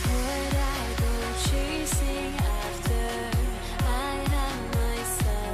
Would I go chasing after I had myself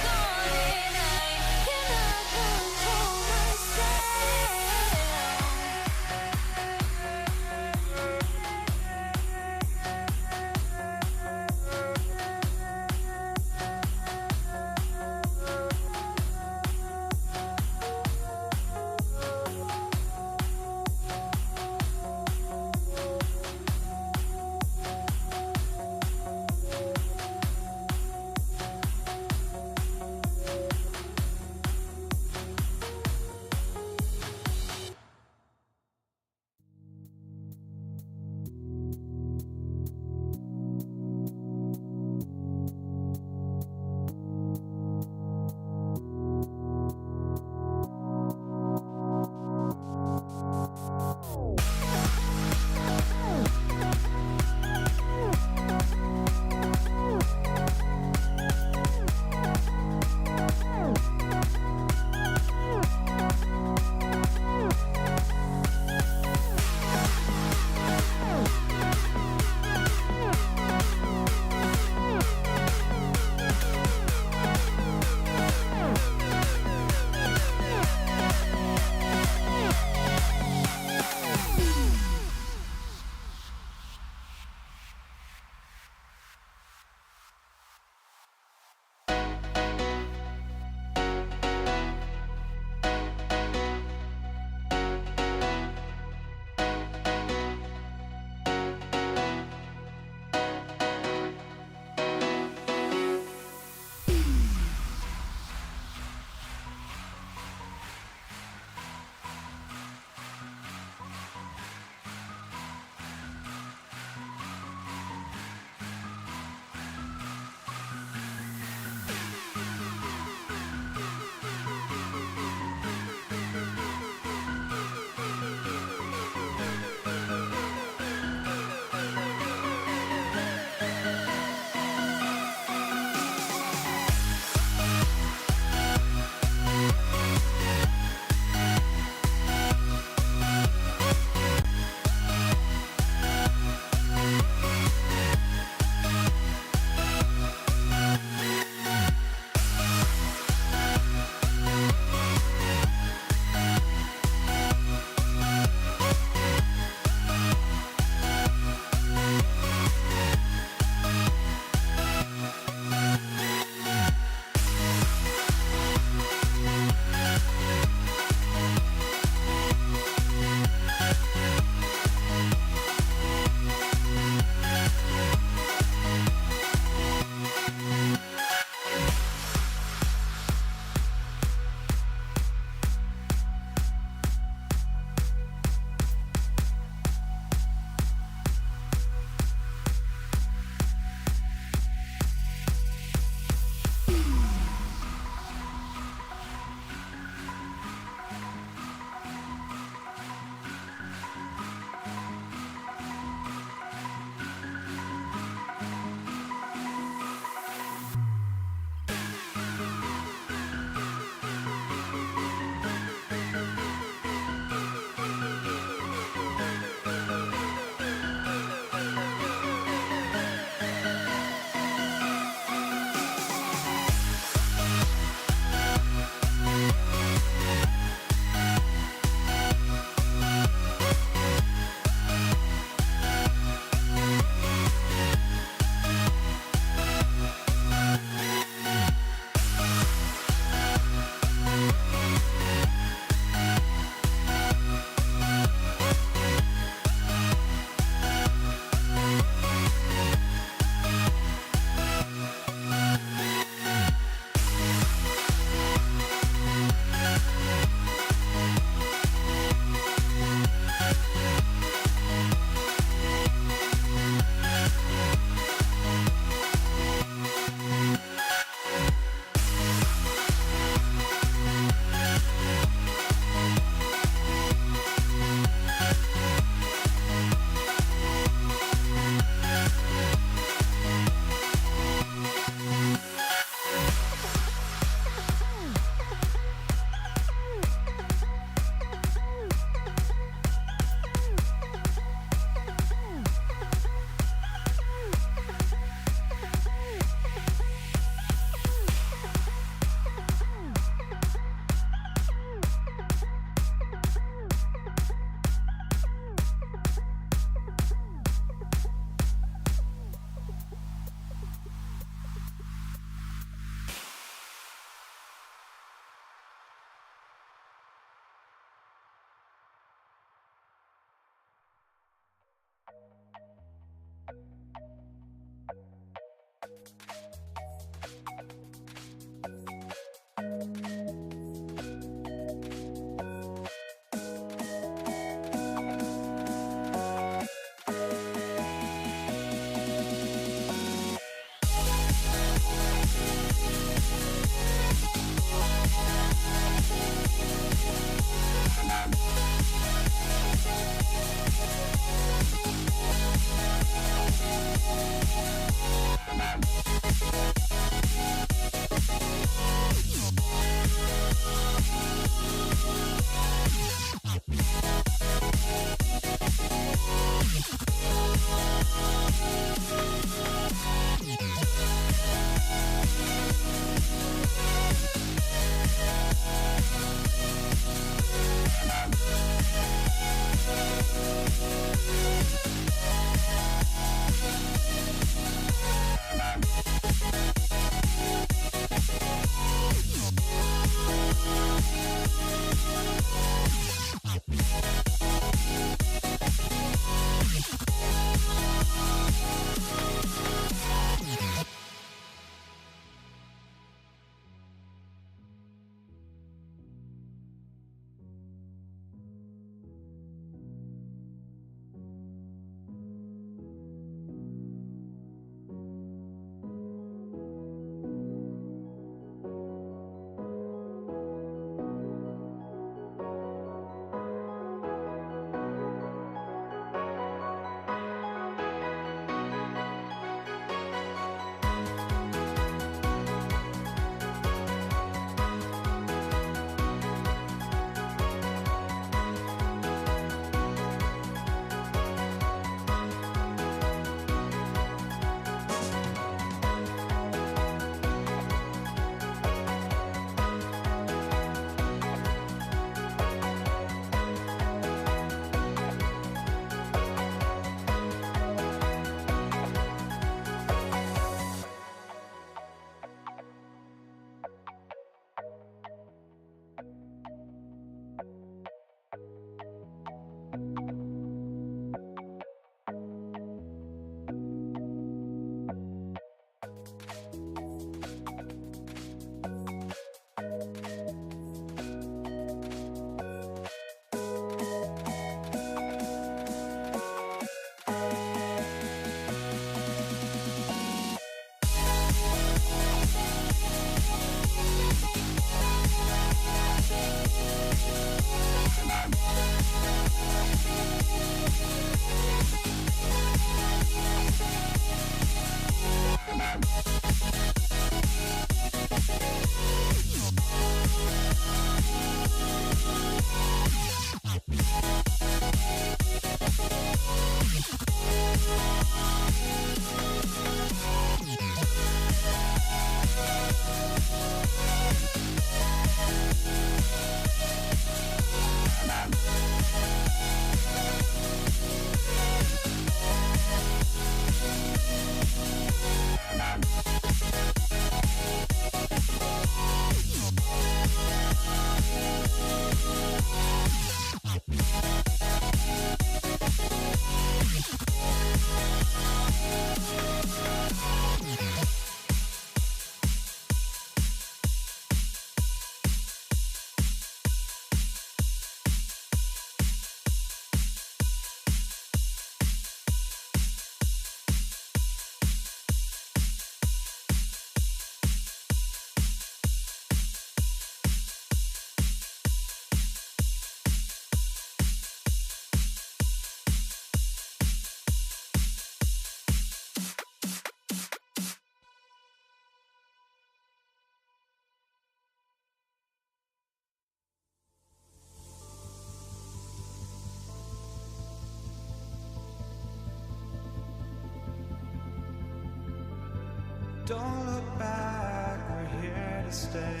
Don't look back, we're here to stay.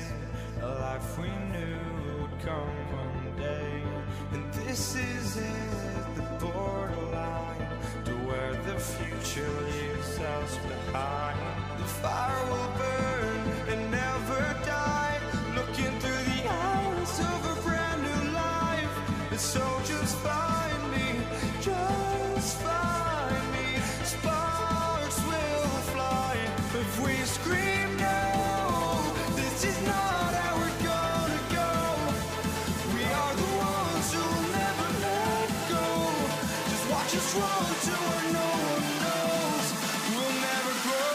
A life we knew would come one day. And this is it, the borderline to where the future leaves us behind. The fire will burn and never die, looking through the eyes of a brand new life. And so just find me, just find me. Sparks will fly if we scream no. This is not how we're gonna go. We are the ones who will never let go. Just watch us run to where no one knows. We'll never grow.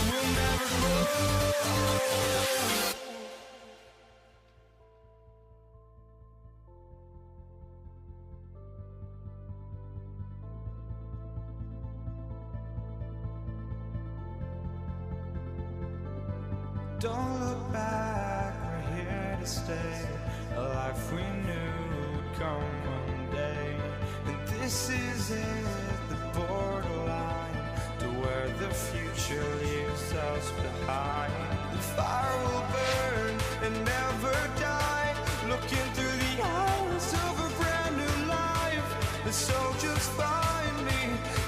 We'll never grow. Don't look back, we're here to stay. A life we knew would come one day. And this is it, the borderline to where the future leaves us behind. The fire will burn and never die, looking through the eyes of a brand new life. And so just find me,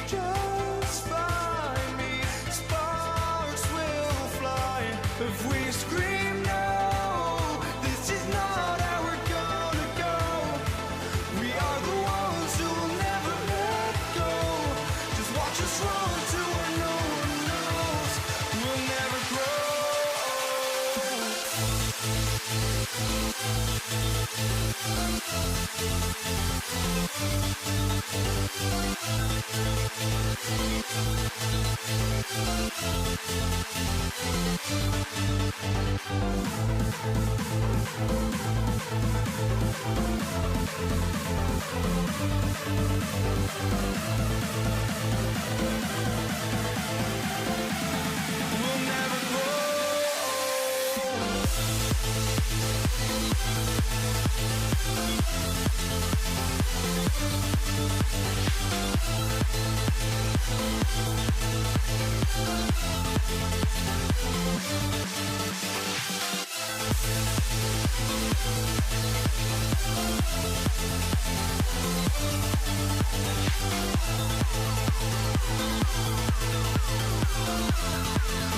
just find me. Sparks will fly if we scream no. This is not how we're gonna go. We are the ones who will never let go. Just watch us run to where no one knows. We'll never grow. We'll never grow.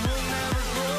We'll never grow.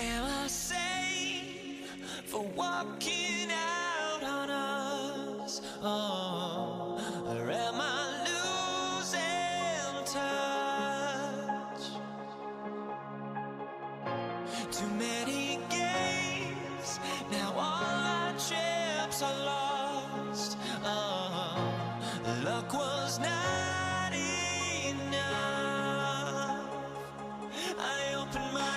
Am I sane for walking out on us? Oh, or am I losing touch? Too many games, now all our chips are lost. Oh, luck was not enough. I opened my eyes.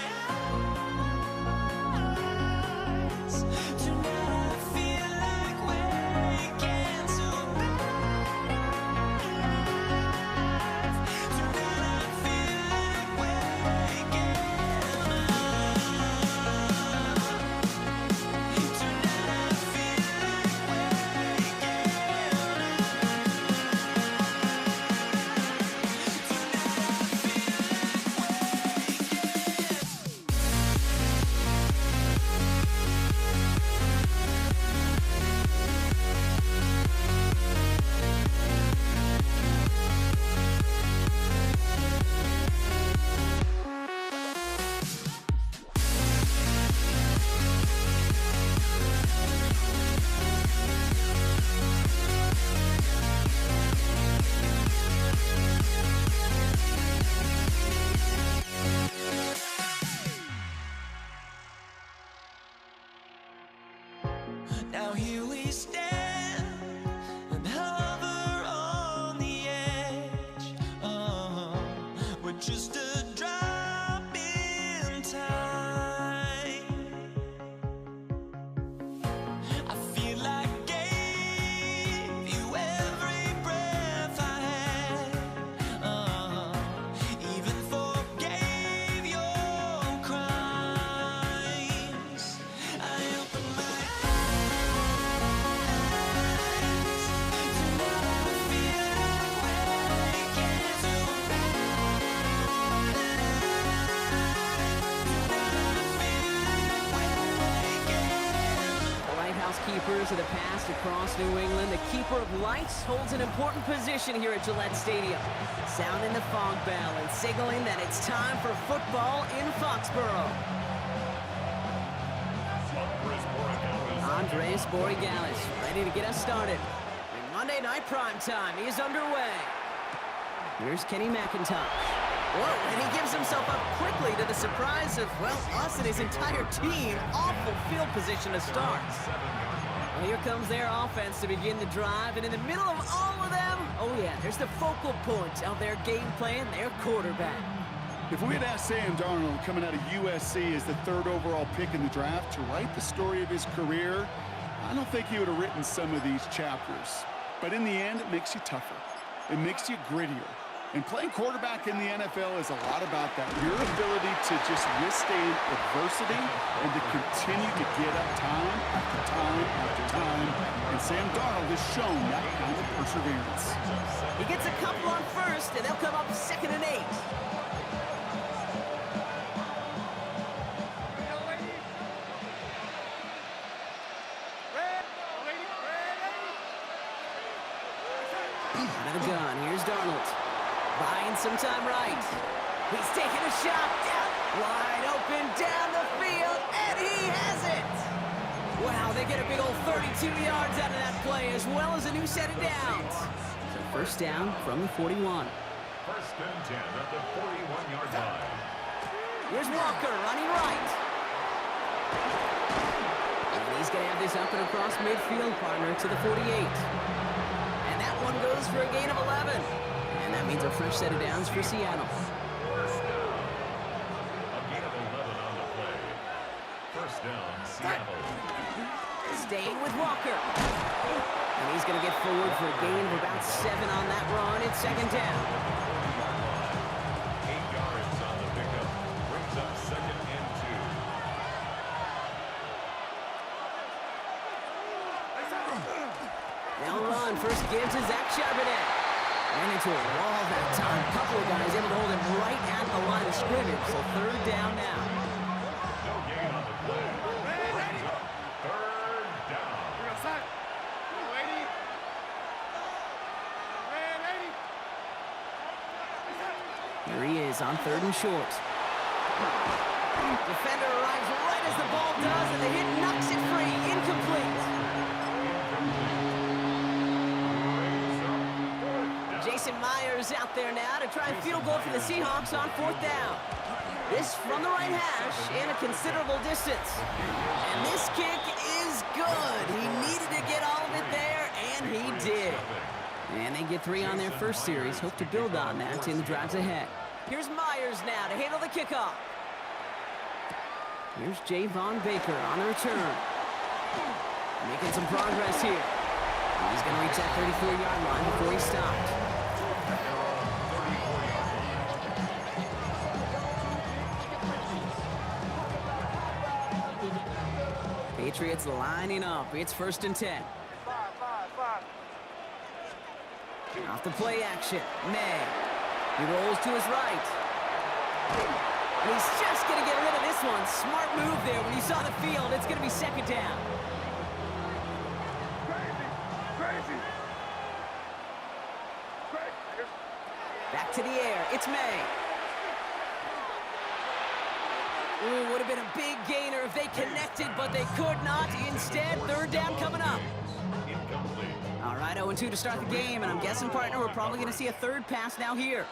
Tonight I feel like waking so bad. keepers of the past across New England, the keeper of lights holds an important position here at Gillette Stadium, sounding the fog bell and signaling that it's time for football in Foxborough. Andres Borregales ready to get us started. And Monday Night Primetime is underway. Here's Kenny McIntosh. Whoa, and he gives himself up quickly to the surprise of, well, us and his entire team. Awful field position to start. Well, here comes their offense to begin the drive, and in the middle of all of them, oh yeah, there's the focal point of their game plan, their quarterback. If we had asked Sam Darnold coming out of USC as the 3rd overall pick in the draft to write the story of his career, I don't think he would have written some of these chapters. But in the end, it makes you tougher. It makes you grittier. And playing quarterback in the NFL is a lot about that. Your ability to just withstand adversity and to continue to get up time after time after time. And Sam Darnold has shown that kind of perseverance. He gets a couple on first, and they'll come up 2nd and 8. Out of the gun, here's Darnold. Buying some time right. He's taking a shot. Wide open down the field, and he has it. Wow, they get a big old 32 yards out of that play, as well as a new set of downs. So first down from the 41. First and 10 at the 41-yard line. Here's Walker running right. And he's going to have this up and across midfield, partner, to the 48. And that one goes for a gain of 11. And that means a fresh set of downs for Seattle. First down. A gain of 11 on the play. First down, Seattle. Staying with Walker. And he's going to get forward for a gain of about 7 on that run. It's 2nd down. 8 yards on the pickup. Brings up 2nd and 2. They'll run. First give to Zach Charbonnet. Ran into a wall that time. A couple of guys able to hold him right at the line of scrimmage. So 3rd down now. No gain on the play. Brings up 3rd down. Here he is on 3rd and short. Defender arrives right as the ball does, and the hit knocks it free. Incomplete. Jason Myers out there now to try and field goal for the Seahawks on 4th down. This from the right hash and a considerable distance. And this kick is good. He needed to get all of it there, and he did. And they get 3 on their first series. Hope to build on that in the drives ahead. Here's Myers now to handle the kickoff. Here's Javon Baker on the return. Making some progress here. He's going to reach that 34-yard line before he stopped. Patriots lining up. It's 1st and 10. Off the play action. May. He rolls to his right. And he's just going to get rid of this one. Smart move there when he saw the field. It's going to be 2nd down. Back to the air. It's May. Ooh, would have been a big gainer if they connected, but they could not. Instead, 3rd down coming up. All right, 0-2 to start the game, and I'm guessing, partner, we're probably going to see a 3rd pass now here.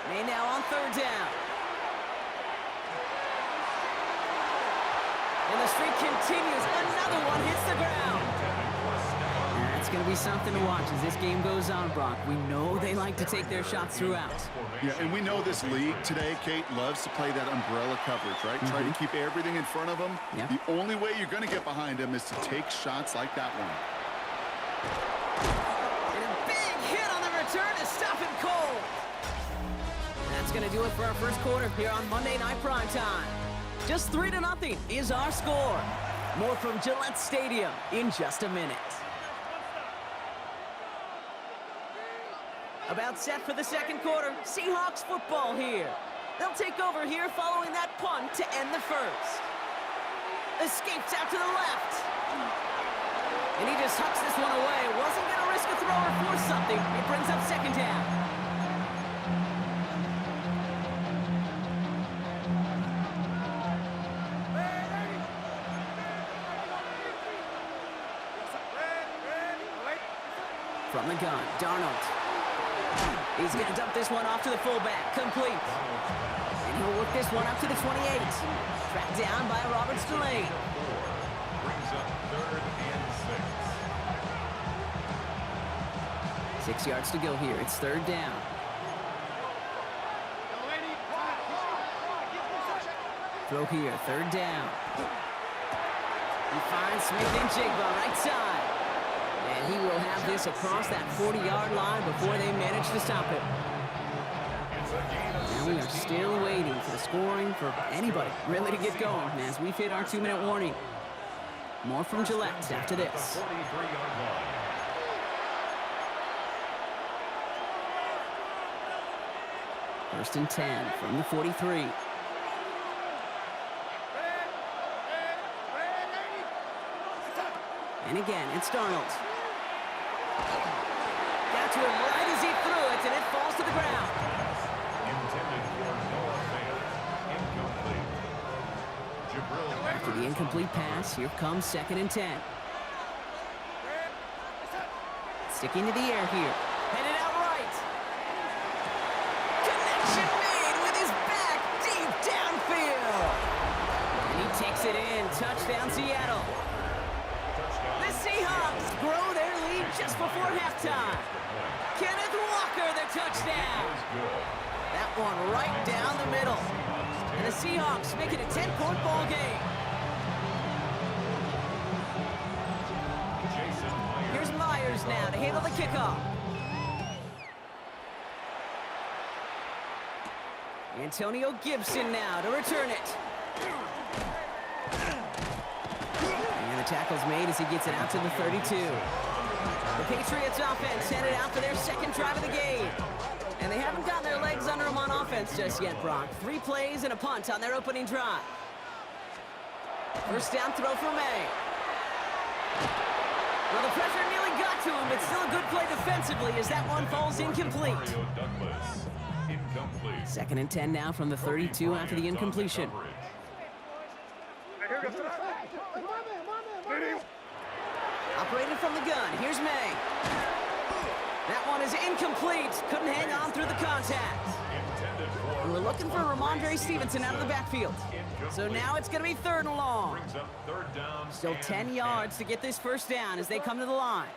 May now on 3rd down. And the streak continues. Another one hits the ground. That's going to be something to watch as this game goes on, Brock. We know they like to take their shots throughout. Yeah, and we know this league today, Kate, loves to play that umbrella coverage, right? Try to keep everything in front of them. Yeah. The only way you're going to get behind them is to take shots like that one. And a big hit on the return to stop him cold. That's going to do it for our first quarter here on Monday Night Primetime. Just 3-0 is our score. More from Gillette Stadium in just a minute. About set for the second quarter. Seahawks football here. They'll take over here following that punt to end the first. Escapes out to the left. And he just hucks this one away. Wasn't going to risk a throw or force something. It brings up second down. From the gun, Darnold. He's going to dump this one off to the fullback. Complete. And he'll work this one up to the 28. Tracked down by Roberts Delane. Brings up 3rd and 6. 6 yards to go here. It's 3rd down. Throw here, 3rd down. He finds Smith-Njigba right side. And he will have this across that 40-yard line before they manage to stop it. Now we are still waiting for the scoring for anybody really to get going as we've hit our 2-minute warning. More from Gillette after this. 43-yard line. First and 10 from the 43. And again, it's Darnold. Got to him right as he threw it, and it falls to the ground. Intended for Noah Fant. Incomplete. Jabril After the incomplete pass, here comes 2nd and 10. Sticking to the air here. Headed out right. Connection made with his back deep downfield. And he takes it in. Touchdown, Seattle. The Seahawks grow their lead just before halftime. Kenneth Walker, the touchdown. That one right down the middle. And the Seahawks make it a 10-point ball game. Jason Myers. Here's Myers now to handle the kickoff. Antonio Gibson now to return it. And the tackle's made as he gets it out to the 32. The Patriots offense headed out for their 2nd drive of the game. And they haven't gotten their legs under them on offense just yet, Brock. 3 plays and a punt on their opening drive. First down throw for May. Well, the pressure nearly got to him, but still a good play defensively as that one falls incomplete. Mario Douglas. Incomplete. 2nd and 10 now from the 32 after the incompletion. Operated from the gun. Here's May. That one is incomplete. Couldn't hang on through the contact. Intended for And we're looking for Ramondre Stevenson out of the backfield. So now it's going to be 3rd and long. brings up 3rd down. Still and 10 yards to get this first down as they come to the line.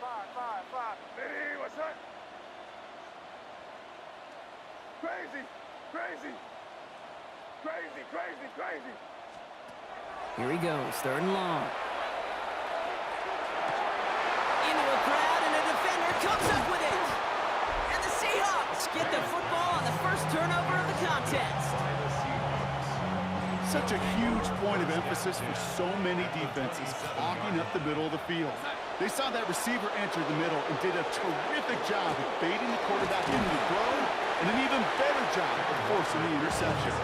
Here he goes, 3rd and long. Into a crowd, and a defender comes up with it. And the Seahawks get the football on the first turnover of the contest. by the Seahawks. Such a huge point of emphasis for so many defenses, clogging up the middle of the field. They saw that receiver enter the middle and did a terrific job of baiting the quarterback into the throw, and an even better job of forcing the interception.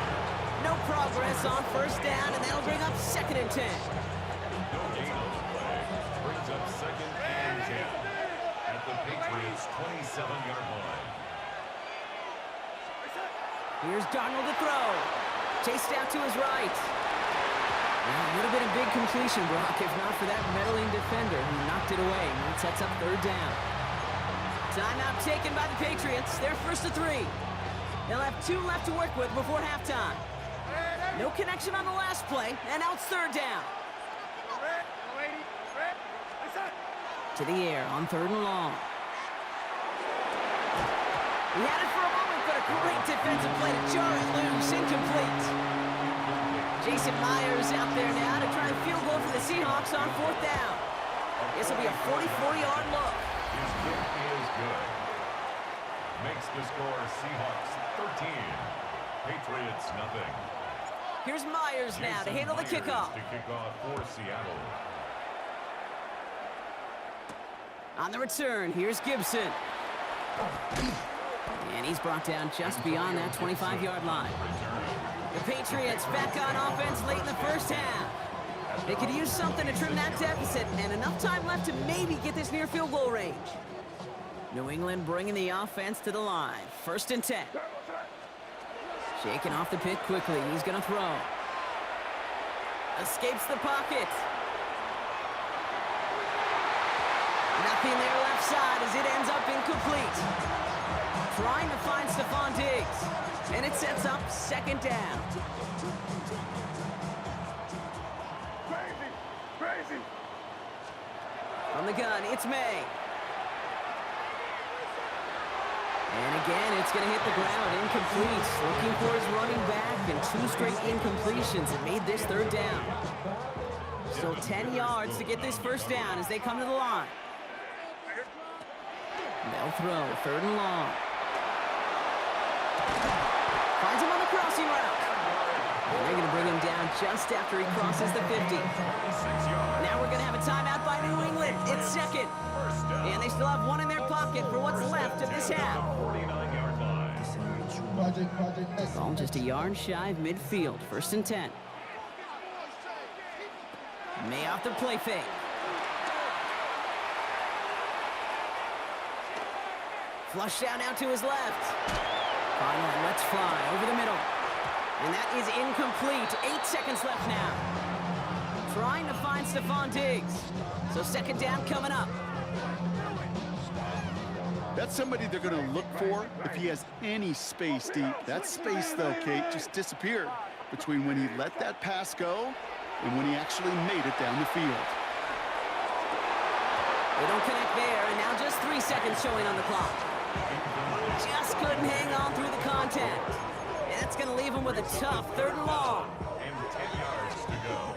No progress on first down, and that'll bring up 2nd and 10. No gain on the play. Brings up 2nd and 10 at the Patriots' 27-yard line. Here's Darnold to throw. Chased out to his right. Well, it would have been a big completion, Brock, if not for that meddling defender who knocked it away. And it sets up 3rd down. Timeout taken by the Patriots. They're 1st to 3. They'll have 2 left to work with before halftime. No connection on the last play, and now it's 3rd down. To the air on 3rd and long. He had it for a moment, but a great defensive play to jar it loose, incomplete. Jason Myers out there now to try a field goal for the Seahawks on 4th down. This will be a 44-yard look. His kick is good. Makes the score Seahawks 13. Patriots nothing. Here's Myers now to handle the kickoff. To kick off for Seattle. On the return, here's Gibson. And he's brought down just beyond that 25-yard line. The Patriots back on offense late in the first half. They could use something to trim that deficit, and enough time left to maybe get this near field goal range. New England bringing the offense to the line. 1st and 10. Shaking off the pit quickly. He's going to throw. Escapes the pocket. Nothing there left side as it ends up incomplete. Trying to find Stephon Diggs. And it sets up 2nd down. Crazy. From the gun, it's May. And again, it's going to hit the ground, incomplete. Looking for his running back, and 2 straight incompletions that made this 3rd down. Still 10 yards to get this 1st down as they come to the line. They'll throw, 3rd and long. Finds him on the crossing route. And they're going to bring him down just after he crosses the 50. Now we're going to have a timeout by New England. It's 2nd. And they still have 1 in their pocket for what's left of this half. Ball just a yard shy of midfield. 1st and 10. May off the play fake. Flush down out to his left. Finally, let's fly over the middle. And that is incomplete. 8 seconds left now. Trying to find Stephon Diggs. So 2nd down coming up. That's somebody they're going to look for if he has any space deep. That space, though, Kate, just disappeared between when he let that pass go and when he actually made it down the field. They don't connect there, and now just 3 seconds showing on the clock. Just couldn't hang on through the contact. And that's going to leave him with a tough 3rd and long. And 10 yards to go.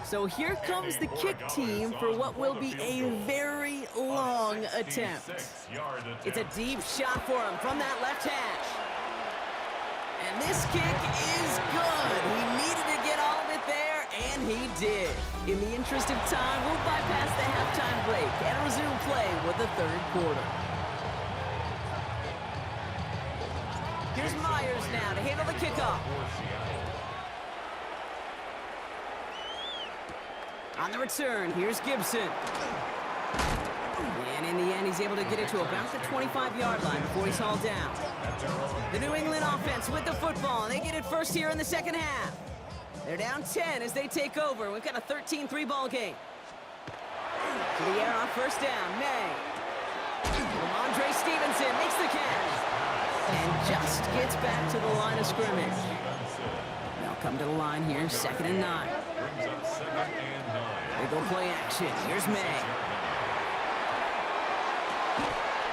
So here comes the kick team for what will be a very long attempt. It's a deep shot for him from that left hash. And this kick is good. He needed to get all of it there, and he did. In the interest of time, we'll bypass the halftime break and resume play with the 3rd quarter. Here's Myers now to handle the kickoff. On the return, here's Gibson. And in the end, he's able to get it to about the 25-yard line before he's hauled down. The New England offense with the football, and they get it first here in the 2nd half. They're down 10 as they take over. We've got a 13-3 ball game. To the air on 1st down, May. Ramondre Stevenson makes the catch. And just gets back to the line of scrimmage. They'll come to the line here, 2nd and 9. They go play action. Here's May.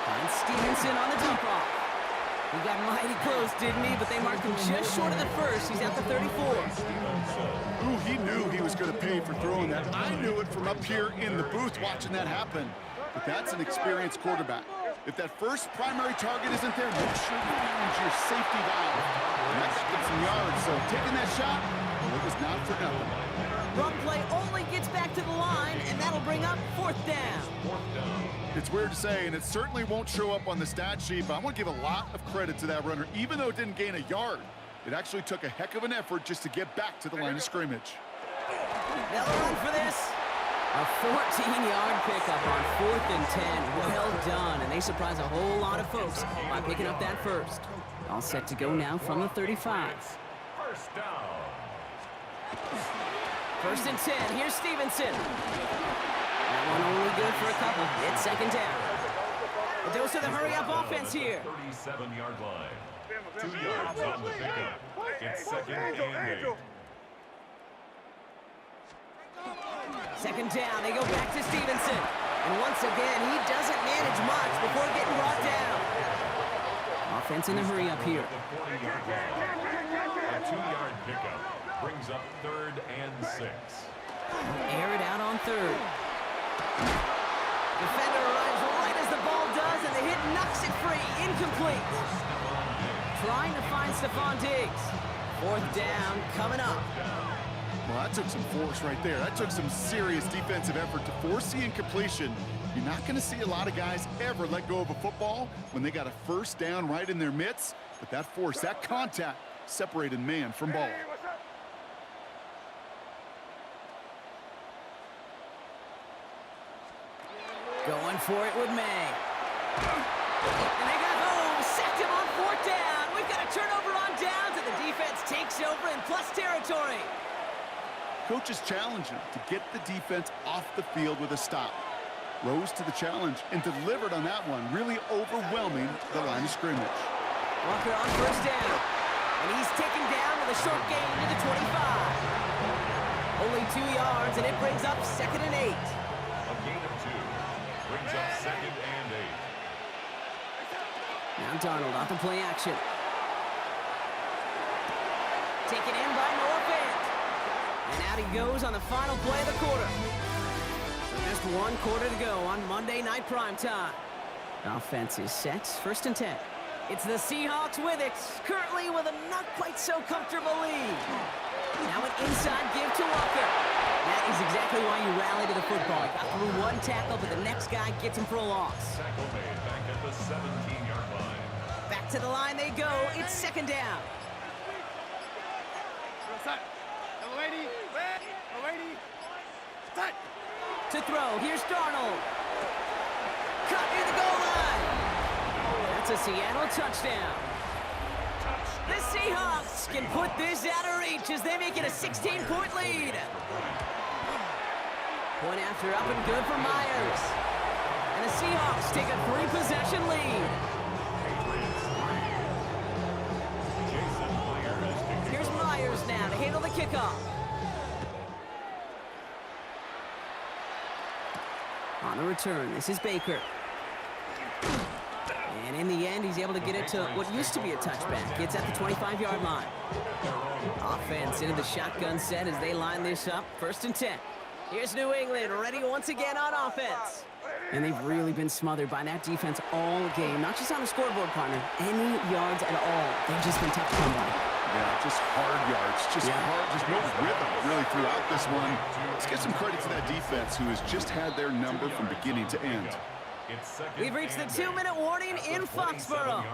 Finds Stevenson on the dump off. He got mighty close, didn't he? But they marked him just short of the 1st. He's at the 34. Ooh, he knew he was going to pay for throwing that. I knew it from up here in the booth watching that happen. But that's an experienced quarterback. If that first primary target isn't there, make sure you find your safety valve. And that got them some yards, so taking that shot, well, it was not for nothing. Run play only gets back to the line, and that'll bring up 4th down. It's weird to say, and it certainly won't show up on the stat sheet, but I want to give a lot of credit to that runner. Even though it didn't gain a yard, it actually took a heck of an effort just to get back to the line of scrimmage. They'll run for this. A 14-yard pickup on 4th and 10. Well done, and they surprise a whole lot of folks by picking up that 1st. All set to go now from the 35. 1st down. 1st and 10. Here's Stevenson. That one only good for a couple. It's 2nd down. A dose of the hurry-up offense here. 37-yard line. 2 yards on the pickup. It's 2nd and 8. 2nd down. They go back to Stevenson. And once again, he doesn't manage much before getting brought down. Offense in the hurry-up here. The 40-yard line. A 2-yard pickup brings up 3rd and 6. Air it out on 3rd. Defender arrives right as the ball does, and the hit knocks it free. Incomplete. Trying to find Stephon Diggs. 4th down coming up. Well, that took some force right there. That took some serious defensive effort to force the incompletion. You're not going to see a lot of guys ever let go of a football when they got a 1st down right in their midst. But that force, that contact, separated man from ball. Going for it with May. And they got home, sacked him on fourth down. We've got a turnover on downs, and the defense takes over in plus territory. Coaches challenged him to get the defense off the field with a stop. Rose to the challenge and delivered on that one, really overwhelming the line of scrimmage. Walker on first down, and he's taken down with a short gain to the 25. Only 2 yards, and it brings up 2nd and 8. A gain of 2 brings up 2nd and 8. Now Darnold off the play action. Taken in by Norfant. And out he goes on the final play of the quarter. So just 1 quarter to go on Monday Night Primetime. Offense is set, 1st and 10. It's the Seahawks with it, currently with a not quite so comfortable lead. Now an inside give to Walker. That is exactly why you rally to the football. He got through 1 tackle, but the next guy gets him for a loss. Tackle made back at the 17-yard line. Back to the line they go. It's 2nd down. To throw, here's Darnold. Cut near the goal line. That's a Seattle touchdown. The Seahawks can put this out of reach as they make it a 16-point lead. Point after up and good for Myers. And the Seahawks take a 3-possession lead. Jason Myers. Here's Myers now to handle the kickoff. On the return, this is Baker. And in the end, he's able to get it to what used to be a touchback. It's at the 25-yard line. Offense into the shotgun set as they line this up. 1st and 10. Here's New England ready once again on offense. And they've really been smothered by that defense all game. Not just on the scoreboard, partner. Any yards at all. They've just been tough to come by. Yeah, just hard yards, hard, just no rhythm really throughout this one. Let's give some credit to that defense who has just had their number from beginning to end. We've reached the 2-minute warning in Foxborough.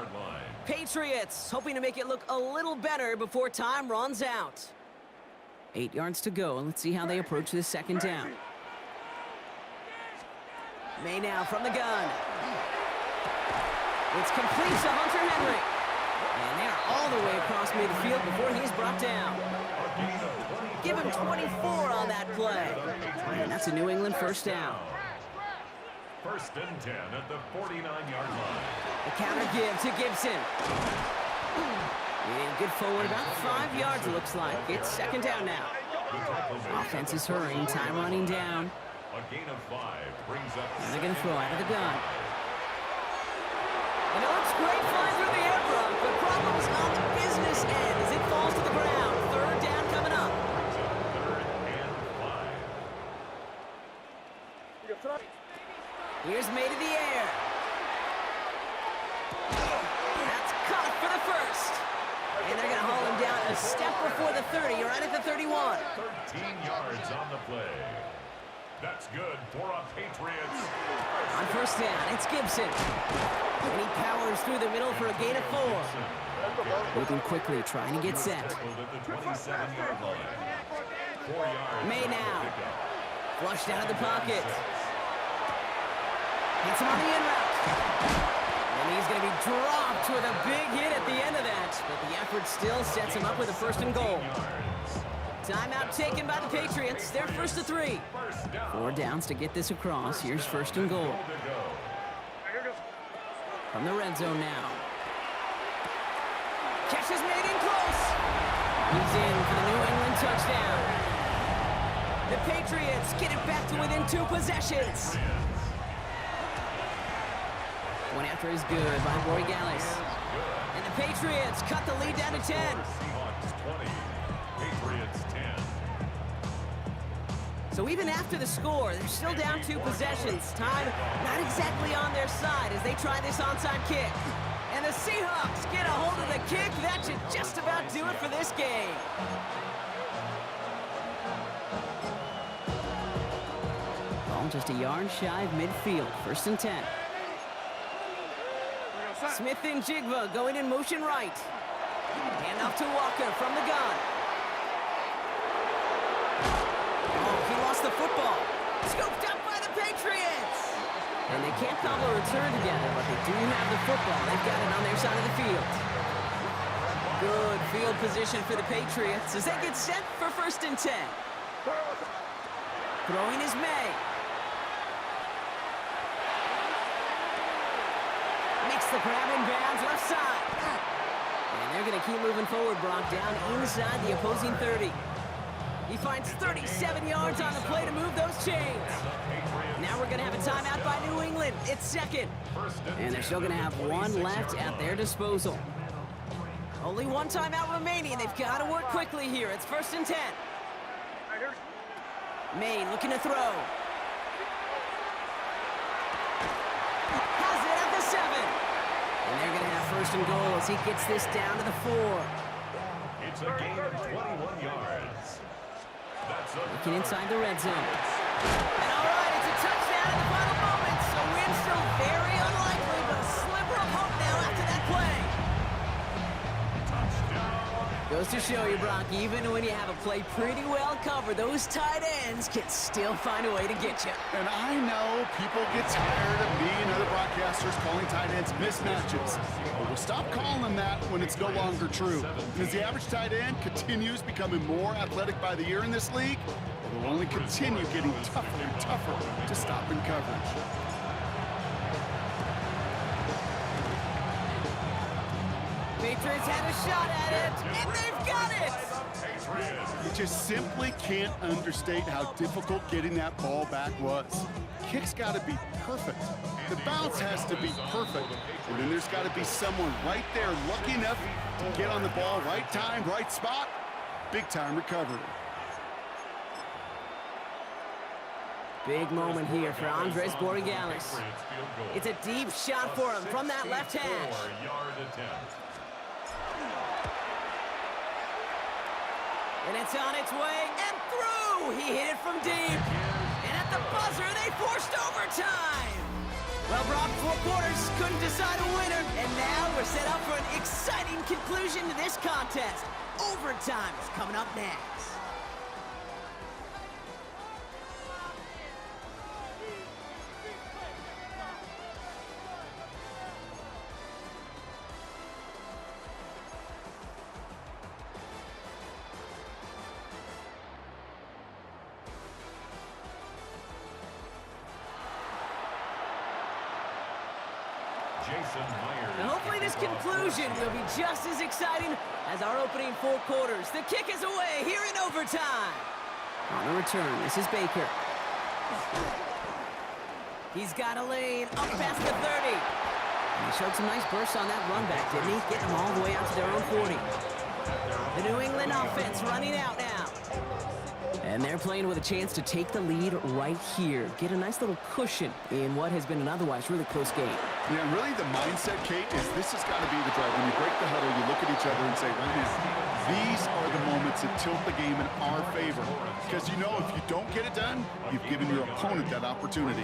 Patriots hoping to make it look a little better before time runs out. 8 yards to go, and let's see how they approach this 2nd down. May now from the gun. It's complete to Hunter Henry. And they are all the way across midfield before he's brought down. Give him 24 on that play. And that's a New England 1st down. 1st and 10 at the 49-yard line. The counter give to Gibson. And good forward about 5 yards, it looks like. It's 2nd down now. Offense is hurrying, time running down. A gain of 5 brings up. And they're going to throw out of the gun. And it looks great flying through the air, Brock, but problems on the business end as it falls to the ground. 3rd down coming up. 3rd and 5. Here's May to the air. That's caught for the 1st. And they're going to haul him down a step before the 30, right at the 31. 13 yards on the play. That's good for a Patriots. On 1st down, it's Gibson. And he powers through the middle for a gain of 4. Moving quickly, trying to get set. At the 27-yard line. 4 yards. May now. Flushed out of the pocket. Gets him on the in route. And he's going to be dropped with a big hit at the end of that. But the effort still sets him up with a 1st and goal. Timeout taken by the Patriots. They're 1st to 3. 4 downs to get this across. Here's 1st and goal. From the red zone now. Catch is made in close. He's in for the New England touchdown. The Patriots get it back to within 2 possessions. One after is good by Roy Gallis. And the Patriots cut the lead down to 10. Seahawks 20. Patriots 10. So even after the score, they're still down 2 possessions. Time not exactly on their side as they try this onside kick. And the Seahawks get a hold of the kick. That should just about do it for this game. Ball just a yard shy of midfield. 1st and 10. Smith and Jigba going in motion right. Hand off to Walker from the gun. Oh, he lost the football. Scooped up by the Patriots. And they can't cobble a return together, but they do have the football. They've got it on their side of the field. Good field position for the Patriots as they get set for 1st and 10. Throwing is May. Makes the grab in bounds left side. And they're going to keep moving forward, Brock, down inside the opposing 30. He finds 37 yards on the play to move those chains. Now we're going to have a timeout by New England. It's 2nd. And they're still going to have one left at their disposal. Only one timeout remaining. They've got to work quickly here. It's 1st and 10. Maine looking to throw. Has it at the 7. And they're going to have 1st and goal as he gets this down to the 4. It's a gain of 21 yards. Looking inside the red zone. And all right, it's a touchdown in the final moments. A win still very unlikely, but a sliver of hope now after that play. Goes to show you, Brock, even when you have a play pretty well covered, those tight ends can still find a way to get you. And I know people get tired of me and other broadcasters calling tight ends mismatches. But we'll stop calling them that when it's no longer true. And as the average tight end continues becoming more athletic by the year in this league, it will only continue getting tougher and tougher to stop in coverage. Patriots had a shot at it, and they've got it! You just simply can't understate how difficult getting that ball back was. Kick's got to be perfect. The bounce has to be perfect. And then there's got to be someone right there lucky enough to get on the ball, right time, right spot. Big time recovery. Big moment here for Andres Borregales. It's a deep shot for him from that left hash. And it's on its way and through. He hit it from deep. And at the buzzer, they forced overtime. Well, Brock, 4 quarters couldn't decide a winner. And now we're set up for an exciting conclusion to this contest. Overtime is coming up next. And hopefully this conclusion will be just as exciting as our opening 4 quarters. The kick is away here in overtime. On the return, this is Baker. He's got a lane up past the 30. And he showed some nice bursts on that run back, didn't he? Getting them all the way out to their own 40. The New England offense running out now. And they're playing with a chance to take the lead right here. Get a nice little cushion in what has been an otherwise really close game. Yeah, and really the mindset, Kate, is this has got to be the drive. When you break the huddle, you look at each other and say, right now, these are the moments that tilt the game in our favor. Because you know if you don't get it done, you've given your opponent that opportunity.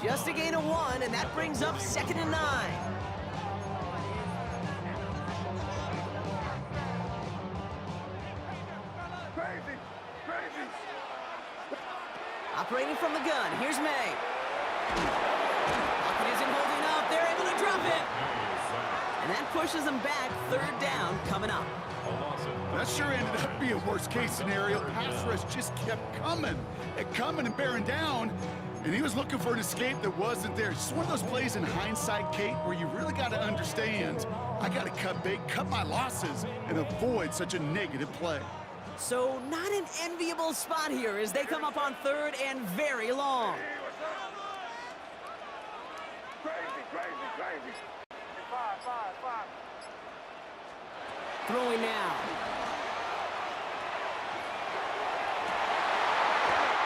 Just a gain of 1, and that brings up 2nd and 9. Operating from the gun, here's May. Pocket isn't holding up, they're able to drop it. And that pushes them back, 3rd down coming up. That sure ended up being worst case scenario. Pass rush just kept coming and bearing down. And he was looking for an escape that wasn't there. It's one of those plays in hindsight, Kate, where you really got to understand, I got to cut bait, cut my losses, and avoid such a negative play. So not an enviable spot here as they come up on 3rd and very long. Crazy. 5. Throwing now.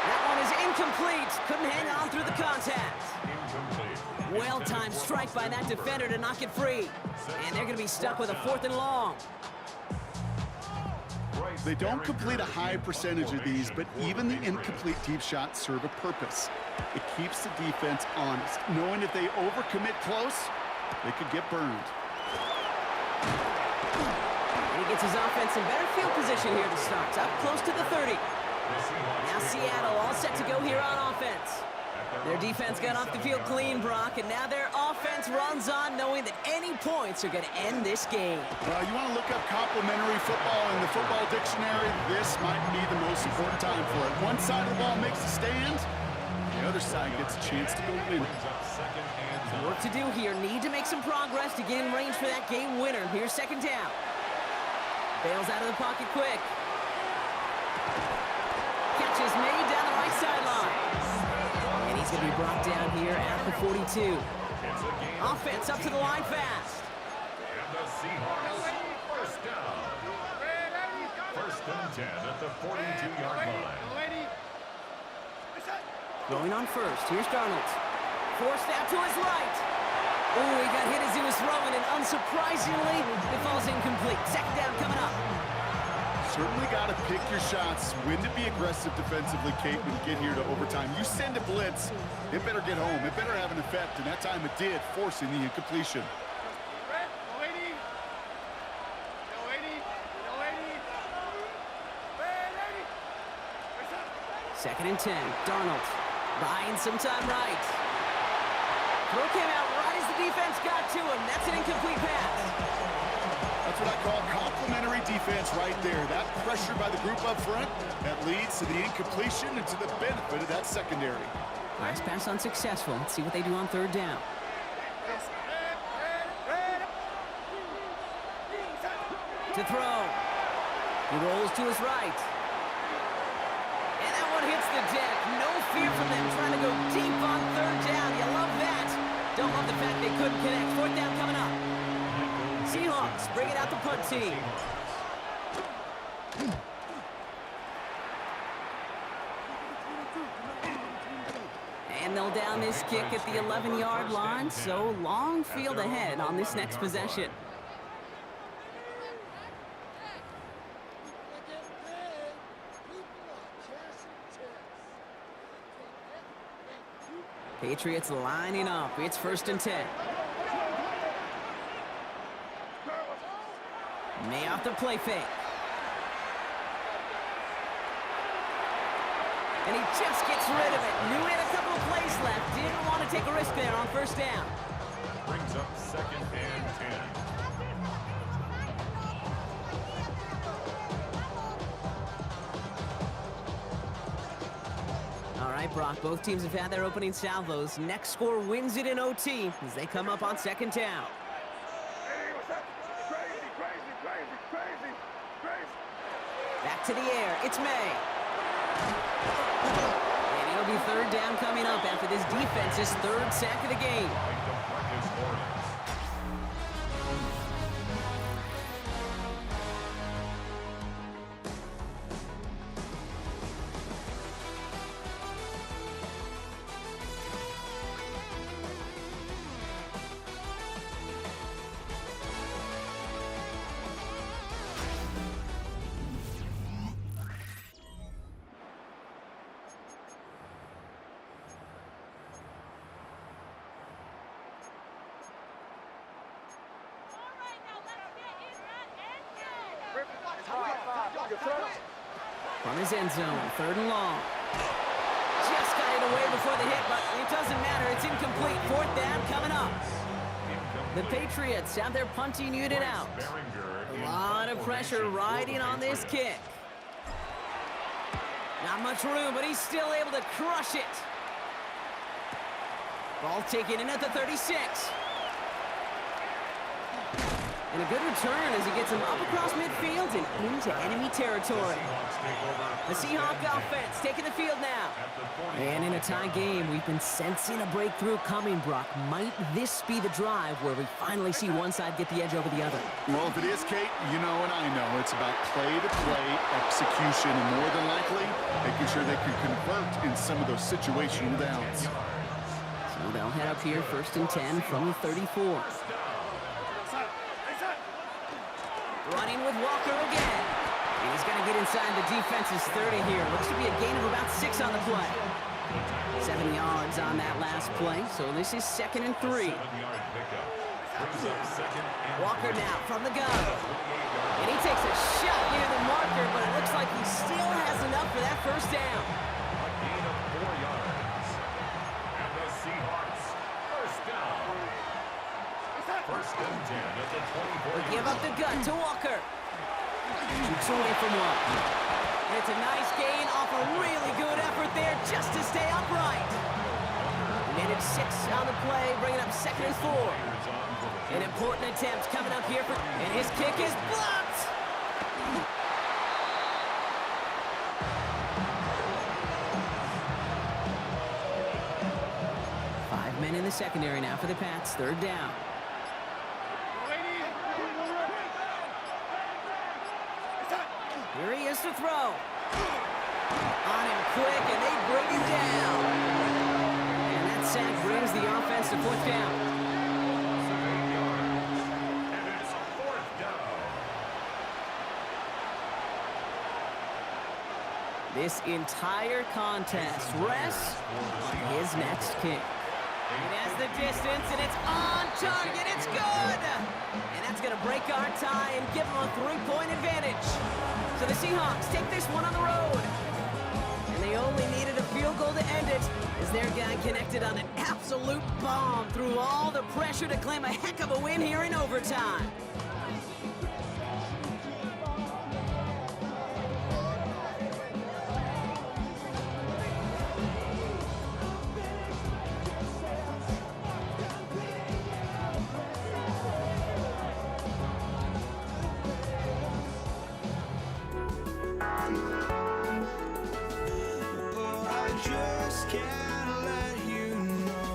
That one is incomplete. Couldn't hang on through the contact. Well-timed strike by that defender to knock it free. And they're going to be stuck with a 4th and long. They don't complete a high percentage of these, but even the incomplete deep shots serve a purpose. It keeps the defense honest, knowing if they overcommit close, they could get burned. And he gets his offense in better field position here to start. Up close to the 30. Now Seattle all set to go here on offense. Their defense got off the field clean, Brock, and now their offense runs on knowing that any points are going to end this game. Well, you want to look up complementary football in the football dictionary, this might be the most important time for it. One side of the ball makes a stand, the other side gets a chance to go win. Some work to do here. Need to make some progress to get in range for that game winner. Here's second down. Bails out of the pocket quick. Catch is made down the right sideline. And he's going to be brought down here at the 42. Offense up to the line fast. And the Seahawks, first down. First and 10 at the 42-yard line. Going on first. Here's Darnold. Forced out to his right. Oh, he got hit as he was throwing, and unsurprisingly, it falls incomplete. Second down coming up. Certainly got to pick your shots. When to be aggressive defensively, Kate, when you get here to overtime. You send a blitz, it better get home. It better have an effect, and that time it did, forcing the incompletion. Second and 10. Darnold buying some time right. Throw came out right as the defense got to him. That's an incomplete pass. That's what I call complementary defense right there. That pressure by the group up front, that leads to the incompletion and to the benefit of that secondary. Last pass unsuccessful. Let's see what they do on third down. To throw. He rolls to his right. And that one hits the deck. No fear from them trying to go deep on third down. You love that. Don't love the fact they couldn't connect. Fourth down coming up. Seahawks bring it out the punt team. And they'll down this kick at the 11-yard line, so long field ahead on this next possession. Patriots lining up. It's first and 10. May off the play fake. And he just gets rid of it. Knew he had a couple of plays left. Didn't want to take a risk there on first down. Brings up second and 10. All right, Brock, both teams have had their opening salvos. Next score wins it in OT as they come up on second down. Back to the air. It's May. And it'll be third down coming up after this defense's third sack of the game. From his end zone, third and long. Just got it away before the hit, but it doesn't matter. It's incomplete. Fourth down coming up. The Patriots have their punting unit out. A lot of pressure riding on this kick. Not much room, but he's still able to crush it. Ball taken in at the 36. And a good return as he gets him up across midfield and into enemy territory. The Seahawk offense taking the field now. And in a tie game, we've been sensing a breakthrough coming, Brock. Might this be the drive where we finally see one side get the edge over the other? Well, if it is, Kate, you know and I know it's about play-to-play execution and more than likely making sure they can convert in some of those situational downs. So they'll head up here first and 10 from the 34. Running with Walker again. And he's going to get inside the defense's 30 here. Looks to be a gain of about 6 on the play. 7 yards on that last play, so this is second and 3. Walker now from the gun. And he takes a shot near the marker, but it looks like he still has enough for that first down. A gain of 4 yards. and 10 at the 24. Give up the gut to Walker. Shoots away from one. And it's a nice gain off a really good effort there just to stay upright. Minute 6 on the play, bringing up 2nd and 4. An important attempt coming up here, and his kick is blocked. Five men in the secondary now for the Pats. 3rd down. Here he is to throw. On him quick, and they bring him down. And that sack brings the offense to 4th down. 7 yards. And it's 4th down. This entire contest rests on his next kick. It has the distance, and it's on target. It's good! And that's going to break our tie and give them a 3-point advantage. So the Seahawks take this one on the road. And they only needed a field goal to end it as their guy connected on an absolute bomb through all the pressure to claim a heck of a win here in overtime. Oh, I just can't let you know.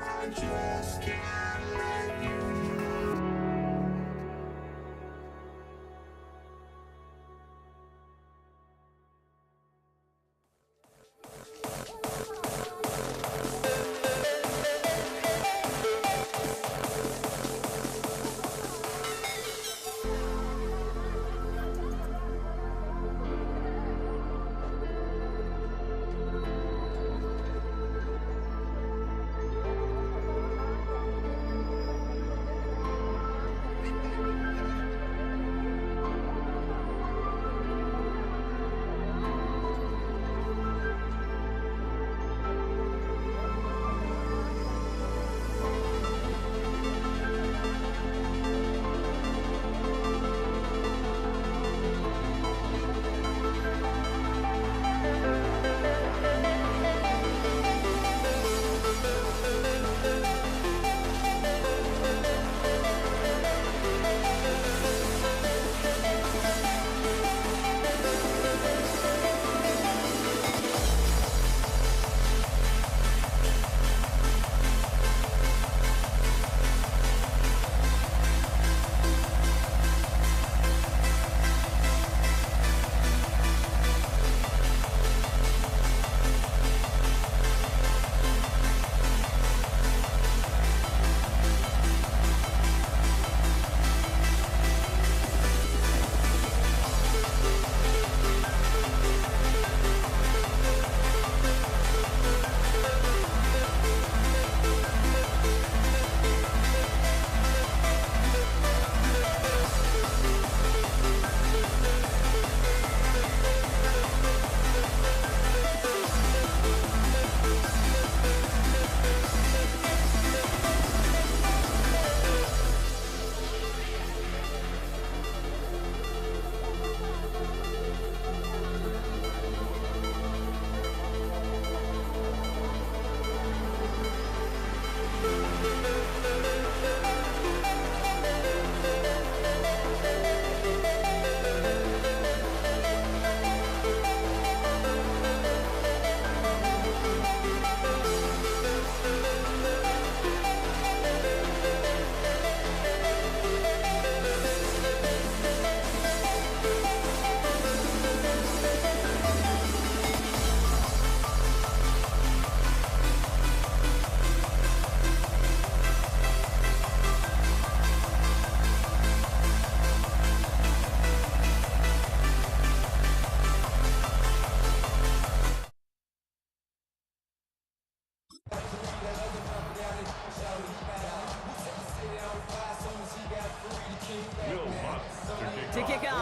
I just can't let you know.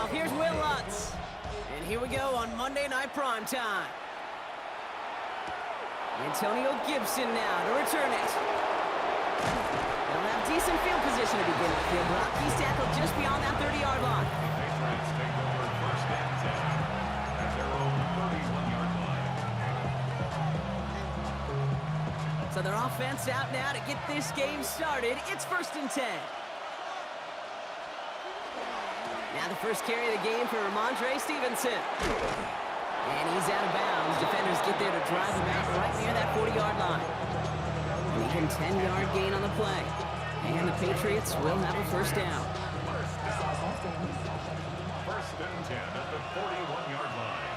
off. Here's Will Lutz. And here we go on Monday Night Primetime. Antonio Gibson now to return it. They'll have decent field position to begin with here, Brock. He's tackled just beyond that 30-yard line. Patriots take over first and 10 at their own 31-yard line. So their offense out now to get this game started. It's first and 10. Now the first carry of the game for Ramondre Stevenson. And he's out of bounds. Defenders get there to drive him out right near that 40-yard line. An even 10-yard gain on the play. And the Patriots will have a first down. First and 10 at the 41-yard line.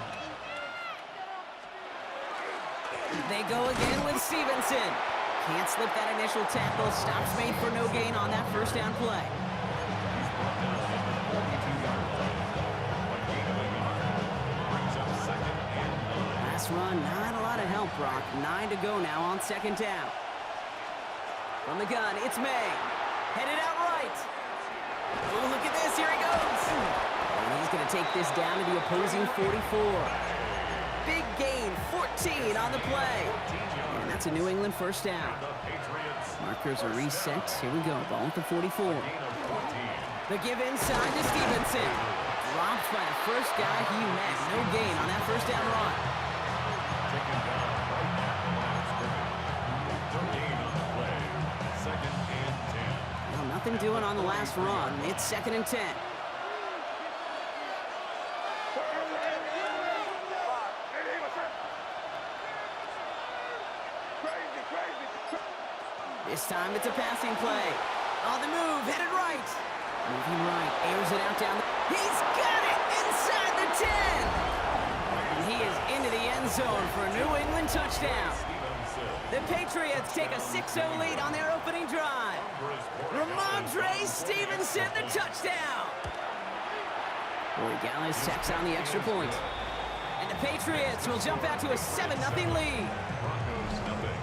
They go again with Stevenson. Can't slip that initial tackle. Stops made for no gain on that first down play. Last run, not a lot of help, Brock. 9 to go now on second down. From the gun, it's May. Headed out right. Oh, look at this. Here he goes. And he's going to take this down to the opposing 44. Big gain, 14 on the play. And that's a New England first down. Markers are reset. Here we go. Ball at the 44. The give inside to Stevenson. Dropped by the first guy he met. No gain on that first down run. Taken down right at the line of scrimmage. No gain on the play. Second and 10. Well, nothing doing on the last run. It's second and 10. This time it's a passing play. On the move, headed right. Moving right, airs it out down. He's got it inside the 10. And he is into the end zone for a New England touchdown. The Patriots take a 6-0 lead on their opening drive. Ramondre Stevenson, the touchdown. Corey Gallis tacks on the extra point. And the Patriots will jump out to a 7-0 lead. Broncos nothing.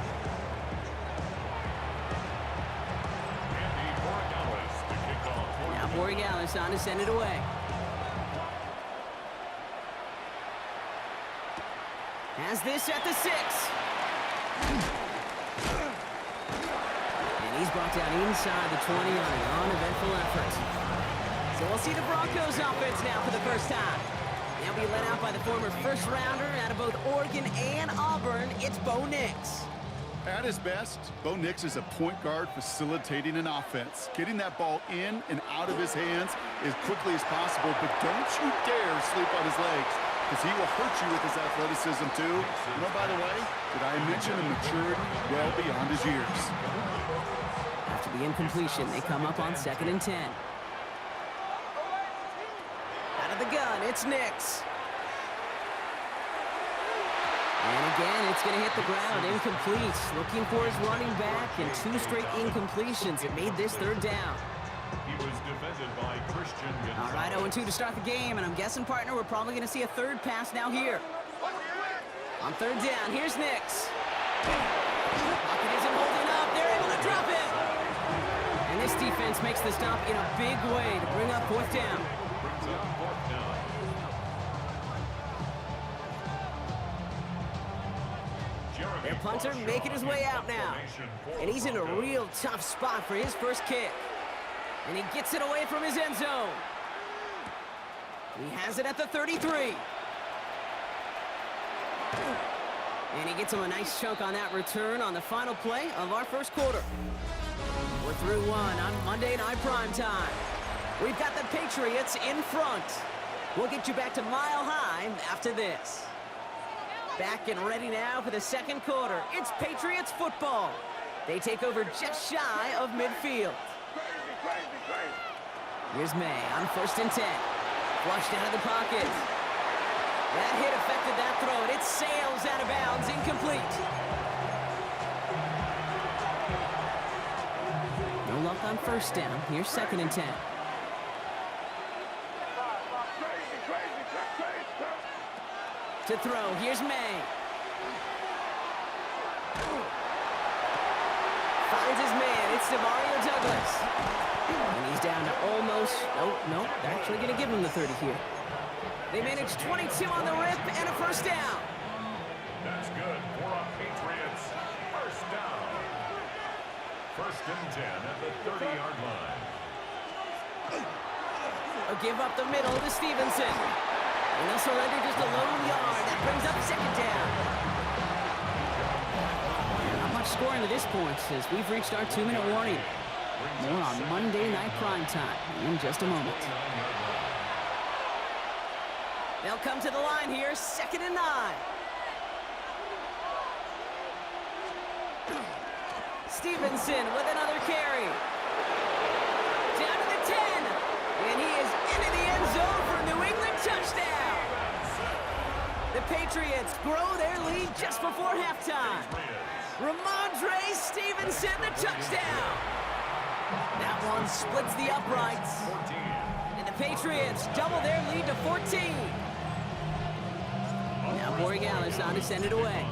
Andy Borregales to kick off. Now Borregales on to send it away. Has this at the 6. And he's brought down inside the 20 on an uneventful effort. So we'll see the Broncos offense now for the first time. They'll be led out by the former first-rounder out of both Oregon and Auburn. It's Bo Nix. At his best, Bo Nix is a point guard facilitating an offense, getting that ball in and out of his hands as quickly as possible, but don't you dare sleep on his legs, because he will hurt you with his athleticism too. You know, by the way, did I mention a maturity well beyond his years? After the incompletion, they come up on second and 10. Out of the gun, it's Nix. And again, it's going to hit the ground, incomplete. Looking for his running back, and 2 straight incompletions. It made this third down. He was defended by Christian Gonzalez. All right, 0-2 to start the game, and I'm guessing, partner, we're probably going to see a third pass now here. On third down, here's Nix. Pocket isn't holding up. They're able to drop it. And this defense makes the stop in a big way to bring up fourth down. Brings up fourth down. Their punter making his way out now. And he's in a real tough spot for his first kick. And he gets it away from his end zone. He has it at the 33. And he gets him a nice chunk on that return on the final play of our first quarter. We're through one on Monday Night Primetime. We've got the Patriots in front. We'll get you back to Mile High after this. Back and ready now for the second quarter. It's Patriots football. They take over just shy of midfield. Here's May on first and 10. Flushed out of the pocket. That hit affected that throw, and it sails out of bounds, incomplete. No luck on first down. Here's second and 10. To throw, here's May. Finds his man, it's DeMario Douglas. And he's down to almost, nope, they're actually going to give him the 30 here. They managed 22 on the rip and a first down. That's good for a Patriots first down. First and 10 at the 30-yard line. A give up the middle to Stevenson. And they'll surrender just a lone yard. That brings up second down. Not much scoring to this point as we've reached our 2-minute warning. More on Monday Night Primetime in just a moment. They'll come to the line here, 2nd and 9. Stevenson with another carry. Down to the 10. And he is into the end zone for a New England touchdown. The Patriots grow their lead just before halftime. Ramondre Stevenson, the touchdown. That one splits the uprights. And the Patriots double their lead to 14. Now Borregales on to send it away.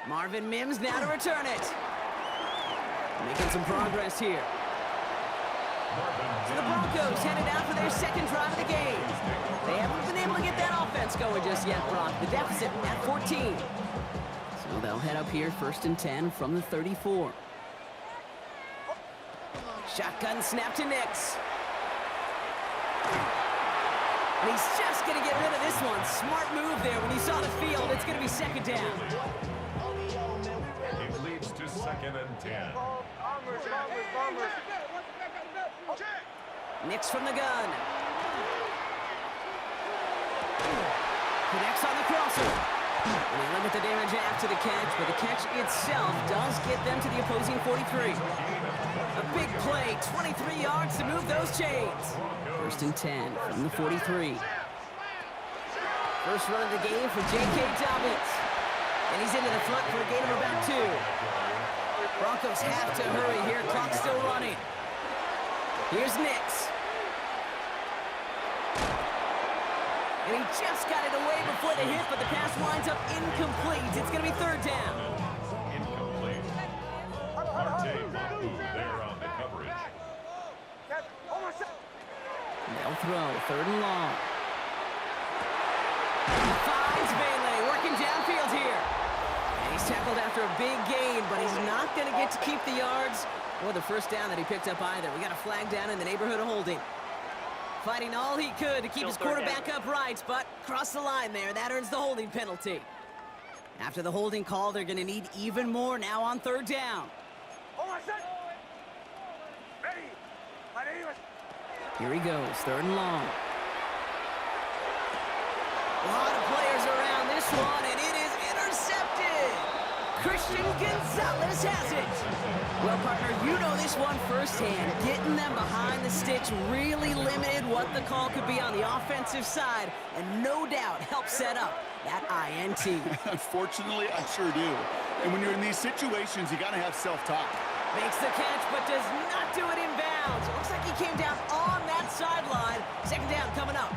Marvin Mims now to return it. Making some progress here. So the Broncos headed out for their second drive of the game. They haven't been able to get that offense going just yet, Brock. The deficit at 14. So they'll head up here 1st and 10 from the 34. Shotgun snap to Nix. And he's just going to get rid of this one. Smart move there when he saw the field. It's going to be second down. It leads to 2nd and 10. Nix from the gun. Connects on the crosser. And they limit the damage after the catch, but the catch itself does get them to the opposing 43. A big play, 23 yards to move those chains. 1st and 10 from the 43. First run of the game for J.K. Dobbins. And he's into the front for a gain of about 2. Broncos have to hurry here. Clock's still running. Here's Nix. And he just got it away before the hit, but the pass winds up incomplete. It's going to be 3rd down. Incomplete. Marte Mapu there on the coverage. They'll throw 3rd and long. Finds Bailey working downfield here. And he's tackled after a big gain, but he's not going to get to keep the yards or the first down that he picked up either. We got a flag down in the neighborhood of holding. Fighting all he could to keep his quarterback upright, but crossed the line there. That earns the holding penalty. After the holding call, they're going to need even more now on 3rd down. Here he goes, 3rd and long. A lot of players around this one, and it is intercepted. Christian Gonzalez has it. Well, partner, you know this one firsthand. Getting them behind the sticks really limited what the call could be on the offensive side, and no doubt helped set up that INT. Unfortunately, I sure do. And when you're in these situations, you got to have self-talk. Makes the catch, but does not do it in bounds. It looks like he came down on that sideline. 2nd down coming up.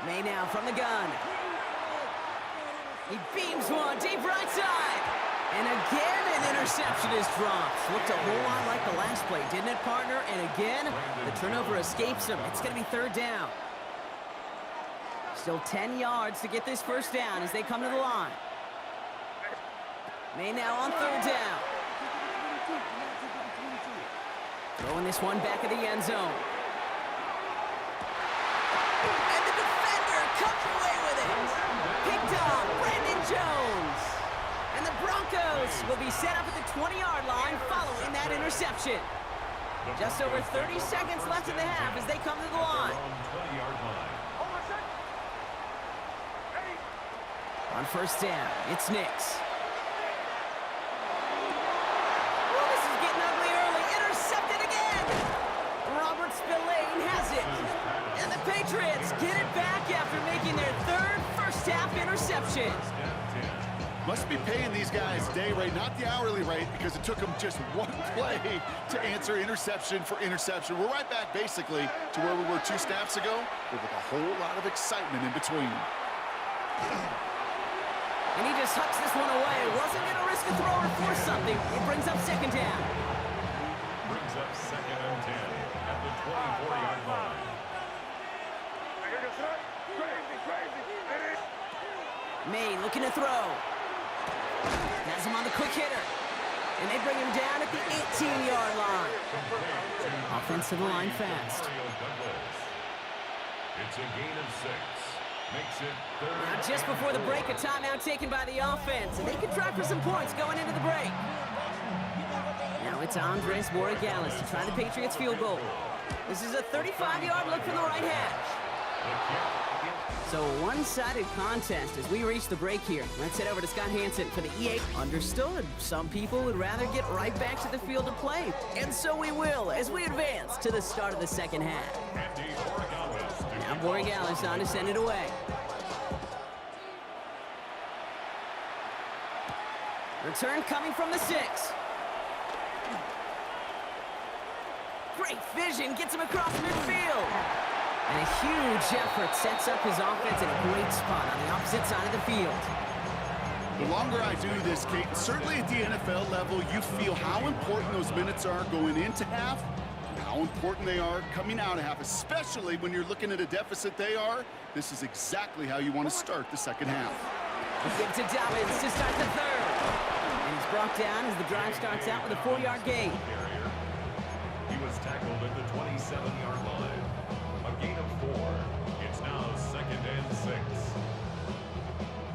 May now from the gun. He beams one deep right side. And again, an interception is dropped. Looked a whole lot like the last play, didn't it, partner? And again, the turnover escapes him. It's going to be 3rd down. Still 10 yards to get this first down as they come to the line. May now on 3rd down. Throwing this one back of the end zone. And the defender comes away with it. Picked up Brandon Jones. And the Broncos will be set up at the 20-yard line following that interception. Just over 30 seconds left in the half as they come to the line. On 1st down, it's Nix. Well, this is getting ugly early. Intercepted again. Robert Spillane has it. And the Patriots get it back after making their 3rd first-half interception. Must be paying these guys day rate, not the hourly rate, because it took them just one play to answer interception for interception. We're right back, basically, to where we were 2 snaps ago, but with a whole lot of excitement in between. And he just hucks this one away. Wasn't going to risk a throw or force something. It brings up second down. Brings up 2nd and 10 at the 24-yard line. May looking to throw. Has him on the quick hitter. And they bring him down at the 18-yard line. Offensive line fast. It's a gain of 6. Makes it 3rd. Now just before the break, a timeout taken by the offense. And they can try for some points going into the break. Now it's Andres Borregales to try the Patriots field goal. This is a 35-yard look from the right hash. So a one-sided contest as we reach the break here. Let's head over to Scott Hansen for the EA. Understood. Some people would rather get right back to the field to play. And so we will as we advance to the start of the second half. Now Borregales on to send it away. Return coming from the 6. Great vision, gets him across midfield. And a huge effort sets up his offense in a great spot on the opposite side of the field. The longer I do this, Kate, certainly at the NFL level, you feel how important those minutes are going into half, how important they are coming out of half, especially when you're looking at a deficit they are. This is exactly how you want to start the second half. Give to Dobbins to start the third. And he's brought down as the drive starts out with a 4-yard gain. He was tackled at the 27-yard line. A gain of 4. It's now 2nd and 6.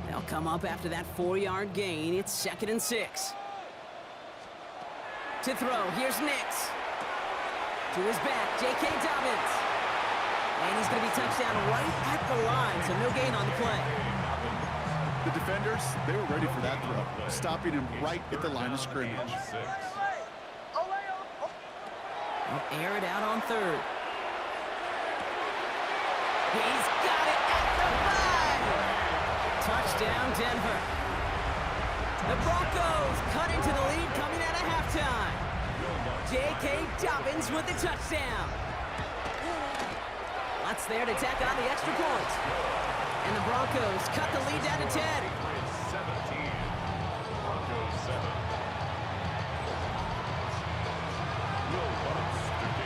They'll come up after that 4-yard gain. It's 2nd and 6. To throw, here's Nix. To his back, J.K. Dobbins. And he's going to be touchdown right at the line, so no gain on the play. The defenders, they were ready for that throw, stopping him right at the line of scrimmage. They'll air it out on third. He's got it at the 5. Touchdown, Denver. The Broncos cut into the lead coming out of halftime. J.K. Dobbins with the touchdown. Lutz there to tack on the extra point. And the Broncos cut the lead down to 10. 17. Broncos 7.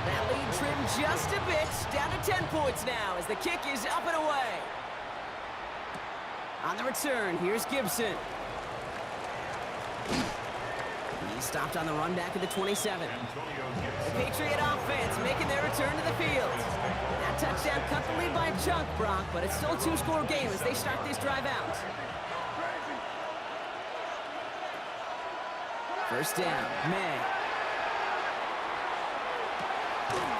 That lead trimmed just a bit, down to 10 points now as the kick is up and away. On the return, here's Gibson. He stopped on the run back at the 27. The Patriot offense making their return to the field. That touchdown cut the lead by a chunk, Brock, but it's still a 2-score game as they start this drive out. First down, May.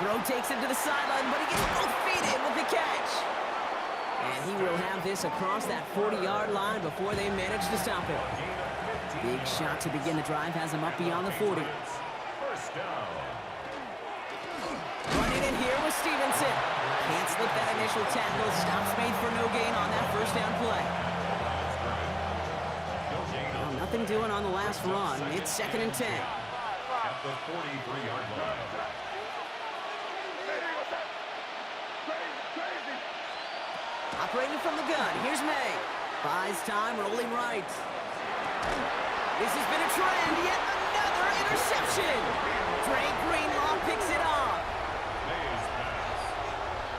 Throw takes him to the sideline, but he gets both feet in with the catch. And he will have this across that 40-yard line before they manage to stop it. Big shot to begin the drive has him up beyond the 40. First down. Running in here with Stevenson. Can't slip that initial tackle. Stops made for no gain on that first down play. Well, nothing doing on the last run. It's 2nd and 10. At the 43-yard line. Operating from the gun, here's May. Buys time, rolling right. This has been a trend, yet another interception. Dre Greenlaw picks it off. May's pass.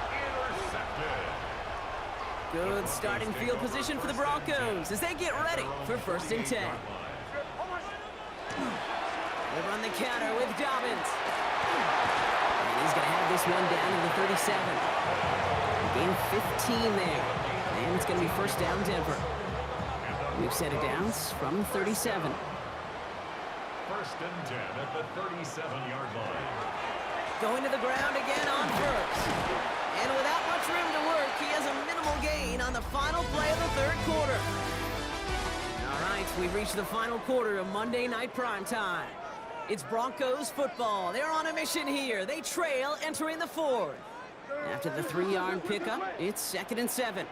Intercepted. Good starting field position for the Broncos as they get ready for 1st and 10. They run the counter with Dobbins. And he's going to have this one down to the 37. Gain 15 there. And it's going to be first down, Denver. We've set it down from 37. 1st and 10 at the 37-yard line. Going to the ground again on first. And without much room to work, he has a minimal gain on the final play of the 3rd quarter. All right, we've reached the final quarter of Monday Night Primetime. It's Broncos football. They're on a mission here. They trail entering the 4th. After the 3-yard pickup, it's 2nd and 7.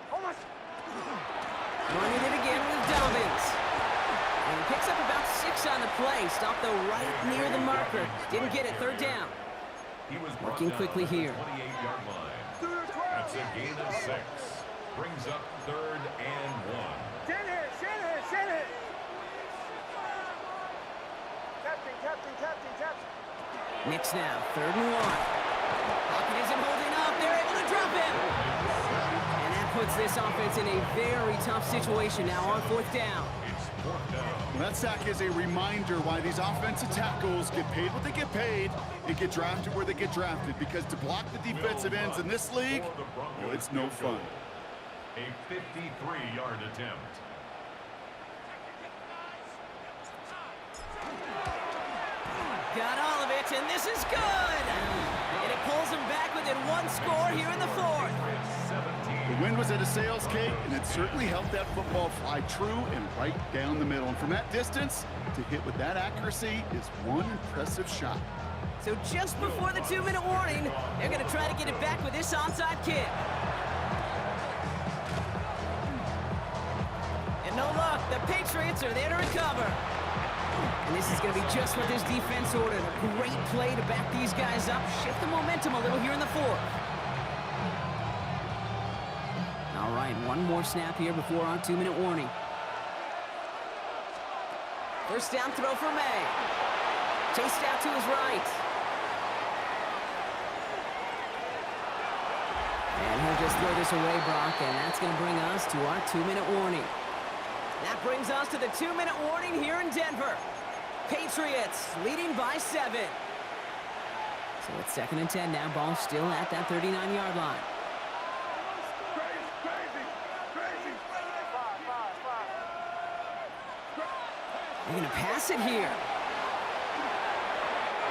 Running it again with Dobbins. And he picks up about 6 on the play. Stopped though right near the marker. Didn't get it, 3rd down. He was Working quickly here. 28-yard line. That's a gain of 6. Brings up 3rd and 1. Shin it, shin it, shin it. Captain, captain, captain, captain. Knicks now, 3rd and 1. Pocket isn't holding up. They're able to drop him. And that puts this offense in a very tough situation now on 4th down. It's 4th down. Well, that sack is a reminder why these offensive tackles get paid what they get paid and get drafted where they get drafted, because to block the defensive ends in this league, well, it's no fun. A 53-yard attempt. Got all of it, and this is good. And it pulls them back within 1 score here in the 4th. The wind was at a sales, Kate, and it certainly helped that football fly true and right down the middle. And from that distance, to hit with that accuracy is one impressive shot. So just before the 2-minute warning, they're going to try to get it back with this onside kick. And no luck, the Patriots are there to recover. And this is going to be just what this defense ordered. A great play to back these guys up, shift the momentum a little here in the 4th. All right, one more snap here before our 2-minute warning. First down throw for May. Chased out to his right. And he'll just throw this away, Brock, and that's going to bring us to our 2-minute warning. That brings us to the 2-minute warning here in Denver. Patriots leading by 7. So it's 2nd and 10 now. Ball still at that 39-yard line. They're going to pass it here.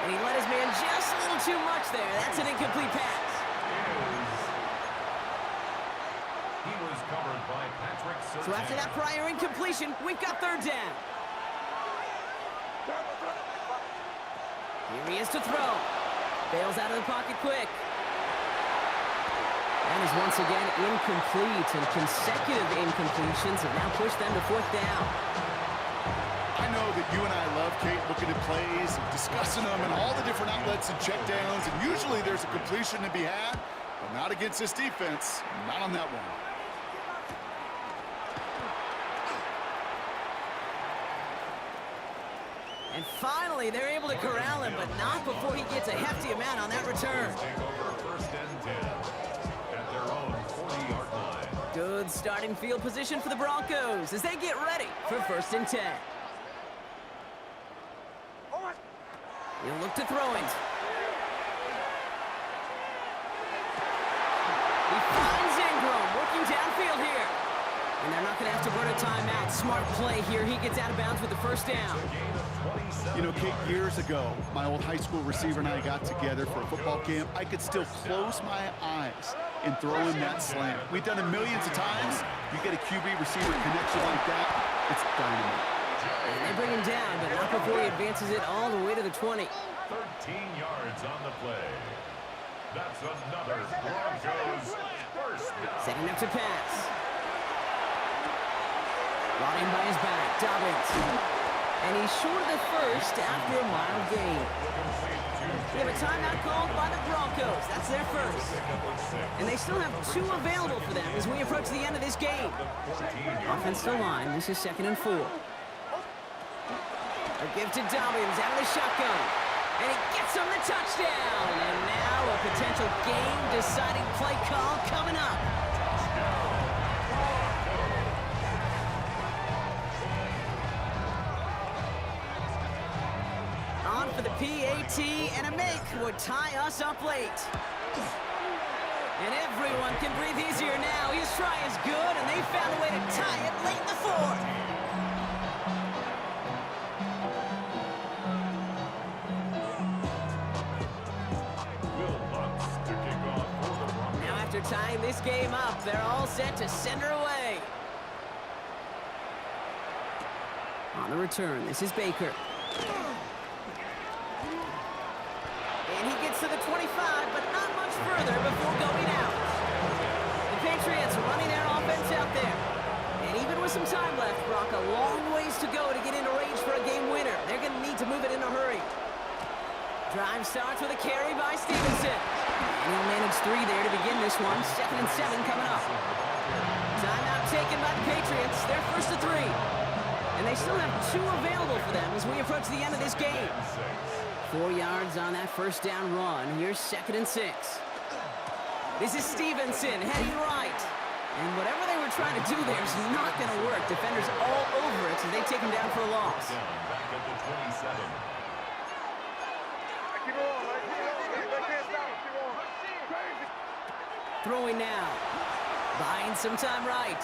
And he let his man just a little too much there. That's an incomplete pass. He was covered by Patrick Surtain. So after that prior incompletion, we've got 3rd down. Here he is to throw. Bails out of the pocket quick. And is once again incomplete, and consecutive incompletions have now pushed them to 4th down. I know that you and I love, Kate, looking at plays, and discussing them, and all the different outlets and checkdowns, and usually there's a completion to be had, but not against this defense, not on that one. And finally, they're able to corral him, but not before he gets a hefty amount on that return. Take over 1st and 10 at their own 40-yard line. Good starting field position for the Broncos as they get ready for 1st and 10. He'll look to throw it. He finds Ingram working downfield here. And they're not going to have to burn a timeout. Smart play here. He gets out of bounds with the 1st down. You know, Kate, years ago, my old high school receiver and I got together for a football camp. I could still close my eyes and throw in that slam. We've done it millions of times. You get a QB receiver connection like that, it's dynamite. And they bring him down, but not before he advances it all the way to the 20. 13 yards on the play. That's another Broncos 1st down. Setting up to pass. Brought in by his back, Dobbins. And he's short of the 1st after a mild gain. They have a timeout called by the Broncos. That's their 1st. And they still have 2 available for them as we approach the end of this game. Offensive line, this is 2nd and 4. A give to Dobbins out of the shotgun. And he gets him the touchdown. And now a potential game-deciding play call coming up. On for the PAT, and a make would tie us up late. And everyone can breathe easier now. His try is good, and they found a way to tie it late in the 4th. Now after tying this game up, they're all set to send her away. On the return, this is Baker. And he gets to the 25, but not much further before going out. The Patriots running their offense out there. And even with some time left, Brock, a long ways to go to get into range for a game winner. They're going to need to move it in a hurry. Drive starts with a carry by Stevenson. And he'll manage 3 there to begin this one. 2nd and 7 coming up. taken by the Patriots. They're first to 3. And they still have 2 available for them as we approach the end of this game. 4 yards on that first down run. Here's 2nd and 6. This is Stevenson heading right. And whatever they were trying to do there is not going to work. Defenders all over it, so they take him down for a loss. Back at the 27. Keep it on, right? Keep it on. They can't stop it. Keep on. Crazy. Throwing now. Buying some time right.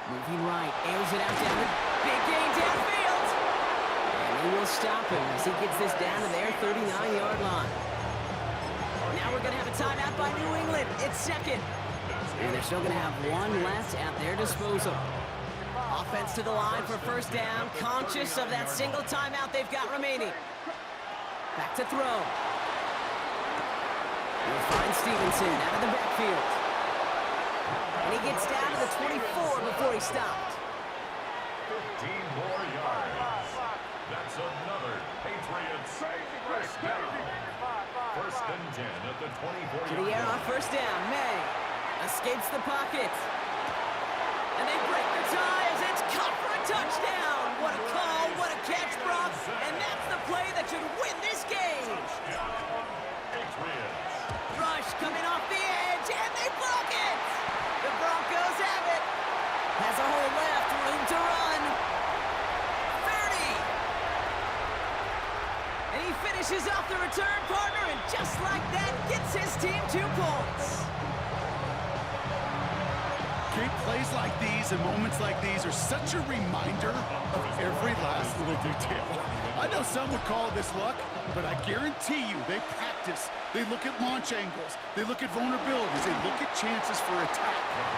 Moving right. Airs it out down the big gain downfield. And he will stop him as he gets this down to their 39-yard line. Now we're going to have a timeout by New England. It's 2nd. And they're still going to have 1 left at their disposal. Offense to the line for first down. Conscious of that single timeout they've got remaining. Back to throw. We'll find Stevenson out of the backfield. And he gets down to the 24 before he stopped. 15 more yards. That's another Patriots first down. 1st and 10 at the 24. To the air on first down. May escapes the pocket. And they break the tie as it's caught for a touchdown. What a call, what a catch, Brock. And that's the play that should win this game. Patriots. Rush coming off the edge, and they broke it. The Broncos have it. Has a hole left, room to run. 30. And he finishes off the return partner, and just like that, gets his team 2 points. Big plays like these and moments like these are such a reminder of every last little detail. I know some would call this luck, but I guarantee you they practice. They look at launch angles. They look at vulnerabilities. They look at chances for attack.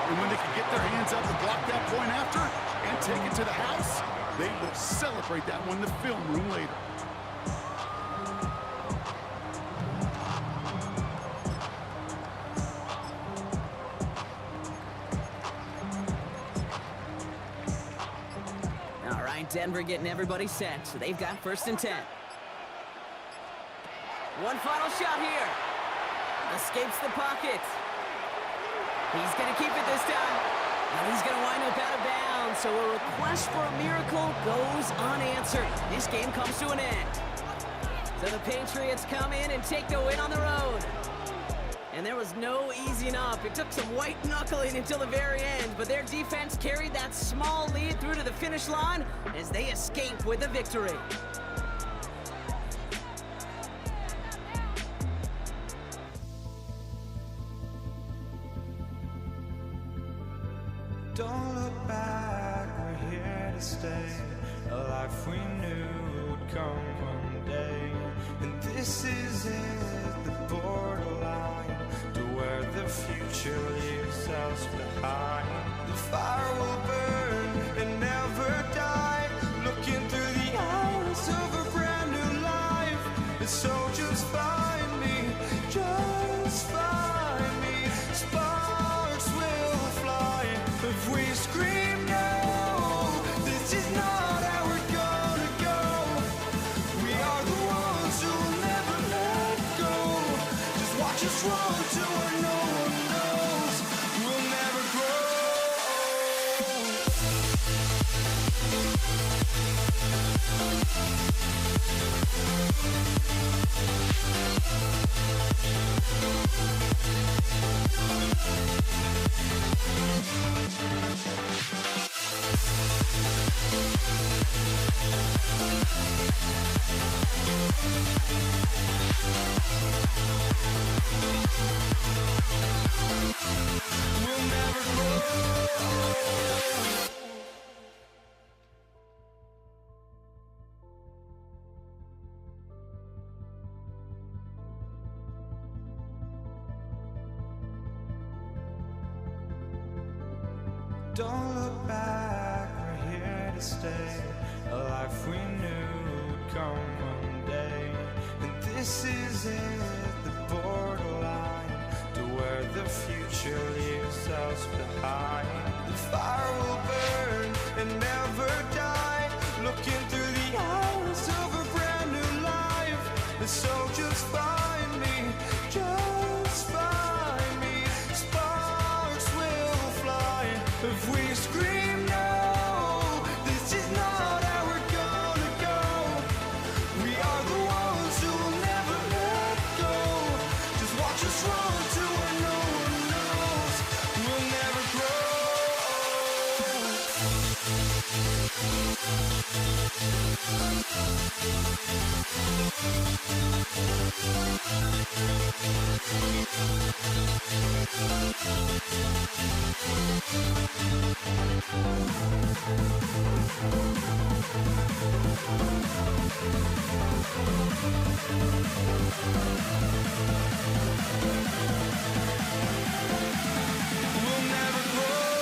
And when they can get their hands up and block that point after and take it to the house, they will celebrate that one in the film room later. Denver getting everybody set, so they've got 1st and 10. One final shot here. Escapes the pocket. He's going to keep it this time. And he's going to wind up out of bounds, so a request for a miracle goes unanswered. This game comes to an end. So the Patriots come in and take the win on the road. And there was no easing up. It took some white knuckling until the very end, but their defense carried that small lead through to the finish line as they escape with a victory. Don't look back, we're here to stay. A life we knew would come one day. And this is it, the borderline to where the future leaves us behind. The fire will burn and never die. Looking through the eyes of a brand new life. And so just find me, just find me. Sparks will fly if we scream no. This is not how we're gonna go. We are the ones who will never let go. Just watch us run to where no one knows. We'll never grow. We'll never grow. Don't look back, we're here to stay. A life we knew would come one day. And this is it, the borderline to where the future leaves us behind. The fire will burn and never die. Looking through the eyes of a brand new life. And so just find me, just find me. Sparks will fly if we scream. We'll never grow.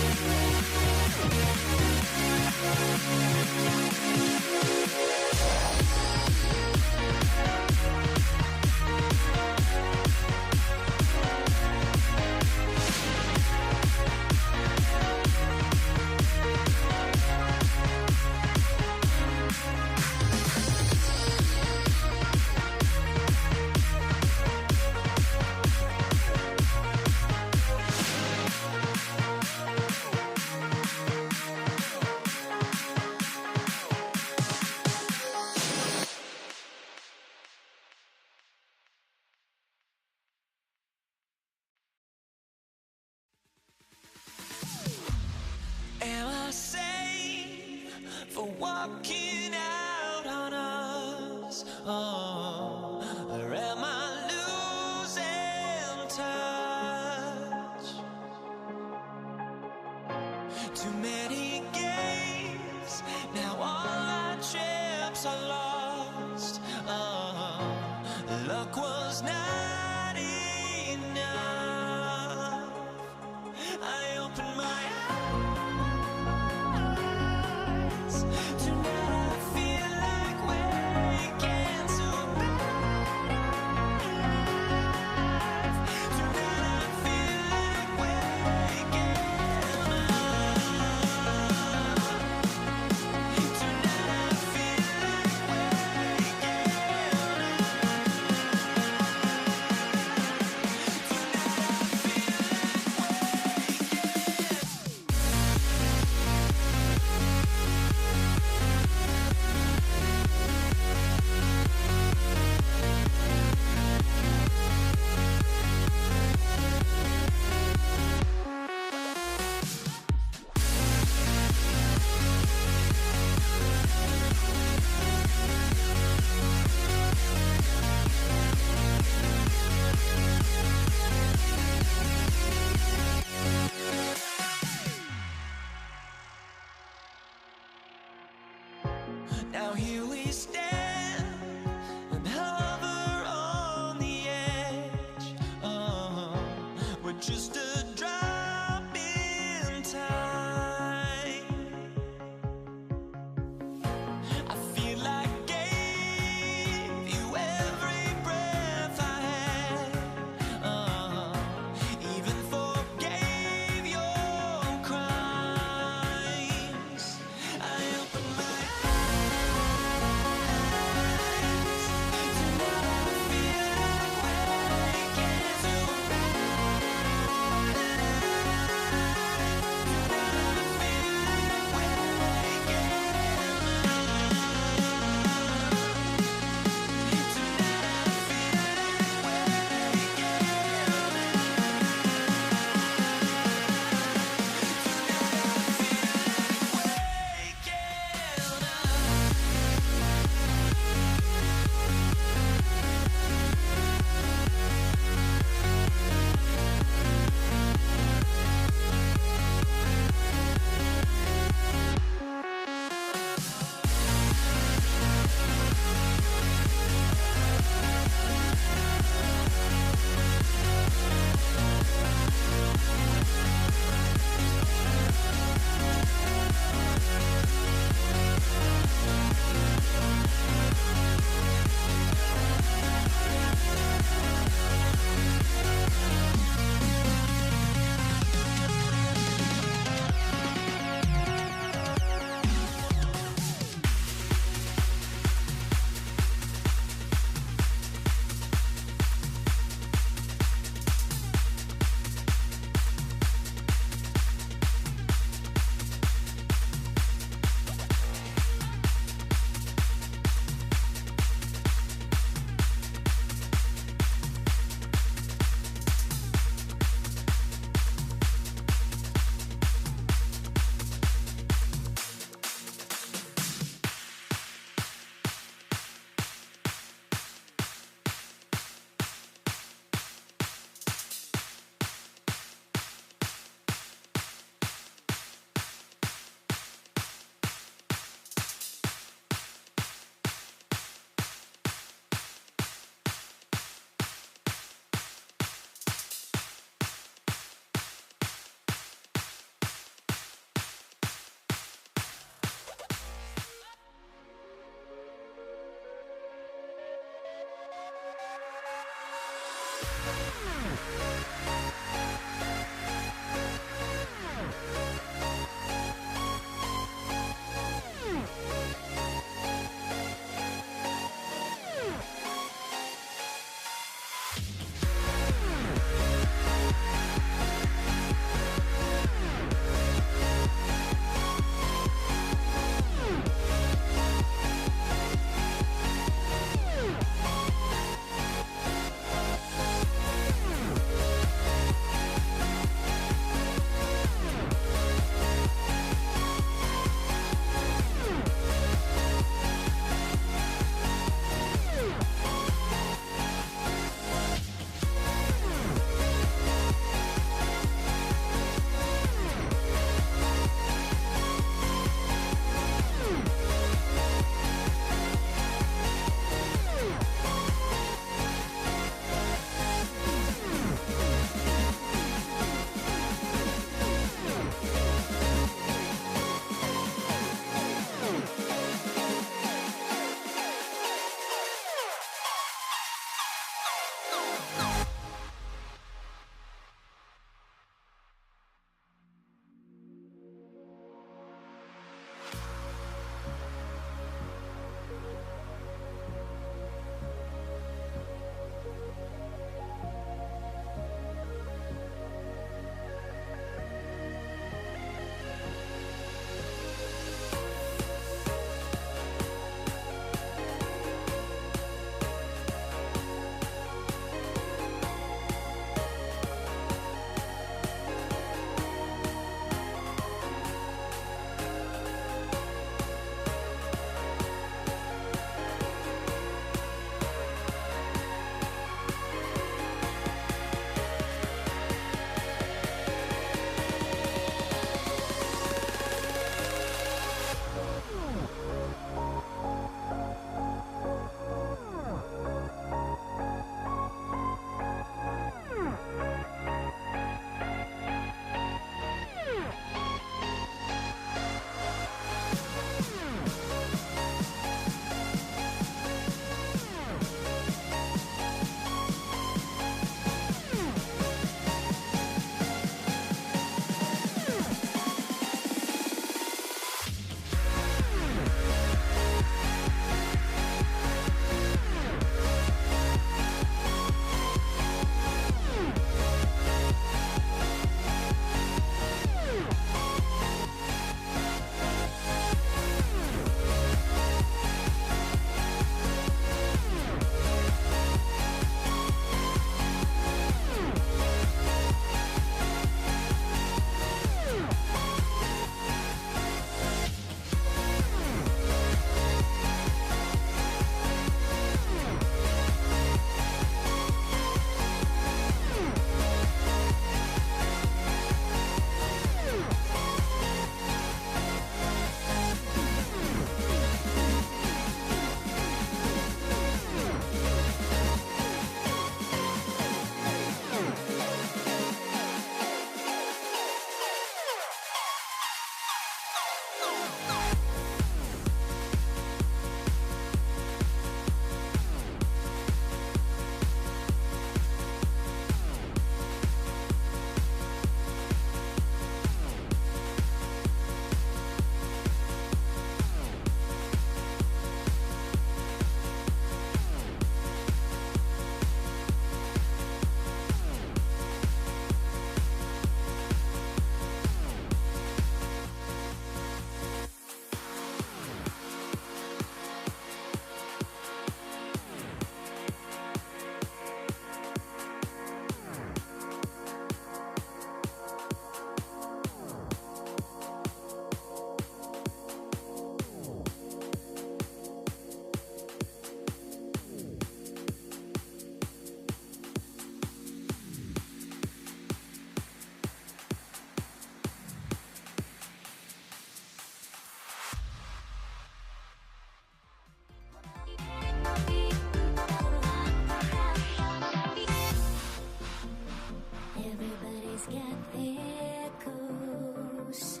Everybody's got their goals,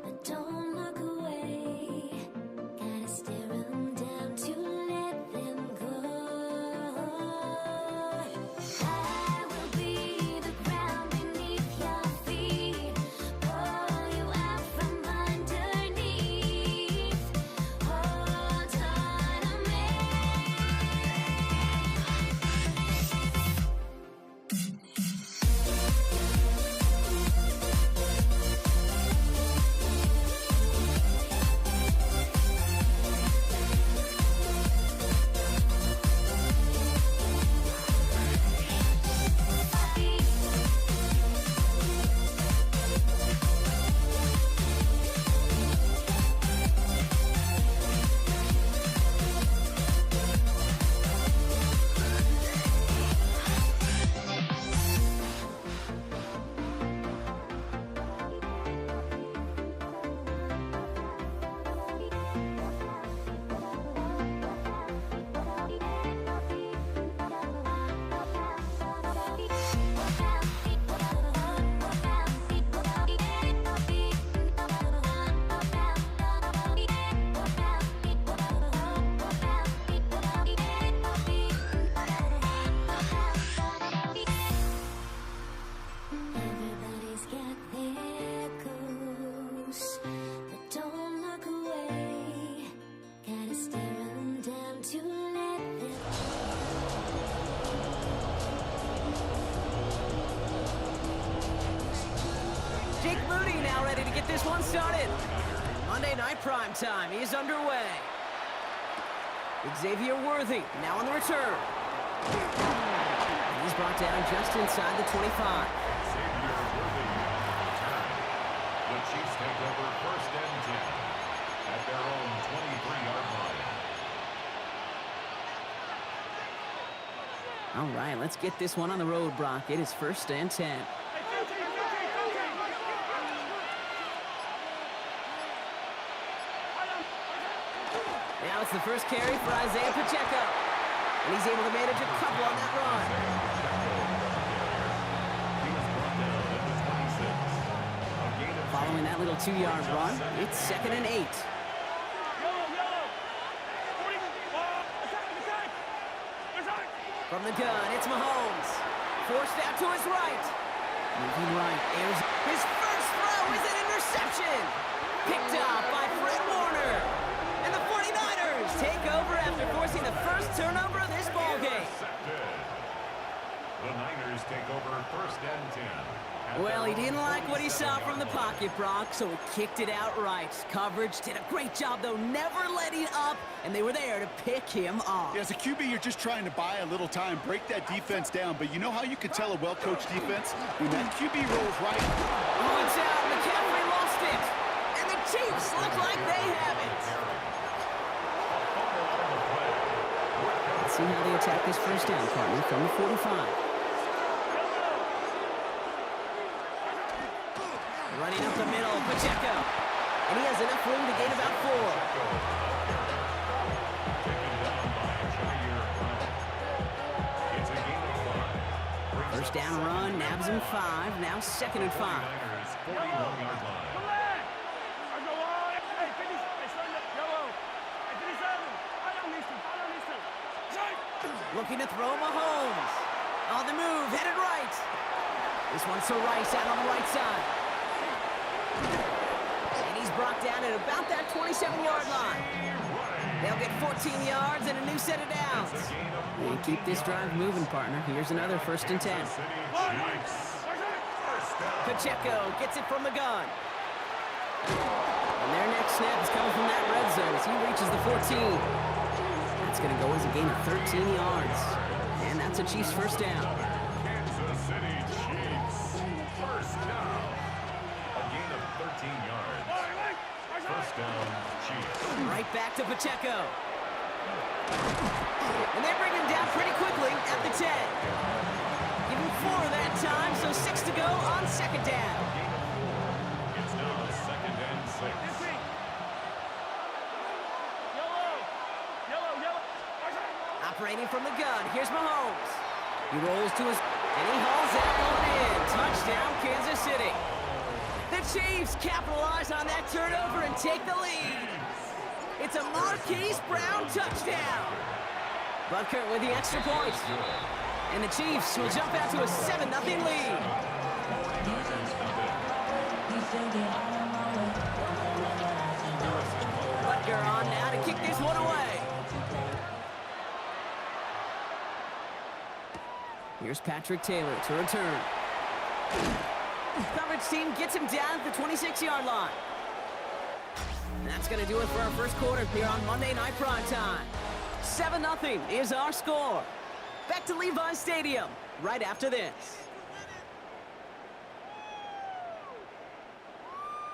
but don't look away. Gotta stare them down to let them go. I will be the ground beneath your feet, pull you out from underneath. Hold on to me. Everybody's got their goals, but don't look away. Gotta stare them down to let them. Jake Moody now ready to get this one started. Monday Night Prime Time is underway. Xavier Worthy now on the return. And he's brought down just inside the 25. Xavier Worthy. The Chiefs take over first and 10 at their own 23-yard line. All right, let's get this one on the road, Brock. It is first and 10. Now it's the first carry for Isaiah Pacheco. And he's able to manage a couple on that run. He was brought down at the 26. A gain of Following that little 2-yard run, it's second and 8. From the gun, it's Mahomes. Forced out to his right. Moving right, airs. His first throw is an interception. Picked up by Fred Warner. And the 49ers take over after forcing the first turnover of this ballgame. intercepted. The Niners take over first and 10. at Well, he their didn't own like what he saw from the 27-yard line. pocket, Brock, so he kicked it outright. Coverage did a great job, though, never letting up, and they were there to pick him off. As a QB, you're just trying to buy a little time, break that defense down. But you know how you can tell a well-coached defense? When that QB rolls right. Oh, it's out. McCaffrey lost it. And the Chiefs look like they have it. Let's see how they attack this first down, partner, from the 45. Running up the middle, Pacheco. And he has enough room to gain about 4. It's a gain of 5. Brings First up down second run, and nabs him 5. Now second and 5. 49ers 41-yard line. Looking to throw Mahomes. On the move, headed right. This one's to Rice out on the right side. And he's brought down at about that 27-yard line. They'll get 14 yards and a new set of downs. And keep this drive moving, partner. Here's another first and 10. Pacheco gets it from the gun. And their next snap is coming from that red zone as he reaches the 14. That's going to go as a gain of 13 yards. And that's a Chiefs first down. Kansas City Chiefs. First down. A gain of 13 yards. First down, Chiefs. Right back to Pacheco. And they bring him down pretty quickly at the 10. Give him 4 that time, so 6 to go on second down. Gain of 4. It's now second and 6. Operating from the gun, here's Mahomes. He rolls to his, and he hauls that one in. Touchdown, Kansas Chiefs capitalize on that turnover and take the lead. It's a Marquise Brown touchdown. Butker with the extra point. And the Chiefs will jump out to a 7-0 lead. Butker on now to kick this one away. Here's Patrick Taylor to return. Coverage team gets him down at the 26-yard line. And that's going to do it for our first quarter here on Monday Night Primetime. 7-0 is our score. Back to Levi's Stadium right after this.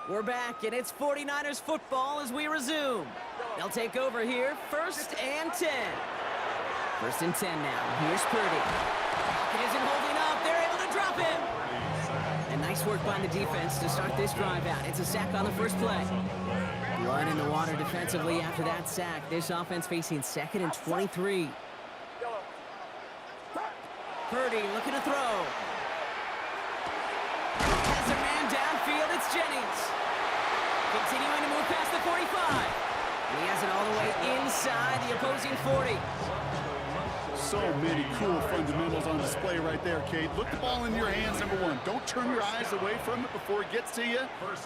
We're back, and it's 49ers football as we resume. They'll take over here, 1st and 10. 1st and 10 now. Here's Purdy. It isn't holding up. They're able to drop him. And nice work by the defense to start this drive out. It's a sack on the first play. Blood in the water defensively after that sack. This offense facing 2nd and 23. Purdy looking to throw. Has a man downfield. It's Jennings. Continuing to move past the 45. And he has it all the way inside the opposing 40. So many cool fundamentals on display right there, Kate. Look the ball in your hands, number one. Don't turn your eyes away from it before it gets to you.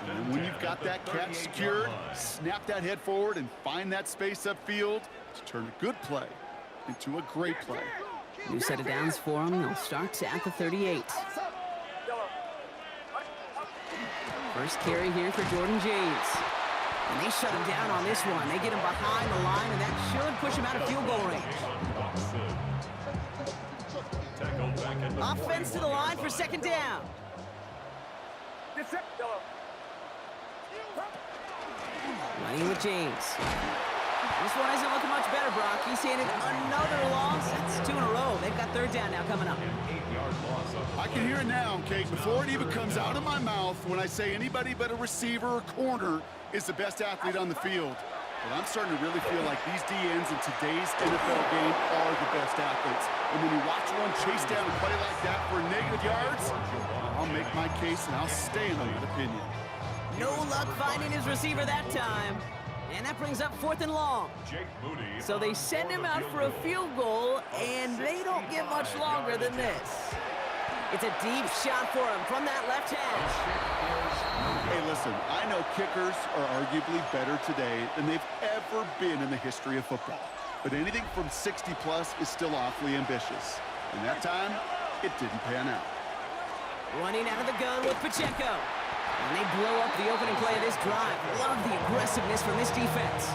And when you've got that catch secured, snap that head forward and find that space upfield to turn a good play into a great play. New set of downs for them. They'll start at the 38. First carry here for Jordan James. And they shut him down on this one. They get him behind the line, and that should push him out of field goal range. Offense to the line for 2nd down. Running with James. This one isn't looking much better, Brock. He's handed another loss. That's 2 in a row. They've got 3rd down now coming up. I can hear it now, Kate, before it even comes out of my mouth when I say anybody but a receiver or corner is the best athlete on the field. But I'm starting to really feel like these DNs in today's NFL game are the best athletes. And when you watch one chase down a play like that for negative yards, I'll make my case and I'll stand on that opinion. No luck finding his receiver that time. And that brings up 4th and long. So they send him out for a field goal, and they don't get much longer than this. It's a deep shot for him from that left hash. Hey, listen, I know kickers are arguably better today than they've ever been in the history of football. But anything from 60-plus is still awfully ambitious. And that time, it didn't pan out. Running out of the gun with Pacheco. And they blow up the opening play of this drive. Love the aggressiveness from this defense.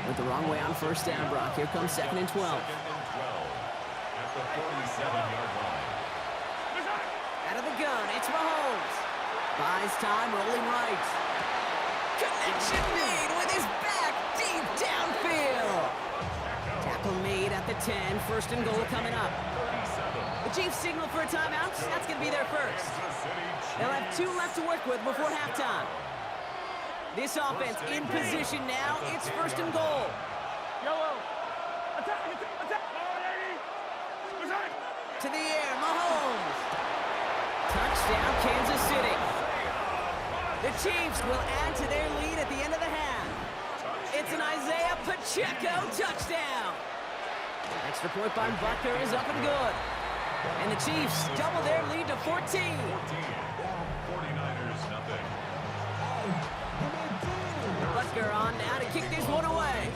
Went the wrong way on 1st down, Brock. Here comes 2nd and 12. At the 47-yard line. Out of the gun, it's Mahomes. Buys time, rolling right. Connection made with his back deep downfield. Tackle made at the 10. 1st and goal coming up. The Chiefs signal for a timeout. That's going to be their first. They'll have 2 left to work with before halftime. This offense in position now. It's 1st and goal. Yellow. Attack. To the air, Mahomes. Touchdown, Kansas City. The Chiefs will add to their lead at the end of the half. It's an Isaiah Pacheco touchdown. Extra point by Butker is up and good. And the Chiefs double their lead to 14. 49ers, nothing. Butker on now to kick this one away.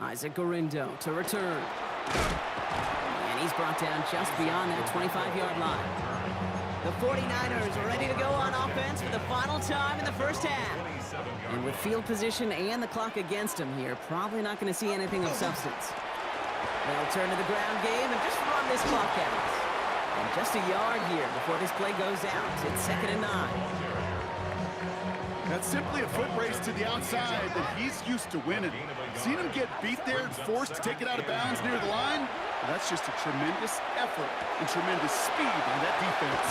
Isaac Gorindo to return. And he's brought down just beyond that 25-yard line. The 49ers are ready to go on offense for the final time in the first half. And with field position and the clock against them here, probably not going to see anything of substance. They'll turn to the ground game and just run this clock out. And just a yard here before this play goes out. It's 2nd and 9. That's simply a foot race to the outside that he's used to winning. Seen him get beat there and forced to take it out of bounds near the line? Well, that's just a tremendous effort and tremendous speed by that defense.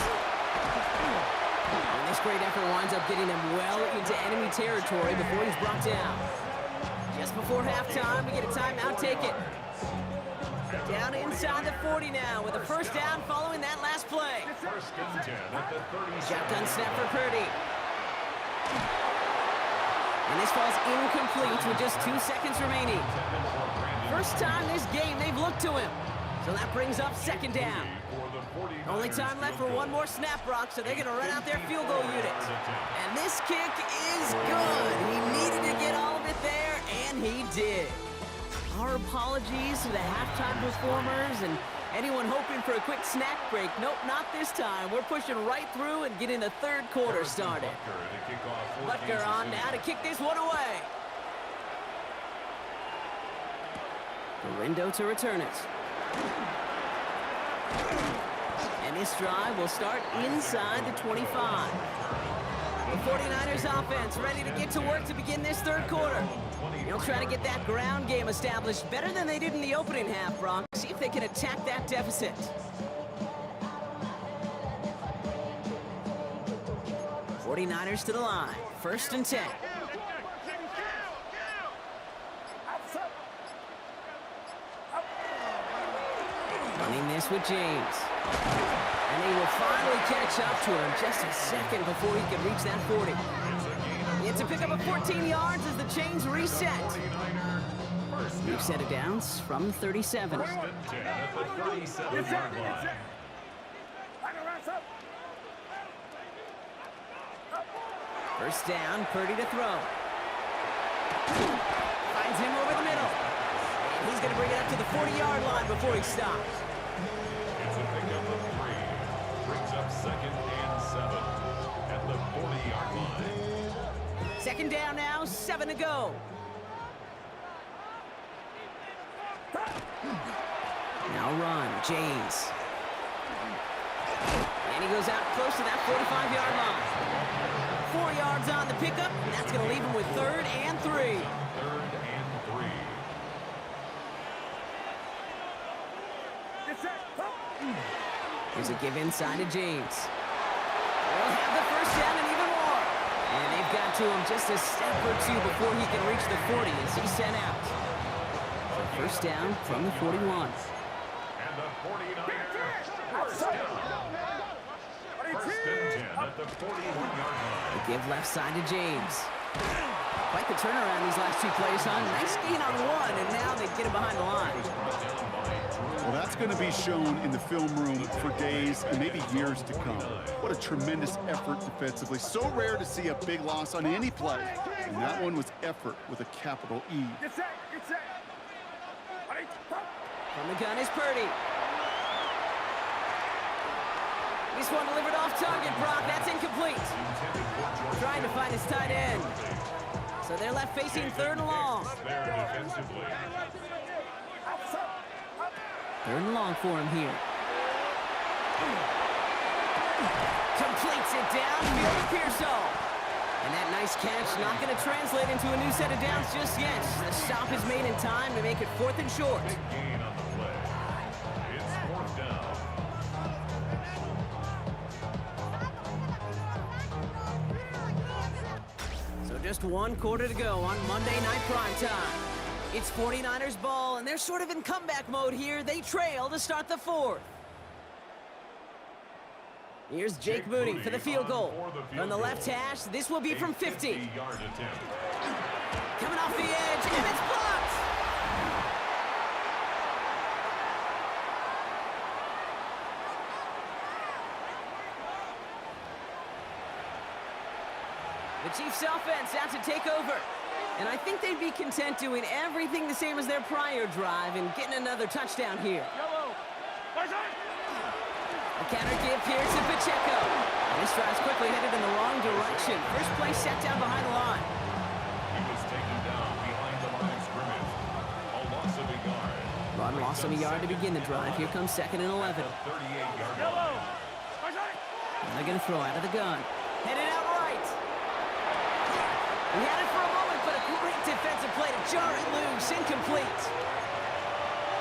And this great effort winds up getting him well into enemy territory before he's brought down. Just before halftime, we get a timeout. Take it. Down inside. inside the 40 now with a first down following that last play. First and 10 at the 37. Shotgun snap for Purdy. And this falls incomplete with just 2 seconds remaining. First time this game they've looked to him. So that brings up second down. Only time left for one more snap, Brock, so they're going to run out their field goal unit. And this kick is good. He needed to get all of it there, and he did. Our apologies to the halftime performers and anyone hoping for a quick snack break. Nope, not this time. We're pushing right through and getting the third quarter started. Butker on now to kick this one away. Rindo to return it. And this drive will start inside the 25. The 49ers offense ready to get to work to begin this third quarter. They'll try to get that ground game established better than they did in the opening half, Brock. See if they can attack that deficit. '49ers to the line. First and 10. Running this with James. And he will finally catch up to him just a second before he can reach that 40. It's a pickup of 14 yards as the chains reset. New set of downs from 37. First and 10 at the 37-yard line. First down, Purdy to throw. Finds him over the middle. And he's going to bring it up to the 40-yard line before he stops. It's a pickup of 3. Brings up second and 7 at the 40-yard line. Second down now, 7 to go. Now run, James. And he goes out close to that 45-yard line. 4 yards on the pickup, and that's going to leave him with third and 3. Third and 3. Here's a give inside to James. They'll have the first down and even more. And they've got to him just a step or two before he can reach the 40 as he's sent out. So first down from the 41. And the 49ers first down. First and 10 at the 41-yard line. The give left side to James. Quite the turnaround these last 2 plays, huh? Nice gain on one, and now they get him behind the line. Well, that's going to be shown in the film room for days and maybe years to come. What a tremendous effort defensively. So rare to see a big loss on any play. And that one was effort with a capital E. From the gun is Purdy. This one delivered off target, Brock. That's incomplete. Trying to find his tight end. So they're left facing third and long. There defensively. Third and long for him here. Completes it downfield to Pearsall. And that nice catch not going to translate into a new set of downs just yet. The stop is made in time to make it 4th and short. Gain on the play. It's 4th down. So just 1 quarter to go on Monday Night Primetime. It's 49ers ball, and they're sort of in comeback mode here. They trail to start the 4th. Here's Jake Moody for the field goal. From the left hash, this will be from 50. 50-yard attempt. Coming off the edge, and it's blocked! The Chiefs offense out to take over. And I think they'd be content doing everything the same as their prior drive and getting another touchdown here. A counter give here to Pacheco. And this drive's quickly headed in the wrong direction. First play set down behind the line. He was taken down behind the line of scrimmage. A loss of a yard. Run loss of a yard to begin the drive. Here comes 2nd and 11. 38-yard line. And they're going to throw out of the gun. Headed out right. He had it for a moment, but a great defensive play to jar it loose. Incomplete.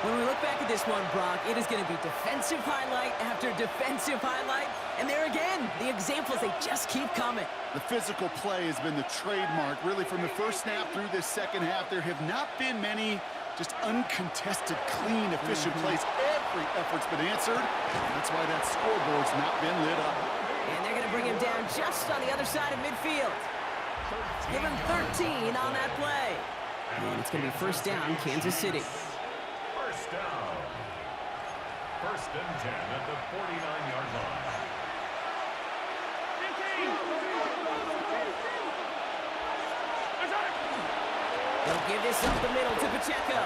When we look back at this one, Brock, it is going to be defensive highlight after defensive highlight. And there again, the examples, they just keep coming. The physical play has been the trademark, really, from the first snap through this second half. There have not been many just uncontested, clean, efficient plays. Every effort's been answered. That's why that scoreboard's not been lit up. And they're going to bring him down just on the other side of midfield. Give him 13 on that play. And it's going to be first down, Kansas City. First down. First and 10 at the 49-yard line. They'll give this up the middle to Pacheco.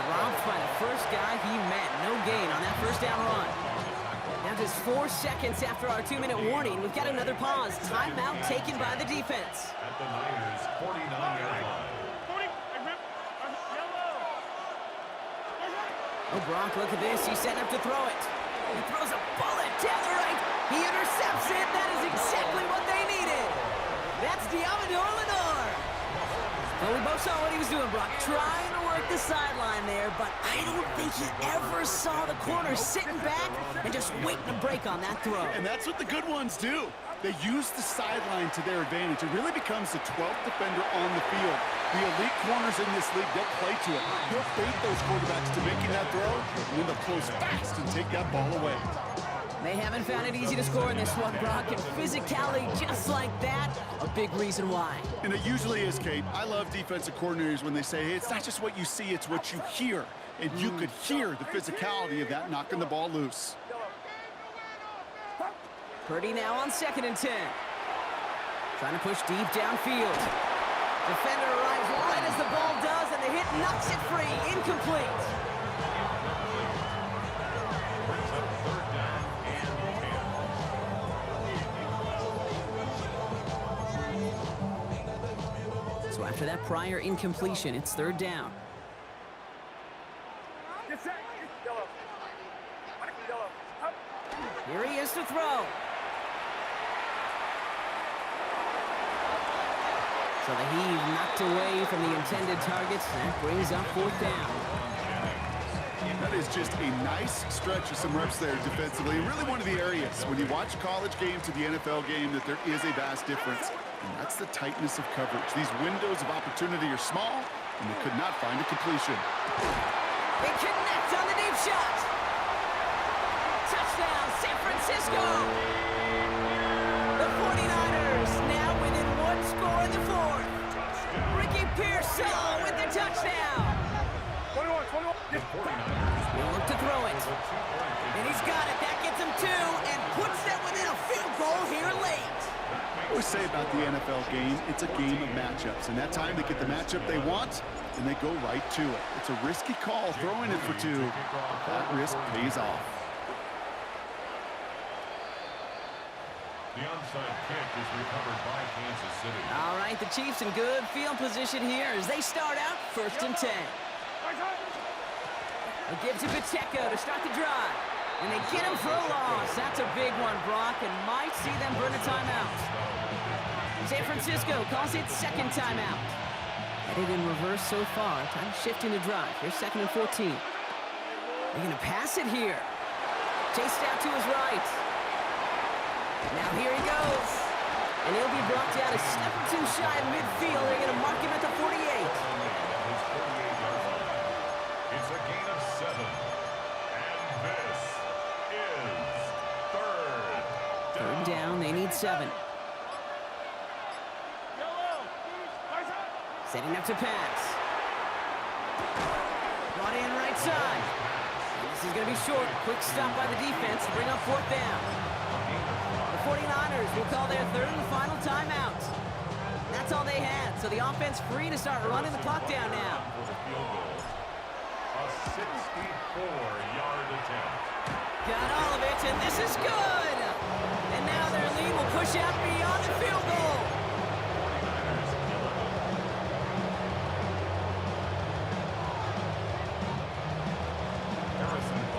Robbed by the first guy he met. No gain on that first down run. Now just 4 seconds after our 2-minute warning, we've got another pause. Timeout taken by the defense. At the Niners' 49-yard line. Oh, Brock, look at this. He's setting up to throw it. He throws a bullet down the right. He intercepts it. That is exactly what they needed. That's Diamador Lenore. Well, we both saw what he was doing, Brock. Trying to work the sideline there, but I don't think he ever saw the corner sitting back and just waiting to break on that throw. And that's what the good ones do. They use the sideline to their advantage. It really becomes the 12th defender on the field. The elite corners in this league, they'll play to it. They'll bait those quarterbacks to making that throw, and then they'll close fast and take that ball away. They haven't found it easy to score in this one, Brock, and physicality just like that, a big reason why. And it usually is, Kate. I love defensive coordinators when they say, hey, it's not just what you see, it's what you hear. And you could hear the physicality of that knocking the ball loose. Purdy now on 2nd and 10. Trying to push deep downfield. Defender arrives right as the ball does, and the hit knocks it free. Incomplete. So after that prior incompletion, it's 3rd down. Here he is to throw. So the heave knocked away from the intended targets. That brings up 4th down. That is just a nice stretch of some reps there defensively. And really one of the areas, when you watch college game to the NFL game, that there is a vast difference. And that's the tightness of coverage. These windows of opportunity are small, and they could not find a completion. They connect on the deep shot. Touchdown, San Francisco. The 49ers now within 1 score in the 4th. Ricky Pearsall with the touchdown. 21. He'll look to throw it. And he's got it. That gets him 2 and puts them within a field goal here late. I always say about the NFL game, it's a game of matchups. And that time they get the matchup they want, and they go right to it. It's a risky call throwing it for 2, but that risk pays off. The onside kick is recovered by Kansas City. All right, the Chiefs in good field position here as they start out 1st and 10. They give to Pacheco to start the drive. And they get him for a loss. That's a big one, Brock, and might see them burn a timeout. San Francisco calls it 2nd timeout. Headed in reverse so far. Time shifting to drive. Here's 2nd and 14. They're going to pass it here. Chased out to his right. Now here he goes. And he'll be brought down a step or 2 shy of midfield. They're going to mark him at the 48. It's a gain of 7. And this is 3rd down. They need 7. Setting up to pass. Brought in right side. And this is going to be short. Quick stop by the defense to bring up 4th down. The 49ers will call their 3rd and final timeout. That's all they had. So the offense free to start running the clock down now. A 64-yard attempt. Got all of it, and this is good. And now their lead will push out beyond the field goal.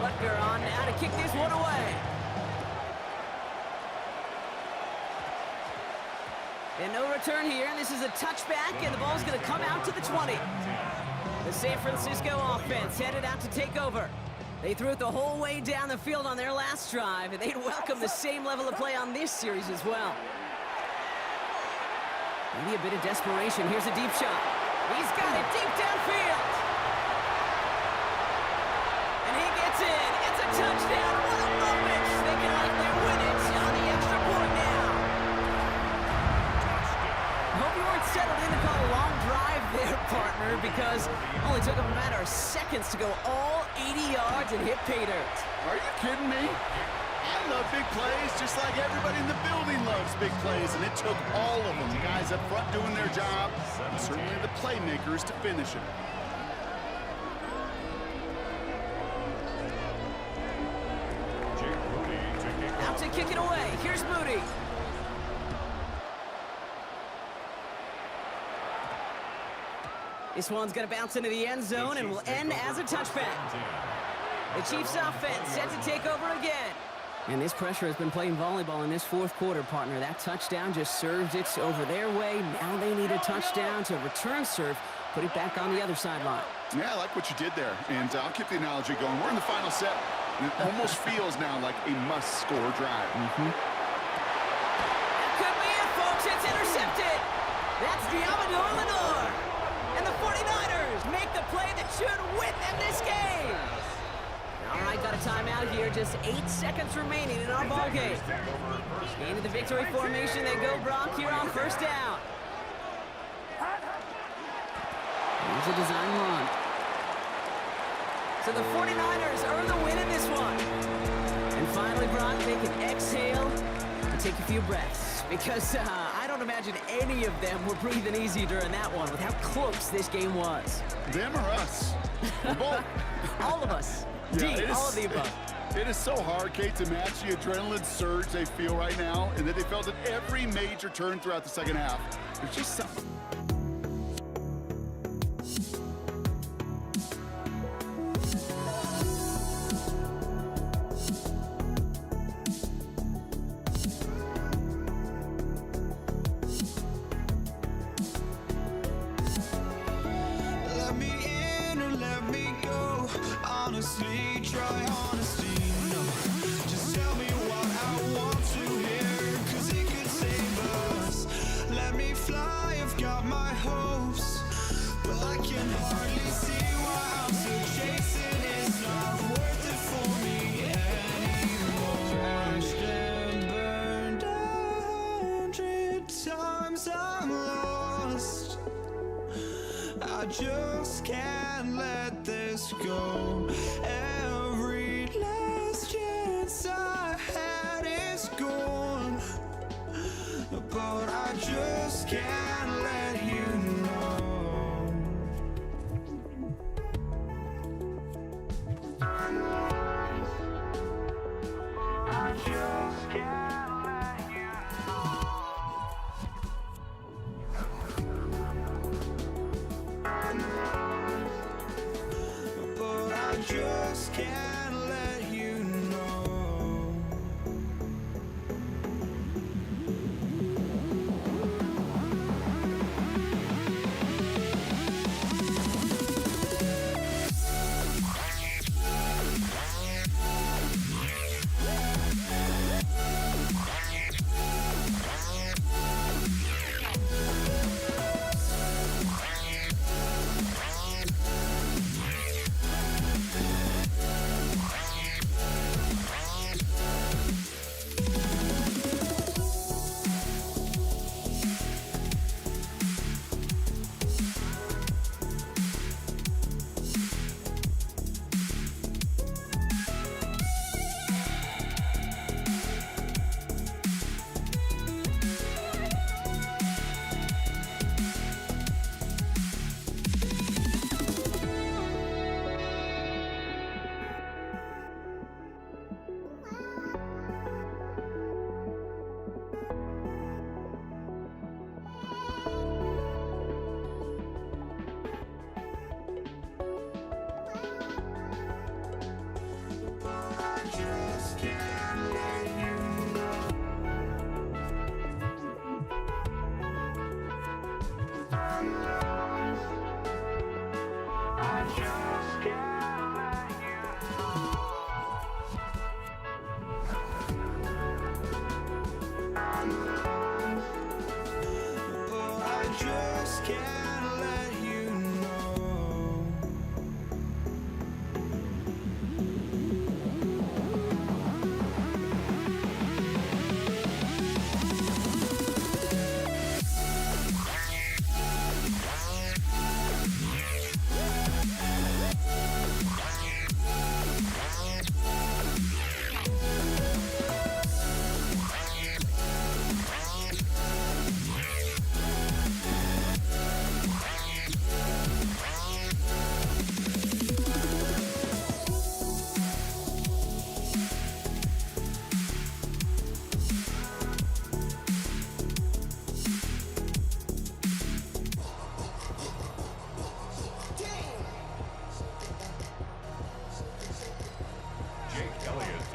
Butker on now to kick this one away. And no return here, and this is a touchback, and the ball's going to come out to the 20. The San Francisco offense headed out to take over. They threw it the whole way down the field on their last drive, and they'd welcome the same level of play on this series as well. Maybe a bit of desperation. Here's a deep shot. He's got it deep downfield. And he gets in. partner, because it only took him a matter of seconds to go all 80 yards and hit pay dirt. Are you kidding me? I love big plays just like everybody in the building loves big plays, and it took all of them, guys up front doing their job, and certainly the playmakers to finish it. Out to kick it away. Here's Moody. This one's going to bounce into the end zone and will end as a touchback. The Chiefs offense set to take over again. And this pressure has been playing volleyball in this fourth quarter, partner. That touchdown just served it over their way. Now they need a touchdown to return serve, put it back on the other sideline. Yeah, I like what you did there, and I'll keep the analogy going. We're in the final set, and it almost feels now like a must-score drive. That could be it, folks. It's intercepted. That's Diamador Lenore. And the 49ers make the play that should win them this game. All right, got a timeout here. Just 8 seconds remaining in our ball game. Into the victory formation they go, Brock, here on first down. Here's a design run. So the 49ers earn the win in this one. And finally, Brock, they can exhale and take a few breaths. Because I don't imagine any of them were breathing easy during that one with how close this game was. Them or us? We're both. All of us. Yeah, D, all of the above. It is so hard, Kate, to match the adrenaline surge they feel right now, and that they felt at every major turn throughout the second half. There's just something. Let me in or let me go. Honestly, try honesty. No, just tell me what I want to hear, 'cause it could save us. Let me fly, I've got my hopes, but I can hardly see why I'm still chasing. It's not worth it for me anymore. Crashed and burned 100 times, I'm lost. I just can't let this go. Every last chance I had is gone, but I just can't let you know. I just can't let you know. But I just can't let you know.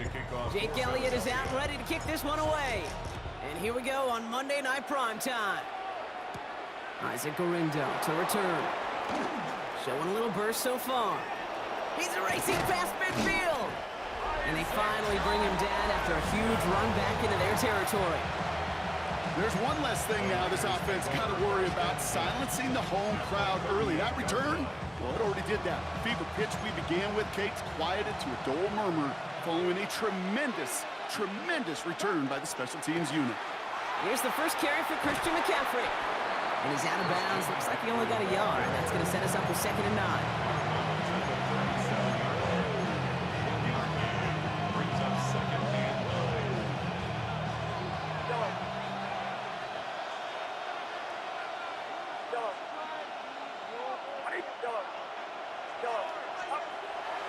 to kick off. Jake Elliott is out and ready to kick this one away. And here we go on Monday Night Primetime. Isaac Gorindo to return. Showing a little burst so far. He's racing past midfield. And they finally bring him down after a huge run back into their territory. There's one less thing now this offense got to worry about, silencing the home crowd early. That return, well, it already did that. The fever pitch we began with, Kate's quieted to a dull murmur following a tremendous return by the special teams unit. Here's the first carry for Christian McCaffrey. And he's out of bounds. Looks like he only got a yard. That's going to set us up with 2nd and 9. Brings up 2nd and 9.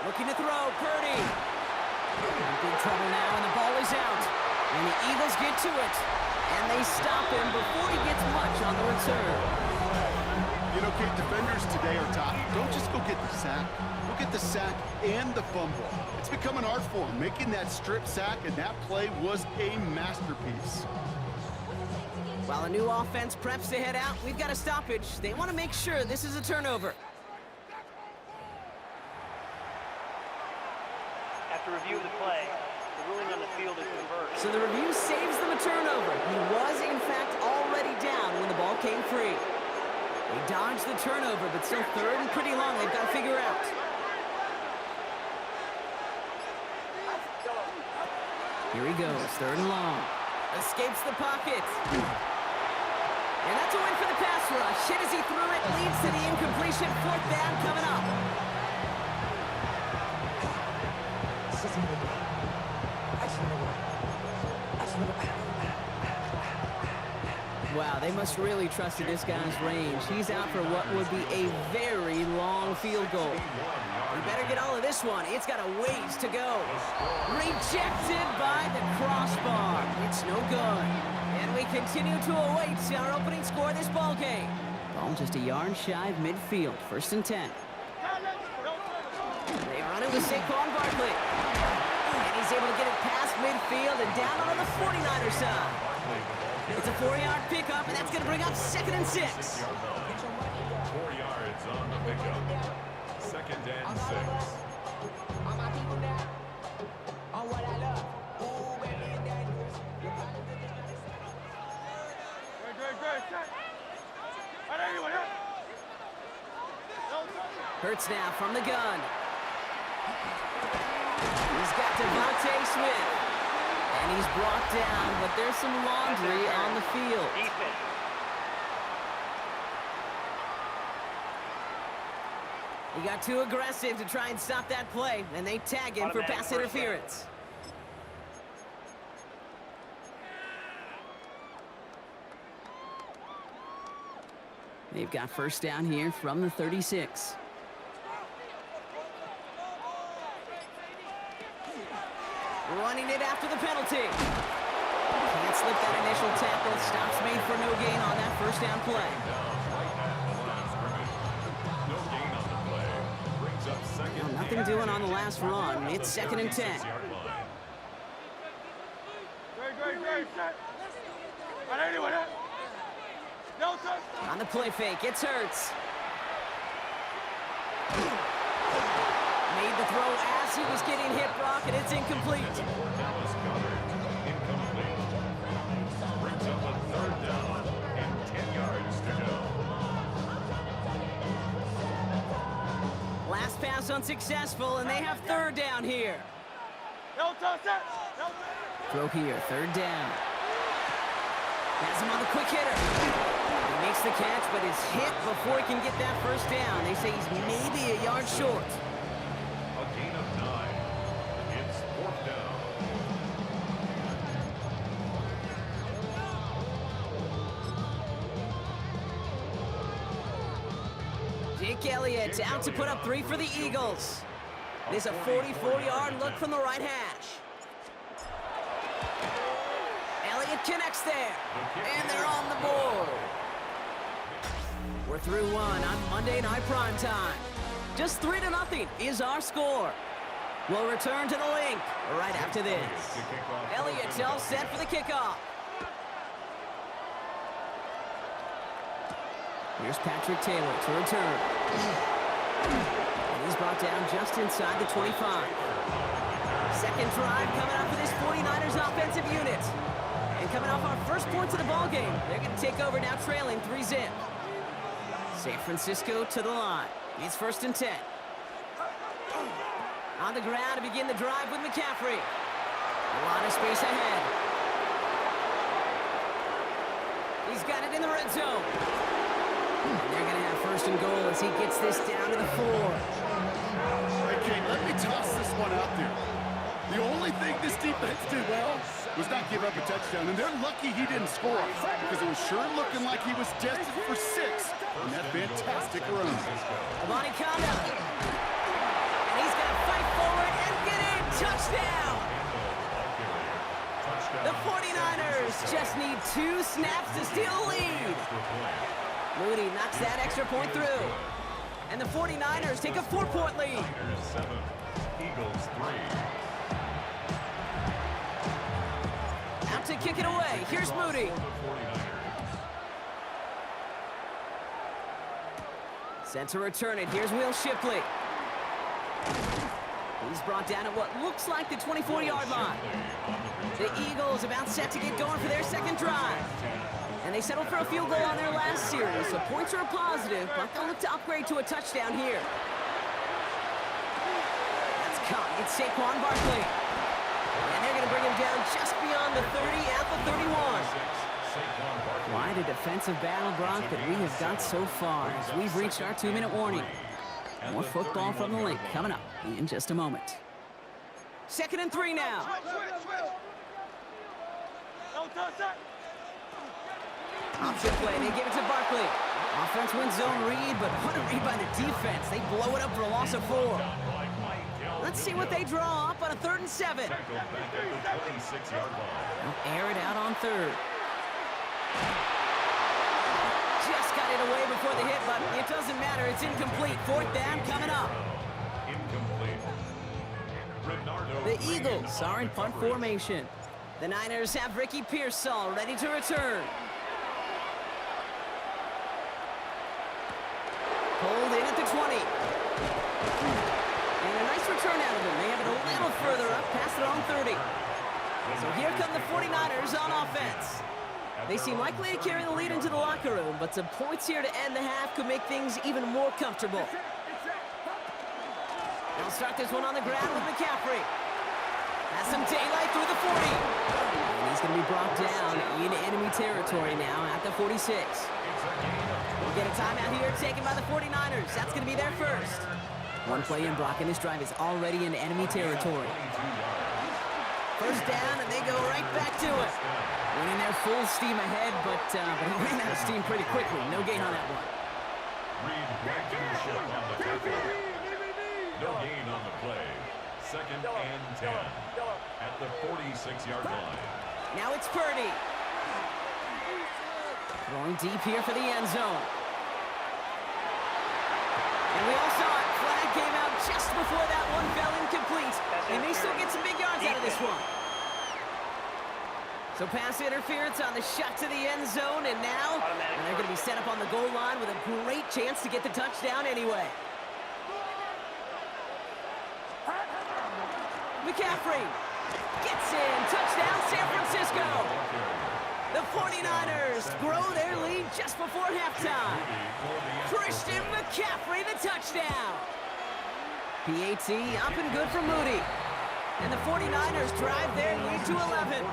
Looking to throw, Purdy. In big trouble now, and the ball is out. And the Eagles get to it. And they stop him before he gets much on the return. You know, Kate, defenders today are taught, don't just go get the sack. Go get the sack and the fumble. It's become an art form, making that strip sack, and that play was a masterpiece. While a new offense preps to head out, we've got a stoppage. They want to make sure this is a turnover. After review of the play, the ruling on the field is reversed. So the review saves them a turnover. He was, in fact, already down when the ball came free. They dodged the turnover, but still 3rd and pretty long. They've got to figure out. Here he goes, 3rd and long. Escapes the pocket. And that's a win for the pass rush. Hit as he threw it, leads to the incompletion. 4th down coming up. Wow, they must really trusted this guy's range. He's out for what would be a very long field goal. We better get all of this one. It's got a ways to go. Rejected by the crossbar. It's no good. And we continue to await our opening score of this ball game. Ball just a yard shy of midfield. 1st and 10. They run it with Saquon Barkley. And he's able to get it past midfield and down on the 49er side. It's a 4-yard pickup, and that's going to bring up 2nd and 6. 4 yards on the pickup. 2nd and 6. Hurts now from the gun. He's got Devontae Smith. And he's brought down, but there's some laundry on the field. He got too aggressive to try and stop that play, and they tag him for pass interference. They've got 1st down here from the 36. Running it after the penalty. Can't slip that initial tackle. Stops made for no gain on that 1st down play. Well, nothing doing on the last run. It's 2nd and 10. On the play fake, it's Hurts. Made the throw as he was getting hit, Brock, and it's incomplete. Dallas Goedert, incomplete. Brings up a 3rd down and 10 yards to go. Last pass unsuccessful, and they have 3rd down here. Throw here, 3rd down. Has him on the quick hitter. He makes the catch, but is hit before he can get that 1st down. They say he's maybe a yard short. A gain of 9. It's 4th down. Jake Elliott out to put up 3 for the Eagles. There's a 44-yard look from the right hash. Elliott connects there, and they're on the board. We're through 1 on Monday Night Primetime. Just 3-0 is our score. We'll return to the link right after this. Elliott's all set for the kickoff. Here's Patrick Taylor to return. And he's brought down just inside the 25. Second drive coming up for this 49ers offensive unit. And coming off our first points of the ball game, they're going to take over now trailing 3-0. San Francisco to the line. It's 1st and 10. On the ground to begin the drive with McCaffrey. A lot of space ahead. He's got it in the red zone. And they're going to have 1st and goal as he gets this down to the 4. Okay, let me toss this one out there. The only thing this defense did well was not give up a touchdown, and they're lucky he didn't score because it was sure looking like he was destined for 6 in that fantastic run. Amani Kanda. And he's going to fight forward and get in. Touchdown! The 49ers just need 2 snaps to steal a lead. Moody knocks that extra point through. And the 49ers take a 4-point lead. Eagles 3. Out to kick it away. Here's Moody. Set to return it. Here's Will Shipley. He's brought down at what looks like the 24-yard line. The Eagles about set to get going for their second drive. And they settled for a field goal on their last series, so points are a positive, but they'll look to upgrade to a touchdown here. That's caught. It's Saquon Barkley. And they're going to bring him down just beyond the 30 at the 31. Quite a defensive battle, Brock, that we have got so far as we've reached our 2-minute warning. More football from the link coming up in just a moment. 2nd and 3 now. Option play, they give it to Barkley. Offense wins zone read, but what a read by the defense. They blow it up for a loss of 4. Let's see what they draw up on a 3rd and 7. They'll air it out on 3rd. Just got it away before the hit, but it doesn't matter. It's incomplete. 4th down coming up. The Eagles are in punt formation. The Niners have Ricky Pearsall ready to return. Pulled in at the 20. And a nice return out of him. They have it a little further up past their own 30. So here come the 49ers on offense. They seem likely to carry the lead into the locker room, but some points here to end the half could make things even more comfortable. They'll start this one on the ground with McCaffrey. Has some daylight through the 40. And he's going to be brought down in enemy territory now at the 46. We'll get a timeout here taken by the 49ers. That's going to be their first. One play in, Brock, and this drive is already in enemy territory. 1st down, and they go right back to it. Winning their full steam ahead, but he ran out of steam pretty quickly. No gain on that one. Reed Blankenship on the tackle. No gain on the play. 2nd and 10 at the 46-yard line. Now it's Purdy. Throwing deep here for the end zone. And we all saw it. Flag came out just before that one fell incomplete. They may still get some big yards out of this one. So pass interference on the shot to the end zone, and now they're going to be set up on the goal line with a great chance to get the touchdown anyway. McCaffrey gets in. Touchdown, San Francisco. The 49ers grow their lead just before halftime. Christian McCaffrey, the touchdown. PAT up and good for Moody. And the 49ers drive their lead to 11.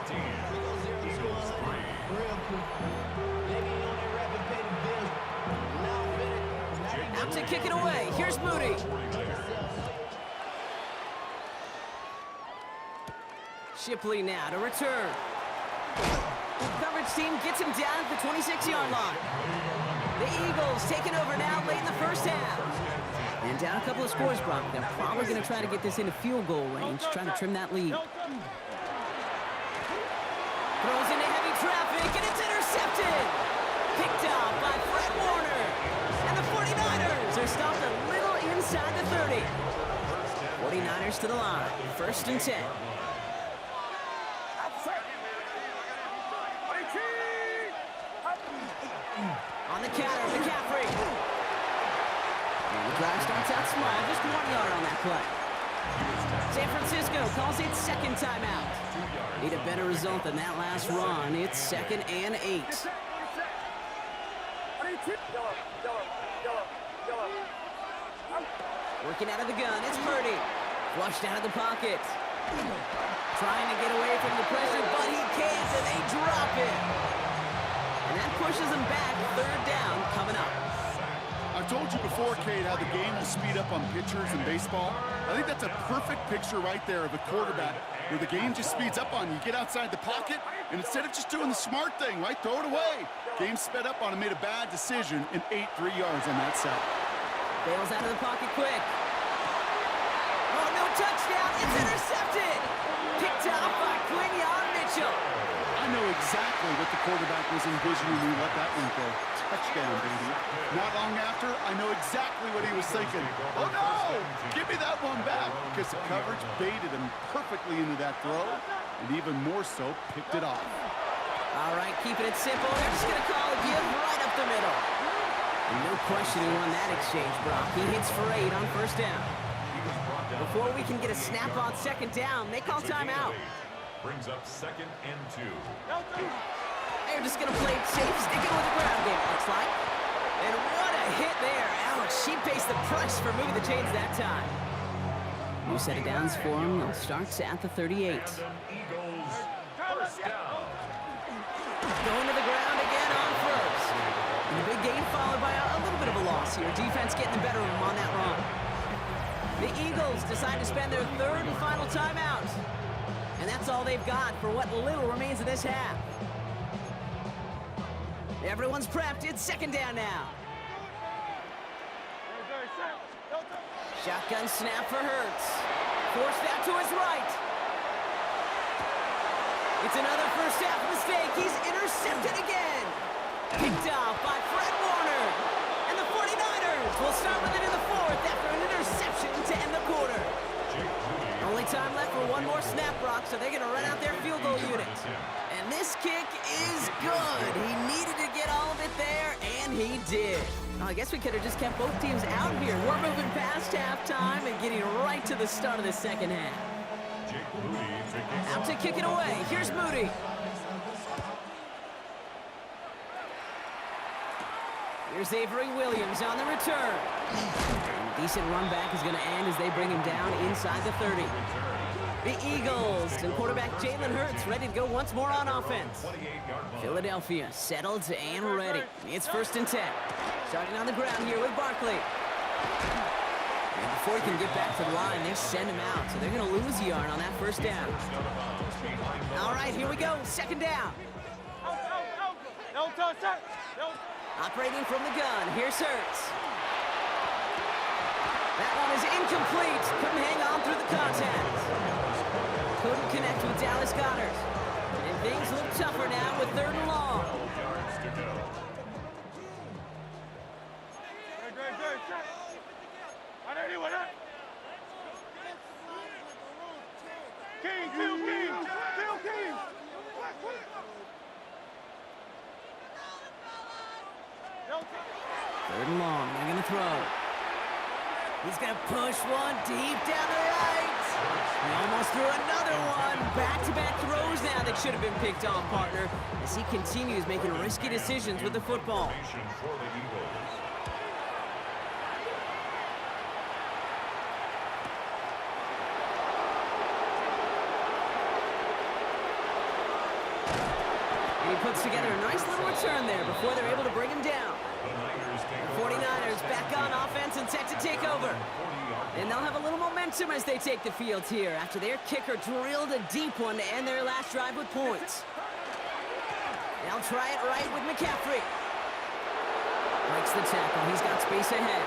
Out to kick it away. Here's Moody. Shipley now to return. Coverage team gets him down at the 26-yard line. The Eagles taking over now late in the first half. And down a couple of scores, Brock. They're probably going to try to get this into field goal range, trying to trim that lead. Throws into heavy traffic, and it's intercepted. Picked up by Fred Warner. And the 49ers are stopped a little inside the 30. 49ers to the line. 1st and 10. On the counter, McCaffrey. And the drive starts out small, just 1 yard on that play. San Francisco calls it 2nd timeout. Need a better result than that last run. It's 2nd and 8. Working out of the gun, it's Purdy. Flushed out of the pocket. Trying to get away from the pressure, but he can't, and they drop it. And that pushes them back. 3rd down coming up. I've told you before, Kate, how the game will speed up on pitchers in baseball. I think that's a perfect picture right there of a quarterback where the game just speeds up on you. You get outside the pocket, and instead of just doing the smart thing, right, throw it away. Game sped up on him, made a bad decision, and 8 3 yards on that sack. Bails out of the pocket quick. Oh, no touchdown. It's intercepted. Picked off by Quinyon Mitchell. I know exactly what the quarterback was envisioning when he let that one go. Touchdown, baby. Not long after, I know exactly what he was thinking. Oh, no! Give me that one back, because the coverage baited him perfectly into that throw, and even more so, picked it off. All right, keeping it simple. They're just going to call a give right up the middle. And no question who won that exchange, Brock. He hits for 8 on 1st down. Before we can get a snap on 2nd down, they call timeout. Brings up 2nd and 2. They're just going to play it safe, sticking with the ground game, it looks like. And what a hit there. Alex, she pays the price for moving the chains that time. New set of downs for them. They'll start at the 38. Eagles, 1st down. Going to the ground again on 1st. And the big gain followed by a little bit of a loss here. Defense getting the better of them on that run. The Eagles decide to spend their 3rd and final timeout. And that's all they've got for what little remains of this half. Everyone's prepped. It's 2nd down now. Shotgun snap for Hurts. Forced out to his right. It's another first half mistake. He's intercepted again. Picked off by Fred Warner. And the 49ers will start with it in the 4th after an interception to end the quarter. Only time left for one more snap, Brock, so they're going to run out their field goal unit. And this kick is good. He needed to get all of it there, and he did. Well, I guess we could have just kept both teams out here. We're moving past halftime and getting right to the start of the 2nd half. Out to kick it away. Here's Moody. Here's Avery Williams on the return. And a decent run back is going to end as they bring him down inside the 30. The Eagles and quarterback Jalen Hurts ready to go once more on offense. Philadelphia settled and ready. It's 1st and 10. Starting on the ground here with Barkley. And before he can get back to the line, they send him out. So they're going to lose a yard on that 1st down. All right, here we go. 2nd down. Operating from the gun. Here's Hurts. That one is incomplete. Couldn't hang on through the contact. Couldn't connect with Dallas Goedert. And things look tougher now with 3rd and long. Third and long, they're going to throw. He's going to push one deep down the right. He almost threw another one. Back-to-back throws now that should have been picked off, partner, as he continues making risky decisions with the football. And he puts together a nice little return there before they're able to bring him down. The 49ers back on offense and set to take over. And they'll have a little momentum as they take the field here after their kicker drilled a deep one to end their last drive with points. They'll try it right with McCaffrey. Breaks the tackle. He's got space ahead.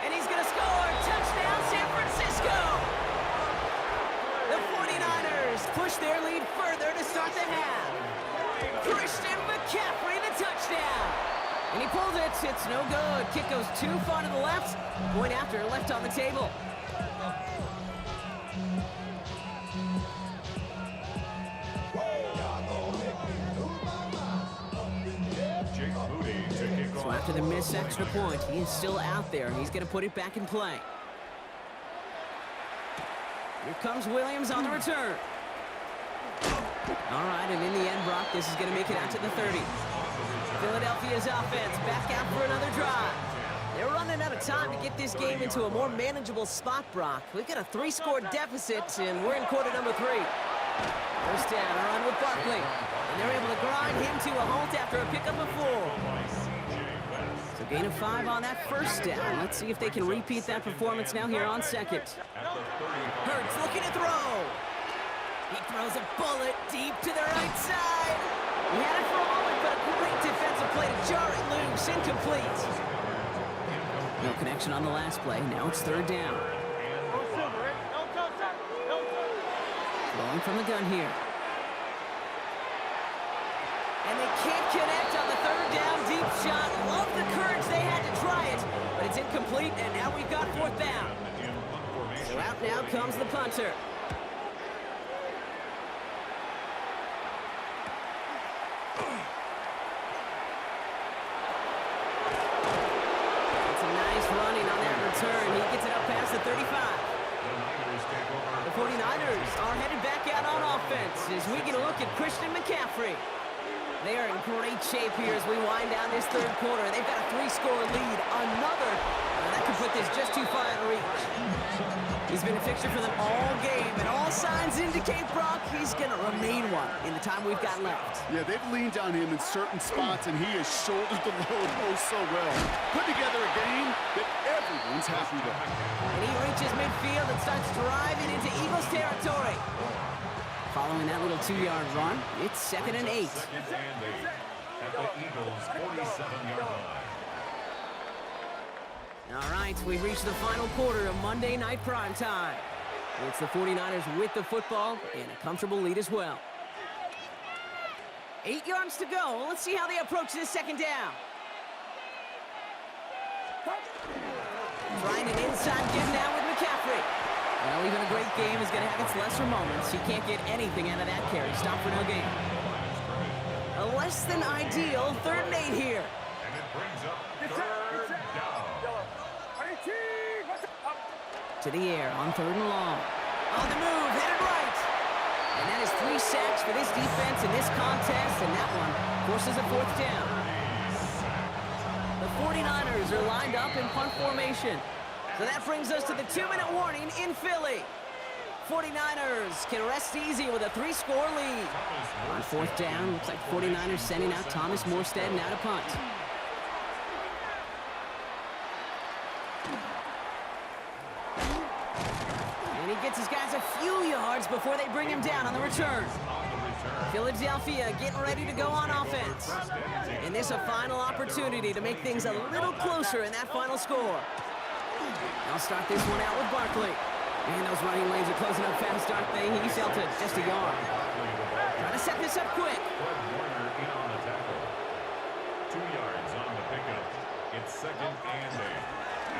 And he's going to score. Touchdown, San Francisco! The 49ers push their lead further to start the half. Christian McCaffrey, the touchdown. And he pulled it shoots. It's no good. Kick goes too far to the left. Point after, left on the table. Jake Moody to kick So off. after the missed extra point, he is still out there. He's going to put it back in play. Here comes Williams on the return. All right, and in the end, Brock, this is going to make it out to the 30. Philadelphia's offense back out for another drive. They're running out of time to get this game into a more manageable spot, Brock. We've got a 3-score deficit, and we're in quarter number 3. First down, a run with Barkley. And they're able to grind him to a halt after a pickup of 4. So gain of 5 on that first down. Let's see if they can repeat that performance now here on second. Hurts looking to throw. He throws a bullet deep to the right side. He had it for a moment, but a great defensive play to jar it loose. Incomplete. No connection on the last play. Now it's third down. Throwing from the gun here. And they can't connect on the third down deep shot. Love the courage they had to try it, but it's incomplete, and now we've got fourth down. So out now comes the punter. It's a nice running on that return. He gets it up past the 35. The 49ers are headed back out on offense as we get a look at Christian McCaffrey. They are in great shape here as we wind down this third quarter. They've got a 3-score lead. Another. That could put this just too far out of reach. He's been a fixture for them all game, and all signs indicate, Brock, he's going to remain one in the time we've got left. Yeah, they've leaned on him in certain spots, and he has shouldered the load oh so well. Put together a game that everyone's happy with. And he reaches midfield and starts driving into Eagles territory. Following that little 2-yard run, it's 2nd and 8. Second and 8 at the Eagles' 47-yard line. All right, we've reached the final quarter of Monday Night Primetime. It's the 49ers with the football and a comfortable lead as well. 8 yards to go. Let's see how they approach this second down. Trying an inside give now with McCaffrey. Well, even a great game is going to have its lesser moments. He can't get anything out of that carry. Stop for no gain. A less than ideal 3rd and 8 here. And it brings up third down. To the air on 3rd and long. On the move, headed right. And that is 3 sacks for this defense in this contest, and that one forces a 4th down. The 49ers are lined up in punt formation. So that brings us to the 2-minute warning in Philly. 49ers can rest easy with a 3-score lead. On 4th down, looks like 49ers sending out Thomas Morstead now to punt. And he gets his guys a few yards before they bring him down on the return. Philadelphia getting ready to go on offense. And this a final opportunity to make things a little closer in that final score. They'll start this one out with Barkley. And those running lanes are closing up fast, aren't they? He's held to just a yard. Trying to set this up quick. Fred Warner in on the tackle. 2 yards on the pickup. It's 2nd and 8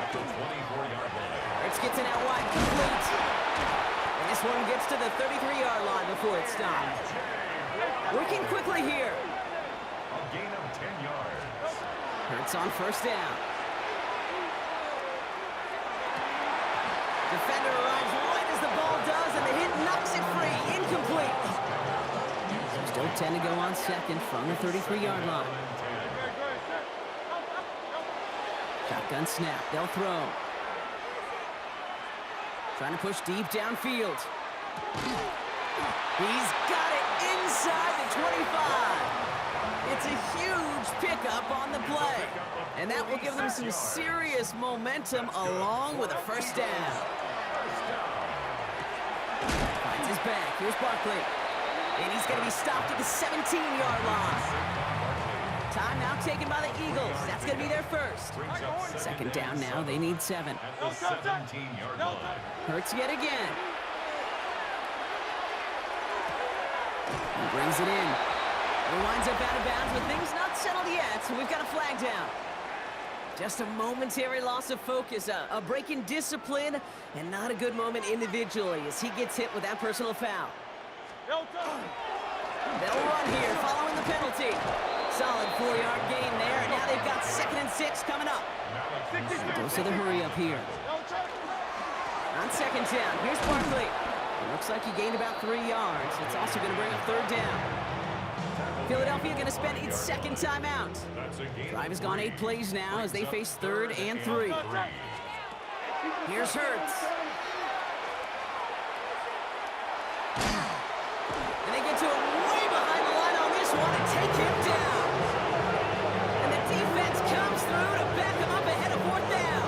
at the 24-yard line. Hurts gets it out wide, complete. And this one gets to the 33-yard line before it stopped. Working quickly here. A gain of 10 yards. Hurts on 1st down. Defender arrives right as the ball does, and the hit knocks it free. Incomplete. Still 10 to go on second from the 33-yard line. Shotgun snap. They'll throw. Trying to push deep downfield. He's got it inside the 25. It's a huge pickup on the play. And that will give them some serious momentum along with a 1st down. Finds his back. Here's Barkley. And he's going to be stopped at the 17-yard line. Timeout taken by the Eagles. That's going to be their first. 2nd down now. They need 7. At the 17-yard line. Hurts yet again. He brings it in. He winds up out of bounds, but things not settled yet, so we've got a flag down. Just a momentary loss of focus, a break in discipline, and not a good moment individually as he gets hit with that personal foul. They'll run here following the penalty. Solid 4-yard gain there, and now they've got 2nd and 6 coming up. Goes to the hurry up here. On 2nd down, here's Barkley. It looks like he gained about 3 yards. It's also going to bring up 3rd down. Philadelphia going to spend its 2nd timeout. Drive has gone 8 plays now as they face 3rd and 3. Here's Hurts. And they get to him way behind the line on this one and take him down. And the defense comes through to back him up ahead of 4th down.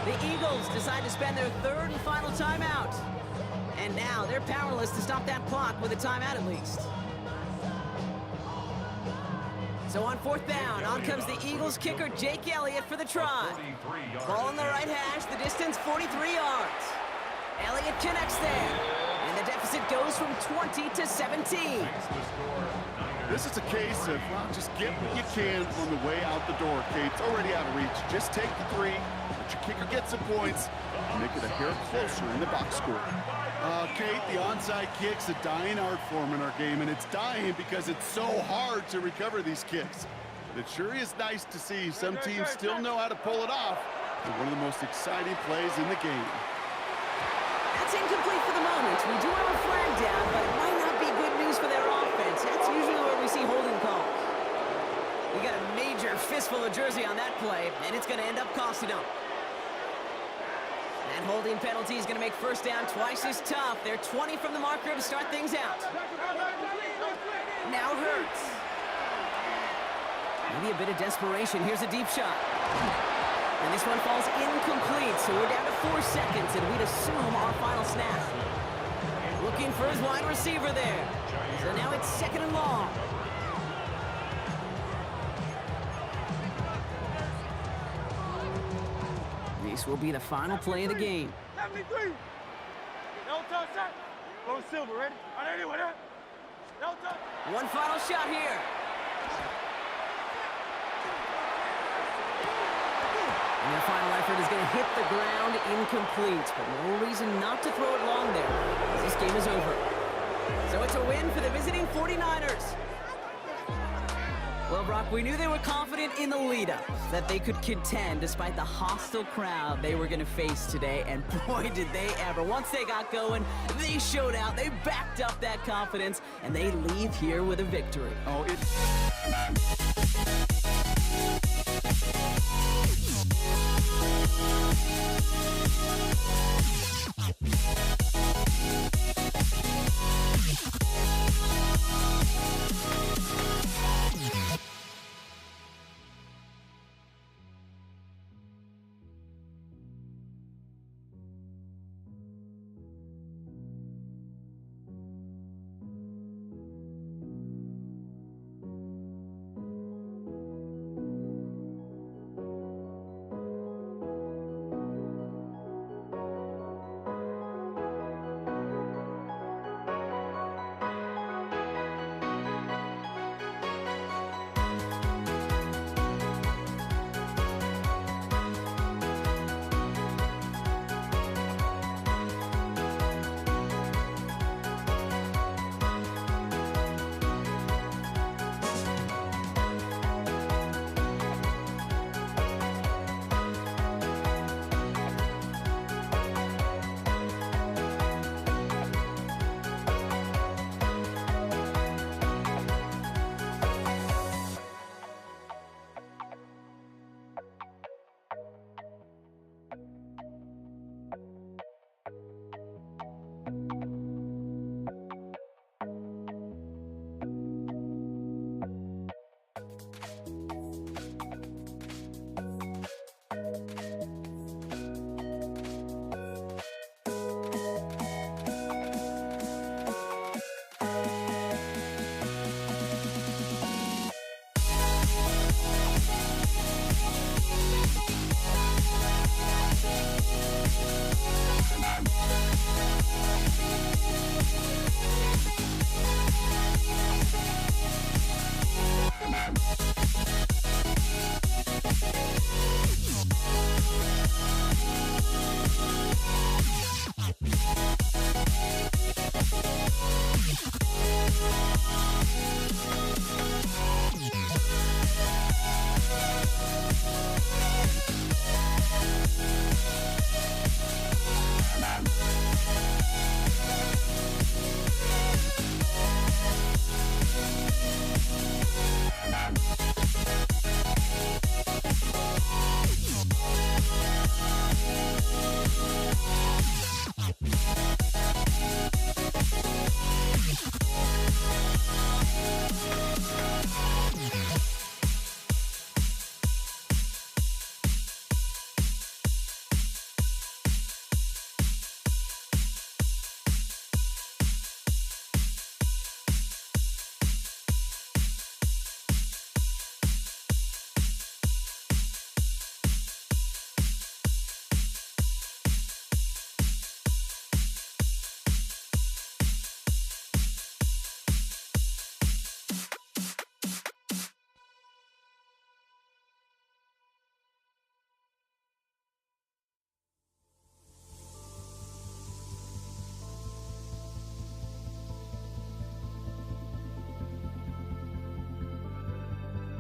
The Eagles decide to spend their 3rd and final timeout. And now they're powerless to stop that clock with a timeout at least. So on 4th down, on comes the Eagles kicker, Jake Elliott, for the try. Ball on the right hash, the distance 43 yards. Elliott connects there, and the deficit goes from 20 to 17. This is a case of, well, just get what you can on the way out the door, Kate. It's already out of reach. Just take the 3, let your kicker get some points, and make it a hair closer in the box score. Kate, the onside kick's a dying art form in our game, and it's dying because it's so hard to recover these kicks. But it sure is nice to see some teams still know how to pull it off. And one of the most exciting plays in the game. That's incomplete for the moment. We do have a flag down, but it might not be good news for their offense. That's usually where we see holding calls. We got a major fistful of jersey on that play, and it's going to end up costing them. That holding penalty is going to make 1st down twice as tough. They're 20 from the marker to start things out. Now Hurts. Maybe a bit of desperation. Here's a deep shot. And this one falls incomplete, so we're down to 4 seconds, and we'd assume our final snap. Looking for his wide receiver there. So now it's 2nd and long. This will be the final play of the game. 73. No touch, shot. Go Silver, ready? No touch. One final shot here. And their final effort is going to hit the ground incomplete, but no reason not to throw it long there, as this game is over. So it's a win for the visiting 49ers. Well, Brock, we knew they were confident in the lead-up, that they could contend despite the hostile crowd they were going to face today, and boy, did they ever. Once they got going, they showed out, they backed up that confidence, and they leave here with a victory. Oh,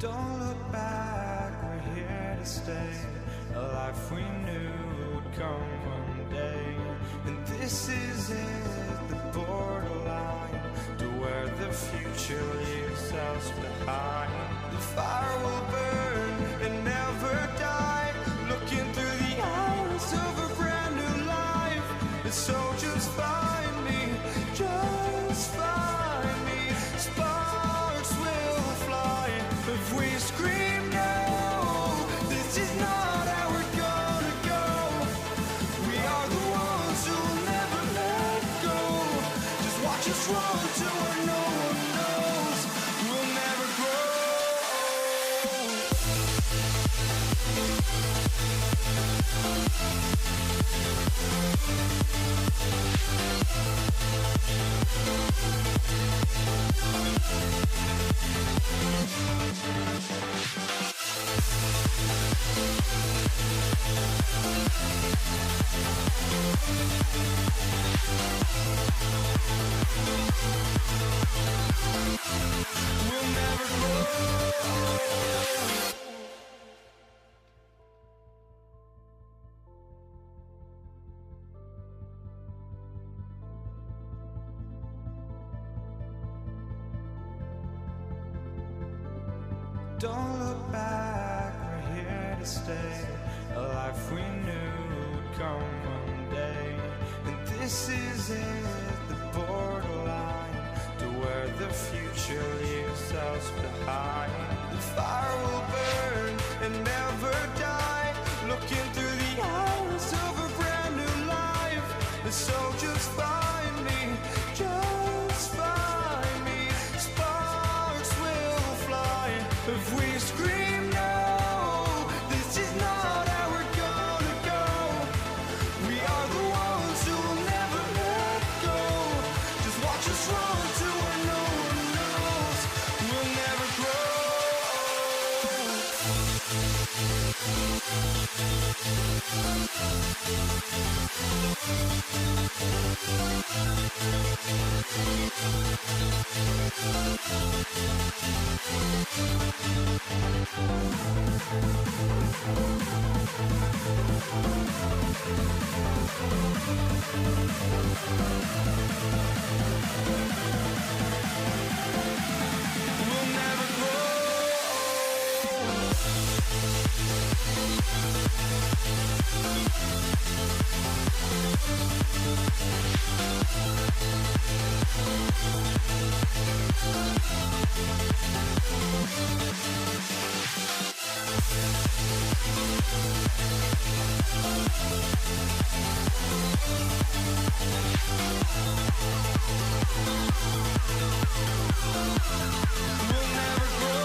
Don't look back, we're here to stay. A life we knew would come one day. And this is it, the borderline to where the future leaves us behind. The fire will burn and never die, looking through the eyes of a brand new life. And so just find me, just find me. Sparks will fly if we scream no. This is not how we're gonna go. We are the ones who will never let go. Just watch us run to where no one knows. We'll never grow. We'll never grow. Don't look back, we're here to stay. A life we knew would come one day. And this is it, the borderline to where the future leaves us behind. The fire will burn and never die, looking through the eyes of a brand new life. And so just find me, just find me. Sparks will fly if we scream no. This is not how we're gonna go. We are the ones who will never let go. Just watch us run to where no one knows. We'll never grow. We'll never grow. We'll never grow.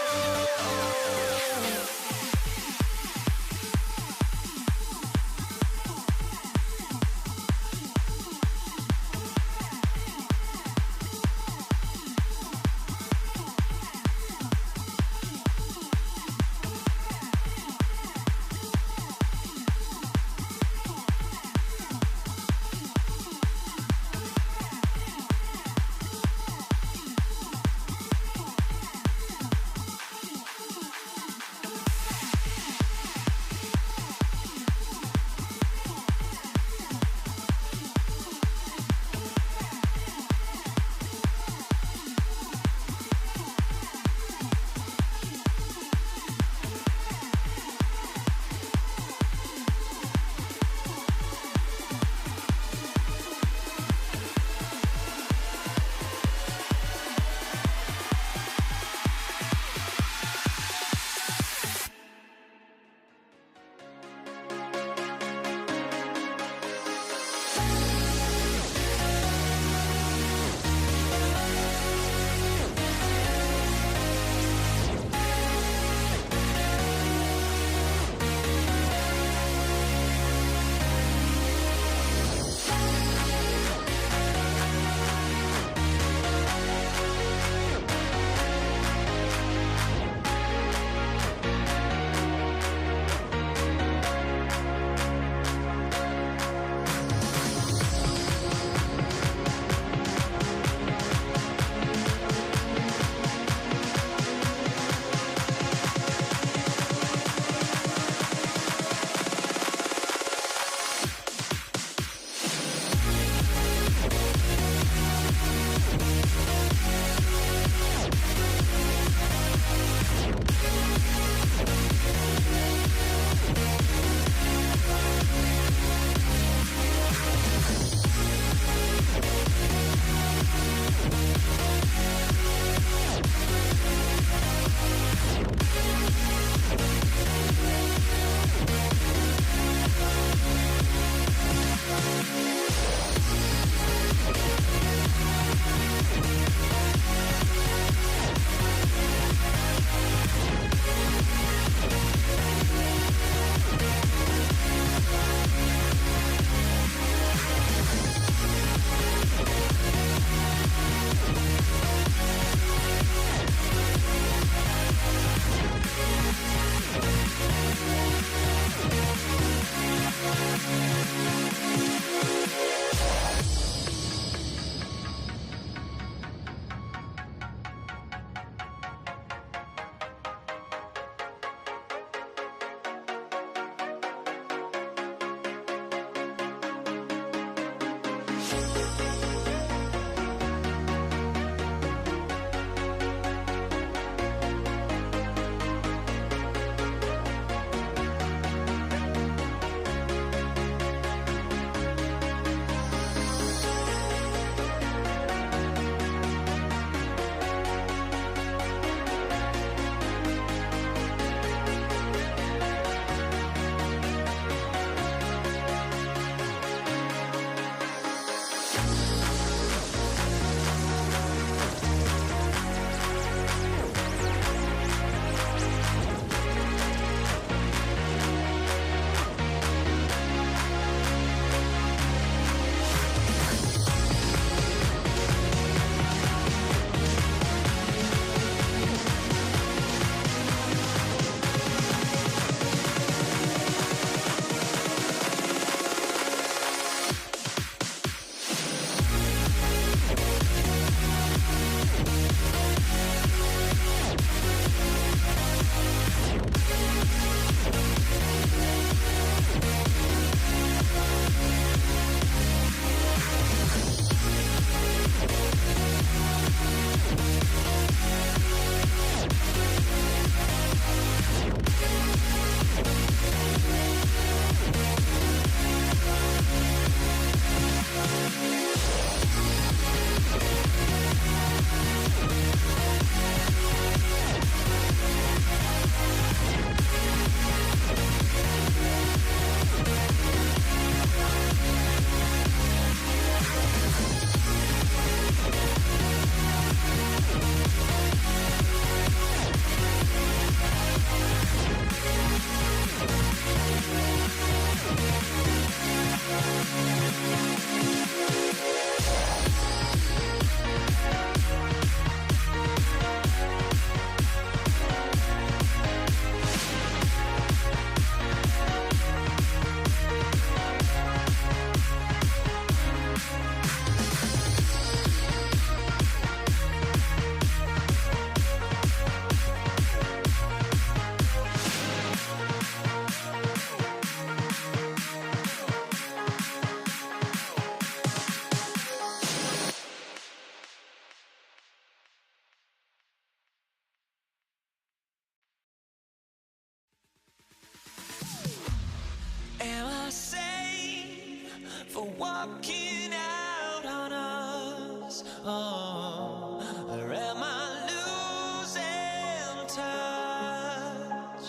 walking out on us? Oh, or am I losing touch?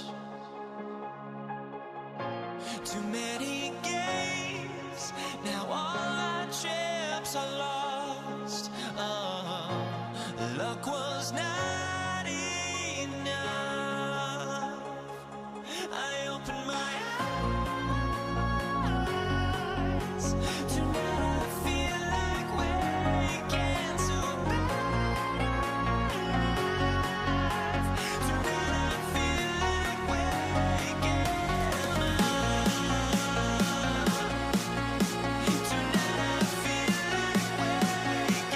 Too many games, now all our chips are lost. Oh, luck was not enough. I opened my eyes. Tonight I feel like waking to life. Tonight I feel like waking up. Tonight I feel like waking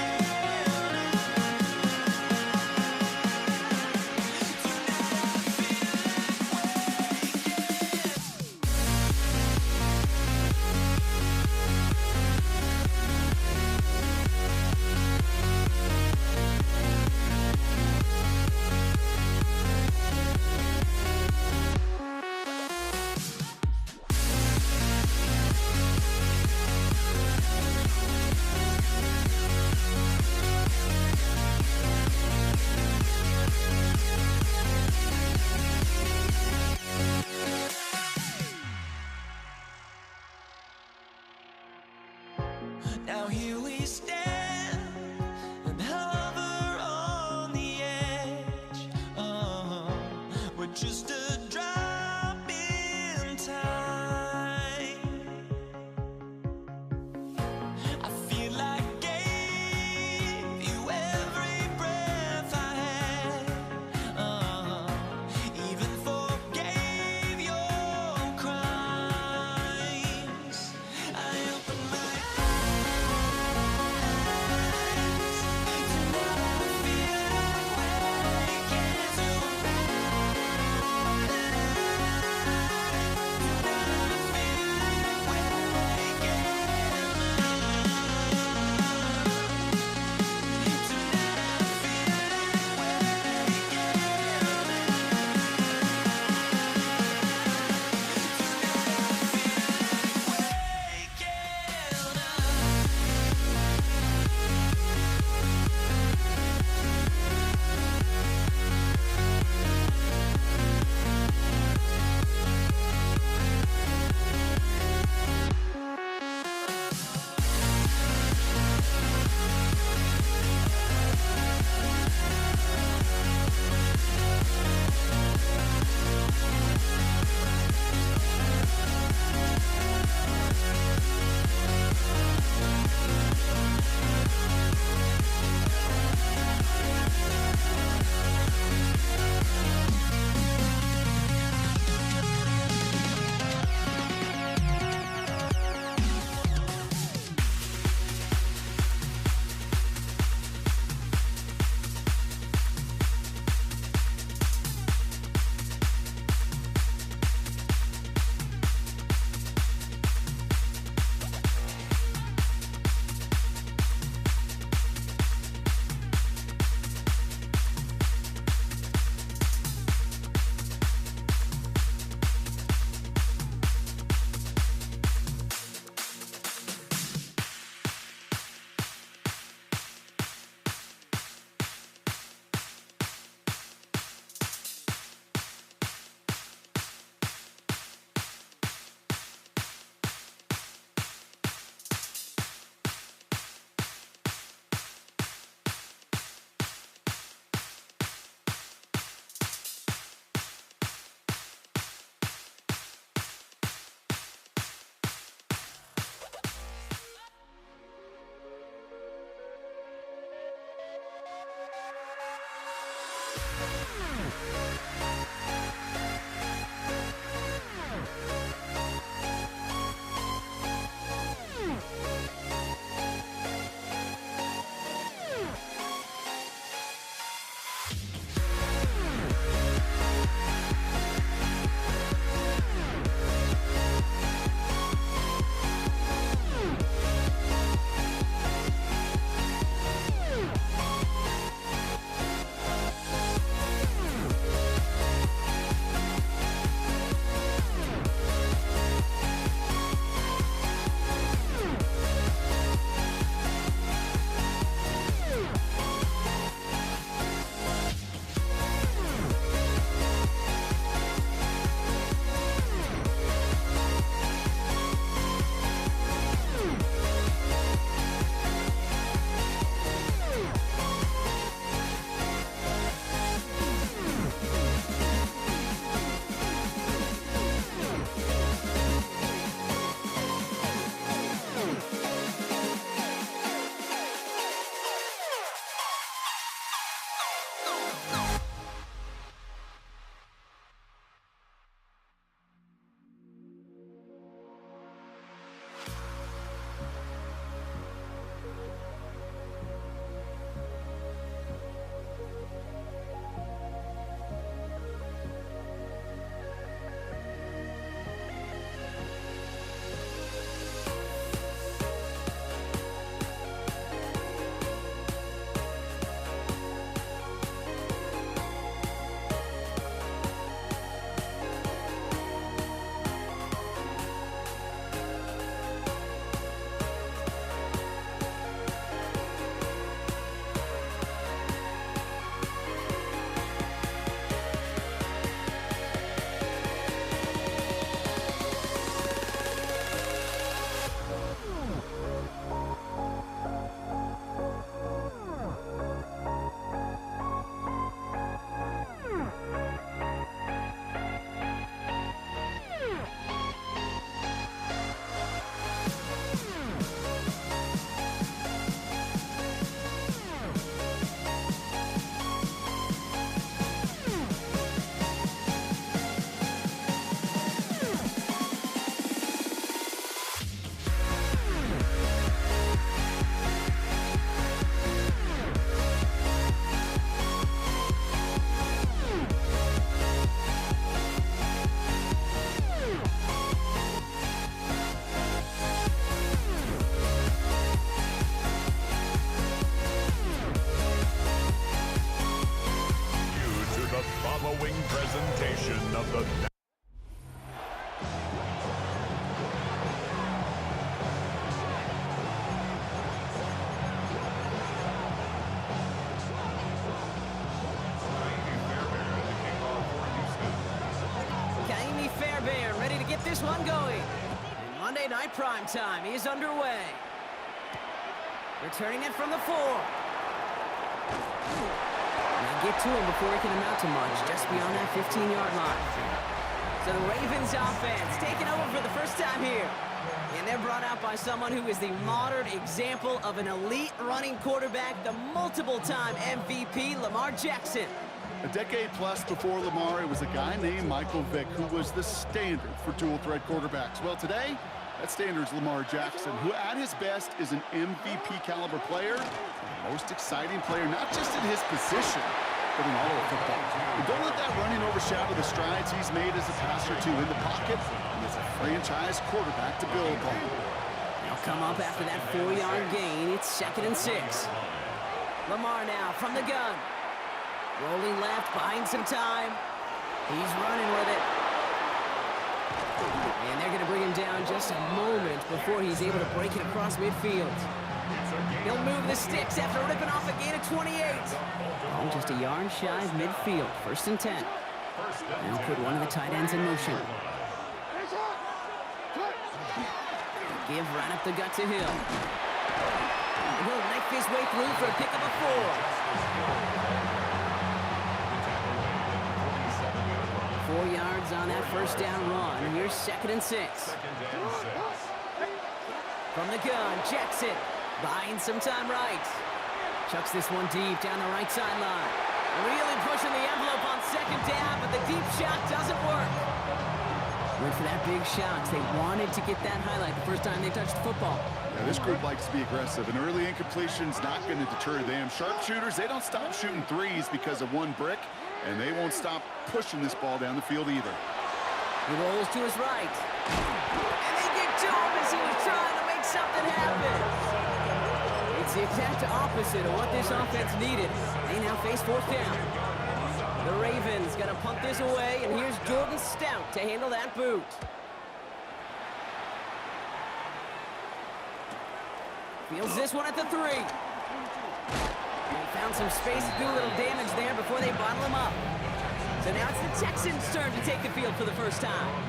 Now here we stand and hover on the edge. Oh, we're just a drop in time. I feel like I gave you every breath I had. Even forgave your crimes. I opened my eyes. this one going. And Monday Night Primetime is underway. Returning it from the 4. Now get to him before he can amount to much, just beyond that 15-yard line. So the Ravens offense taking over for the first time here. And they're brought out by someone who is the modern example of an elite running quarterback, the multiple-time MVP, Lamar Jackson. A decade plus before Lamar, it was a guy named Michael Vick who was the standard for dual-threat quarterbacks. Well, today, that standard is Lamar Jackson, who at his best is an MVP-caliber player, the most exciting player, not just in his position, but in all of football. And don't let that running overshadow the strides he's made as a passer, too, in the pocket and as a franchise quarterback to build upon. They'll come up after that 4-yard gain. It's 2nd and 6. Lamar now from the gun. Rolling left, buying some time. He's running with it. And they're going to bring him down just a moment before he's able to break it across midfield. He'll move the sticks after ripping off a gain of 28. Oh, just a yard shy of midfield. 1st and 10. Now put one of the tight ends in motion. Give right up the gut to Hill. He'll knife his way through for a pick of a 4. 4 yards on that first down run. And here's 2nd and 6. From the gun, Jackson buying some time right. Chucks this one deep down the right sideline. Really pushing the envelope on 2nd down, but the deep shot doesn't work. Went for that big shot. They wanted to get that highlight the first time they touched the football. Yeah, this group likes to be aggressive, and early incompletion's not going to deter them. Sharpshooters, they don't stop shooting threes because of one brick, and they won't stop pushing this ball down the field either. He rolls to his right. And they get to him as he was trying to make something happen. It's the exact opposite of what this offense needed. They now face 4th down. The Ravens going to punt this away, and here's Jordan Stout to handle that boot. Fields this one at the 3. They found some space to do a little damage there before they bottle him up. So now it's the Texans' turn to take the field for the first time.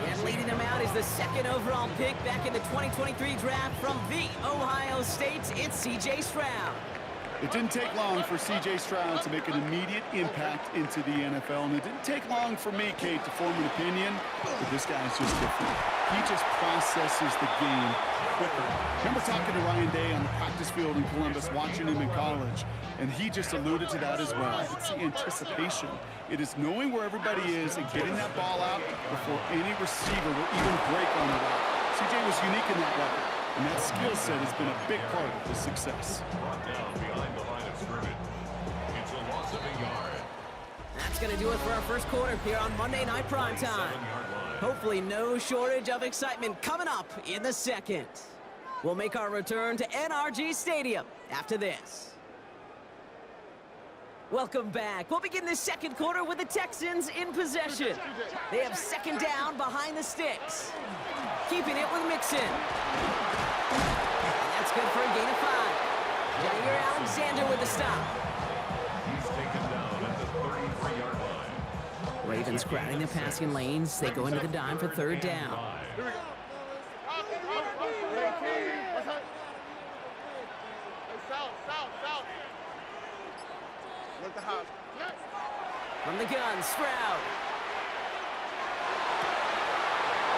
And leading them out is the 2nd overall pick back in the 2023 draft from the Ohio State. It's C.J. Stroud. It didn't take long for C.J. Stroud to make an immediate impact into the NFL, and it didn't take long for me, Kate, to form an opinion, but this guy's just different. He just processes the game quicker. Remember talking to Ryan Day on the practice field in Columbus, watching him in college, and he just alluded to that as well. It's the anticipation. It is knowing where everybody is and getting that ball out before any receiver will even break on the route. C.J. was unique in that way, and that skill set has been a big part of his success. Brought down behind the line of scrimmage. It's a loss of a yard. That's going to do it for our first quarter here on Monday Night Primetime. Hopefully no shortage of excitement coming up in the 2nd. We'll make our return to NRG Stadium after this. Welcome back. We'll begin the 2nd quarter with the Texans in possession. They have 2nd down behind the sticks. Keeping it with Mixon. And that's good for a gain of 5. Jair Alexander with the stop. He's taken down at the 33-yard line. Ravens crowding the passing lanes. They go into the dime for 3rd down. Here we go. South. Look the house. From the gun, Stroud.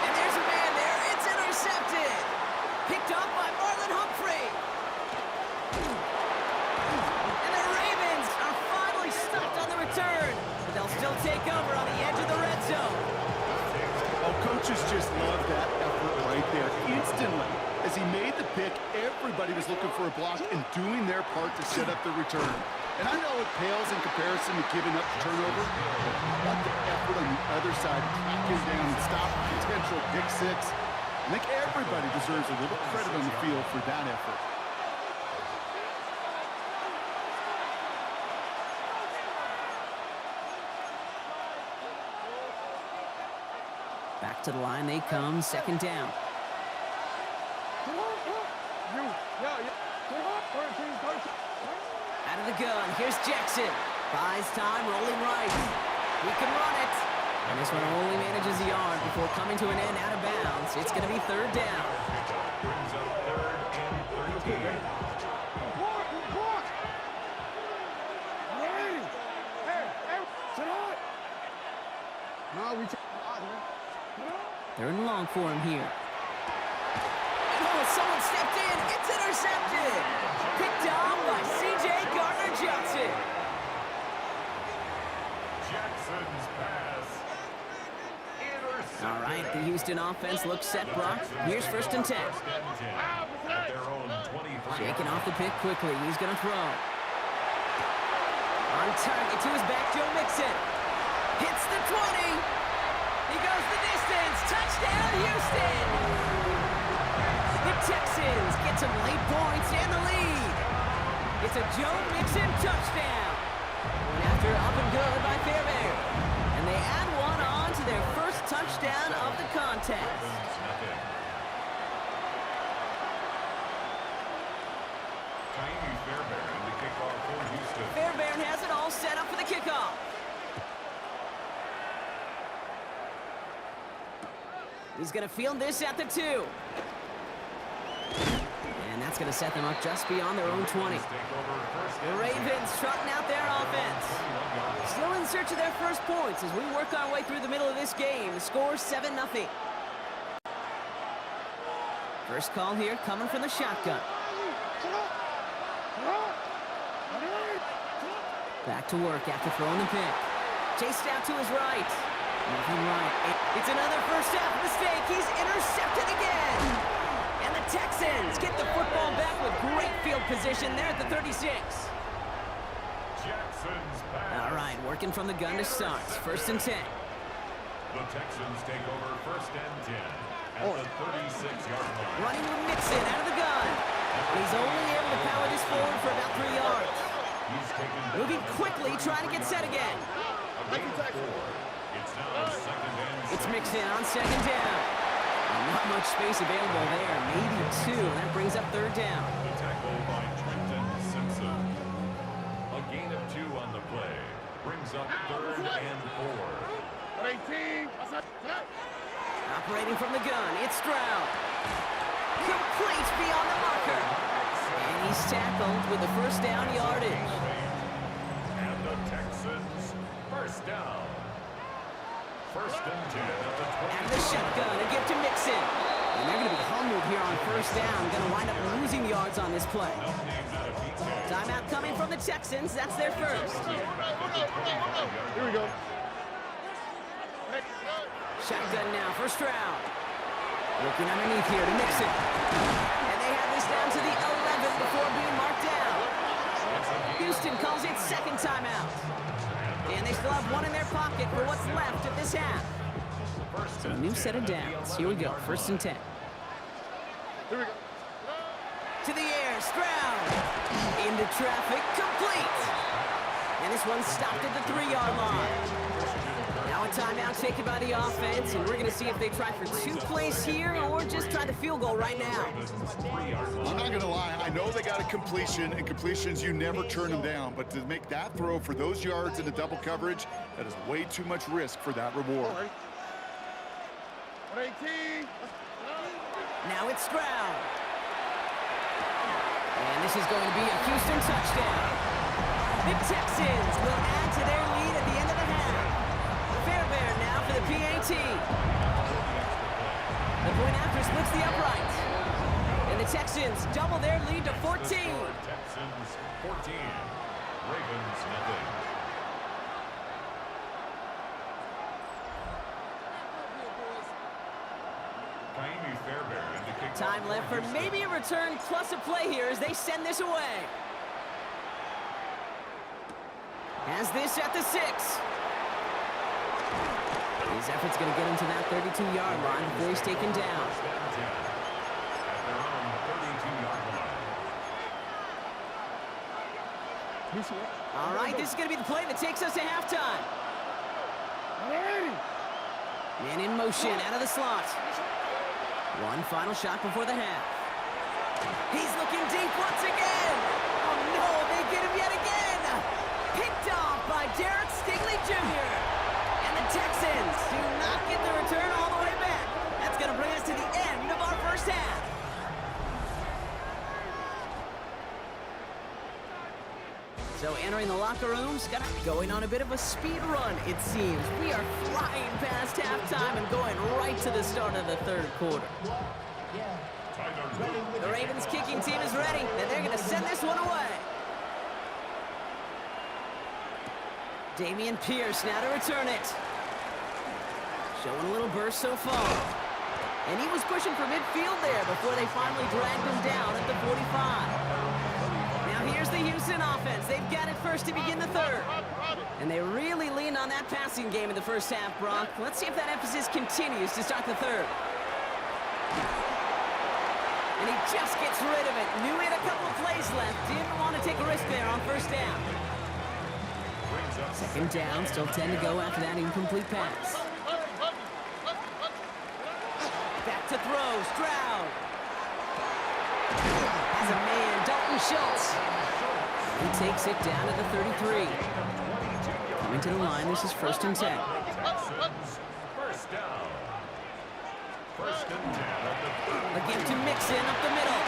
And there's a man there. It's intercepted. Picked up by Marlon Humphrey. And the Ravens are finally stopped on the return. But they'll still take over on the edge of the red zone. Oh, coaches just love that effort right there. Instantly, as he made the pick, everybody was looking for a block and doing their part to set up the return. And I know it pales in comparison to giving up the turnover, but how about the effort on the other side to track him down and stop a potential pick 6? I think everybody deserves a little credit on the field for that effort. Back to the line they come, 2nd down. Out of the gun, here's Jackson. Buys time, rolling right. He can run it. And this one only manages a yard before coming to an end out of bounds. It's going to be third down. Brings up third and 13. They're in long for him here. Oh, someone stepped in. It's intercepted. Picked off by C.J. Gardner-Johnson. Jackson's pass. Intercepted. All right, the Houston offense looks set, Brock. Here's first and 10. First and 10 at their own 23. Shaking off the pick quickly. He's going to throw. On target to his back, Joe Mixon. Hits the 20. He goes the distance. Touchdown, Houston. The Texans get some late points and the lead. It's a Joe Mixon touchdown. Going after up and good by Fairbairn. And they add one on to their first touchdown of the contest. Tiny Fairbairn, the kickoff for Houston. Fairbairn has it all set up for the kickoff. He's going to field this at the 2. And that's going to set them up just beyond their own 20. The Ravens trotting out their offense. Still in search of their first points as we work our way through the middle of this game. The score 7-0. First call here coming from the shotgun. Back to work after throwing the pick. Chased out to his right. Nothing right. It's another first half mistake. He's intercepted again. And the Texans get the football back with great field position there at the 36. Jackson's pass. All right, working from the gun to start. First and 10. The Texans take over first and 10 at the 36-yard line. Running with Mixon out of the gun. He's only able to power this forward for about 3 yards. He's taken Moving quickly, trying to get set again. a gain of 4. It's now second and It's 6. Mixon on second down. Not much space available there. Maybe 2. That brings up third down. The tackle by Trenton Simpson. A gain of 2 on the play. Brings up third and 4. 18. Operating from the gun, it's Stroud. Complete beyond the marker. And he's tackled with the first down yardage. And the Texans first down. First and 10 at the 20. And the shotgun, a gift to Mixon. And they're going to be humbled here on first down. Going to wind up losing yards on this play. Timeout coming from the Texans. That's their first. Here we go. Shotgun now for Stroud. Looking underneath here to Mixon. And they have this down to the 11 before being marked down. Houston calls it second timeout. And they still have one in their pocket for what's left of this half. So a new set of downs. Here we go. First and 10. Here we go. To the air. Stroud. Into traffic. Complete. And this one stopped at the 3-yard line. Now a timeout taken by the offense, and we're going to see if they try for 2 plays here or just try the field goal right now. I'm not going to lie. I know they got a completion, and completions, you never turn them down. But to make that throw for those yards in the double coverage, that is way too much risk for that reward. 118. Now it's Stroud. And this is going to be a Houston touchdown. The Texans will add to their lead at the end of the half. Fairbairn now for the PAT. The point after splits the upright. And the Texans double their lead to 14. Texans 14. Ravens nothing. Kaimi Fairbairn to kick Time off left for Houston. maybe a return plus a play here as they send this away. Has this at the 6. His effort's going to get him to that 32-yard line before he's taken down. First and 10 at their own 32-yard line. All right, this is going to be the play that takes us to halftime. Man in motion out of the slot. One final shot before the half. He's looking deep once again. Oh no, they get him yet again. Picked off by Derek Stingley Jr. And the Texans do not get the return all the way back. That's going to bring us to the end of our first half. So entering the locker rooms, going on a bit of a speed run, it seems. We are flying past halftime and going right to the start of the third quarter. The Ravens kicking team is ready, and they're going to send this one away. Dameon Pierce now to return it. Showing a little burst so far. And he was pushing for midfield there before they finally dragged him down at the 45. Now here's the Houston offense. They've got it first to begin the third. And they really leaned on that passing game in the first half, Brock. Let's see if that emphasis continues to start the third. And he just gets rid of it. Knew he had a couple of plays left. Didn't want to take a risk there on first down. Second down, still 10 to go after that incomplete pass. Back to throw, Stroud. Has a man, Dalton Schultz. He takes it down to the 33. Coming to the line, this is 1st and 10. First down. 1st and 10 at the 30. Again to Mixon up the middle.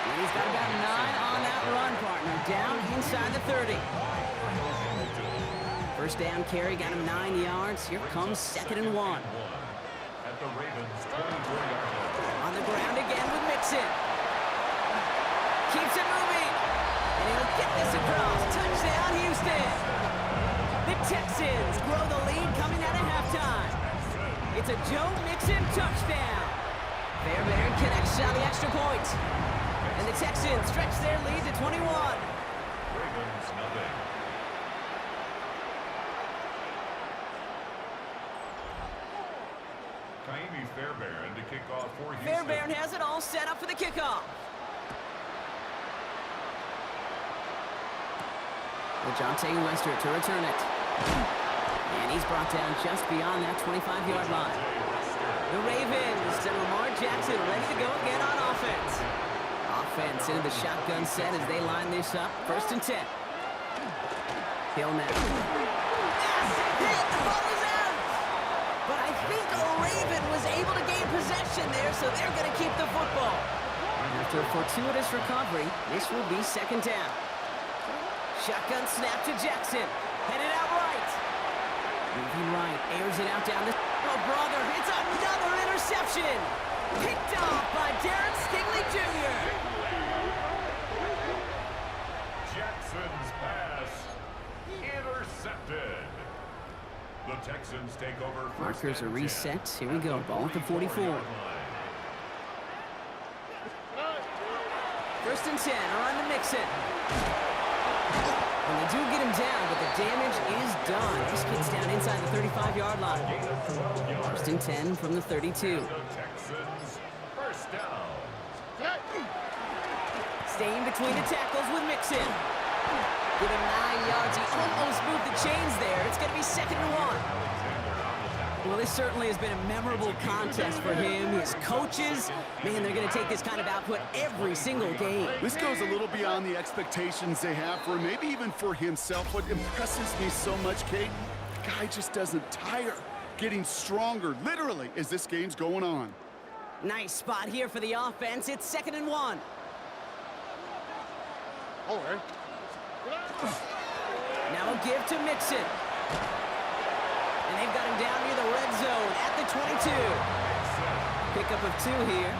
And he's got about 9 on that run, partner. Down inside the 30. First down carry, got him 9 yards. Here comes 2nd and 1. At the Ravens 24-yard line. On the ground again with Mixon. Keeps it moving. And he'll get this across. Touchdown, Houston. The Texans grow the lead coming out of halftime. It's a Joe Mixon touchdown. Fairbairn connects on the extra point. And the Texans stretch their lead to 21. Ravens nothing. Kaimi Fairbairn to kick off for Houston. Fairbairn has it all set up for the kickoff. DeJounte Westert to return it. And he's brought down just beyond that 25-yard line. The Ravens and Lamar Jackson ready to go again on offense. Offense into the shotgun set as they line this up. 1st and 10. Hill now. Hit! The ball is out! But I think Raven was able to gain possession there, so they're going to keep the football. After a fortuitous recovery, this will be 2nd down. Shotgun snap to Jackson. Headed out right. Moving right. Airs it out down the... Oh, brother. It's another interception. Picked off by Darren Stingley Jr. Jackson's pass intercepted. The Texans take over. Markers are reset. Here we go. Ball at the 44. 1st and 10. Around the Mixon. And they do get him down, but the damage is done. This gets down inside the 35-yard line. 1st and 10 from the 32. The Texans first down. Staying between the tackles with Mixon. Give him 9 yards. He almost moved the chains there. It's going to be 2nd and 1. Well, this certainly has been a memorable contest for him. His coaches, man, they're going to take this kind of output every single game. This goes a little beyond the expectations they have for him, maybe even for himself. What impresses me so much, Kate, the guy just doesn't tire. Getting stronger, literally, as this game's going on. Nice spot here for the offense. It's 2nd and 1. Okay. Now a give to Mixon. And they've got him down near the red zone at the 22. Pickup of 2 here.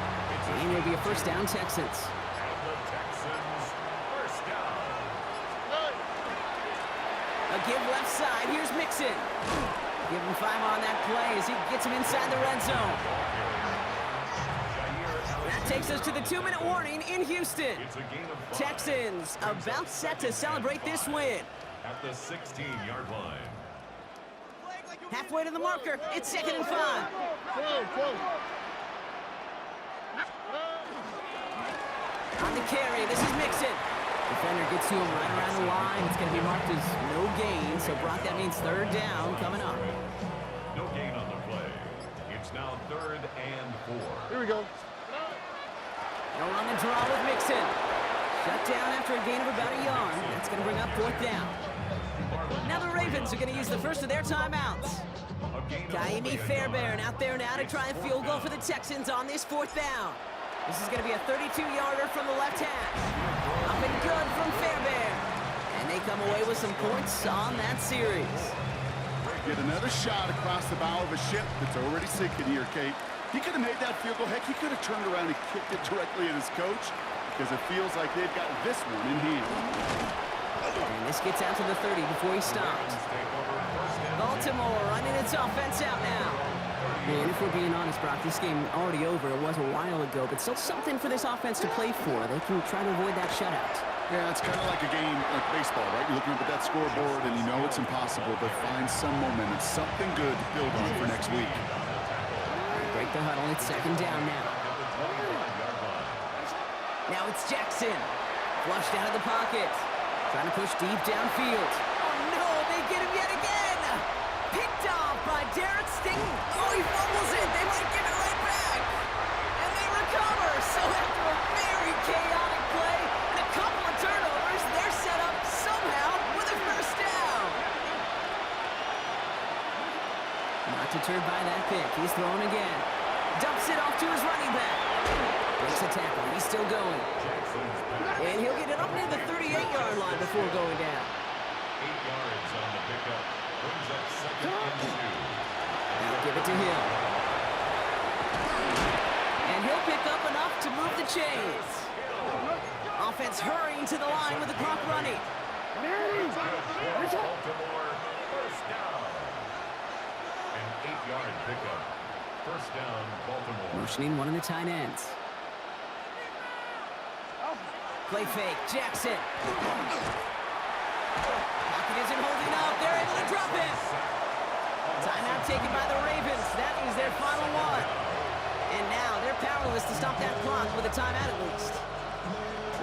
And it'll be a 1st down, Texans. The Texans first down. A give left side. Here's Mixon. Give him 5 on that play as he gets him inside the red zone. That takes us to the 2-minute warning in Houston. It's a gain of 5. Texans about set to celebrate this win. At the 16-yard line. Halfway to the marker. It's 2nd and 5. On the carry, this is Mixon. Defender gets to him right around the line. It's going to be marked as no gain. So, Brock, that means 3rd down coming up. No gain on the play. It's now 3rd and 4. Here we go. They'll run the draw with Mixon. Shut down after a gain of about a yard. That's going to bring up 4th down. Now the Ravens are going to use the first of their timeouts. Kaimi Fairbairn out there now to try and field goal for the Texans on this 4th down. This is going to be a 32-yarder from the left hash. Up and good from Fairbairn. And they come away with some points on that series. Get another shot across the bow of a ship that's already sinking here, Kate. He could have made that field goal. Heck, he could have turned around and kicked it directly at his coach because it feels like they've got this one in hand. And this gets out to the 30 before he stops. Baltimore running its offense out now. And if we're being honest, Brock, this game already over. It was a while ago, but still something for this offense to play for. They can try to avoid that shutout. Yeah, it's kind of like a game like baseball, right? You're looking up at that scoreboard and you know it's impossible, but find some momentum, something good to build on for next week. Break the huddle. It's 2nd down now. Now it's Jackson. Flushed out of the pocket. Trying to push deep downfield. Oh, no, they get him yet again. Picked off by Derek Stingley. Oh, he fumbles it. They might give it right back. And they recover. So after a very chaotic play and a couple of turnovers, they're set up somehow with a 1st down. Not deterred by that pick. He's throwing again. Dumps it off to his running back. Breaks a tackle. He's still going. And he'll get it up near the 38-yard line before going down. 8 yards on the pickup. Brings up 2nd and 2. Now give it to him. And he'll pick up enough to move the chains. Offense hurrying to the line with the clock running. Baltimore, 1st down. An 8-yard pickup. 1st down, Baltimore. Motioning one of the tight ends. Play fake, Jackson. Pocket isn't holding up. They're able to drop it. Timeout taken by the Ravens. That is their final one. And now they're powerless to stop that clock with a timeout at least.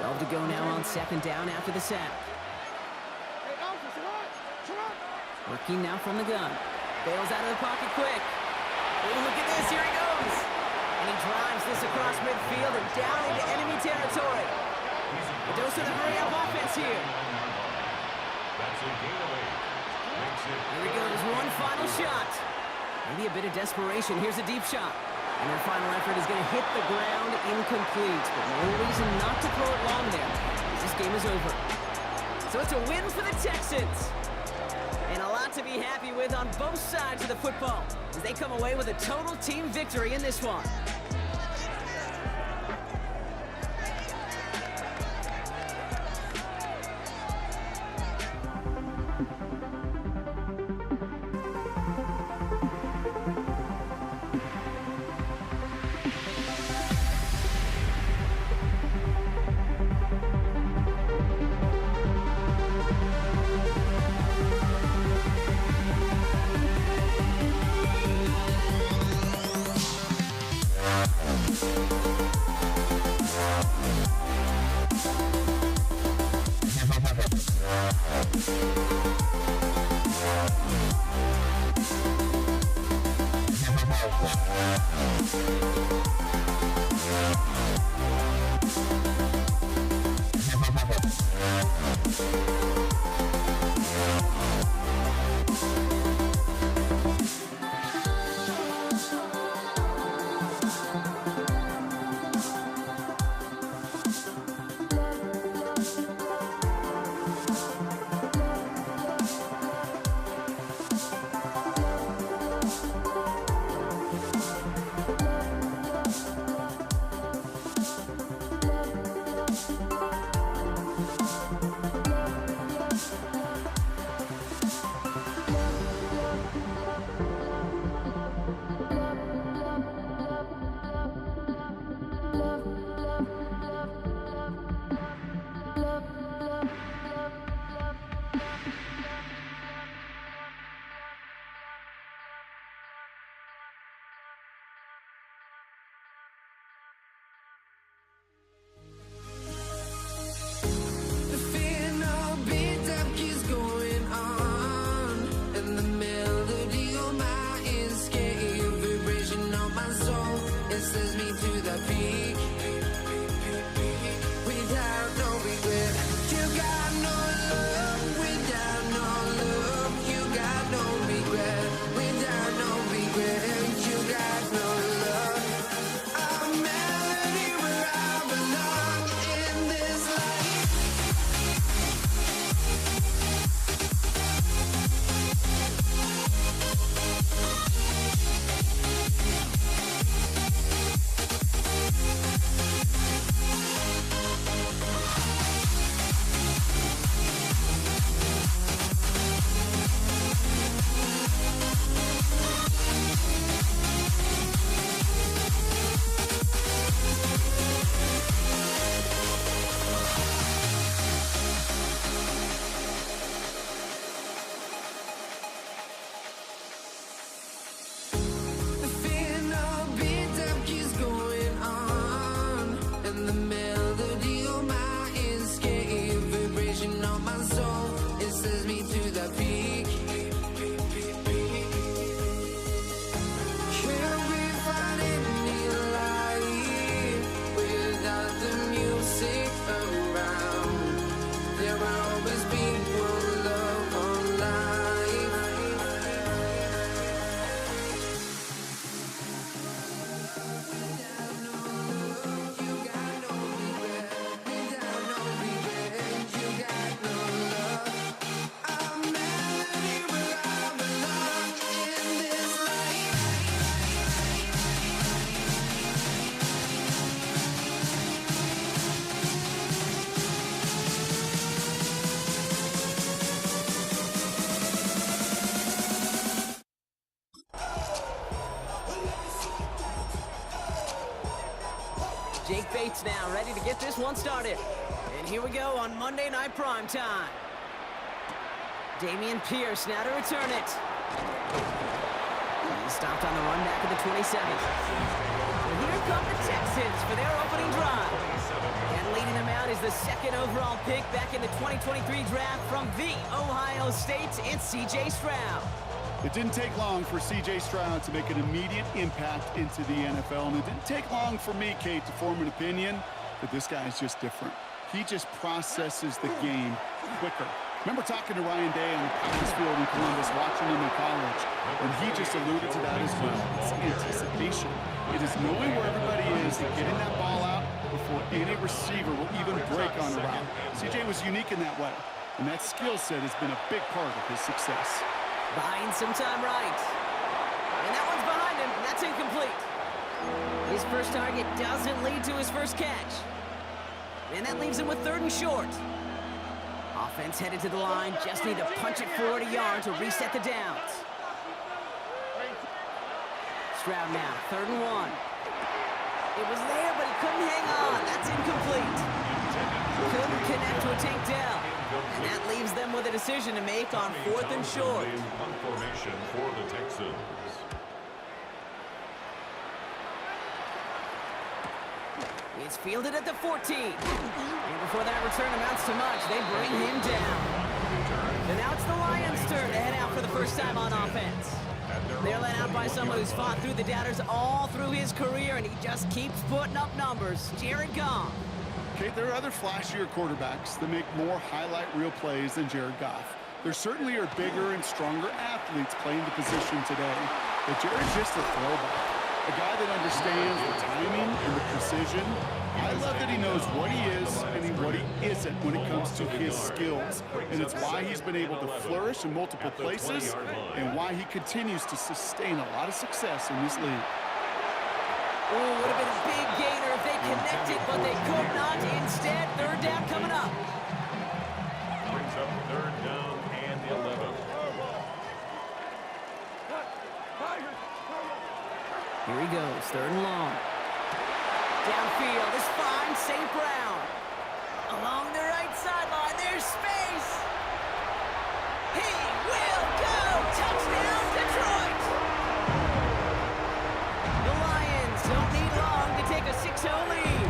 12 to go now on 2nd down after the sack. Working now from the gun. Bails out of the pocket quick. Oh, look at this. Here he goes. And he drives this across midfield and down into enemy territory. A dose of the hurry-up offense here. That's a gain of 8. Makes it. Here he goes, one final shot. Maybe a bit of desperation. Here's a deep shot. And their final effort is going to hit the ground incomplete. But no reason not to throw it long there. This game is over. So it's a win for the Texans. And a lot to be happy with on both sides of the football as they come away with a total team victory in this one. Jake Bates now ready to get this one started. And here we go on Monday Night Primetime. Dameon Pierce now to return it. He stopped on the run back at the 27th. And here come the Texans for their opening drive. And leading them out is the second overall pick back in the 2023 draft from the Ohio State, and C.J. Stroud. It didn't take long for C.J. Stroud to make an immediate impact into the NFL, and it didn't take long for me, Kate, to form an opinion that this guy is just different. He just processes the game quicker. Remember talking to Ryan Day on the practice field in Columbus, watching him in college, and he just alluded to that as well. It's anticipation. It is knowing where everybody is and getting that ball out before any receiver will even break on a route. C.J. was unique in that way, and that skill set has been a big part of his success. Buying some time right. And that one's behind him. That's incomplete. His first target doesn't lead to his first catch. And that leaves him with 3rd and short. Offense headed to the line. Just need to punch it forward a yard to reset the downs. Stroud now, 3rd and 1. It was there, but he couldn't hang on. That's incomplete. Couldn't connect to a Tank Dell. And that leaves them with a decision to make on 4th and short. Punt formation for the Texans. It's fielded at the 14. And before that return amounts to much, they bring him down. And now it's the Lions' turn to head out for the first time on offense. They're led out by someone who's fought through the doubters all through his career, and he just keeps putting up numbers. Jared Goff. Okay, there are other flashier quarterbacks that make more highlight reel plays than Jared Goff. There certainly are bigger and stronger athletes playing the position today, but Jared's just a throwback. A guy that understands the timing and the precision. I love that he knows what he is and what he isn't when it comes to his skills. And it's why he's been able to flourish in multiple places and why he continues to sustain a lot of success in this league. Oh, would have been a big gainer if they connected, but they could not. Instead, 3rd down coming up. Brings up 3rd down and 11. Here he goes, 3rd and long. Downfield is fine, St. Brown. Along the right sideline, there's space. He will go! Touchdown, Detroit! The Lions don't need long to take a 6-0 lead.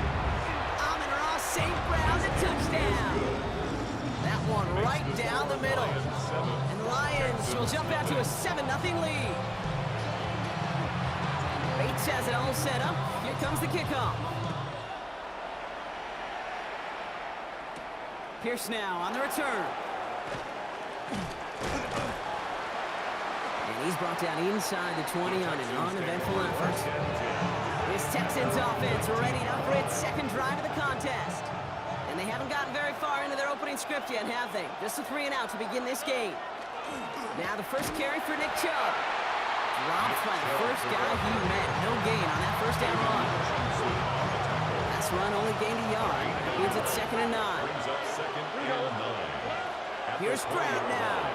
Amon-Ra St. Brown, the touchdown. That one right down the middle. And the Lions will jump out to a 7-0 lead. Bates has it all set up. Here comes the kickoff. Pierce now on the return. And he's brought down inside the 20 on an uneventful effort. This Texans offense ready up for its 2nd drive of the contest. And they haven't gotten very far into their opening script yet, have they? Just a 3 and out to begin this game. Now the first carry for Nick Chubb. Dropped by the first guy he met. No gain on that 1st down run. Last run only gained a yard. Means it's 2nd and 9. Brings up 2nd and 9. Here's Stroud now.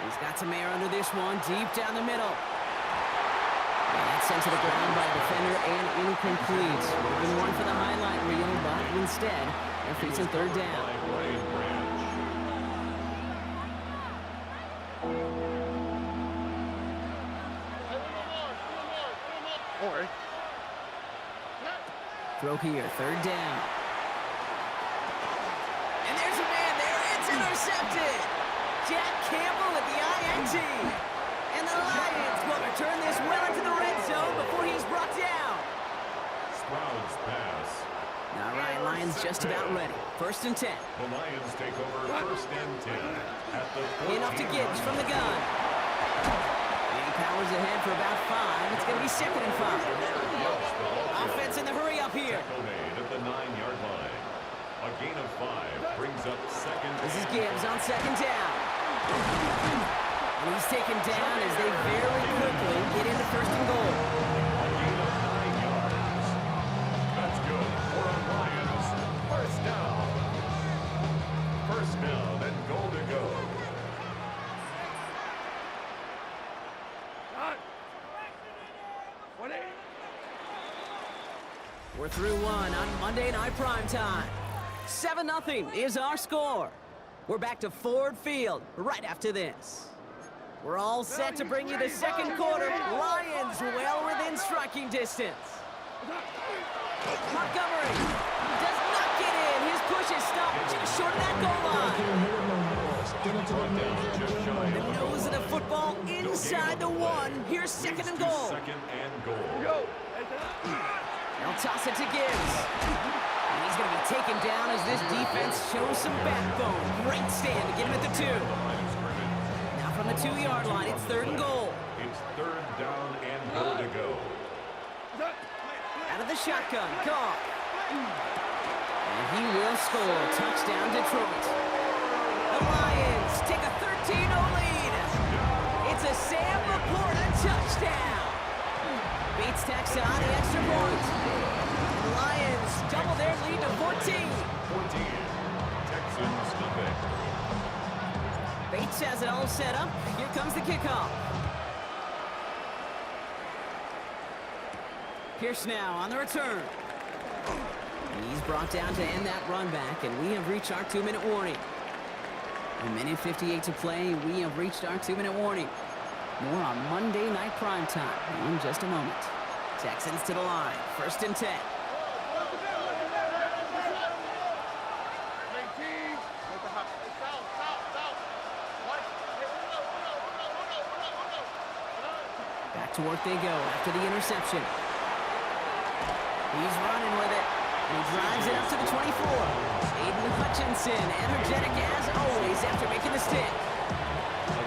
He's got some air under this one, deep down the middle. And that's sent to the ground by a defender and incomplete. Would have been one for the highlight reel, but instead, they're facing 3rd down. Throw here, 3rd down. And there's a man there. It's intercepted. Jack Campbell with the INT. And the Lions will return this well into the red zone before he's brought down. Sprout's pass. All right, Lions just about ready. 1st and 10. The Lions take over 1st and 10 at the 14. In off to Gibbs from the gun. And he powers ahead for about 5. It's going to be 2nd and 5. Offense in the hurry up here. Made at the 9-yard line. A gain of 5 brings up 2nd. This is Gibbs on 2nd down. And he's taken down as they very quickly get into 1st and goal. A gain of 9 yards. That's good for the Lions. 1st down. 1st down and goal to go. We're through one on Monday Night Primetime. 7-0 is our score. We're back to Ford Field right after this. We're all set to bring you the second quarter. Lions well within striking distance. Montgomery does not get in. His push is stopped just short of that goal line. The nose of the football inside the one. Here's second and goal. They'll toss it to Gibbs. And he's going to be taken down as this defense shows some backbone. Great stand to get him at the 2. Now from the 2-yard line, it's third and goal. It's third down and goal to go. Out of the shotgun, Goff. And he will score. Touchdown, Detroit. The Lions take a 13-0 lead. It's a Sam Laporta touchdown. Beats Texas on the extra point. The Lions double their lead to 14. 14. Texans nothing. Bates has it all set up. Here comes the kickoff. Pierce now on the return. And he's brought down to end that run back, and we have reached our 2-minute warning. A minute 58 to play. We have reached our 2-minute warning. More on Monday Night Primetime in just a moment. Texans to the line. First and 10. Back to work they go after the interception. He's running with it. He drives it up to the 24. Aiden Hutchinson, energetic as always after making the stick.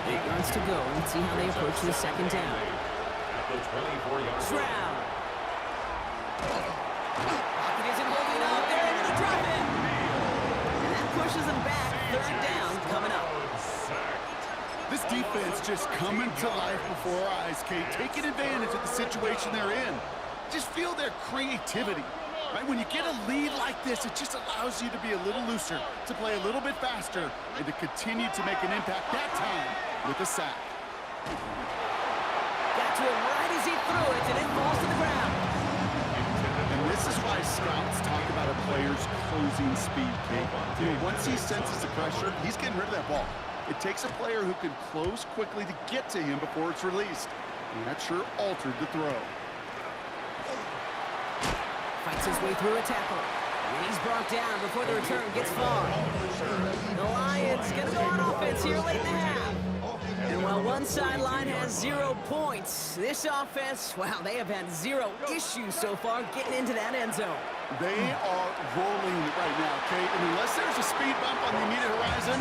8 yards to go. Let's see how they approach the second down. At the 24-yard Stroud. Pocket isn't holding up. They're able to drop it. And that pushes them back. Third down coming up. This defense just coming to life before our eyes, Kate, taking advantage of the situation they're in. Just feel their creativity. Right? When you get a lead like this, it just allows you to be a little looser, to play a little bit faster, and to continue to make an impact that time with a sack. Got to him right as he threw it, and it falls to the ground. And this is why scouts talk about a player's closing speed, Kate. You know, once he senses the pressure, he's getting rid of that ball. It takes a player who can close quickly to get to him before it's released. And that sure altered the throw. Fights his way through a tackle. And he's brought down before the return gets far. The Lions gonna go on offense here late in the half. And while one sideline has 0 points, this offense, wow, they have had 0 issues so far getting into that end zone. They are rolling right now, Kate. And unless there's a speed bump on the immediate horizon,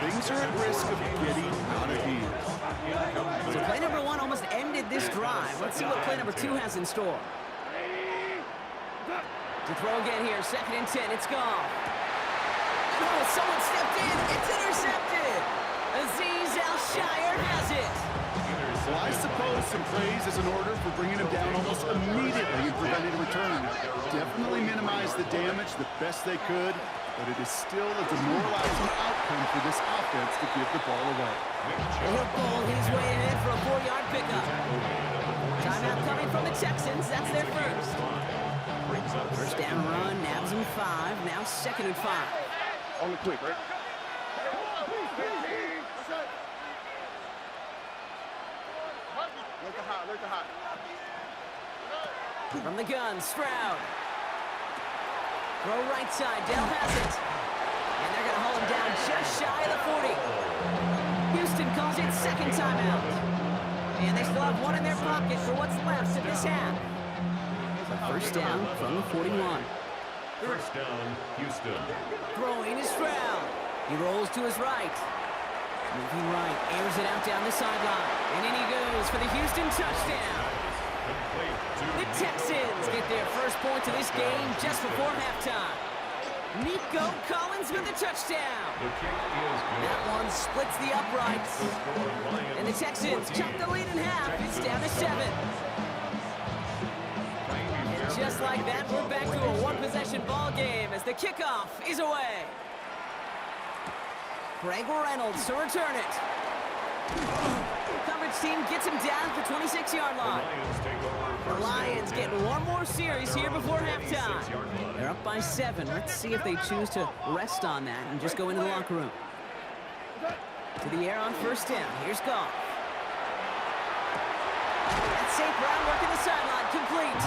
things are at risk of getting out of hand. So play number 1 almost ended this drive. Let's see what play number 2 has in store. To throw again here, second and 10, it's gone. Oh, someone stepped in, it's intercepted. Azeez Al-Shaair has it. Well, I suppose some praise is in order for bringing him down almost immediately and preventing a return. Definitely minimized the damage the best they could, but it is still a demoralizing outcome for this offense to give the ball away. He'll pull his way ahead for a 4-yard pickup. Timeout coming from the Texans, that's their first. First down run, nabs him 5, now second and 5. Only quick, right? Look at hot. From the gun, Stroud. Throw right side, Dell has it. And they're going to hold him down just shy of the 40. Houston calls it second timeout. And they still have 1 in their pocket for what's left of this half. First down from the 41. First down, Houston. Throwing is Stroud. He rolls to his right. Moving right, airs it out down the sideline. And in he goes for the Houston touchdown. The Texans get their first points of this game just before halftime. Nico Collins with the touchdown. The kick is good. That one splits the uprights. And the Texans chop the lead in half. It's down to 7. And just like that, we're back to a one-possession ball game as the kickoff is away. Greg Reynolds to return it. Coverage team gets him down at the 26-yard line. The Lions take over The Lions getting one more series here before halftime. They're up by 7. Let's see if they choose to rest on that and just go into the locker room. To the air on first down. Here's Goff. That's St. Brown working the sideline. Complete.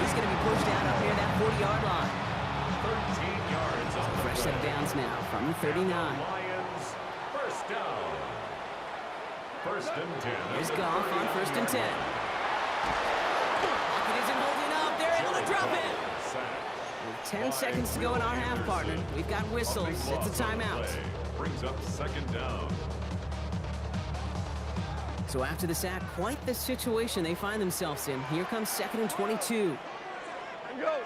He's going to be pushed out up near that 40-yard line. 13 yards on the Fresh set of downs now from the 39. Lions, first down. First and 10. Here's Goff on first and 10. Pocket isn't holding up. They're able to drop it. With 10 seconds to go in our half, partner. We've got whistles. It's a timeout. Brings up second down. So after the sack, quite the situation they find themselves in. Here comes second and 22. Go.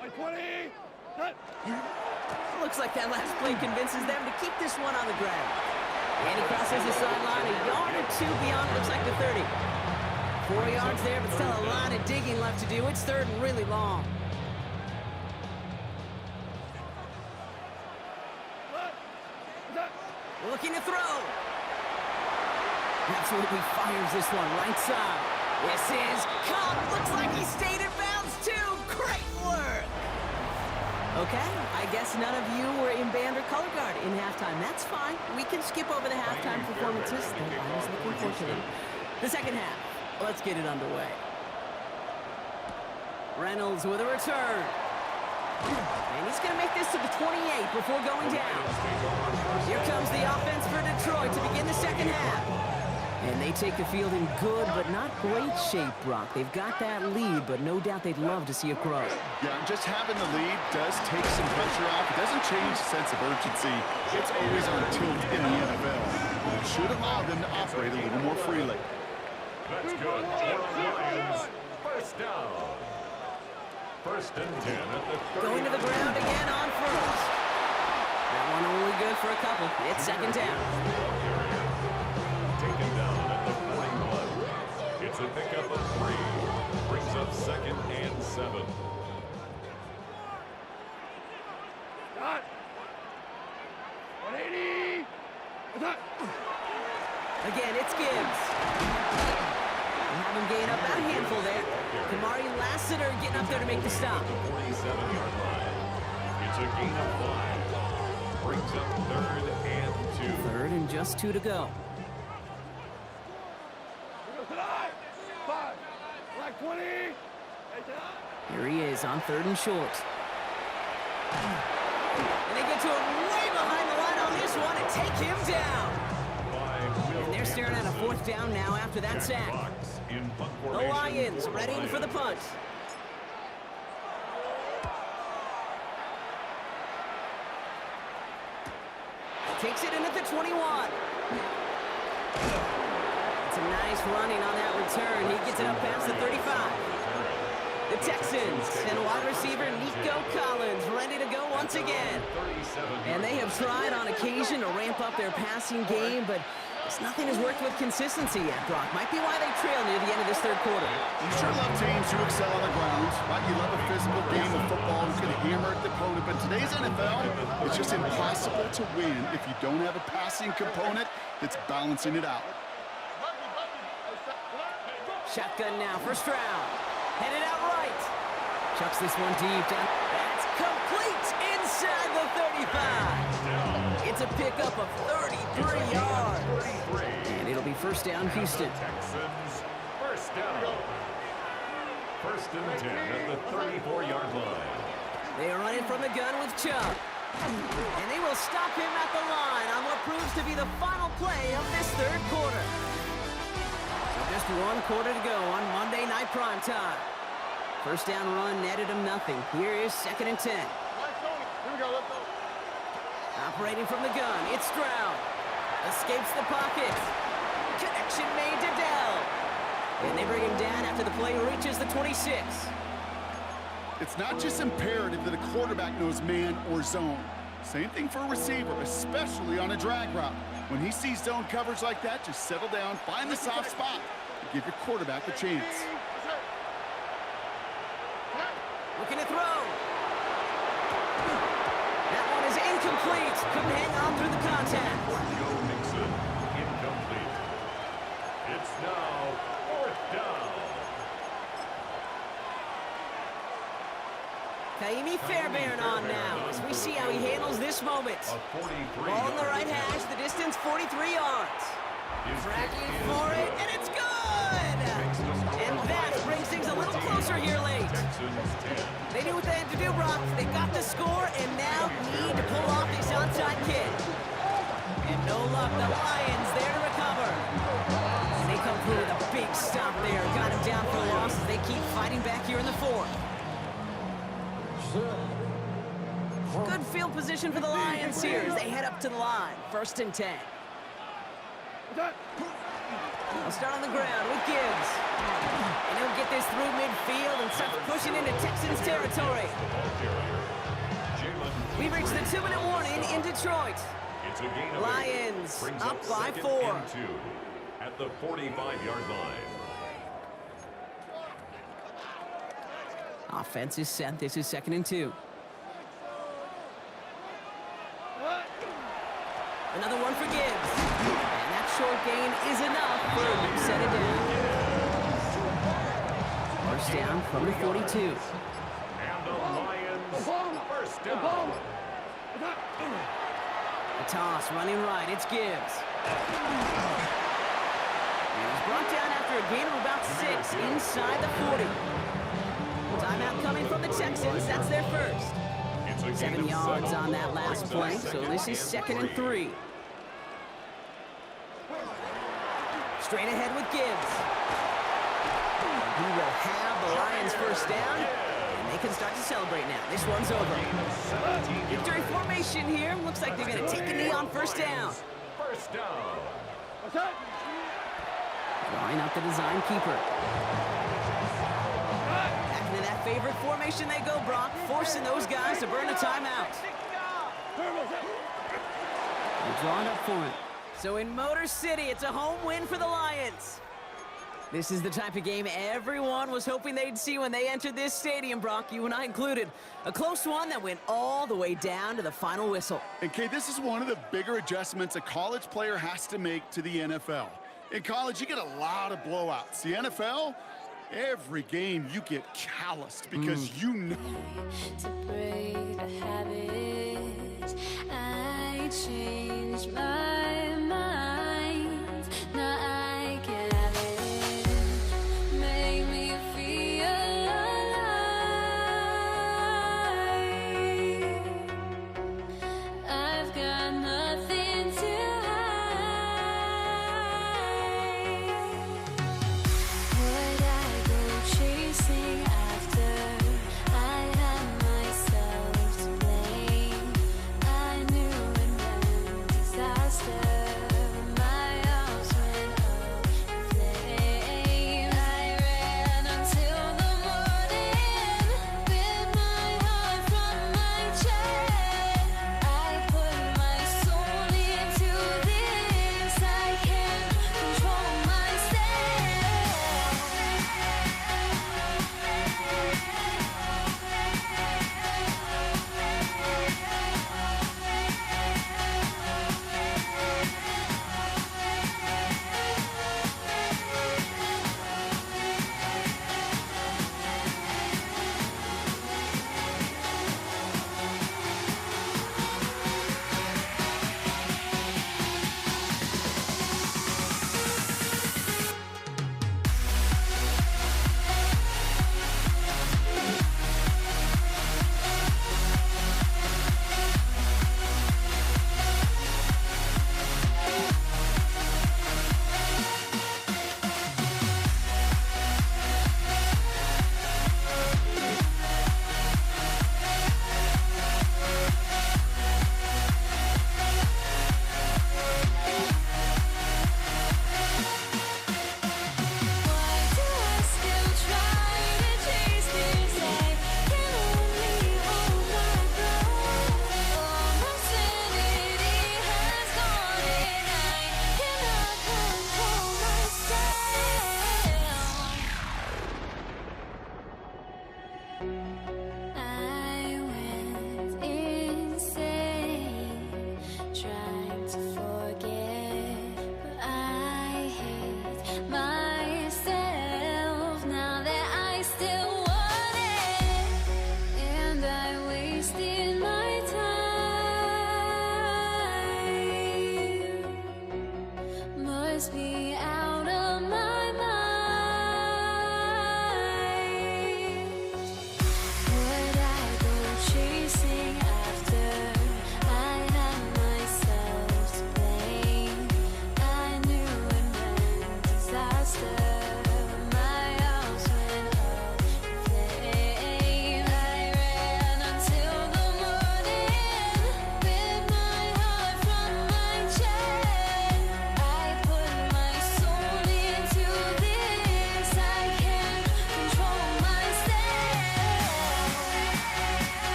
120. Looks like that last play convinces them to keep this one on the ground. And he crosses the sideline a yard or two beyond, looks like the 30. 4 yards there, but still a lot of digging left to do. It's third and really long. Looking to throw. Absolutely fires this one right side. This is caught. Looks like he stayed in bounds too. Great work. Okay, I guess none of you were in band or color guard in halftime. That's fine. We can skip over the halftime performances. I was looking forward to them. The second half. Let's get it underway. Reynolds with a return. And he's going to make this to the 28 before going down. Here comes the offense for Detroit to begin the second half. And they take the field in good but not great shape, Brock. They've got that lead, but no doubt they'd love to see it grow. Yeah, just having the lead does take some pressure off. It doesn't change the sense of urgency. It's always on tilt in the NFL. It should allow them to operate a little more freely. That's good. Lions, first down. First and 10 at the 30. Going to the ground again on first. That one only good for a couple. It's second down. Taken down at the 41. It's a pickup of 3. Brings up second and 7. Got 180. Again, it's Gibbs. They have him gain up about a handful there. Kamari Lassiter getting up there to make the stop. 47-yard line. It's a gain of 5. Brings up third and 2. Third and just 2 to go. 5. Black 20. Here he is on third and short. And they get to him way behind the line on this one and take him down. And they're staring at a fourth down now after that sack. The Lions ready for the punt. Takes it in at the 21. It's a nice running on that return. He gets it up past the 35. The Texans and wide receiver Nico Collins ready to go once again. And they have tried on occasion to ramp up their passing game, but nothing has worked with consistency yet, Brock. Might be why they trail near the end of this third quarter. You sure love teams who excel on the ground. Right? You love a physical game of football who can hammer at the opponent. But today's NFL, it's just impossible to win if you don't have a passing component that's balancing it out. Shotgun now for Stroud. Headed out right. Chucks this one deep down. That's complete inside the 35. It's a pickup of 33 yards. And it'll be first down, Houston. Texans, first down. First and 10 at the 34-yard line. They are running from the gun with Chubb. And they will stop him at the line on what proves to be the final play of this third quarter. So just one quarter to go on Monday Night Primetime. First down run netted him nothing. Here is second and 10. Here we go. Let's go. Operating from the gun, it's Stroud. Escapes the pocket. Connection made to Dell. And they bring him down after the play reaches the 26. It's not just imperative that a quarterback knows man or zone. Same thing for a receiver, especially on a drag route. When he sees zone coverage like that, just settle down, find the soft spot, and give your quarterback a chance. Looking to throw. That one is incomplete. Couldn't hang on through the contact. Joe Mixon, incomplete. It's now 4th down. Kaimi Fairbairn on now as we see how he handles this moment. A 43. Ball in the right hash, the distance 43 yards. Tracking for it, and it's good! And that brings things a little closer here late. They knew what they had to do, Brock. They got the score and now need to pull off this onside kick. And no luck, the Lions there to recover. And they come through with a big stop there. Got him down for a loss as they keep fighting back here in the fourth. Good field position for the Lions here as they head up to the line. 1st and 10. They'll start on the ground with Gibbs. And he'll get this through midfield and start pushing into Texans territory. We've reached the 2-minute warning in Detroit. It's a gain of Lions 8. Brings up by 2nd 4. and 2 at the 45-yard line. Offense is set. This is 2nd and 2. Another one for Gibbs. And that short gain is enough for him to set it down. 1st down from the 42. And the Lions 1st down. The toss running right. It's Gibbs. And he's brought down after a gain of about 6 inside the 40. Timeout coming from the Texans. That's their first. 7 yards on that last play, so this is 2nd and 3. Straight ahead with Gibbs. He will have the Lions 1st down, and they can start to celebrate now. This one's over. Victory formation here. Looks like they're going to take a knee on 1st down. 1st down. Drawing up the design keeper. Back into that favorite formation they go, Brock, forcing those guys to burn a timeout. They're drawing up for him. So in Motor City, it's a home win for the Lions. This is the type of game everyone was hoping they'd see when they entered this stadium, Brock, you and I included. A close one that went all the way down to the final whistle. And Kay, this is one of the bigger adjustments a college player has to make to the NFL. In college, you get a lot of blowouts. The NFL, every game you get calloused because you know. To break the habit, I changed my mind. Now I can have it. Make me feel alive. I've got nothing to hide. Would I go chasing after? I had myself to blame. I knew it meant disaster.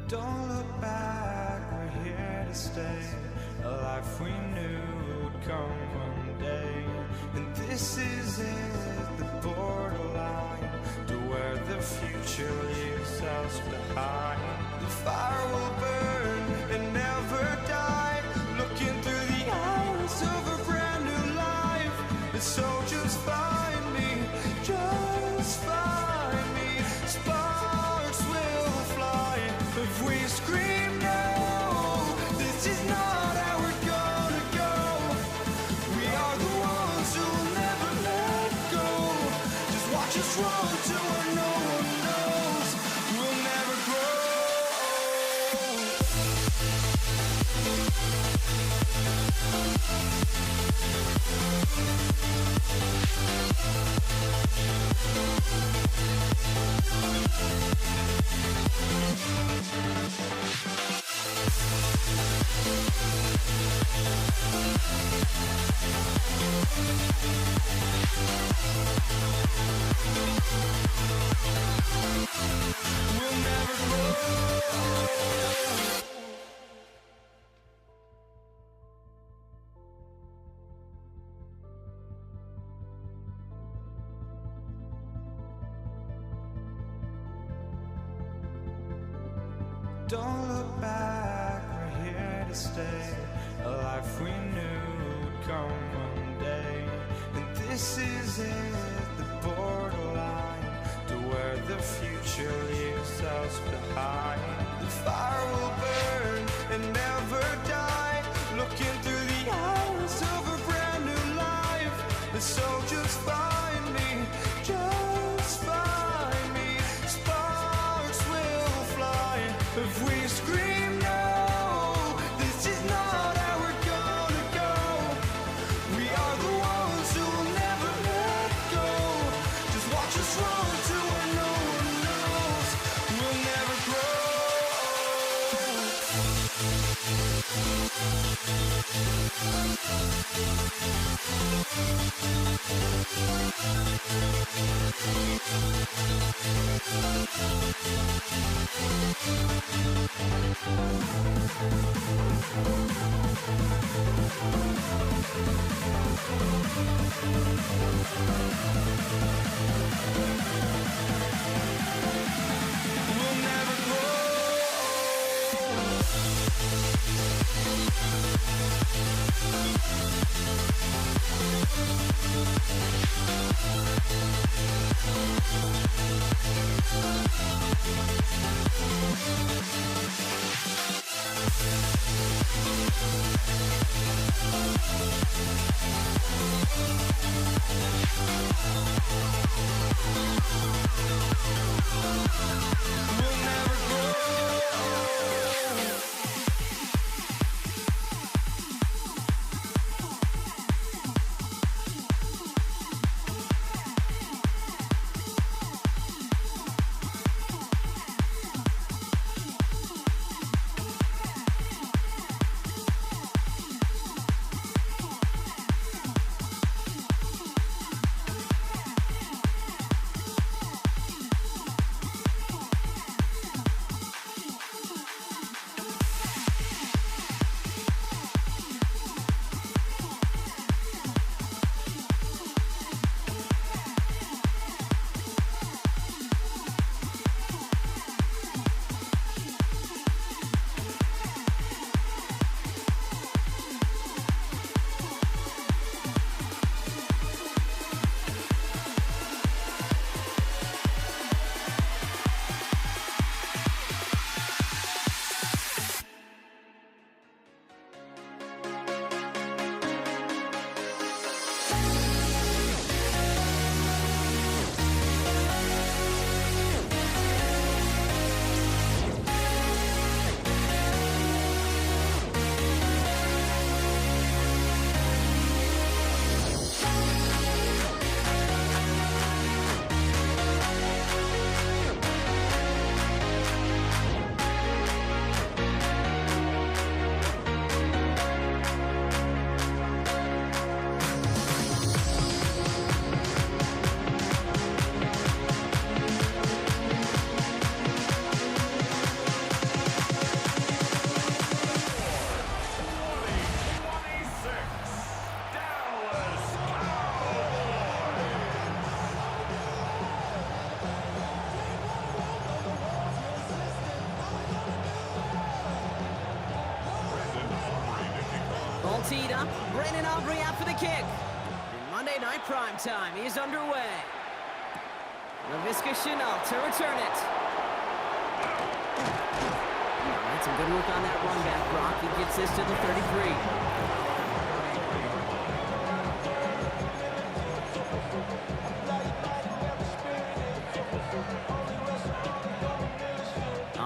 Don't look back, we're here to stay. A life we knew would come one day. And this is it, the borderline to where the future leaves us behind. The fire will burn and never die, looking through the eyes of a brand new life. And so just find me, just find me. Sparks will fly if we scream no. This is not how we're gonna go. We are the ones who will never let go. Just watch us run to where no one knows. We'll never grow. We'll never grow. Don't look back, we're here to stay. A life we knew would come one day. And this is it, the borderline to where the future leaves us behind. The fire will burn and never die, looking through the eyes of a brand new life. And so just find me, just find me. Sparks will fly if we scream no. This is not how we're gonna go. We are the ones who will never let go. Just watch us run to where no one knows. We'll never grow. We'll never grow. We'll never grow. teed up. Brandon Aubrey out for the kick. And Monday Night Primetime is underway. Laviska Shenault to return it. All right, some good work on that run back, Brock. He gets this to the 33.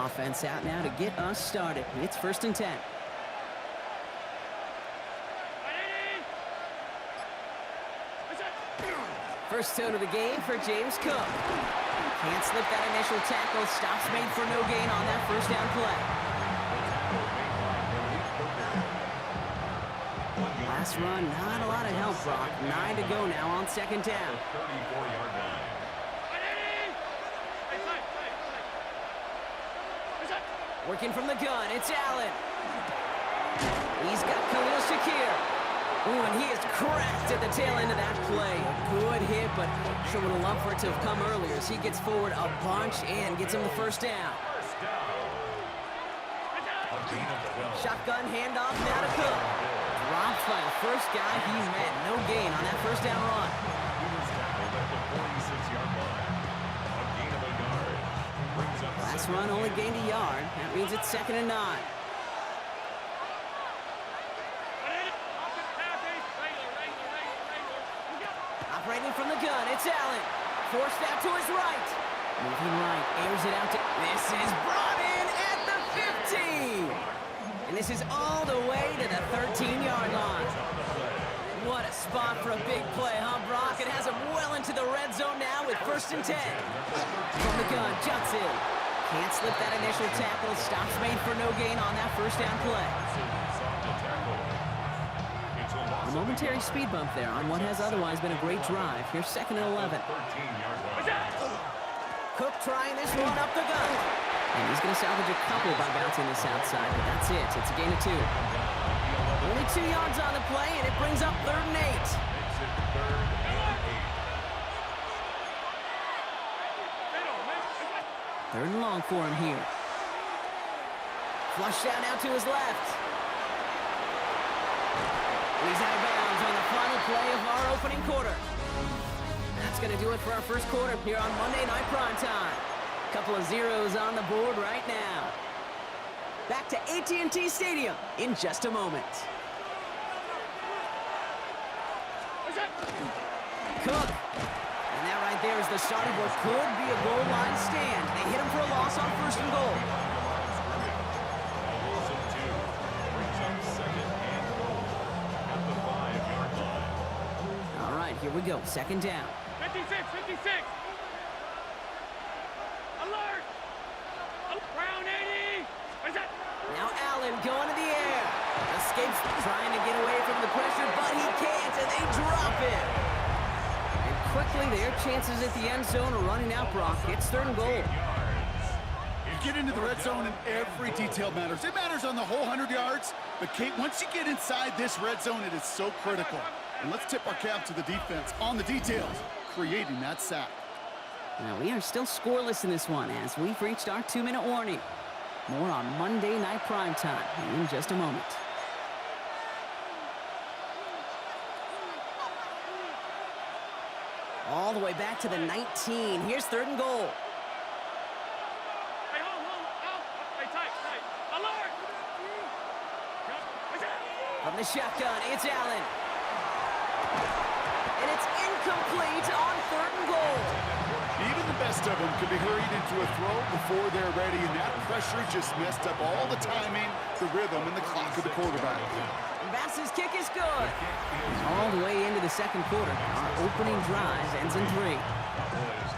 Offense out now to get us started. It's 1st and 10. First tone of the game for James Cook. Can't slip that initial tackle. Stops made for no gain on that first down play. Last run, not a lot of help, Brock. 9 to go now on 2nd down. 34-yard line. Working from the gun, it's Allen. He's got Khalil Shakir. Ooh, and he is cracked at the tail end of that play. Good hit, but sure would have loved for it to have come earlier as he gets forward a bunch and gets him the first down. Shotgun handoff now to Cook. Dropped by the first guy he met. No gain on that first down run. He was tackled at the 46-yard line. A gain of a yard. Brings up Last run only gained a yard. That means it's 2nd and 9. Operating from the gun, it's Allen. Forced out to his right. Moving right, airs it out to... This is brought in at the 15. And this is all the way to the 13-yard line. What a spot for a big play, huh, Brock? It has him well into the red zone now with 1st and 10. From the gun, Johnson. Can't slip that initial tackle. Stops made for no gain on that first down play. A momentary speed bump there on what has otherwise been a great drive. Here's 2nd and 11. Cook trying this one up the gut. And he's going to salvage a couple by bouncing this outside, but that's it. It's a gain of 2. Only 2 yards on the play, and it brings up 3rd and 8. Third and long for him here. Flushed out now to his left. He's out of bounds on the final play of our opening quarter. That's going to do it for our first quarter here on Monday Night Primetime. Couple of zeros on the board right now. Back to AT&T Stadium in just a moment. Cook. And that right there is the start of what could be a goal line stand. They hit him for a loss on 1st and goal. All right, here we go. 2nd down. 56. Alert! Round 80! Now Allen going to the air. Escapes trying to get away from the pressure, but he can't, and they drop it. And quickly, their chances at the end zone are running out, Brock. It's 3rd and goal. You get into the red zone and every detail matters. It matters on the whole 100 yards. But, Kate, once you get inside this red zone, it is so critical. And let's tip our cap to the defense on the details, creating that sack. Now, we are still scoreless in this one as we've reached our 2-minute warning. More on Monday Night Primetime in just a moment. All the way back to the 19. Here's 3rd and goal. Hey, hold. Hey, tight. Alert! From the shotgun, it's Allen. And it's incomplete on 3rd and goal. Even the best of them can be hurried into a throw before they're ready, and that pressure just messed up all the timing, the rhythm, and the clock of the quarterback. Bass's kick is good. All the way into the 2nd quarter. Our opening drive ends in 3.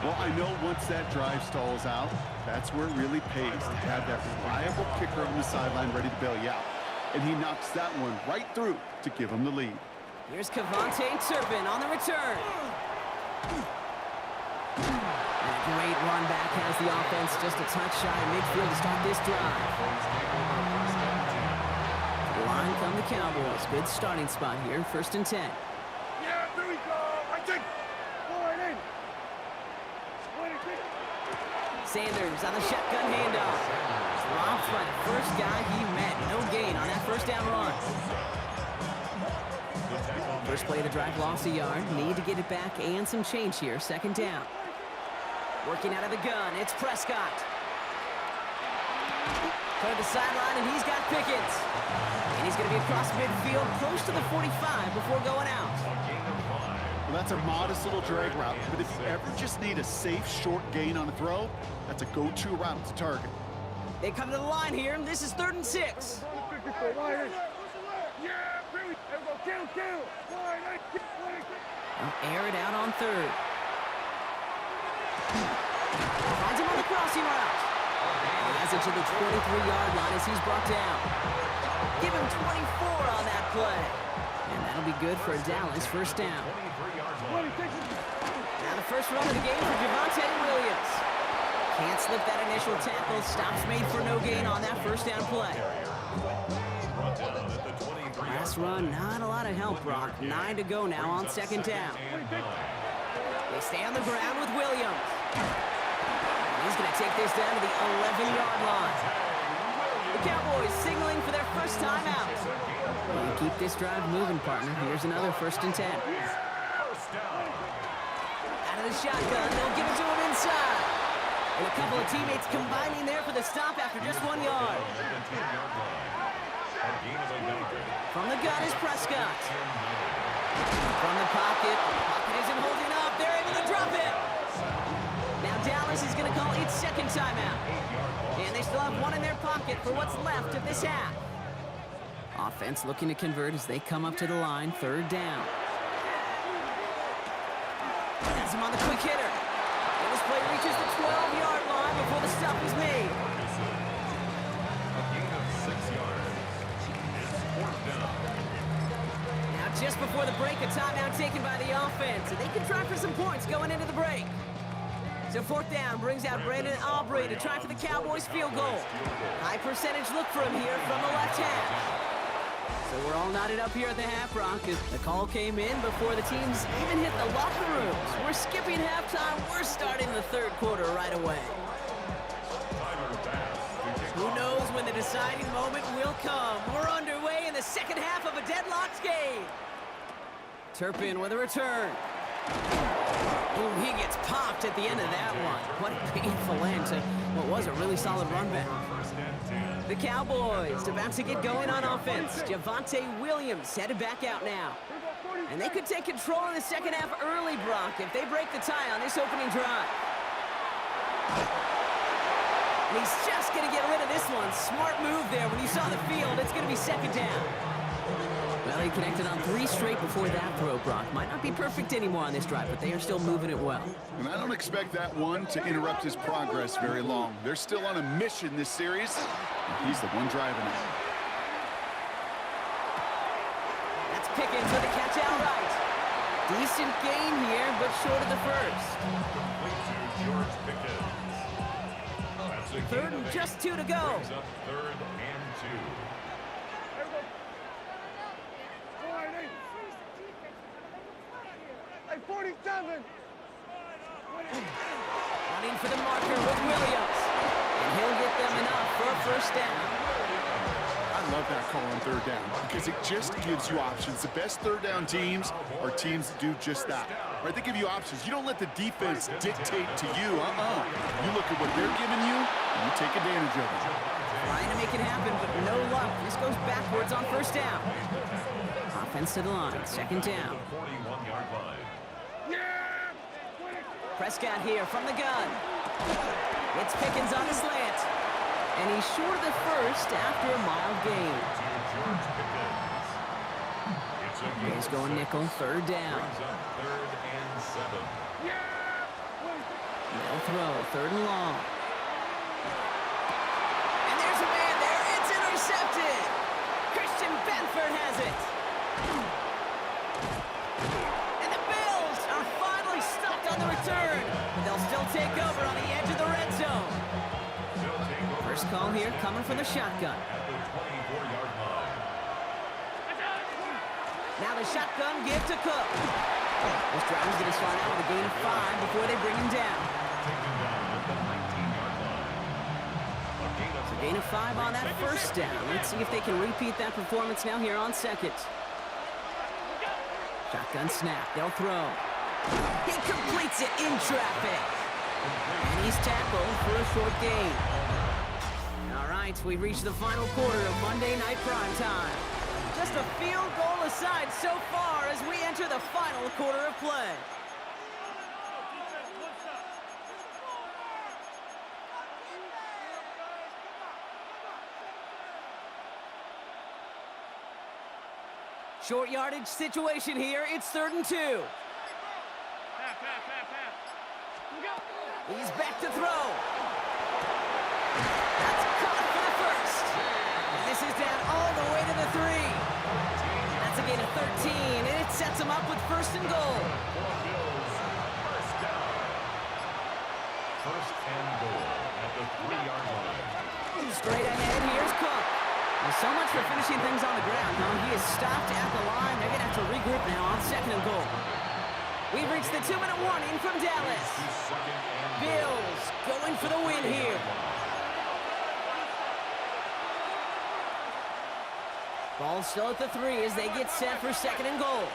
Well, I know once that drive stalls out, that's where it really pays to have that reliable kicker on the sideline ready to bail you out. And he knocks that one right through to give him the lead. Here's Kevontae Turpin on the return. And a great run back has the offense just a touch shy of midfield to start this drive. To the line come the Cowboys. Good starting spot here, 1st and 10. Yeah, there we go. I think. Go right in. Sanders on the shotgun handoff. Dropped by the first guy he met. No gain on that first down run. First play of the drive lost a yard. Need to get it back and some change here. Second down. Working out of the gun, it's Prescott. Toward the sideline, and he's got Pickens. And he's going to be across midfield, close to the 45 before going out. Well, that's a modest little drag route, but if you ever just need a safe, short gain on a throw, that's a go-to route to target. They come to the line here, and this is 3rd and 6. They'll air it out on 3rd. Finds him on the crossing route. Has it to the 23-yard line as he's brought down. Give him 24 on that play. And that'll be good for a Dallas first down. Now the first run of the game for Javonte Williams. Can't slip that initial tackle. Stops made for no gain on that first down play. Last run, not a lot of help, Brock. 9 to go now on second down. They stay on the ground with Williams. He's going to take this down to the 11-yard line. The Cowboys signaling for their first time out. You keep this drive moving, partner. Here's another 1st and 10. Out of the shotgun, they'll give it to him inside. And a couple of teammates combining there for the stop after just 1 yard. From the gun is Prescott. From the pocket isn't holding up. They're able to drop it. Now Dallas is going to call its second timeout. And they still have one in their pocket for what's left of this half. Offense looking to convert as they come up to the line. 3rd down. Has him on the quick hitter. And this play reaches the 12-yard line before the stop is made. Now just before the break, a timeout taken by the offense. And they can try for some points going into the break. So 4th down brings out Brandon Aubrey to try for the Cowboys field goal. High percentage look for him here from the left hash. So we're all knotted up here at the half, Brock, as the call came in before the teams even hit the locker rooms. We're skipping halftime. We're starting the 3rd quarter right away. Who knows when the deciding moment will come? We're underway in the second half of a deadlocked game. Turpin with a return. Ooh, he gets popped at the end of that one. What a painful end to what was a really solid run back. The Cowboys about to get going on offense. Javonte Williams headed back out now. And they could take control in the second half early, Brock, if they break the tie on this opening drive. And he's just going to get rid of this one. Smart move there. When you saw the field, it's going to be second down. Well, he connected on 3 straight before that throw, Brock. Might not be perfect anymore on this drive, but they are still moving it well. And I don't expect that one to interrupt his progress very long. They're still on a mission this series. He's the one driving it. That's Pickens with a catch outright. Decent gain here, but short of the first. 3rd and just 2 to go. 3rd and 2. Hey, 47! Running for the marker with Williams. And he'll get them enough for a first down. I love that call on 3rd down because it just gives you options. The best 3rd down teams are teams that do just that. Right? They give you options. You don't let the defense dictate to you. You look at what they're giving you, and you take advantage of it. Trying to make it happen, but no luck. This goes backwards on first down. Offense to the line, second down. 41-yard line. Prescott here from the gun. It's Pickens on the slant. And he's short of the first after a mild gain. He's going nickel, 3rd down. 3rd and 7. No throw, 3rd and long. And there's a man there. It's intercepted. Christian Benford has it. And the Bills are finally stopped on the return. They'll still take over on the edge of the red zone. First call here coming from the shotgun. At the 24-yard line. Now the shotgun give to Cook. This drive is going to start out with a gain of 5 before they bring him down. Taken down at the 19-yard line. So gain of 5 on that first down. Let's see if they can repeat that performance now here on second. Shotgun snap. They'll throw. He completes it in traffic. And he's tackled for a short gain. All right, we've reached the final quarter of Monday Night Primetime. Just a field goal aside so far as we enter the final quarter of play. Short yardage situation here. It's 3rd and 2. He's back to throw. That's caught for the first. And this is down all the way to the 3. That's a gain of 13, and it sets him up with 1st and goal. First down. 1st and goal at the 3-yard line. Straight ahead, here's Cook. Well, so much for finishing things on the ground, huh? He is stopped at the line. They're going to have to regroup now on 2nd and goal. We've reached the 2-minute warning from Dallas. Bills going for the win here. Ball still at the 3 as they get set for 2nd and goal.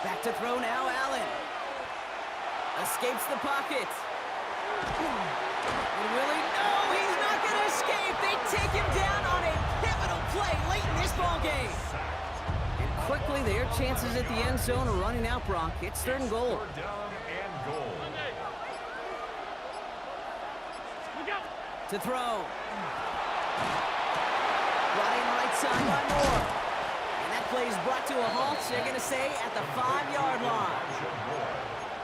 Back to throw now, Allen. Escapes the pocket. And really, no, he's not going to escape. They take him down on a pivotal play late in this ball game. And quickly, their chances at the end zone are running out, Brock. It's 3rd and goal. 3rd down and goal. To throw. Brought in right side by Moore. And that play is brought to a halt, so they're going to say at the 5-yard line.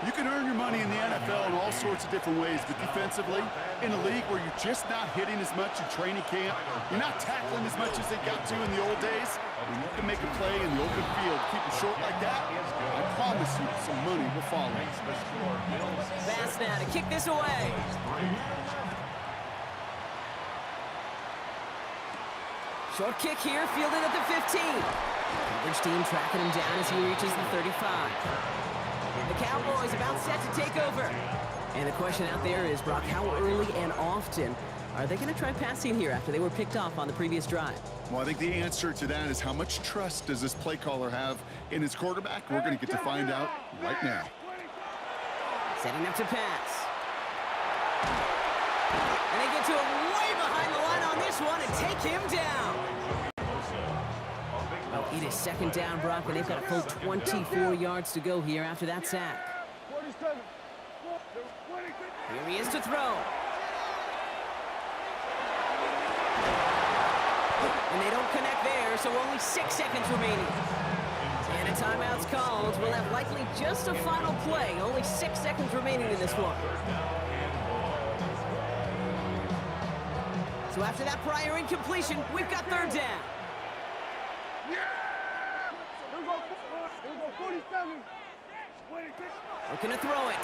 You can earn your money in the NFL in all sorts of different ways, but defensively, in a league where you're just not hitting as much in training camp, you're not tackling as much as they got to in the old days, when you can make a play in the open field, keep it short like that, I promise you some money will follow. Fast now to kick this away. Short kick here, fielded at the 15. Coverage team tracking him down as he reaches the 35. The Cowboys about set to take over. And the question out there is, Brock, how early and often are they going to try passing here after they were picked off on the previous drive? Well, I think the answer to that is how much trust does this play caller have in his quarterback? We're going to get to find out right now. Setting up to pass. And they get to him way behind the line on this one and take him down. Well, it is 2nd down, Brock, and they've got a full 24 yards to go here after that sack. Here he is to throw. And they don't connect there, so only 6 seconds remaining. And a timeout's called. We'll have likely just a final play. Only 6 seconds remaining in this one. So after that prior incompletion, we've got 3rd down. Looking to throw it.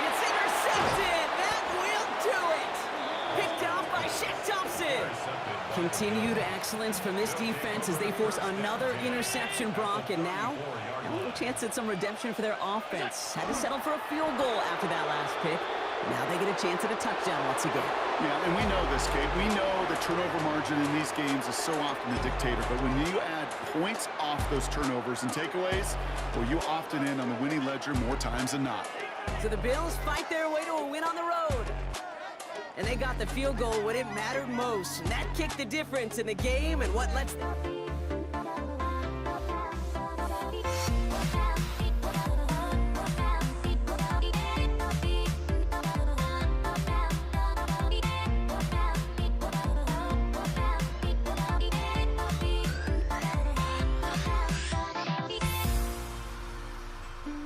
It's intercepted. That will do it. Picked off by Shaq Thompson. Continued excellence from this defense as they force another interception, Brock, and now a little chance at some redemption for their offense. Had to settle for a field goal after that last pick. Now they get a chance at a touchdown once again. Yeah, and we know this, Kate. We know the turnover margin in these games is so often the dictator, but when you add points off those turnovers and takeaways, well, you often end on the winning ledger more times than not. So the Bills fight their way to a win on the road. And they got the field goal when it mattered most. And that kicked the difference in the game and what lets them...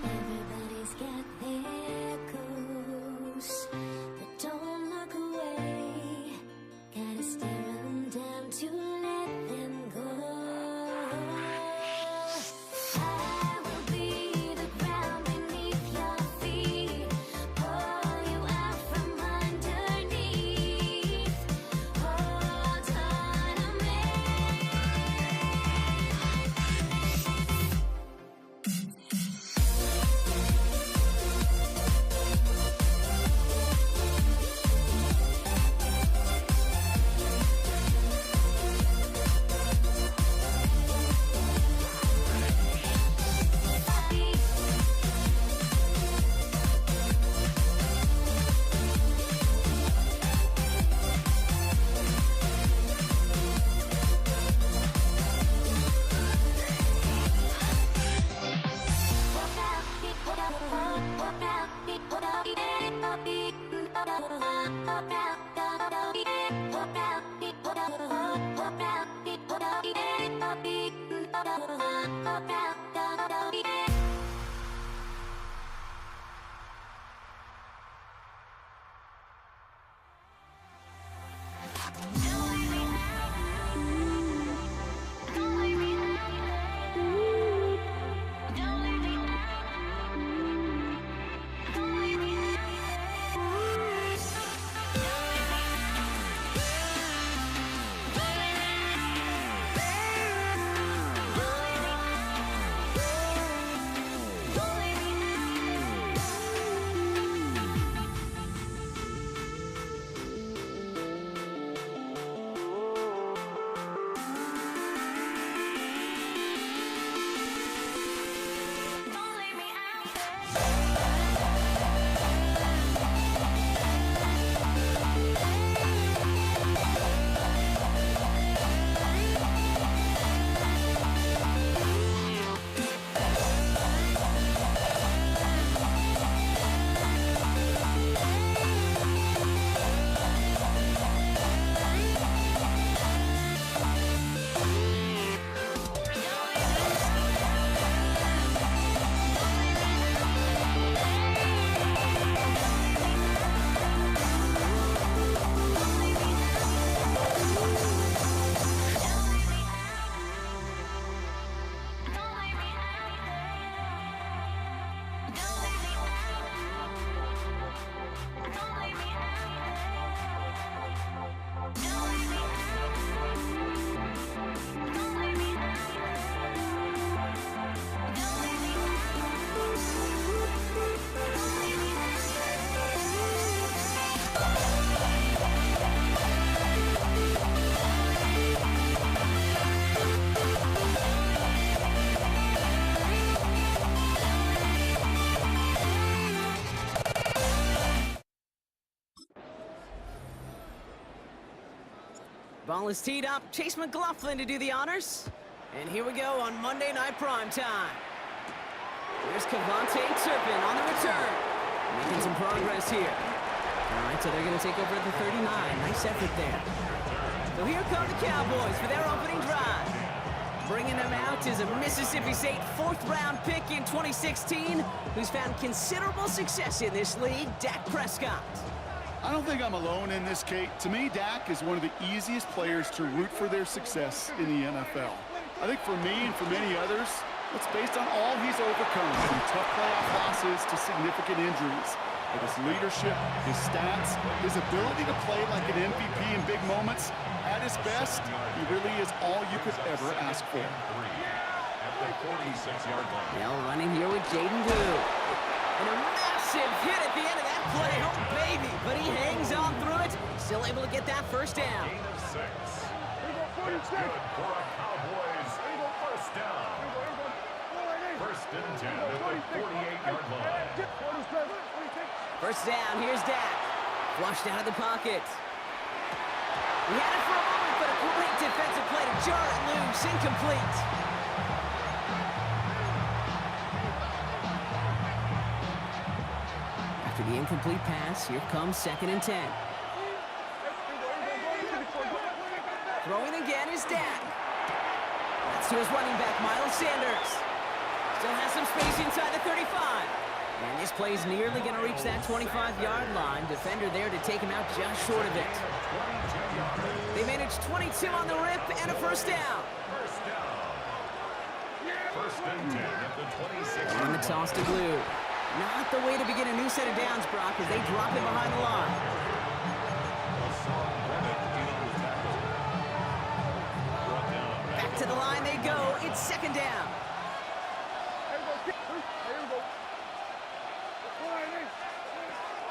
Everybody's got their goals, but don't look away. Gotta stare 'em down to let them go. Ball is teed up. Chase McLaughlin to do the honors. And here we go on Monday Night Primetime. Here's Cavante Turpin on the return. Making some progress here. All right, so they're going to take over at the 39. Nice effort there. So here come the Cowboys for their opening drive. Bringing them out is a Mississippi State fourth-round pick in 2016 who's found considerable success in this league, Dak Prescott. I don't think I'm alone in this, Kate. To me, Dak is one of the easiest players to root for their success in the NFL. I think for me and for many others, it's based on all he's overcome, from tough playoff losses to significant injuries. But his leadership, his stats, his ability to play like an MVP in big moments, at his best, he really is all you could ever ask for. At the 46-yard line. Now running here with Jaden Blue. And a massive hit at the end of that play. Oh, baby. But he hangs on through it. Still able to get that first down. Gain of 6. That's good for a Cowboys first down. First and 10 at the 48-yard line. First down, here's Dak. Flushed out of the pocket. He had it for a moment, but a great defensive play to jar it loose. Incomplete. After the incomplete pass, here comes 2nd and 10. Throwing again is Dak. That's to his running back, Miles Sanders. Still has some space inside the 35. And this play's nearly going to reach that 25-yard line. Defender there to take him out just short of it. They managed 22 on the rip and a first down. First and 10 at the 26. And the toss to Blue. Not the way to begin a new set of downs, Brock, as they drop it behind the line. Back to the line they go. It's 2nd down.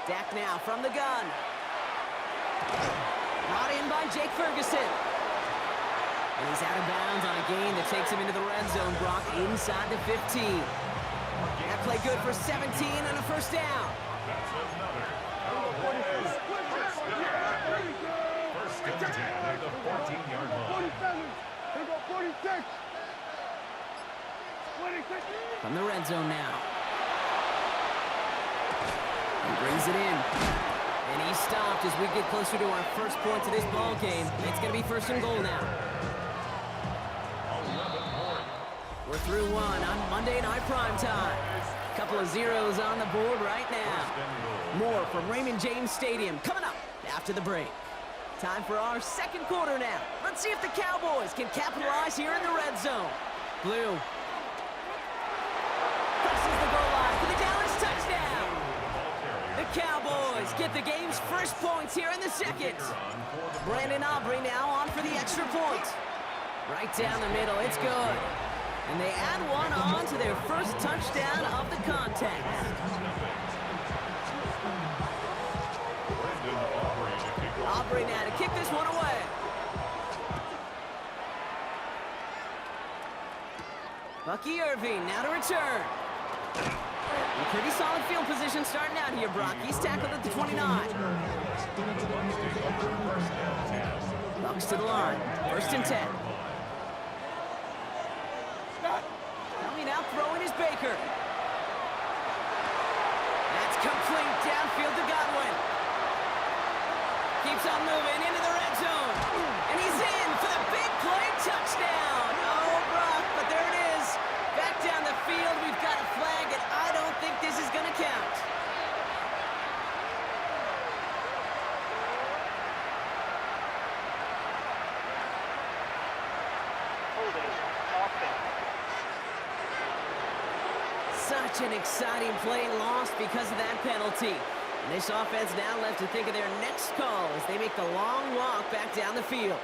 Dak now from the gun. Brought in by Jake Ferguson. And he's out of bounds on a gain that takes him into the red zone, Brock, inside the 15. That play good for 17 and a first down. That's another. First and 10 at the 14-yard line. From the red zone now. He brings it in. And he's stopped as we get closer to our first point of this ball game. It's going to be 1st and goal now. 11 points. We're through one on Monday Night Primetime. Couple of zeros on the board right now. More from Raymond James Stadium coming up after the break. Time for our second quarter now. Let's see if the Cowboys can capitalize here in the red zone. Blue crosses the goal line for the Dallas touchdown. The Cowboys get the game's first points here in the second. Brandon Aubrey now on for the extra point. Right down the middle, it's good. And they add one on to their first touchdown of the contest. Aubrey now to kick this one away. Bucky Irving now to return. A pretty solid field position starting out here, Brock. He's tackled at the 29. Bucks to the line. First and 10. Coming out throwing is Baker. That's complete downfield to Godwin. Keeps on moving into the red zone. And he's in for the big play touchdown. Oh, Brock, but there it is. Back down the field, we've got a flag, and I don't think this is going to count. Such an exciting play lost because of that penalty. And this offense now left to think of their next call as they make the long walk back down the field.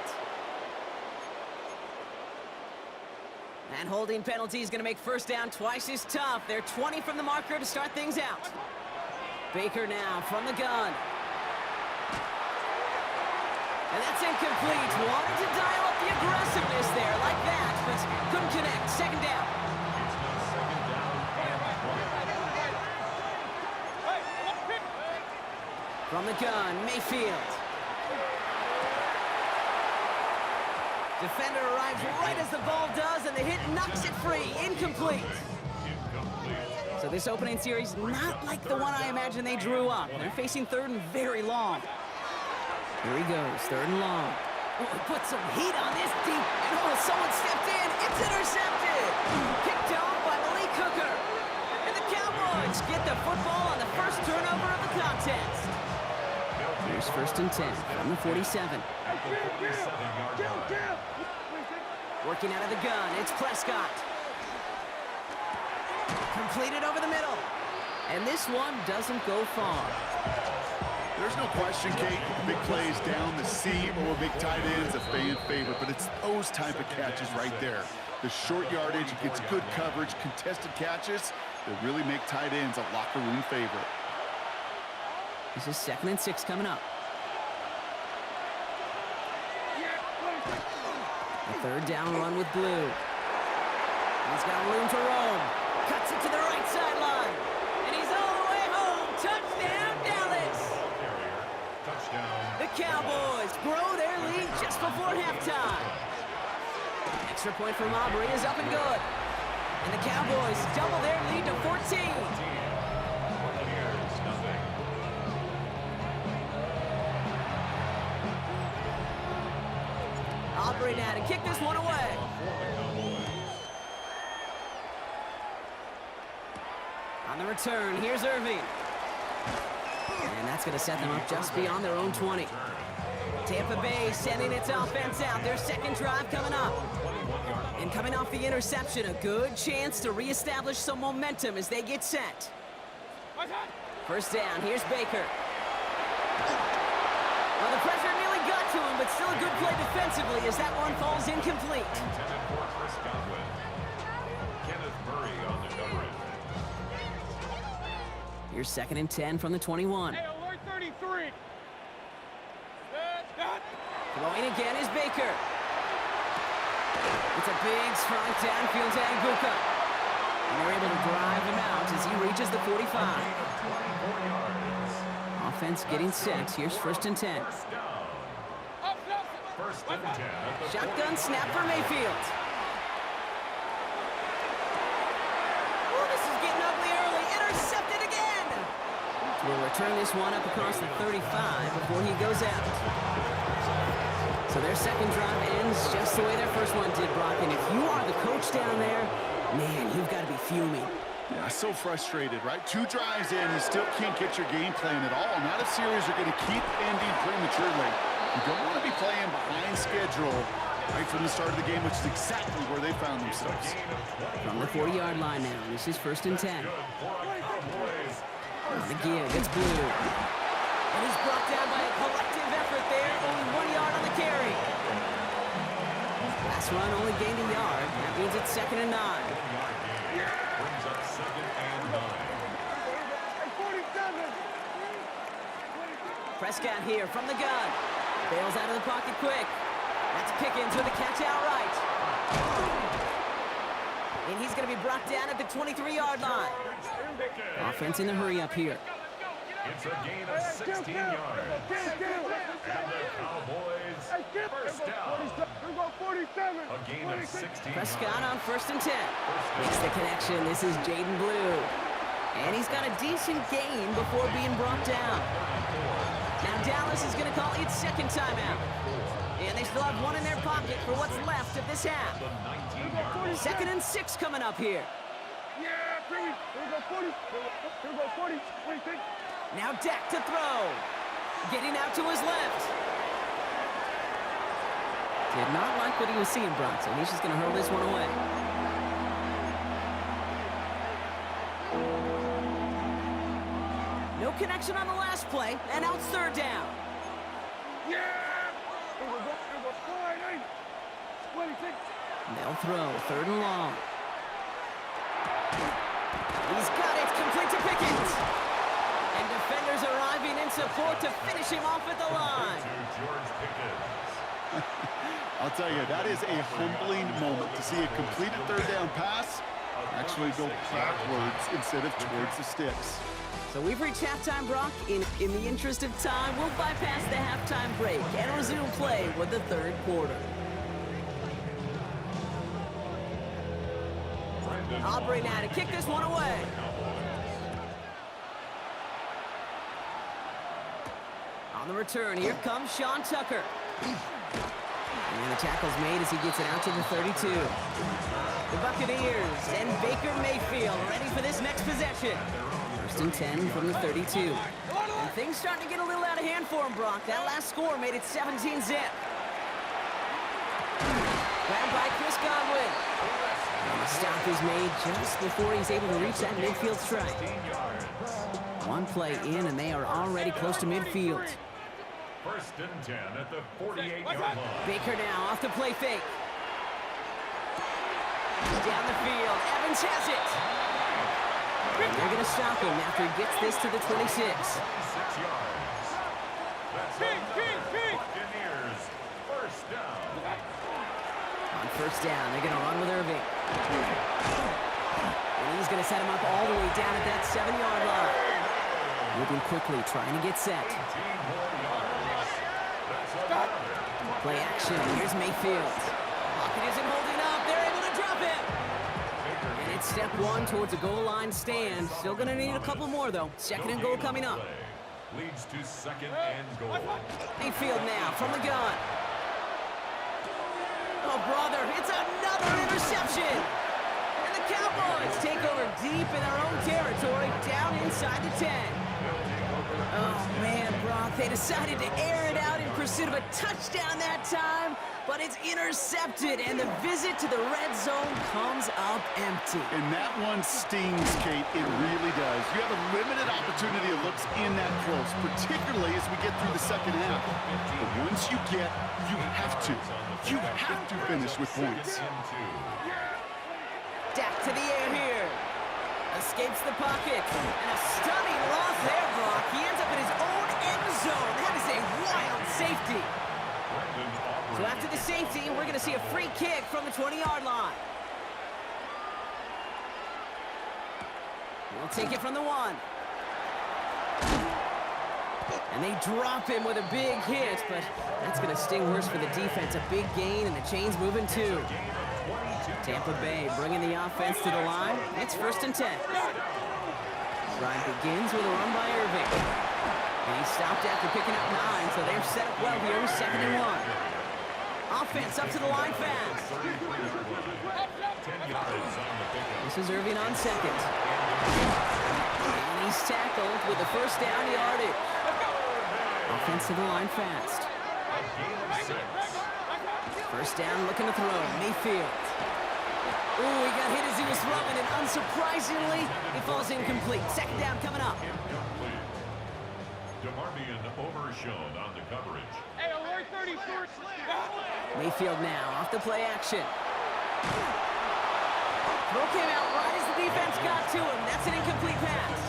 And holding penalty is going to make first down twice as tough. They're 20 from the marker to start things out. Baker now from the gun. And that's incomplete. Wanted to dial up the aggressiveness there like that, but couldn't connect. Second down. From the gun, Mayfield. Defender arrives right as the ball does, and the hit knocks it free. Incomplete. So this opening series, not like the one I imagine they drew up. They're facing third and very long. Here he goes, third and long. Oh, put some heat on this deep. And oh, someone stepped in. It's intercepted. Kicked off by Malik Hooker. And the Cowboys get the football on the first turnover of the contest. Here's first and 10 from the 47. Working out of the gun, it's Prescott. Completed over the middle. And this one doesn't go far. There's no question, Kate, big plays down the seam or big tight ends, a fan favorite, but it's those type of catches right there. The short yardage, it gets good coverage, contested catches that really make tight ends a locker room favorite. This is 2nd and 6 coming up. A third down run with Blue. He's got room to roam. Cuts it to the right sideline. And he's all the way home. Touchdown, Dallas. The Cowboys grow their lead just before halftime. Extra point from Aubrey is up and good. And the Cowboys double their lead to 14. Aubrey now to kick this one away. On the return, here's Irving. And that's going to set them up just beyond their own 20. Tampa Bay sending its offense out. Their second drive coming up. And coming off the interception, a good chance to reestablish some momentum as they get set. First down, here's Baker. Well, the pressure nearly got to him, but still a good play defensively as that one falls incomplete. Intended for Chris Godwin. Kenneth Murray on the coverage. Here's 2nd and 10 from the 21. Hey, alert 33. Throwing again is Baker. It's a big strong downfield to Anguka. And they're able to drive him out as he reaches the 45. Offense getting set. Here's 1st and 10. First and 10. Shotgun snap for Mayfield. Oh, this is getting ugly early. Intercepted again. We'll return this one up across the 35 before he goes out. So their second drive ends just the way their first first one did, Brock, and if you are the coach down there, man, you've got to be fuming. Yeah, so frustrated, right? 2 drives in, you still can't get your game plan at all. Not a series you're going to keep ending prematurely. You don't want to be playing behind schedule right from the start of the game, which is exactly where they found themselves. From the 40-yard line now, this is 1st and 10. On the give, it's Blue. And he's brought down by a collective effort there, only 1 yard on the carry. Last run only gained a yard. That means it's 2nd and 9. Brings up 2nd and 9. Prescott here from the gun. Bails out of the pocket quick. That's Pickens with a catch outright. And he's going to be brought down at the 23-yard line. Offense in the hurry up here. It's a gain of 16 yards. And the Cowboys first down. A gain of 16 Prescott yards. on 1st and 10. Makes the connection. This is Jaden Blue. And he's got a decent gain before being brought down. Now Dallas is going to call its 2nd timeout. And they still have 1 in their pocket for what's left of this half. 2nd and 6 coming up here. Now Dak to throw. Getting out to his left. Did not like what he was seeing, Bronson. He's just going to hurl this one away. No connection on the last play, and now it's 3rd down. They'll throw, 3rd and long. He's got it, complete to Pickens. And defenders arriving in support to finish him off at the line. George Pickens. I'll tell you, that is a humbling moment to see a completed 3rd down pass actually go backwards instead of towards the sticks. So we've reached halftime, Brock. In the interest of time, we'll bypass the halftime break and resume play with the 3rd quarter. Aubrey now to kick this one away. On the return, here comes Sean Tucker. And the tackle's made as he gets it out to the 32. The Buccaneers and Baker Mayfield ready for this next possession. 1st and 10 from the 32. And things starting to get a little out of hand for him, Brock. That last score made it 17-zip. Grabbed by Chris Godwin. And the stop is made just before he's able to reach that midfield strike. 1 play in, and they are already close to midfield. 1st and 10 at the 48-yard line. Baker now off the play fake. Down the field. Evans has it. And they're going to stop him after he gets this to the 26. 6 yards. That's Buccaneers. 1st down. On 1st down, they're going to run with Irving. And he's going to set him up all the way down at that 7-yard line. Moving quickly, trying to get set. 18 more yards. That's another. Play action. Here's Mayfield. Pocket isn't holding up. They're able to drop him. And it's step 1 towards a goal line stand. Still going to need a couple more, though. 2nd and goal coming up. Leads to 2nd and goal. Mayfield now from the gun. Oh, brother, it's another interception. And the Cowboys take over deep in their own territory, down inside the 10. Oh, man, Brock, they decided to air it out in pursuit of a touchdown that time, but it's intercepted, and the visit to the red zone comes up empty. And that one stings, Kate. It really does. You have a limited opportunity that looks in that close, particularly as we get through the 2nd half. But once you get, you have to. You have to finish with points. Dak to the air here. Escapes the pocket. And a stunning loss there, Brock. He ends up in his own end zone. That is a wild safety. So after the safety, we're going to see a free kick from the 20-yard line. We'll take it from the 1. And they drop him with a big hit, but that's going to sting worse for the defense. A big gain, and the chain's moving too. Tampa Bay bringing the offense to the line. It's 1st and 10. Drive begins with a run by Irving. And he stopped after picking up 9, so they're set up well here with 2nd and 1. Offense up to the line fast. This is Irving on second. And he's tackled with the first down yardage. Offense to the line fast. First down, looking to throw. Mayfield. Ooh, he got hit as he was throwing, and unsurprisingly, he falls incomplete. Second down coming up. Incomplete. DeMarvion Overshown on the coverage. Hey, alert 31st. Mayfield now off the play action. Throw came out right as the defense got to him. That's an incomplete pass.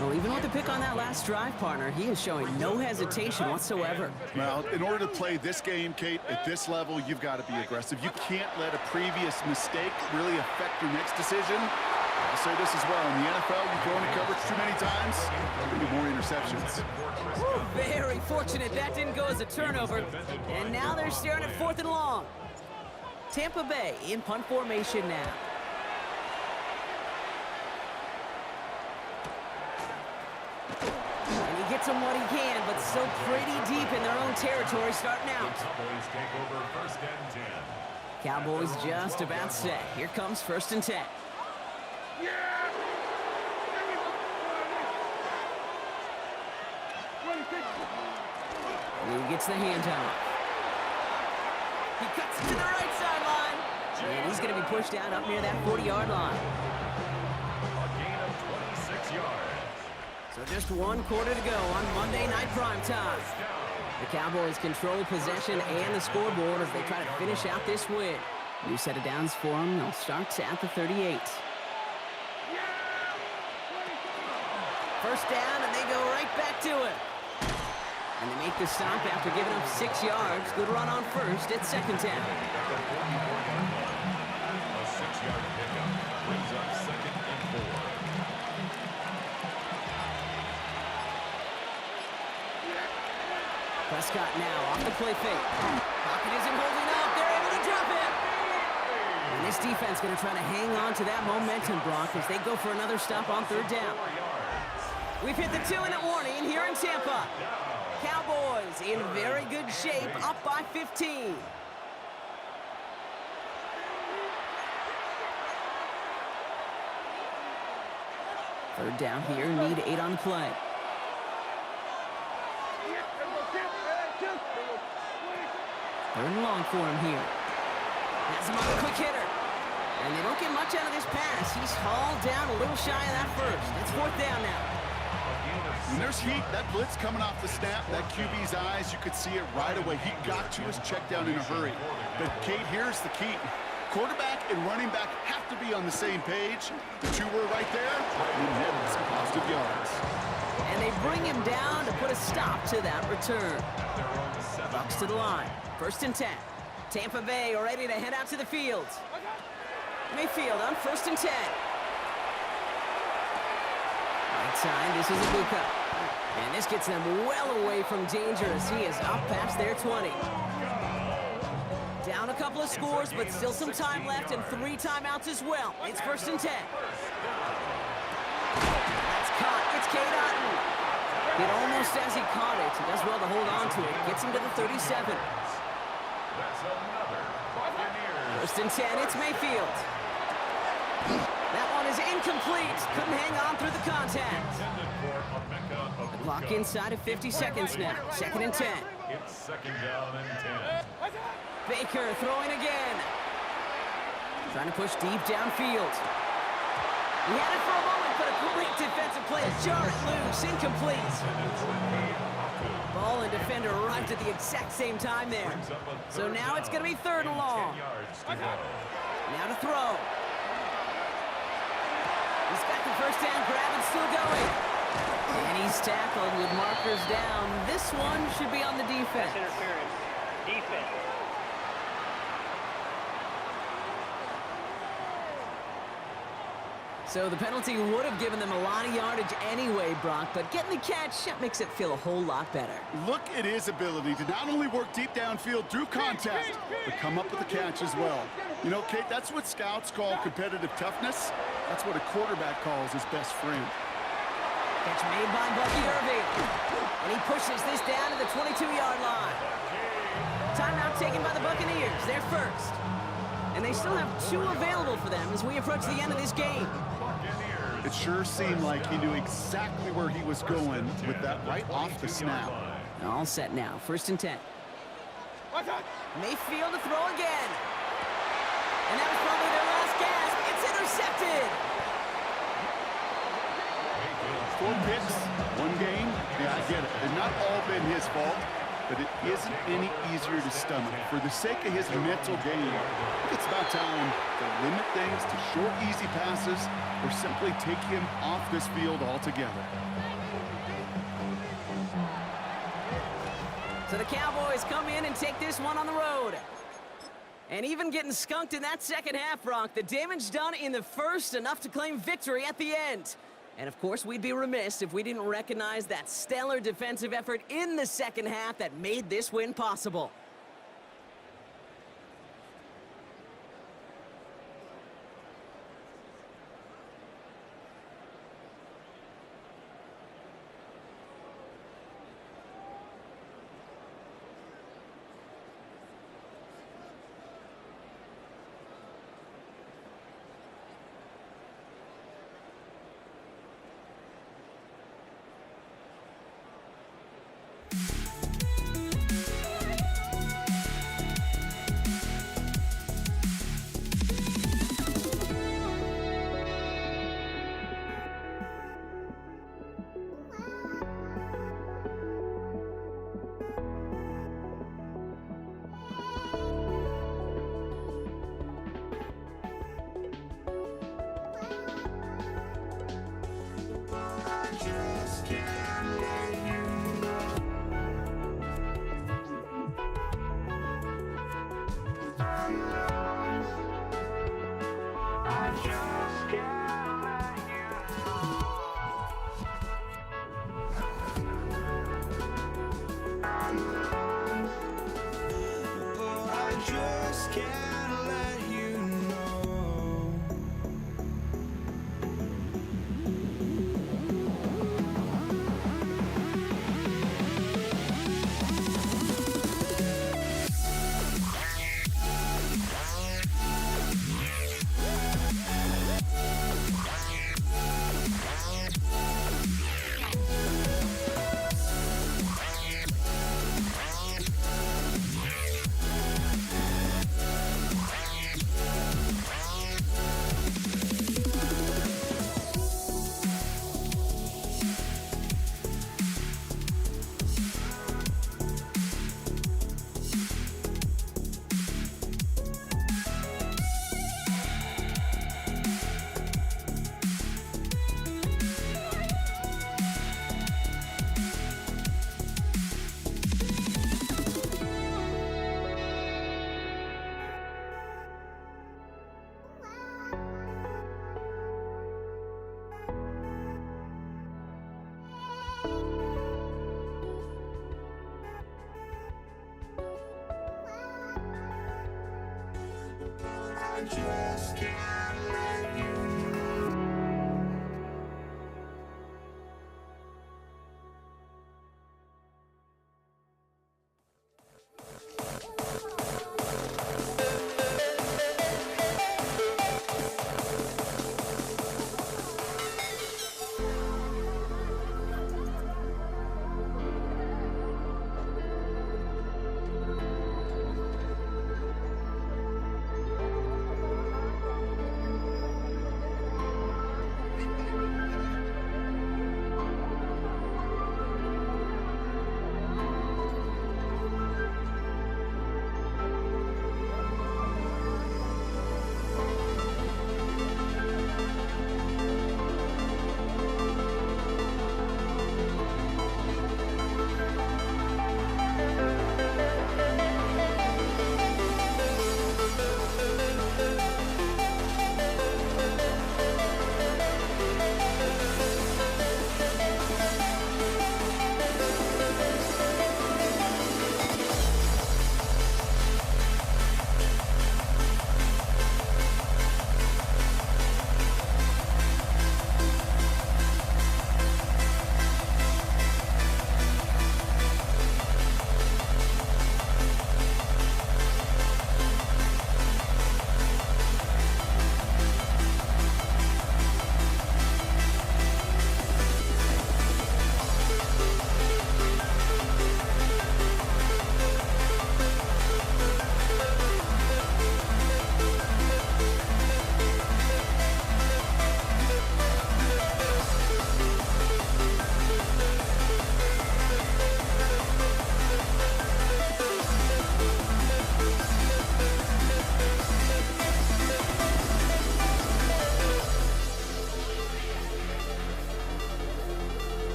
Well, even with the pick on that last drive, partner, he is showing no hesitation whatsoever. Well, in order to play this game, Kate, at this level, you've got to be aggressive. You can't let a previous mistake really affect your next decision. I'll say this as well. In the NFL, you throw into coverage too many times, there'll be more interceptions. Woo, very fortunate that didn't go as a turnover. And now they're staring at 4th and long. Tampa Bay in punt formation now. And he gets him what he can, but still pretty deep in their own territory starting out. Cowboys take over 1st and 10. Cowboys just about set. Here comes 1st and 10. He gets the handoff. He cuts it to the right sideline. And he's going to be pushed out up near that 40-yard line. A gain of 26 yards. So just 1 quarter to go on Monday Night Primetime. The Cowboys control possession and the scoreboard as they try to finish out this win. New set of downs for them. They'll start at the 38. First down, and they go right back to it. And they make the stop after giving up 6 yards. Good run on first at 2nd down. A 6-yard pickup brings up 2nd and 4. Prescott now off the play fake. Pocket isn't holding up. They're able to drop it. And this defense going to try to hang on to that momentum, Brock, as they go for another stop on 3rd down. We've hit the 2-minute warning here in Tampa. Cowboys in very good shape, up by 15. Third down here, need 8 on play. Third and long for him here. Has him on a quick hitter. And they don't get much out of this pass. He's hauled down a little shy of that first. It's 4th down now. When there's heat, that blitz coming off the snap, that QB's eyes, you could see it right away. He got to his check down in a hurry. But, Kate, here's the key. Quarterback and running back have to be on the same page. The two were right there, and then some positive yards. And they bring him down to put a stop to that return. Bucks to the line. 1st and 10. Tampa Bay ready to head out to the field. Mayfield on 1st and 10. Right side, this is Ibuka. And this gets them well away from danger as he is up past their 20. Down a couple of scores, but still some time left and 3 timeouts as well. It's 1st and 10. That's caught. It's Cade Otton. It almost as he caught it. He does well to hold on to it. Gets him to the 37. That's another Buccaneers. 1st and 10, it's Mayfield. That one is incomplete. Couldn't hang on through the contact. Intended for Emeka Egbuka. Clock inside of 50 seconds now. 2nd and 10. It's 2nd down and 10. Baker throwing again. Trying to push deep downfield. He had it for a moment, but a great defensive play to jar it loose. Incomplete. Ball and defender arrived at the exact same time there. So now it's going to be 3rd and long. 10 yards to go. Now to throw. He's got the first down grab and still going. And he's tackled with markers down. This one should be on the defense. Pass interference. Defense. So the penalty would have given them a lot of yardage anyway, Brock, but getting the catch, that makes it feel a whole lot better. Look at his ability to not only work deep downfield through contact, but come up with the catch as well. You know, Kate, that's what scouts call competitive toughness. That's what a quarterback calls his best friend. Catch made by Bucky Irving. And he pushes this down to the 22-yard line. Timeout taken by the Buccaneers. They're first. And they still have 2 available for them as we approach the end of this game. It sure seemed like he knew exactly where he was going with that right off the snap. All set now, 1st and 10. Mayfield to throw again. And that was probably their last gasp. It's intercepted. 4 picks, 1 game. Yeah, I get it. They've not all been his fault, but it isn't any easier to stomach. For the sake of his mental game, I think it's about time to limit things to short, easy passes or simply take him off this field altogether. So the Cowboys come in and take this one on the road. And even getting skunked in that second half, Brock, the damage done in the first, enough to claim victory at the end. And of course, we'd be remiss if we didn't recognize that stellar defensive effort in the second half that made this win possible. just can't let you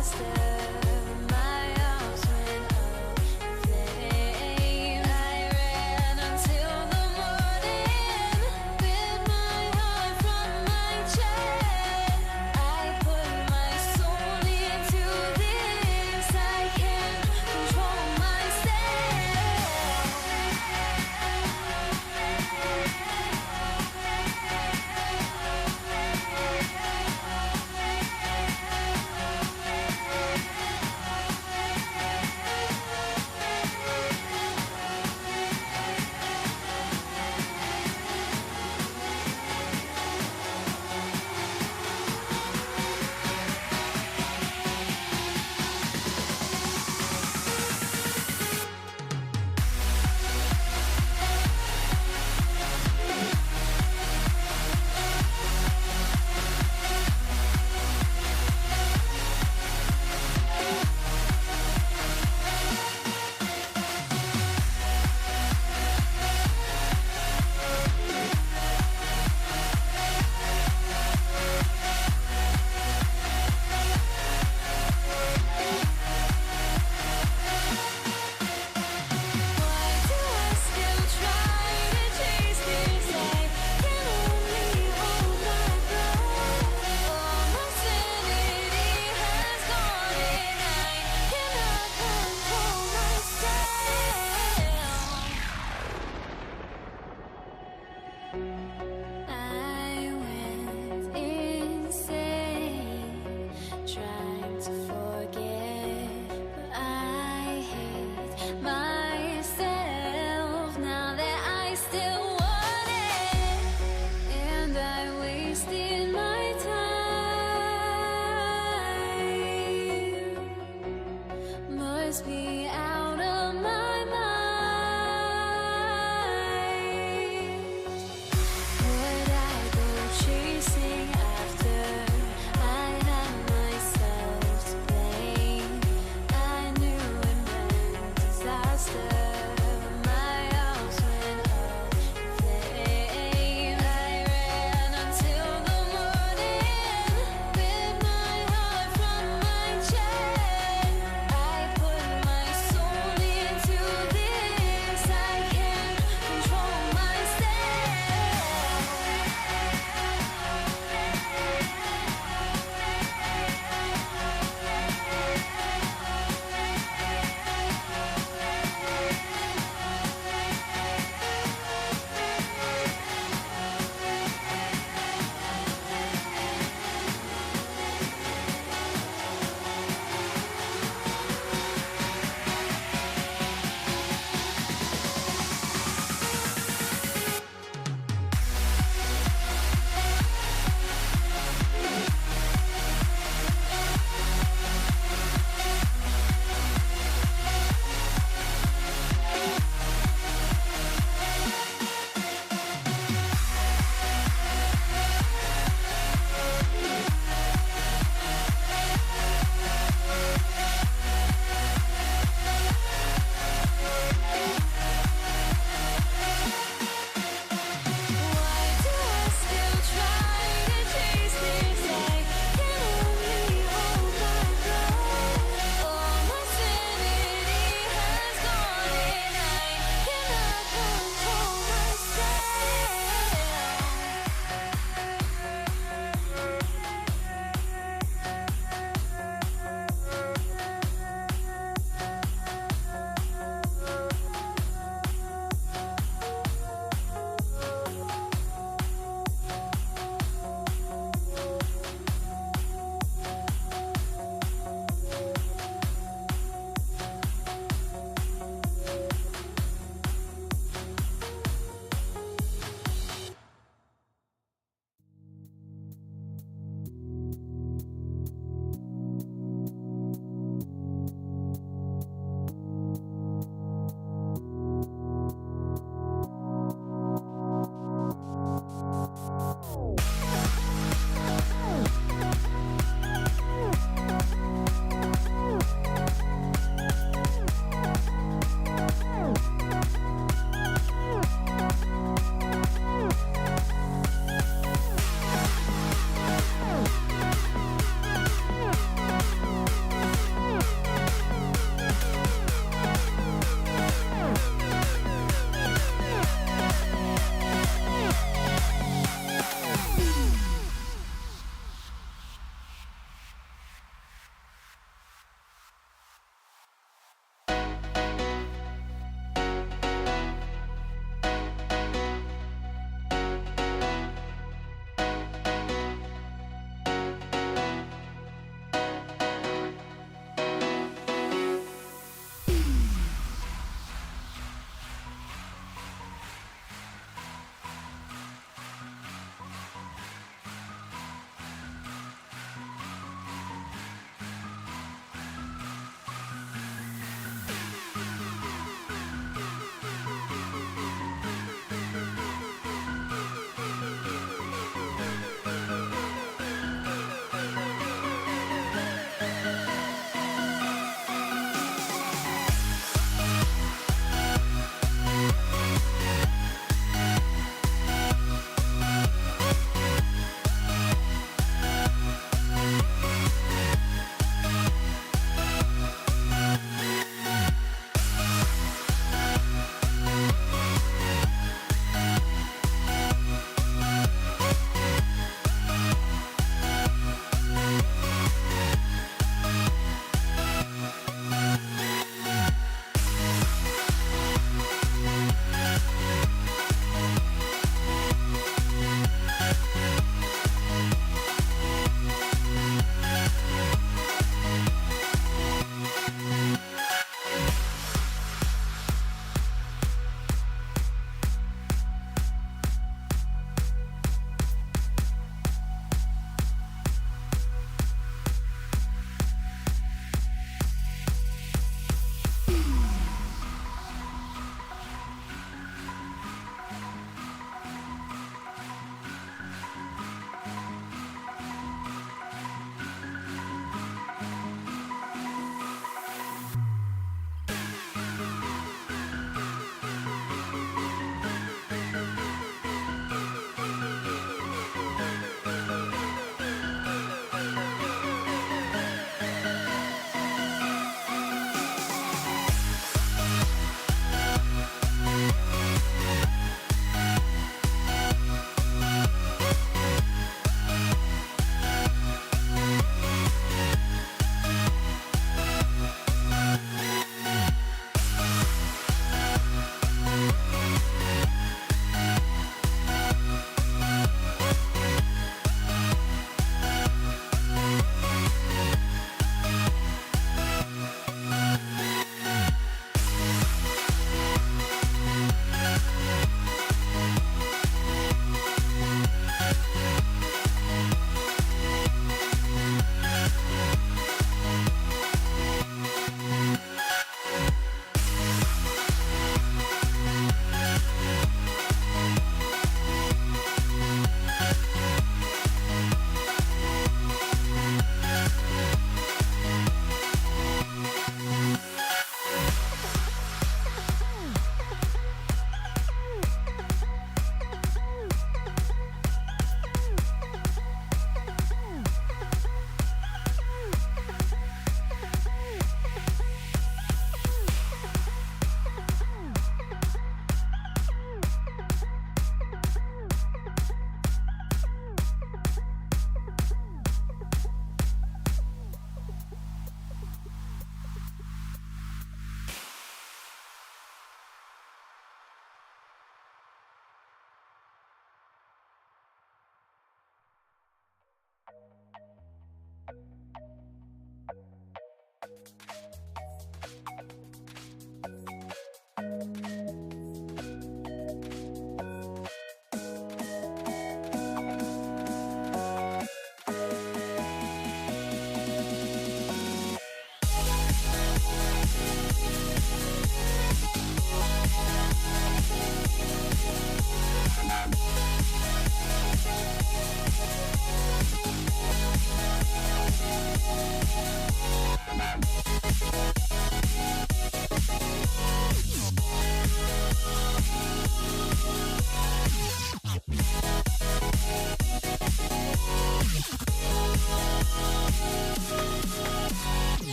Disaster.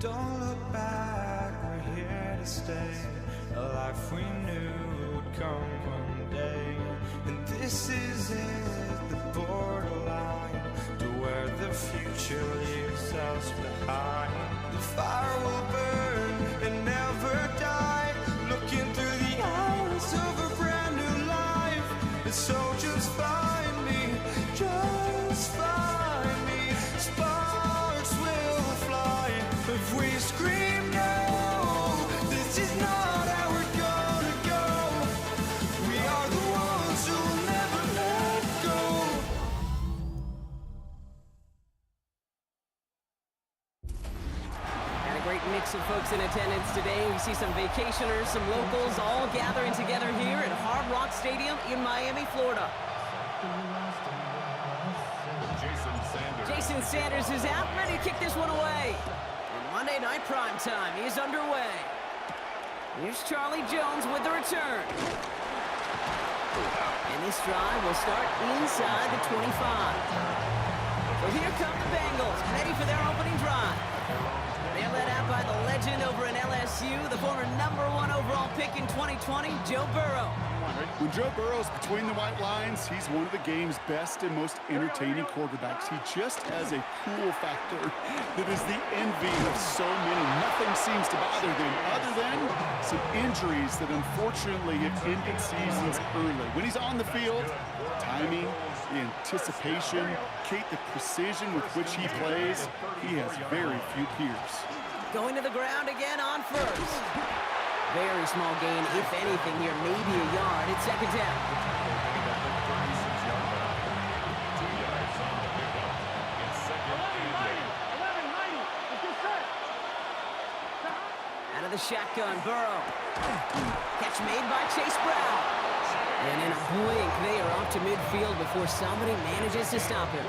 Don't look back, we're here to stay. A life we knew would come one day. And this is it, the borderline to where the future leaves us behind. The fire will burn and never die, looking through the eyes of a brand new life. And so just find me, just find me. Sparks will fly if we scream no. This is not how we're gonna go. We are the ones who'll never let go. And a great mix of folks in attendance today. We see some vacationers, some locals, all gathering together here at Hard Rock Stadium in Miami, Florida. Jason Sanders is out, ready to kick this one away. And Monday Night Prime Time is underway. Here's Charlie Jones with the return. And this drive will start inside the 25. So here come the Bengals, ready for their opening drive. They're led out by the legend over in LSU, the former #1 overall pick in 2020, Joe Burrow. When Joe Burrow's between the white lines, he's one of the game's best and most entertaining quarterbacks. He just has a cool factor that is the envy of so many. Nothing seems to bother them other than some injuries that unfortunately have ended seasons early. When he's on the field, timing, the anticipation, Kate, the precision with which he plays, he has very few peers. Going to the ground again on first. Very small gain, if anything here, maybe a yard. It's second down. Out of the shotgun, Burrow. Catch made by Chase Brown. And in a blink, they are off to midfield before somebody manages to stop him.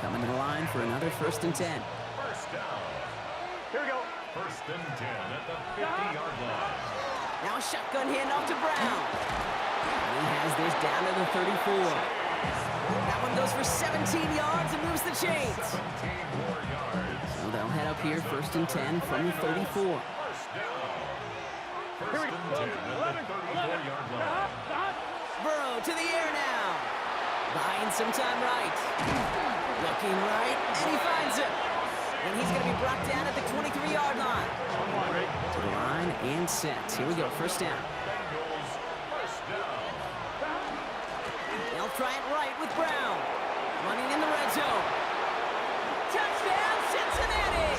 Coming to the line for another 1st and 10. Here we go. 1st and 10 at the 50-yard line. Now a shotgun handoff to Brown. And he has this down to the 34. That one goes for 17 yards and moves the chains. 17 more yards. So they'll head up here 1st and 10 from the 34. 1st and 10 at the 34-yard line. Burrow to the air now. Buying some time right. Looking right, and he finds it. And he's going to be brought down at the 23-yard line. To the line and set. Here we go, 1st down. They'll try it right with Brown. Running in the red zone. Touchdown, Cincinnati!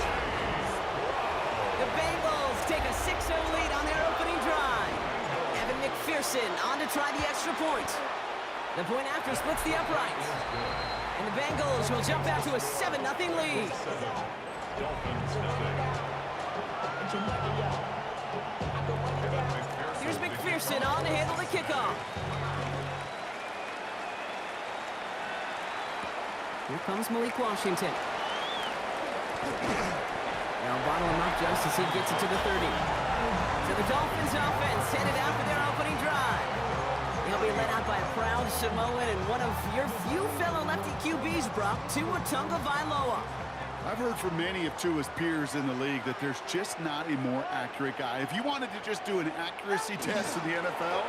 The Bengals take a 6-0 lead on their opening drive. Evan McPherson on to try the extra point. The point after splits the uprights. And the Bengals will jump out to a 7-0 lead. Here's McPherson on to handle the kickoff. Here comes Malik Washington. They'll bottle him up just as he gets it to the 30. So the Dolphins offense headed out for their opening drive. He'll be led out by a proud Samoan and one of your few fellow lefty QBs, Brock, Tua Tagovailoa. I've heard from many of Tua's peers in the league that there's just not a more accurate guy. If you wanted to just do an accuracy test in the NFL,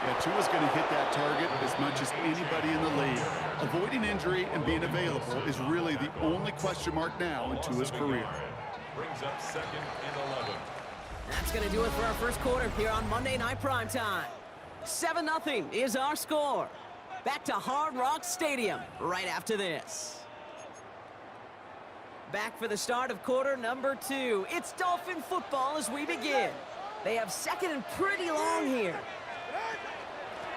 yeah, Tua's going to hit that target as much as anybody in the league. Avoiding injury and being available is really the only question mark now in Tua's career. Brings up 2nd and 11. That's going to do it for our first quarter here on Monday Night Primetime. 7-0 is our score. Back to Hard Rock Stadium right after this. Back for the start of quarter number 2. It's Dolphin football as we begin. They have 2nd and pretty long here.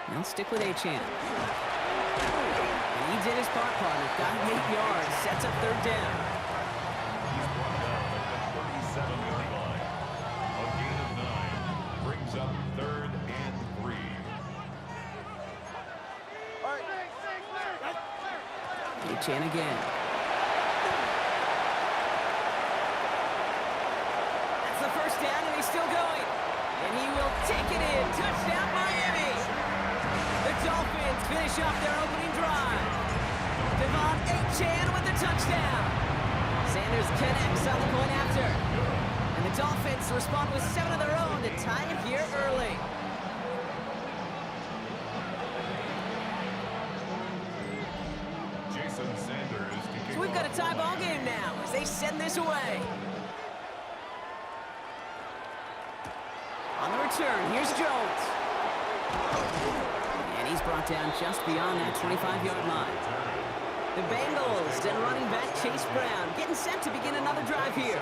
They'll stick with Achane. And he did his part, partner. Got 8 yards. Sets up 3rd down. He's brought down at the 37-yard line. A gain of 9 brings up 3rd and 3. Achane again. The 1st down, and he's still going. And he will take it in. Touchdown, Miami. The Dolphins finish off their opening drive. Devon Achane with the touchdown. Sanders Sanders connects on the point after. And the Dolphins respond with 7 of their own to tie it here early. Jason Sanders to kick So we've got a off. tie ball game now as they send this away. On the return, here's Jones. And he's brought down just beyond that 25-yard line. The Bengals and running back Chase Brown getting set to begin another drive here.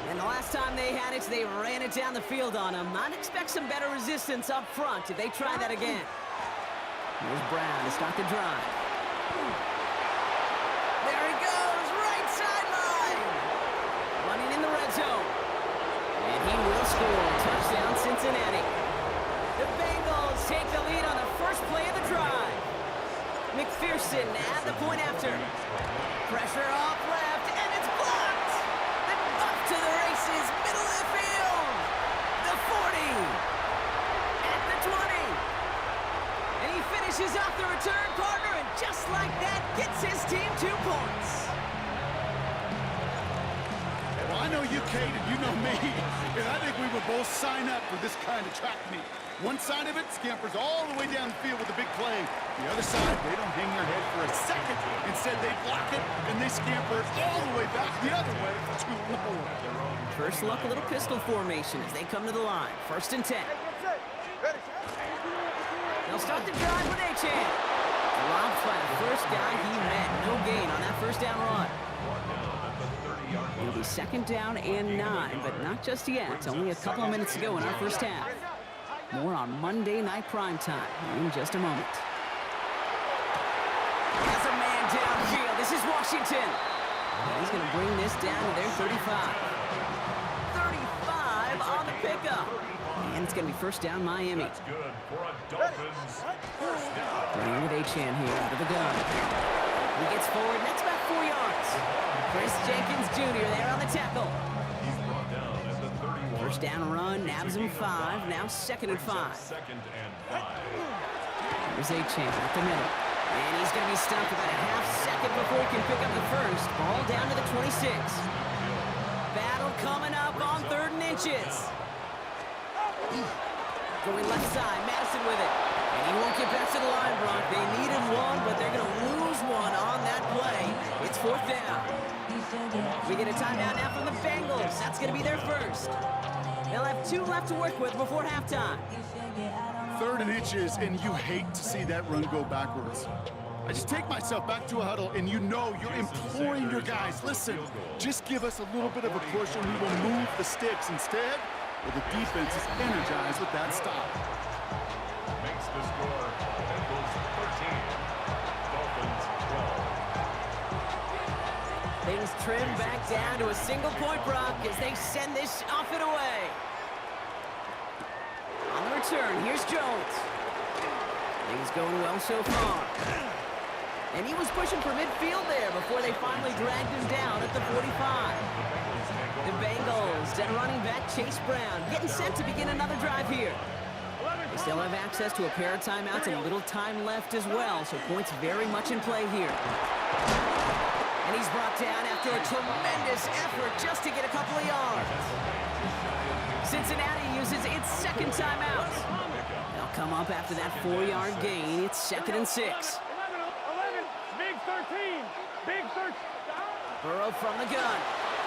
And the last time they had it, they ran it down the field on him. I'd expect some better resistance up front if they try that again. Here's Brown to start the drive. There he goes, right sideline. Running in the red zone. And he will score. Touchdown, Cincinnati. The Bengals take the lead on the first play of the drive. McPherson at the point after. Pressure off left, and it's blocked. Then up to the races, middle of the field. The 40. At the 20. And he finishes off the return partner, and just like that, gets his team 2 points. Well, I know you, Kate, and you know me, and I think we would both sign up for this kind of track meet. One side of it scampers all the way down the field with a big play. The other side, they don't hang their head for a second. Instead, they block it, and they scamper all the way back the other way for 2 on the board. First look, a little pistol formation as they come to the line. 1st and 10. They'll start the drive with Achane. Rob Flat, first guy he met. No gain on that first down run. It'll be 2nd down and 9, but not just yet. Only a couple of minutes to go in our first half. More on Monday Night Primetime in just a moment. Has a man downfield. This is Washington. He's going to bring this down to their 35. 35 on the pickup. And it's going to be 1st down Miami. That's good for a Dolphins first down. Running with Achane here out of the gun. He gets forward, and that's about 4 yards. Chris Jenkins Jr. there on the tackle. He's brought down at the 31. First down run, nabs him 5, now 2nd and 5. 2nd and 5. Here's Achane at the middle. And he's going to be stopped about a half second before he can pick up the first. Ball down to the 26. Battle coming up on 3rd and inches. Going left side, Madison with it. And he won't get back to the line, Brock. They needed one, but they're going to lose one on that play. It's 4th down. We get a timeout now from the Bengals. That's going to be their first. They'll have 2 left to work with before halftime. 3rd and inches, and you hate to see that run go backwards. I just take myself back to a huddle, and you know you're imploring your guys, listen, just give us a little bit of a push, and we will move the sticks. Instead, well, the defense is energized with that stop. Makes the score Bengals 13, Dolphins 12. Things trim back down to a single point, Brock, as they send this off and away. On the return, here's Jones. Things going well so far. And he was pushing for midfield there before they finally dragged him down at the 45. The Bengals and running back Chase Brown getting set to begin another drive here. They still have access to a pair of timeouts and a little time left as well, so points very much in play here. And he's brought down after a tremendous effort just to get a couple of yards. Cincinnati uses its 2nd timeout. They'll come up after that 4-yard gain. It's 2nd and 6. 11, big 13, big 13. Burrow from the gun.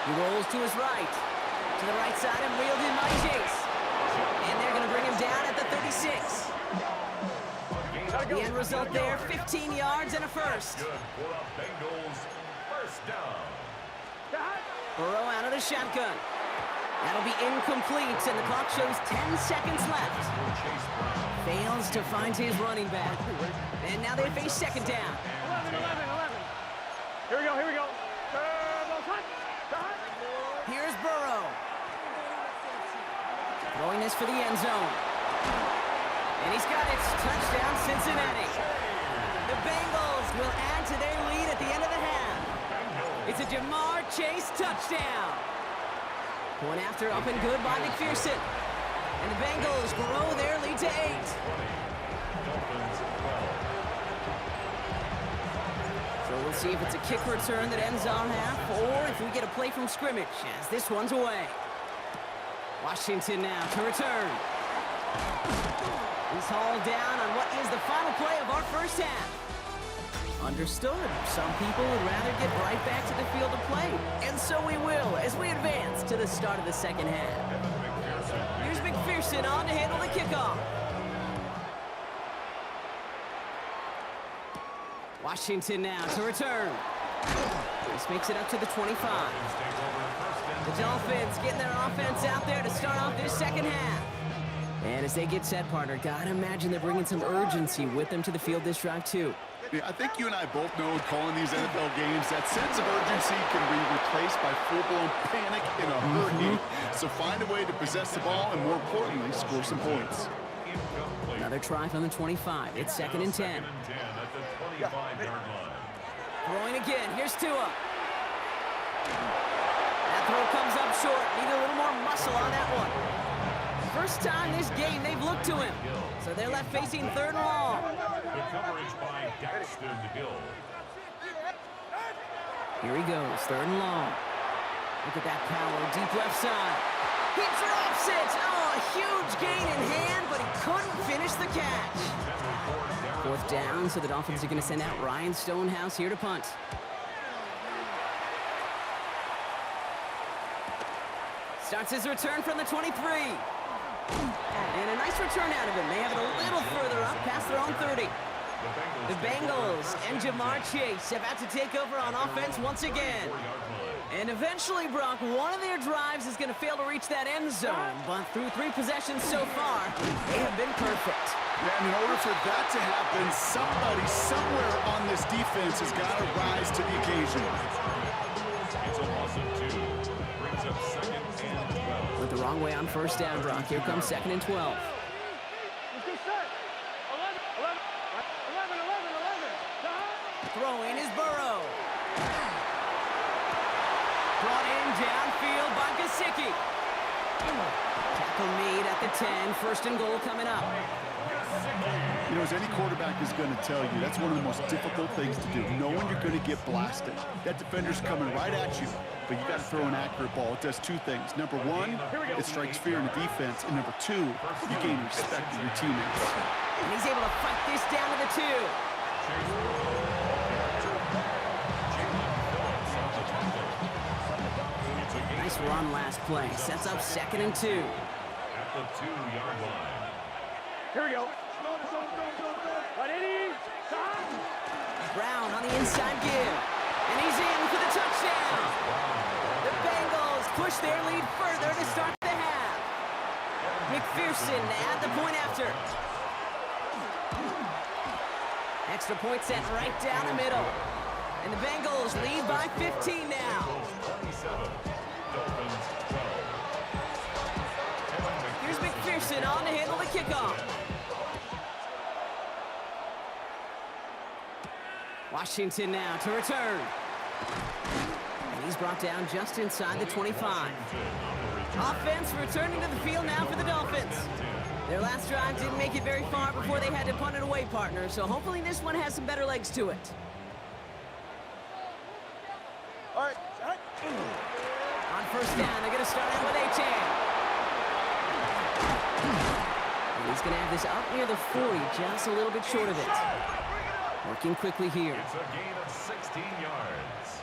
He rolls to his right. To the right side and wheeled in by Chase. And they're going to bring him down at the 36. The end result there, 15 yards and a first. Good for a Bengals first down. Burrow out of the shotgun. That'll be incomplete, and the clock shows 10 seconds left. Fails to find his running back. And now they face 2nd down. 11. Here we go. Here's Burrow. Throwing this for the end zone. And he's got it. Touchdown, Cincinnati. The Bengals will add to their lead at the end of the half. It's a Jamar Chase touchdown. Point after up and good by McPherson. And the Bengals grow their lead to 8. Dolphins 12. So we'll see if it's a kick return that ends our half, or if we get a play from scrimmage, as this one's away. Washington now to return. He's hauled down on what is the final play of our first half. Understood. Some people would rather get right back to the field of play. And so we will as we advance to the start of the second half. Here's McPherson on to handle the kickoff. Washington now to return. This makes it up to the 25. The Dolphins getting their offense out there to start off this second half. And as they get set, partner, gotta imagine they're bringing some urgency with them to the field this drive, too. Yeah, I think you and I both know in calling these NFL games that sense of urgency can be replaced by full-blown panic in a hurry. So find a way to possess the ball and, more importantly, score some points. Another try from the 25. It's 2nd and 10. Throwing again. Here's Tua. That throw comes up short. Need a little more muscle on that one. First time this game they've looked to him. So they're left facing 3rd and long. The coverage by Daxton Hill. Here he goes, 3rd and long. Look at that power, deep left side. He drops it! Oh, a huge gain in hand, but he couldn't finish the catch. 4th down, so the Dolphins are going to send out Ryan Stonehouse here to punt. Starts his return from the 23. And a nice return out of him. They have it a little further up past their own 30. The Bengals and Jamar Chase about to take over on offense once again. And eventually, Brock, one of their drives is going to fail to reach that end zone. But through 3 possessions so far, they have been perfect. Yeah, and in order for that to happen, somebody somewhere on this defense has got to rise to the occasion. It's a loss of 2. Brings up 2nd and 12. Went the wrong way on 1st down, Brock. Here comes 2nd and 12. Let's go set. 11. Throwing is Burrow. Brought in downfield by Gesicki. Tackle made at the 10. 1st and goal coming up. You know, as any quarterback is going to tell you, that's one of the most difficult things to do, knowing you're going to get blasted. That defender's coming right at you, but you got to throw an accurate ball. It does 2 things. Number 1, it strikes fear in the defense, and number 2, you gain respect of your teammates. And he's able to fight this down to the 2. Nice run last play. Sets up 2nd and 2. At the 2-yard line. Here we go. Right, Eddie. Brown on the inside give. And he's in for the touchdown. The Bengals push their lead further to start the half. McPherson at the point after. Extra point set right down the middle. And the Bengals lead by 15 now. 27. Dolphins 12. Here's McPherson on to handle the kickoff. Washington now to return. And he's brought down just inside the 25. Offense returning to the field now for the Dolphins. Their last drive didn't make it very far before they had to punt it away, partner, so hopefully this one has some better legs to it. All right. On 1st down, they're going to start out with Achane. And he's going to have this up near the 40, just a little bit short of it. Working quickly here. It's a gain of 16 yards.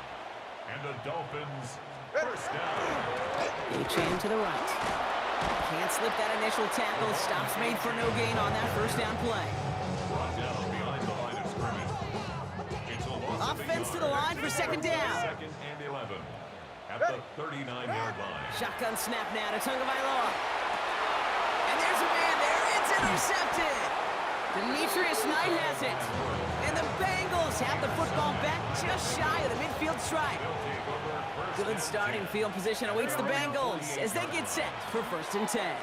And the Dolphins 1st down. Achane to the right. Can't slip that initial tackle. Stops made for no gain on that 1st down play. Brought down behind the line of scrimmage. It's a loss of 8 Offense to the line for 2nd down. 2nd and 11. At the 39-yard line. Shotgun snap now to Tagovailoa. And there's a man there. It's intercepted. Demetrius Knight has it. And the Bengals have the football back just shy of the midfield stripe. Good starting field position awaits the Bengals as they get set for 1st and 10.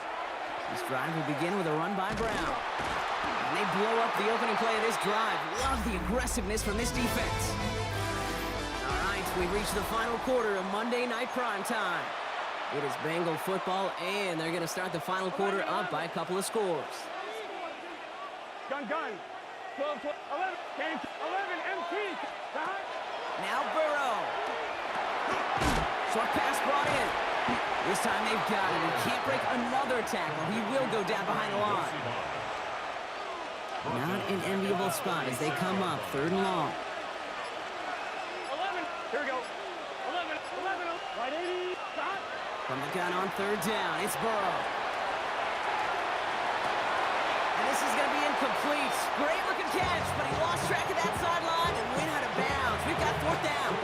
This drive will begin with a run by Brown. And they blow up the opening play of this drive. Love the aggressiveness from this defense. All right, we've reached the final quarter of Monday Night Prime Time. It is Bengal football, and they're going to start the final quarter up by a couple of scores. Gun. 12, 11. Game 11, MT. Now Burrow. Short pass brought in. This time they've got him. He can't break another tackle. He will go down behind the line. Not an enviable spot as they come up 3rd and long. 11. Here we go. 11. Right 80. From the gun on 3rd down, it's Burrow. And this is going to be incomplete. Great looking catch, but he lost track of that sideline and went out of bounds. We've got 4th down.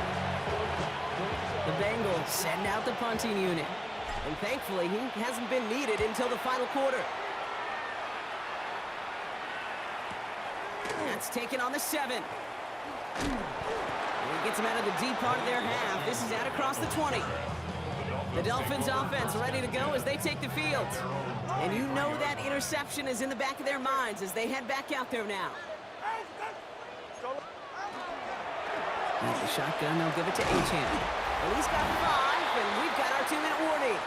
The Bengals send out the punting unit. And thankfully, he hasn't been needed until the final quarter. That's taken on the 7. And he gets him out of the deep part of their half. This is out across the 20. The Dolphins offense ready to go as they take the field. And you know that interception is in the back of their minds as they head back out there now. With the shotgun, they'll give it to Achane. Well, he's got 5, and we've got our 2-minute warning.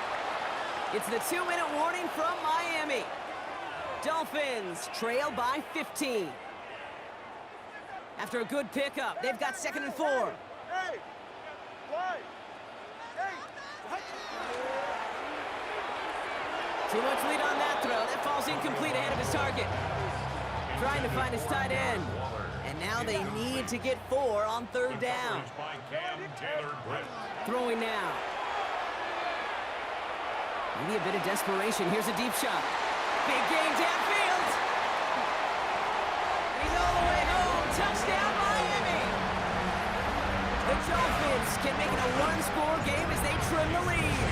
It's the 2-minute warning from Miami. Dolphins trail by 15. After a good pickup, they've got 2nd and 4. Hey! Why? Hey! What? Too much lead on that throw. That falls incomplete ahead of his target. Trying to find his tight end. And now they need to get 4 on 3rd down. Throwing now. Maybe a bit of desperation. Here's a deep shot. Big game downfield. He's all the way home. Touchdown, Miami. The Dolphins can make it a 1-score game as they trim the lead.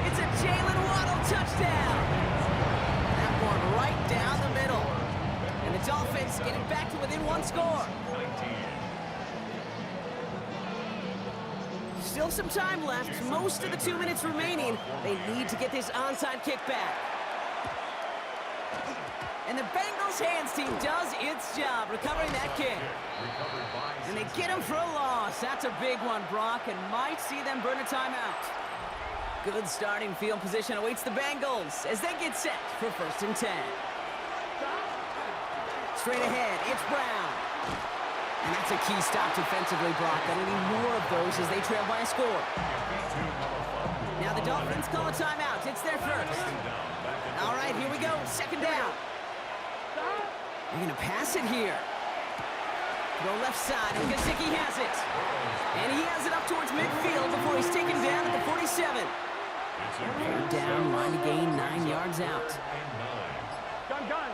It's a Jalen Waddle touchdown. That one right down the middle. And the Dolphins getting back to within 1 score. Still some time left. Most of the 2 minutes remaining. They need to get this onside kick back. And the Bengals hands team does its job recovering that kick. And they get him for a loss. That's a big one, Brock, and might see them burn a timeout. Good starting field position awaits the Bengals as they get set for 1st and 10. Straight ahead, it's Brown. And that's a key stop defensively, Brock. They'll need more of those as they trail by a score. Now the Dolphins call a timeout. It's their first. All right, here we go. 2nd down. They're going to pass it here. Throw left side, and Gesicki has it. And he has it up towards midfield before he's taken down at the 47. 3rd down, line to gain 9 yards out. Gun.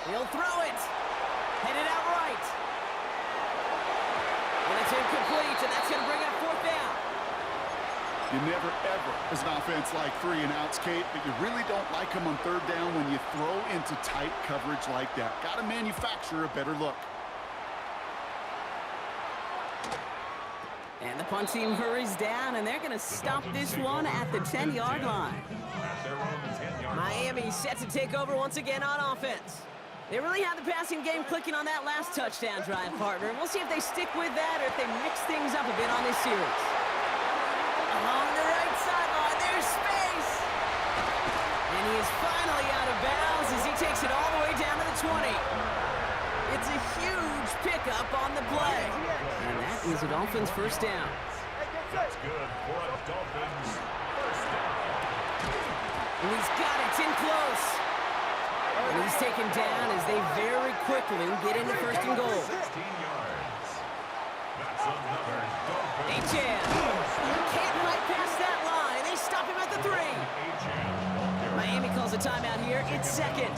He'll throw it. Headed out right. And it's incomplete, and that's going to bring up 4th down. You never, ever, as an offense, like 3 and outs, Kate, but you really don't like them on 3rd down when you throw into tight coverage like that. Got to manufacture a better look. And the punt team hurries down, and they're going to stop this one at the 10-yard line. Miami set to take over once again on offense. They really have the passing game clicking on that last touchdown drive, partner. We'll see if they stick with that or if they mix things up a bit on this series. Along the right sideline, there's space. And he is finally out of bounds as he takes it all the way down to the 20. It's a huge pickup on the play. And that is a Dolphins 1st down. That's good for a Dolphins 1st down. And he's got it in close. And he's taken down as they very quickly get into 1st and goal. 16 yards. That's another Dolphins. Achane can't right past that line. They stop him at the 3. Miami calls a timeout here. It's 2nd.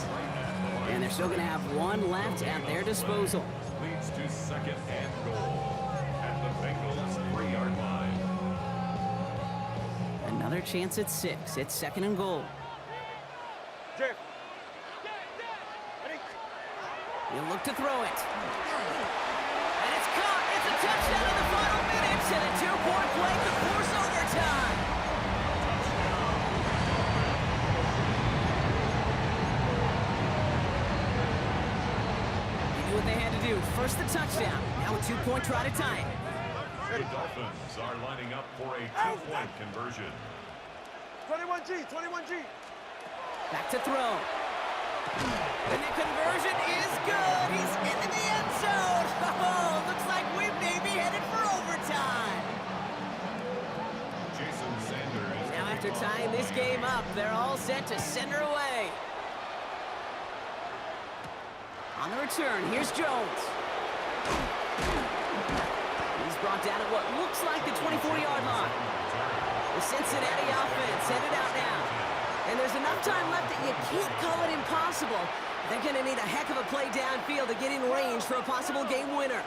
And they're still going to have 1 left at their disposal. Leads to 2nd and goal at the Bengals 3-yard line. Another chance at 6. It's 2nd and goal. Jeff. He'll look to throw it. And it's caught. It's a touchdown in the final minutes. And a 2-point play could force overtime. They knew what they had to do. First the touchdown. Now a 2-point try to tie it. The Dolphins are lining up for a 2-point conversion. 21G. Back to throw. And the conversion is good. He's into the end zone. Oh, looks like headed for overtime. Jason Sanders. Now after tying this game up, they're all set to send her away. On the return, here's Jones. He's brought down at what looks like the 24-yard line. The Cincinnati offense headed out now. And there's enough time left that you can't call it impossible. They're going to need a heck of a play downfield to get in range for a possible game winner.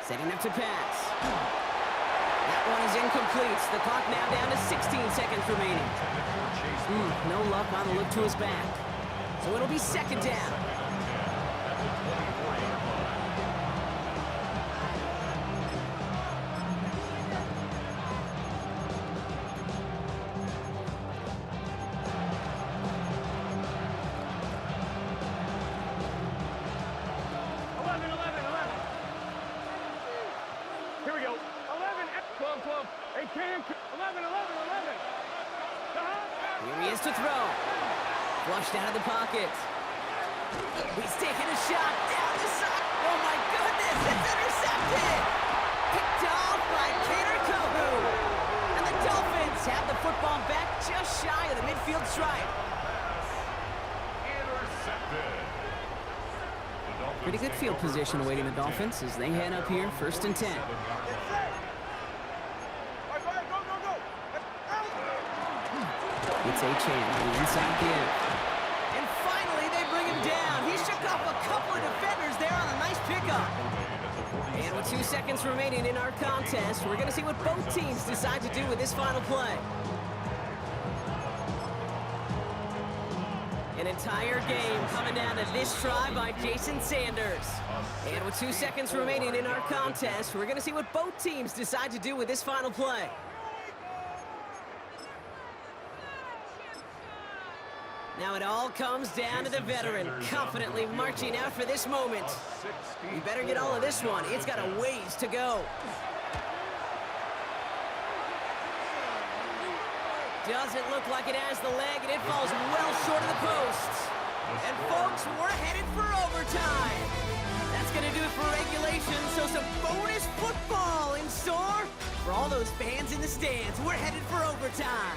Setting up to pass. That one is incomplete. The clock now down to 16 seconds remaining. No luck on the look to his back. So it'll be second down. Here we go. 11, 12, 12. Hey, Cam, 11, 11, 11. Here he is to throw. Flushed out of the pocket. He's taking a shot down the side. Oh my goodness, it's intercepted. Picked off by Kader Kohu. And the Dolphins have the football back just shy of the midfield stripe. Intercepted. Pretty good field position awaiting the Dolphins as they head up here, 1st and 10. It's Achane on the inside give. And finally, they bring him down. He shook off a couple of defenders there on a nice pickup. And with 2 seconds remaining in our contest, we're going to see what both teams decide to do with this final play. An entire game coming down to this try by Jason Sanders. And with 2 seconds remaining in our contest, we're going to see what both teams decide to do with this final play. Now it all comes down to the veteran, confidently marching out for this moment. We better get all of this one. It's got a ways to go. Doesn't look like it has the leg, and it falls well short of the post. And folks, we're headed for overtime. That's going to do it for regulation, so some bonus football in store for all those fans in the stands. We're headed for overtime.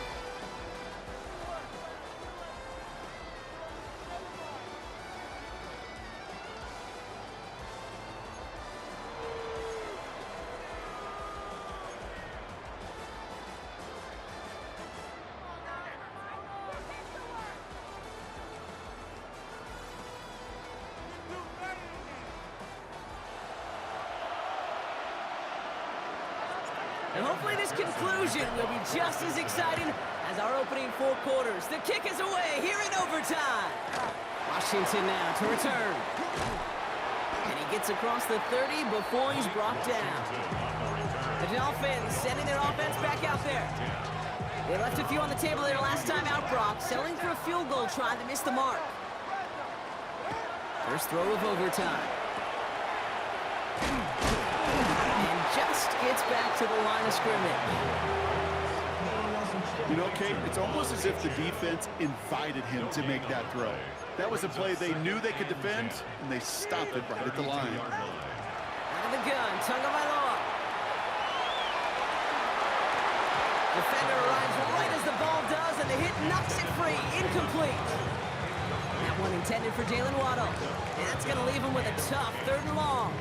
And hopefully this conclusion will be just as exciting as our opening 4 quarters. The kick is away here in overtime. Washington now to return. And he gets across the 30 before he's brought down. The Dolphins sending their offense back out there. They left a few on the table their last time out, Brock, settling for a field goal try that missed the mark. First throw of overtime. Just gets back to the line of scrimmage. You know, Kate, it's almost as if the defense invited him to make that throw. That was a play they knew they could defend, and they stopped it right at the line. Out of the gun, Tagovailoa. Defender arrives right as the ball does, and the hit knocks it free. Incomplete. That one intended for Jalen Waddle. And that's going to leave him with a tough 3rd and long.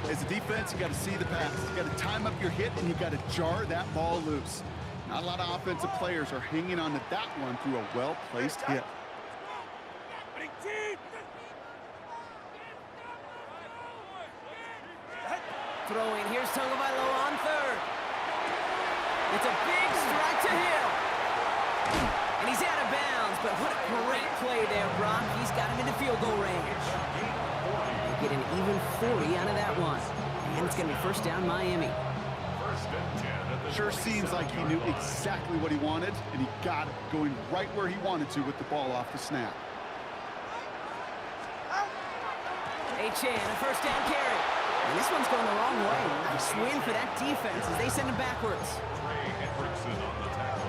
As a defense, you got to see the pass. You got to time up your hit, and you got to jar that ball loose. Not a lot of offensive players are hanging on to that one through a well-placed hit. Throwing, here's Tagovailoa on 3rd. It's a big strike to Hill. And he's out of bounds, but what a great play there, Brock. He's got him into field goal range. They get an even 40 out of that one. And it's going to be first down Miami. Sure seems like he knew exactly what he wanted, and he got it, going right where he wanted to with the ball off the snap. Achane, a first down carry. And this one's going the wrong way. Nice win for that defense as they send him backwards. Trey Hendrickson on the tackle.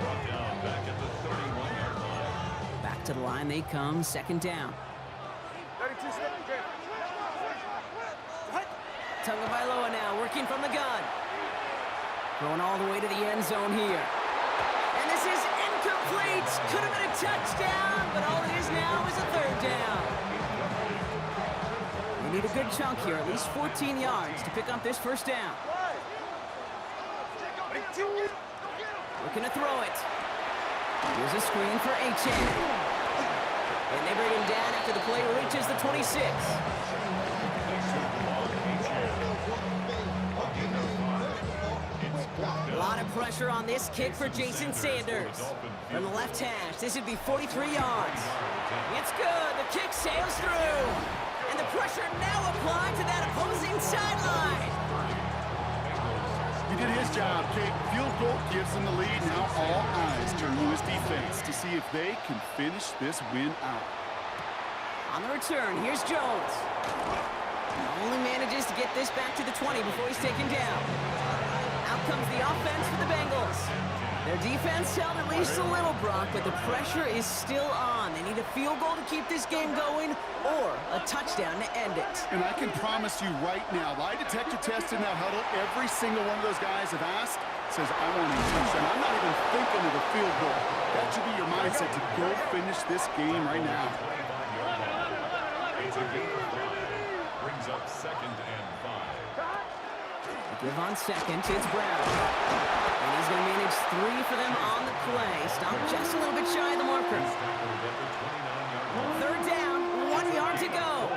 Brought down back at the 31-yard line. Back To the line they come, second down. 32 steps, okay. Tagovailoa now working from the gun. Going all the way to the end zone here. And this is incomplete. Could have been a touchdown, but all it is now is a third down. We need a good chunk here, at least 14 yards to pick up this first down. Looking to throw it. Here's a screen for Achane. And they bring him down after the play reaches the 26. A lot of pressure on this kick for Jason Sanders. From the left hash, this would be 43 yards. It's good. The kick sails through. And the pressure now applied to that opposing sideline. He did his job, Kate. Field goal gives him the lead. Now all eyes turn to his defense to see if they can finish this win out. On the return, here's Jones. Only manages to get this back to the 20 before he's taken down. Out comes the offense for the Bengals. Their defense held at least a little, Brock, but the pressure is still on. They need a field goal to keep this game going or a touchdown to end it. And I can promise you right now, lie detector test in that huddle, every single one of those guys have asked says, I want a touchdown. I'm not even thinking of a field goal. That should be your mindset to go finish this game right now. Brings up 2nd and 5. Give on second, it's Brown. And he's going to manage 3 for them on the play. Stop just a little bit shy of the marker. Third down, 1 yard to go.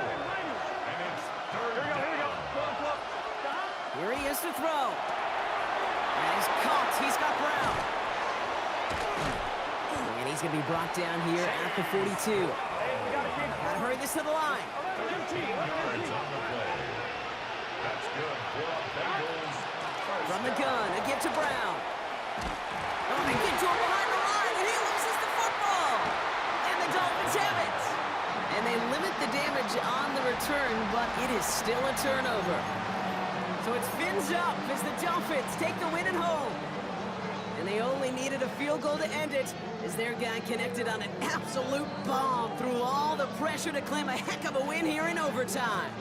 Here he is to throw. And he's caught. He's got Brown. And he's going to be brought down here at the 42. Got to hurry this to the line. 13 yards on the play. That's good for Bengals. From the gun, a get to Brown. Oh, they get to him behind the line, and he loses the football. And the Dolphins have it. And they limit the damage on the return, but it is still a turnover. So it's fins up as the Dolphins take the win at home. And they only needed a field goal to end it as their guy connected on an absolute bomb through all the pressure to claim a heck of a win here in overtime.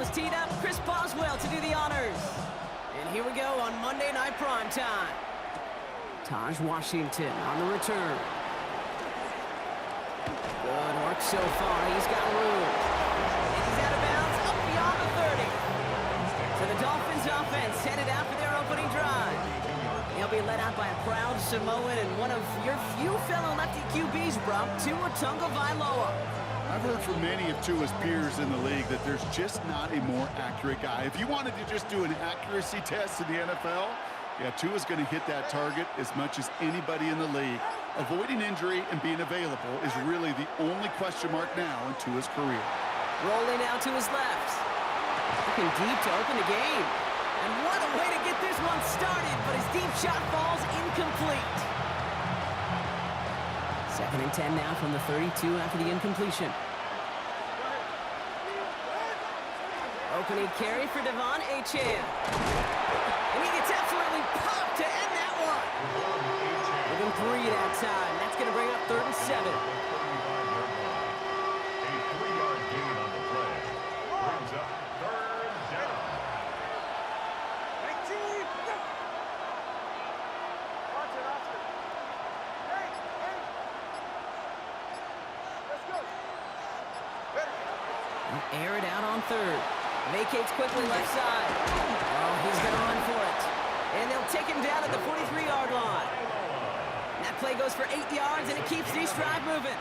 is teed up. Chris Boswell to do the honors. And here we go on Monday Night Primetime. Taj Washington on the return. Good work so far. He's got room. And he's out of bounds up beyond the 30. So the Dolphins offense headed out for their opening drive. He'll be led out by a proud Samoan and one of your few fellow lefty QBs, Brock, Tua Tagovailoa. I've heard from many of Tua's peers in the league that there's just not a more accurate guy. If you wanted to just do an accuracy test in the NFL, yeah, Tua's going to hit that target as much as anybody in the league. Avoiding injury and being available is really the only question mark now in Tua's career. Rolling out to his left. Looking deep to open the game. And what a way to get this one started, but his deep shot falls incomplete. 2nd and 10 now from the 32 after the incompletion. Opening carry for Devon Achane. And he gets absolutely popped to end that one. Within 3 that time. That's going to bring up 3rd and 7. A 3-yard gain on the play. Brings up 3rd down. Watch it, Oscar. Hey, hey. Let's go. Air it out on 3rd. Vacates quickly left side. Oh, he's going to run for it. And they'll take him down at the 43-yard line. That play goes for 8 yards, and it keeps this drive moving.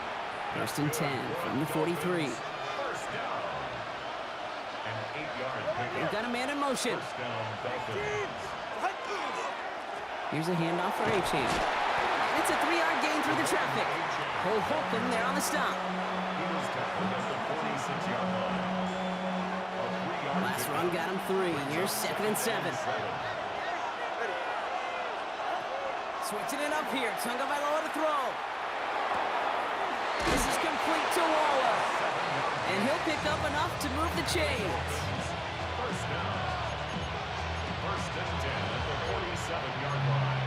1st and 10 from the 43. First down. An 8-yard pickup. They've got a man in motion. First down, Dolphins. Here's a handoff for Achane. And it's a 3-yard gain through the traffic. Cole Holcomb there on the stop. He was tackled at the 46-yard line. Last run got him 3. Here's 2nd and 7. Switching it up here. Tagovailoa to throw. This is complete to Waller. And he'll pick up enough to move the chains. First down. 1st and 10 at the 47-yard line.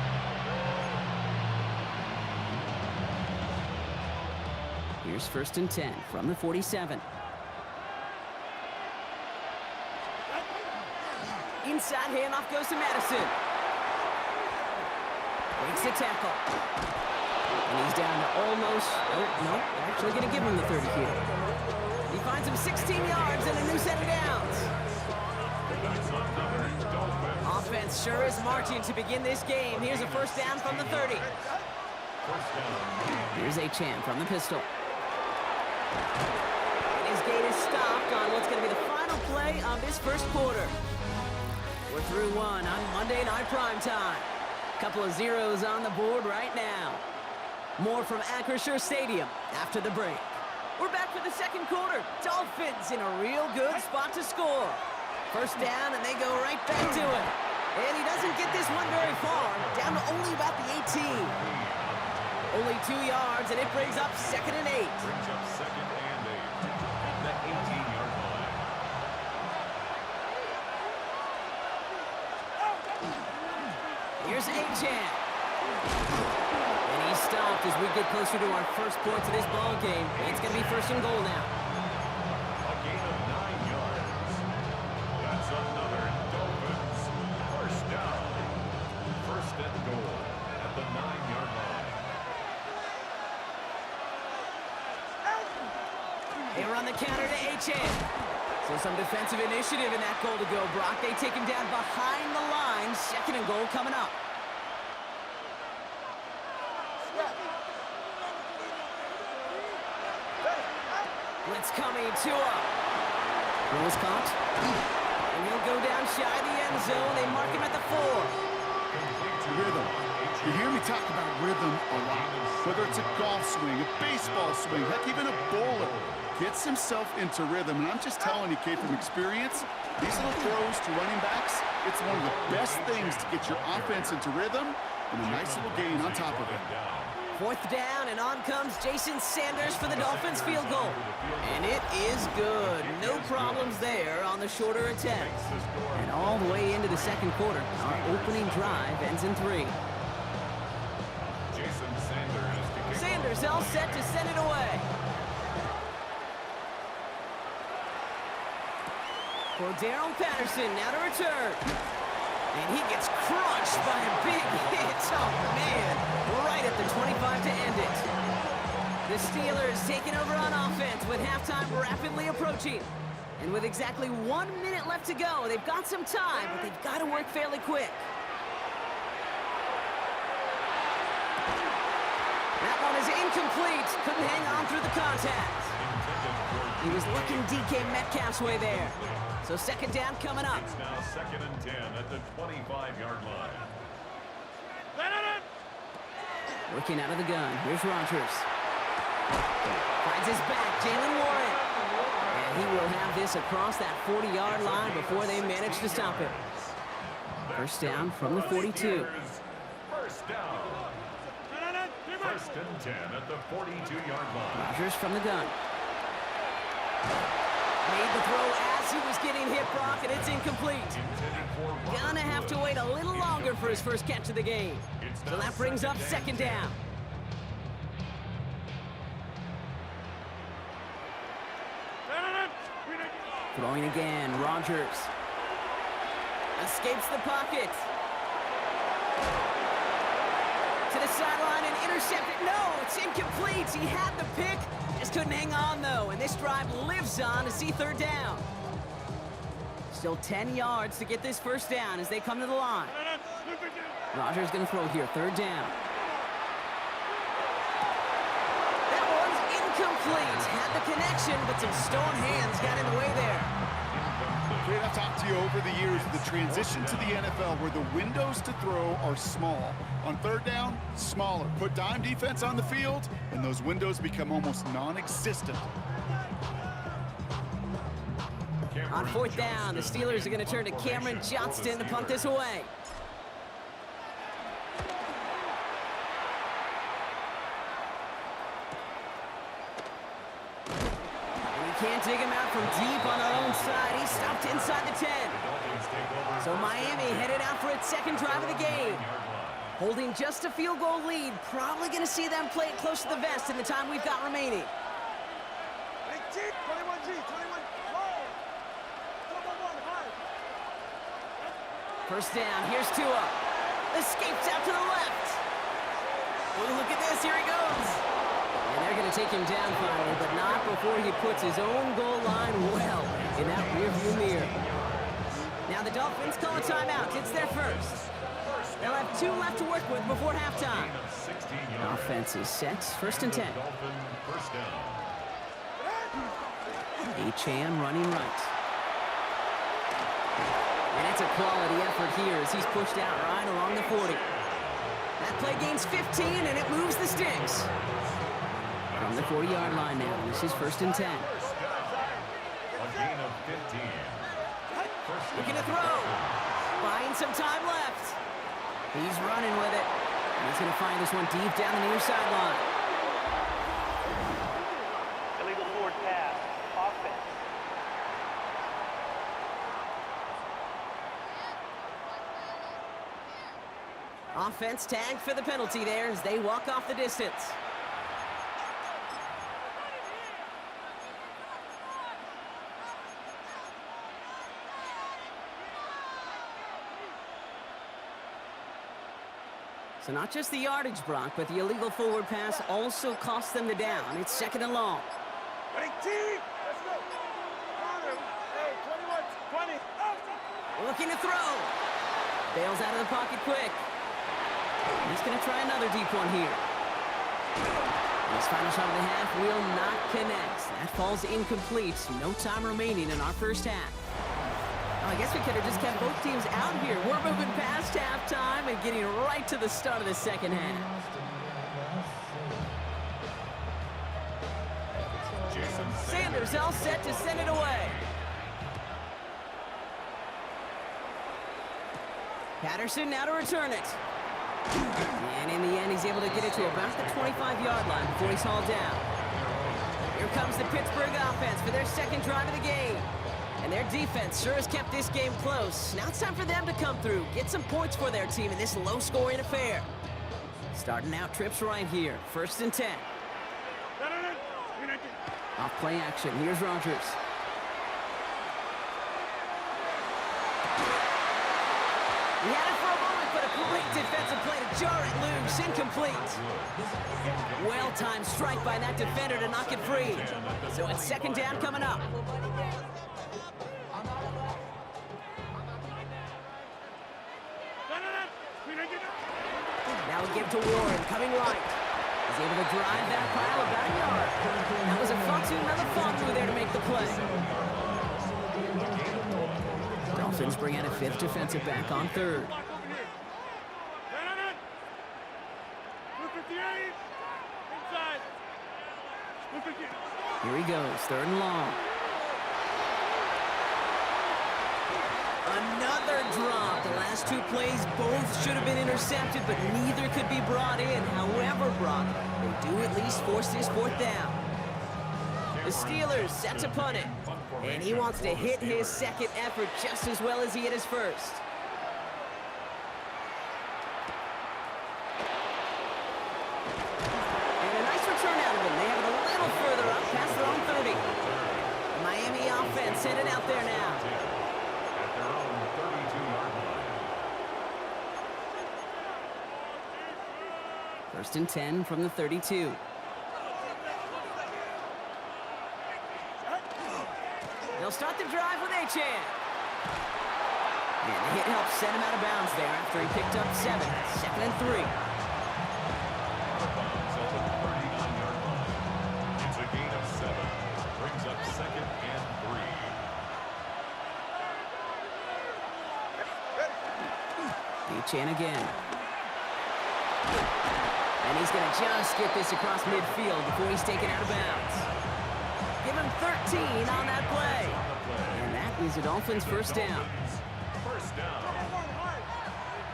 Here's 1st and 10 from the 47. Inside handoff goes to Madison. Breaks the tackle. And he's down to almost, no, actually going to give him the 30 here. He finds him 16 yards and a new set of downs. Offense sure is marching to begin this game. Here's a 1st down from the 30. Here's Achane from the pistol. And his gate is stopped on what's going to be the final play of this 1st quarter. We're through 1 on Monday Night Primetime. Couple of zeros on the board right now. More from Acrisure Stadium after the break. We're back for the 2nd quarter. Dolphins in a real good spot to score. 1st down, and they go right back to it. And he doesn't get this one very far, down to only about the 18. Only 2 yards, and it brings up 2nd and 8. Brings up 2nd and 8 at the 18-yard line. Here's Achane. And he's stopped as we get closer to our 1st points of this ball game. It's going to be 1st and goal now. A gain of 9 yards. That's another Dolphins 1st down. 1st and goal at the 9-yard line. They run the counter to Achane. So some defensive initiative in that goal to go, Brock. They take him down behind the line. 2nd and goal coming up. Blitz coming, Tua. Ball is caught. And he'll go down shy of the end zone. They mark him at the 4. Rhythm. You hear me talk about rhythm a lot. Whether it's a golf swing, a baseball swing, heck, even a bowler gets himself into rhythm. And I'm just telling you, Kate, from experience, these little throws to running backs, it's one of the best things to get your offense into rhythm and a nice little gain on top of it. 4th down, and on comes Jason Sanders for the Dolphins field goal. And it is good. No problems there on the shorter attempt. And all the way into the 2nd quarter, our opening drive ends in 3. Jason Sanders to kick Sanders all set to send it away. Cordarrelle Patterson now to return. And he gets crushed by a big hit. Oh, man. Right at the 25 to end it. The Steelers taking over on offense with halftime rapidly approaching. And with exactly 1 minute left to go, they've got some time, but they've got to work fairly quick. That one is incomplete. Couldn't hang on through the contact. He was looking DK Metcalf's way there. So second down coming up. It's now 2nd and 10 at the 25-yard line. Working out of the gun. Here's Rodgers. Finds his back, Jalen Warren. And he will have this across that 40-yard line before they manage to stop him. First down from the 42. First down. 1st and 10 at the 42-yard line. Rodgers from the gun. Made the throw as he was getting hit, Brock, and it's incomplete. Gonna have to wait a little longer for his first catch of the game. So that brings up second down. Throwing again, Rodgers. Escapes the pocket. To the sideline and intercepted. No, it's incomplete. He had the pick. Just couldn't hang on, though. And this drive lives on to see third down. Still 10 yards to get this first down as they come to the line. Rodgers going to throw here, third down. That one's incomplete. Had the connection, but some stone hands got in the way there. Fred, I've talked to you over the years, the transition to the NFL where the windows to throw are small. On third down, smaller. Put dime defense on the field, and those windows become almost non-existent. On fourth down, the Steelers are going to turn to Cameron Johnston to punt this away. Can't dig him out from deep on our own side. He stopped inside the 10. So Miami headed out for its second drive of the game. Holding just a field goal lead. Probably going to see them play it close to the vest in the time we've got remaining. 21G, 21, First down, here's Tua. Escapes out to the left. Oh, look at this, here he goes. And they're going to take him down finally, but not before he puts his own goal line well in that rearview mirror. Now the Dolphins call a timeout. It's their first. They'll have 2 left to work with before halftime. Offense is set. 1st and 10. Achane running right. And it's a quality effort here as he's pushed out right along the 40. That play gains 15, and it moves the sticks. From the 40-yard line now, this is 1st and 10. A gain of 15. Looking to throw. Buying some time left. He's running with it. And he's going to find this one deep down the near sideline. Illegal forward pass. Offense. Offense tagged for the penalty there as they walk off the distance. So not just the yardage, Brock, but the illegal forward pass also cost them the down. It's 2nd and long. Ready, team! Let's go! Hey, 21, 20. Looking to throw. Bails out of the pocket quick. He's going to try another deep one here. His final shot of the half will not connect. That falls incomplete. No time remaining in our first half. Well, I guess we could have just kept both teams out here. We're moving past halftime and getting right to the start of the second half. Sanders all set to send it away. Patterson now to return it. And in the end, he's able to get it to about the 25-yard line before he's hauled down. Here comes the Pittsburgh offense for their second drive of the game. And their defense sure has kept this game close. Now it's time for them to come through, get some points for their team in this low-scoring affair. Starting out trips right here. 1st and 10. Off play action. Here's Rodgers. He had it for a moment, but a great defensive play to jar it loose. Incomplete. Well-timed strike by that defender to knock it free. So it's second down coming up. Now we give to Warren, coming right. He's able to drive that pile about a yard. That was a another follow-through there to make the play. Dolphins bring out a fifth defensive back on third. Here he goes, third and long. Another drop. The last two plays both should have been intercepted, but neither could be brought in. However, Brock, they do at least force this fourth down. The Steelers set to punt it, and he wants to hit his second effort just as well as he hit his first. And a nice return out of him. They have it a little further up past their own 30. The Miami offense headed out there now. At their own 32-yard line. First and 10 from the 32. They'll start the drive with Achane. And the hit helps send him out of bounds there after he picked up 7. Second and 3. Out of bounds at the 39-yard line. It's a gain of 7. Brings up second and 3. Achane again. And he's going to just get this across midfield before he's taken out of bounds. Give him 13 on that play. And that is the Dolphins' first down. First down.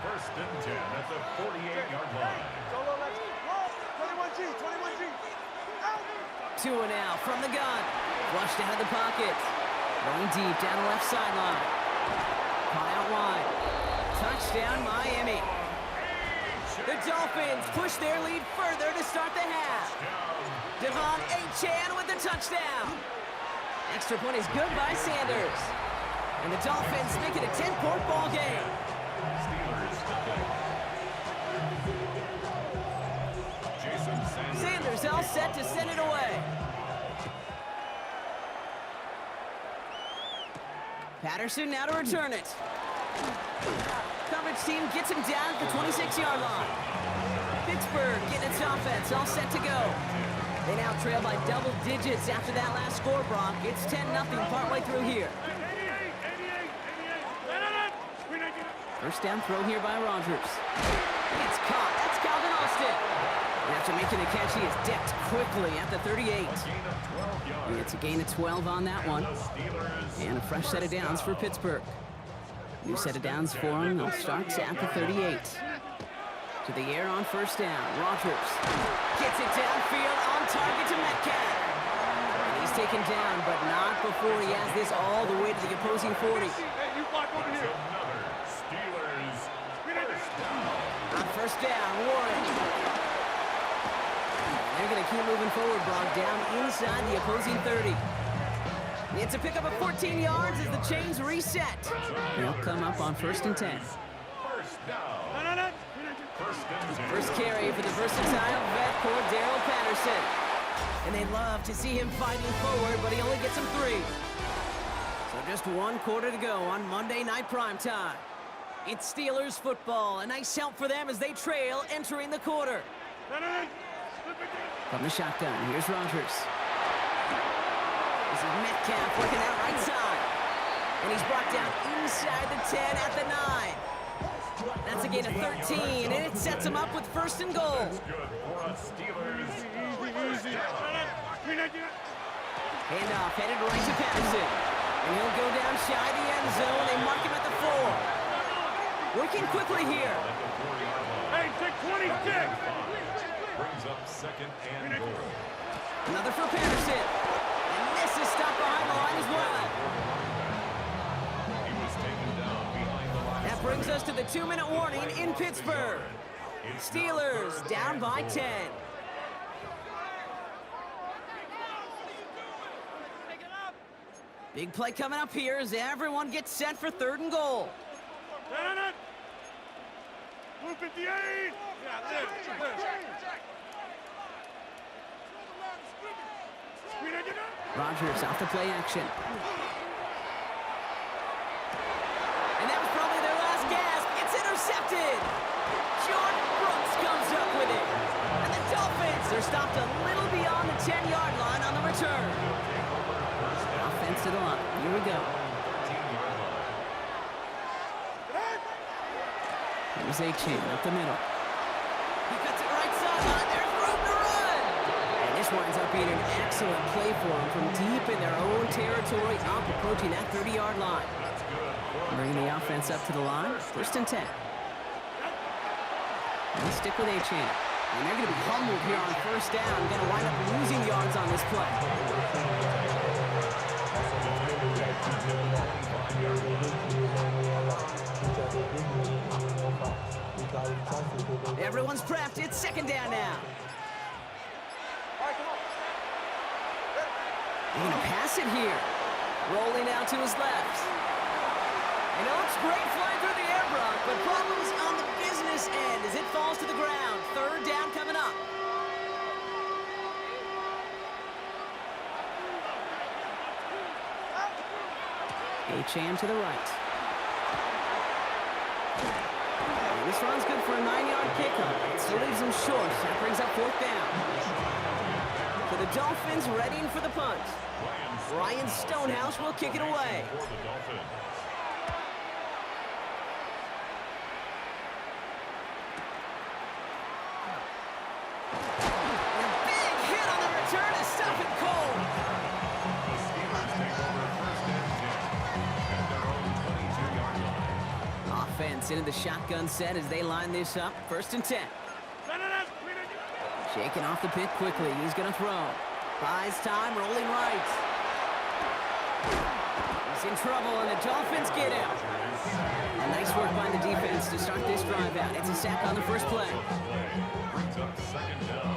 First and 10 at the 48-yard line. 21G. Two and out from the gun. Flushed out of the pocket. Going deep down the left sideline. Caught out wide. Touchdown, Miami. The Dolphins push their lead further to start the half. Devon Achane with the touchdown. Extra point is good by Sanders. And the Dolphins make it a 10-point ball game. Jason Sanders all set to send it away. Patterson now to return it. Coverage team gets him down at the 26-yard line. Pittsburgh getting its offense all set to go. They now trail by double digits after that last score, Brock. It's 10-0 partway through here. First down throw here by Rodgers. It's caught. That's Calvin Austin. And after making the catch, he is decked quickly at the 38. It's a gain of 12 on that one. And a fresh set of downs for Pittsburgh. New set of downs for him. They'll start at the 38. To the air on first down. Rodgers gets it downfield on target to Metcalf. And he's taken down, but not before he has this all the way to the opposing 40. On first down, Warren. And they're going to keep moving forward, Brock, down inside the opposing 30. It's a pickup of 14 yards as the chains reset. They'll come up on first and 10. First carry for the versatile vet, Cordero Patterson. And they love to see him fighting forward, but he only gets him 3. So just 1 quarter to go on Monday Night Primetime. It's Steelers football. A nice help for them as they trail entering the quarter. From the shotgun, here's Rodgers. This is Metcalf working that right side. And he's brought down inside the 10 at the 9. That's a gain of 13, and it sets him up with first and goal. Handoff headed right to Patterson. And he'll go down shy the end zone. They mark him at the 4. Working quickly here. Hey, take 26! Brings up second and goal. Another for Patterson. And this is stopped behind the line as well. He was taken down behind the line. That brings us to the 2-minute warning in Pittsburgh. Steelers down by 10. Big play coming up here as everyone gets set for third and goal. Blue 58! Yeah, there. Rogers off the play action. And that was probably their last gasp. It's intercepted. Jordan Brooks comes up with it. And the Dolphins are stopped a little beyond the 10-yard line on the return. Offense to the line. Here we go. Here's A-Chain up the middle. He cuts it right sideline. There's room to run. And this winds up being an excellent play for them from deep in their own territory, up approaching that 30-yard line. Bringing the offense up to the line. 1st and 10. And they stick with A-Chain. And they're going to be humbled here on 1st down. Going to wind up losing yards on this play. Everyone's prepped. It's 2nd down now. They're going to pass it here. Rolling out to his left. And it looks great flying through the air, Brock, but problems on the business end as it falls to the ground. 3rd down coming up. A-Chain to the right. And this run's good for a 9-yard pickup. It still leaves him short. That brings up 4th down. So the Dolphins readying for the punt. Ryan Stonehouse will kick it away. Into the shotgun set as they line this up. 1st and 10. Shaking off the pit quickly. He's going to throw. Buys time, rolling right. He's in trouble, and the Dolphins get out. And nice work by the defense to start this drive out. It's a sack on the first play. Brings up 2nd down.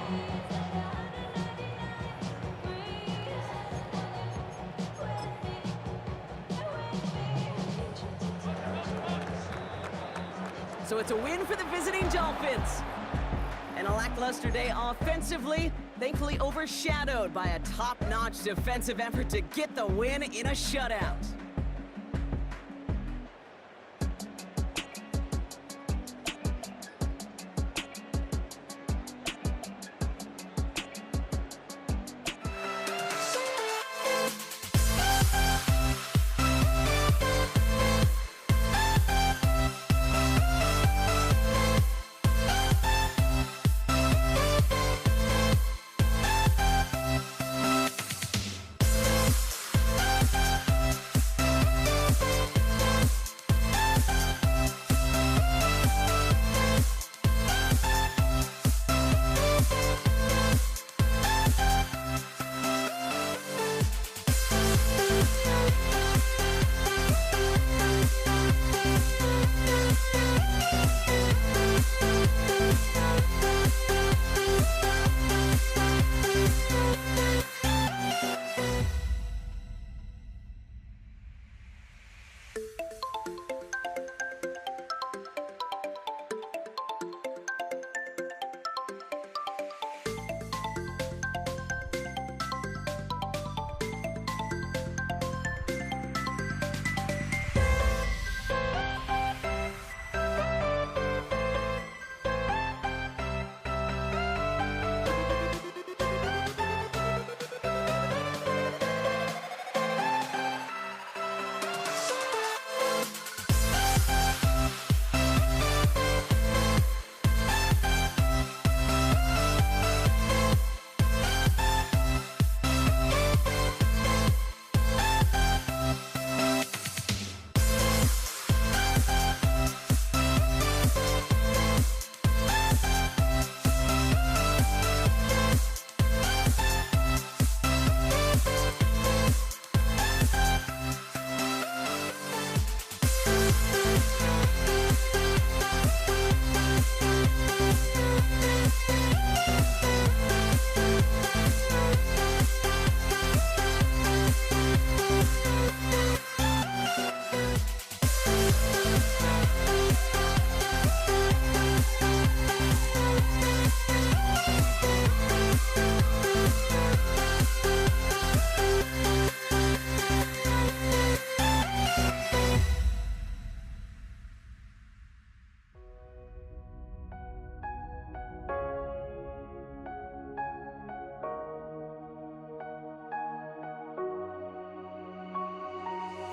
So it's a win for the visiting Dolphins. And a lackluster day offensively, thankfully overshadowed by a top-notch defensive effort to get the win in a shutout.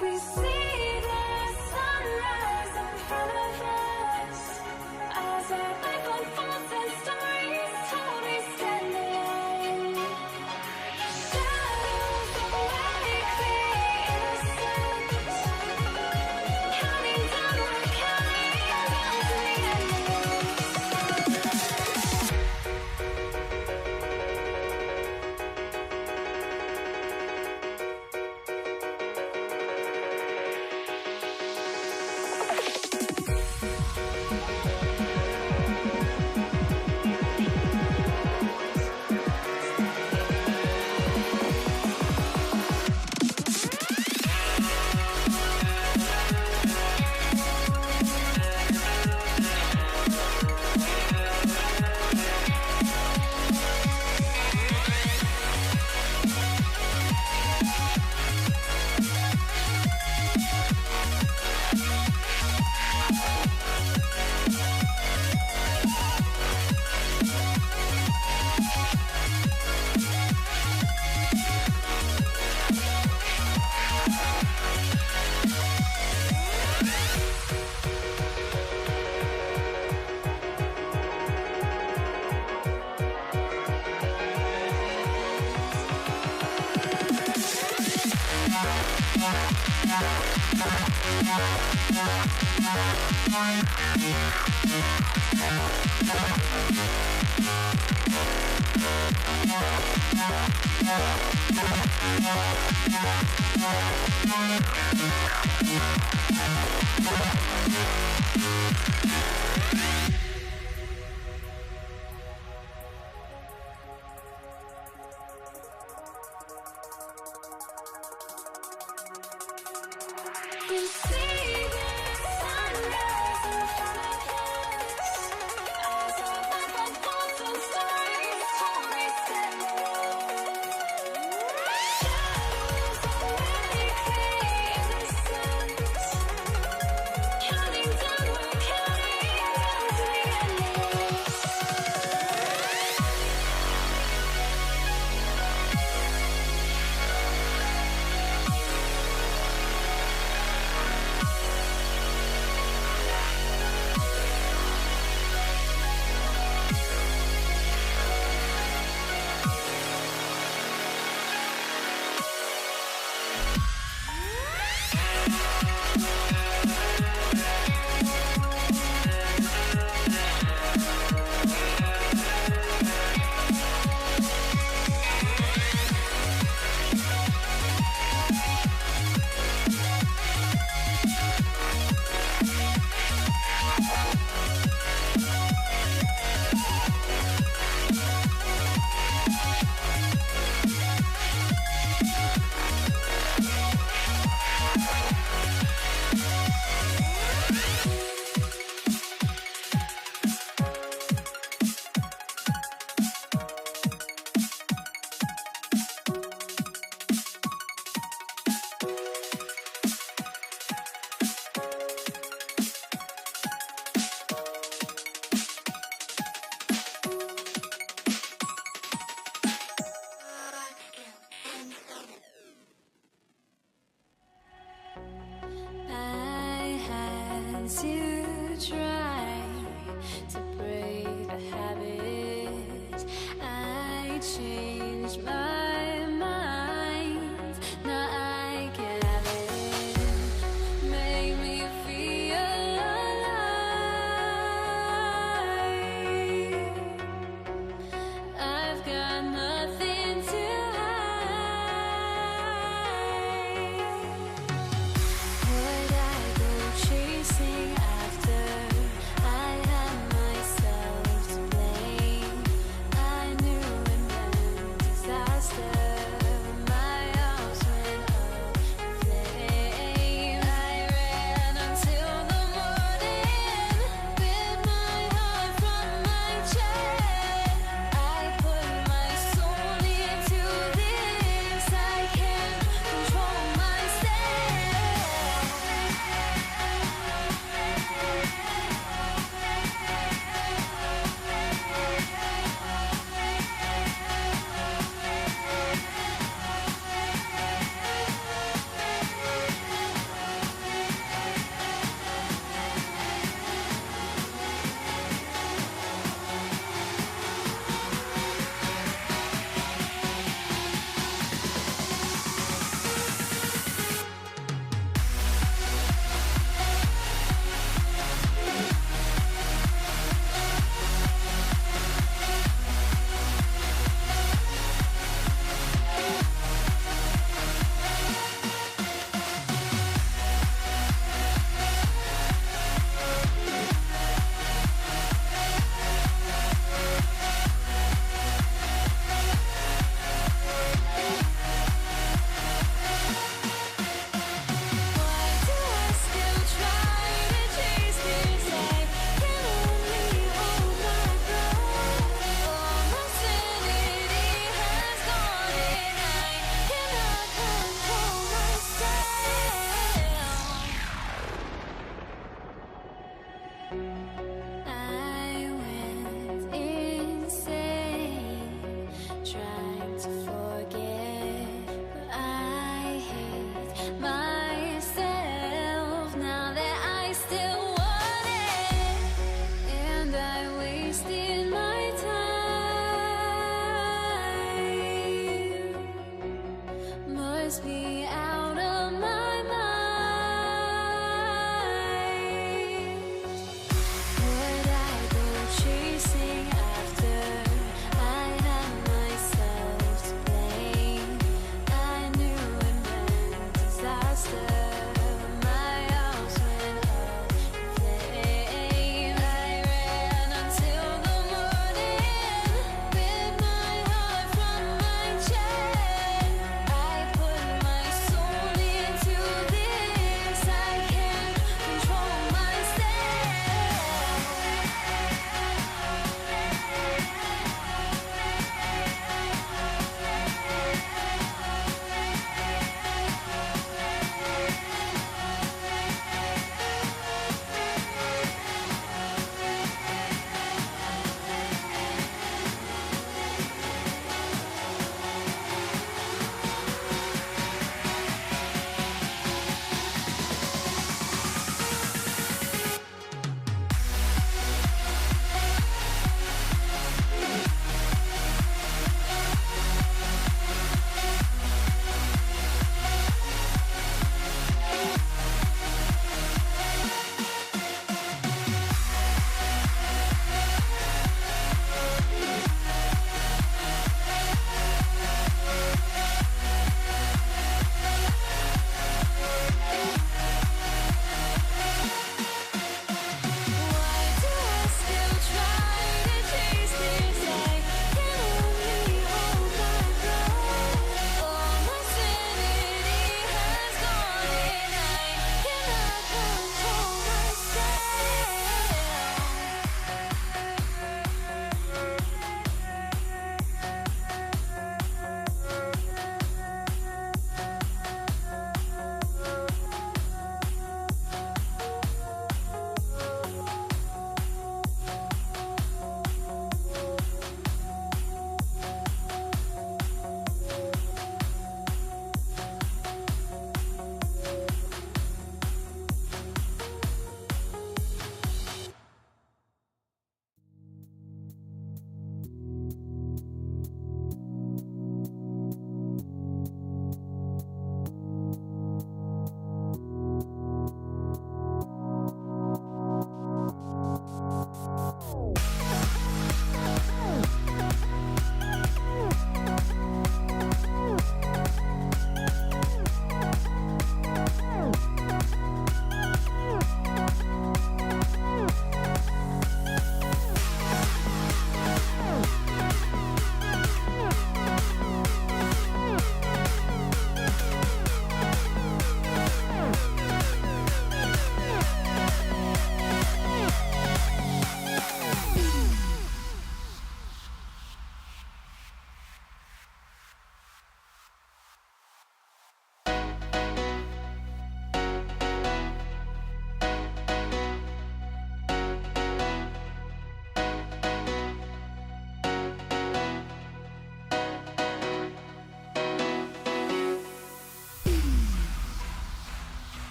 We see the sunrise in front of us as our life unfolds and stories told. We stand alone. Shadows awake the innocent, counting down, we're counting down to the end. We see the sunrise in front of us as our life unfolds and stories told. We stand alone. Shadows awake the innocent, counting down, we're counting down to the endless. I had to try to break a habit. I changed my mind. Now I can have it. Make me feel alive. I've got nothing to hide. Would I go chasing after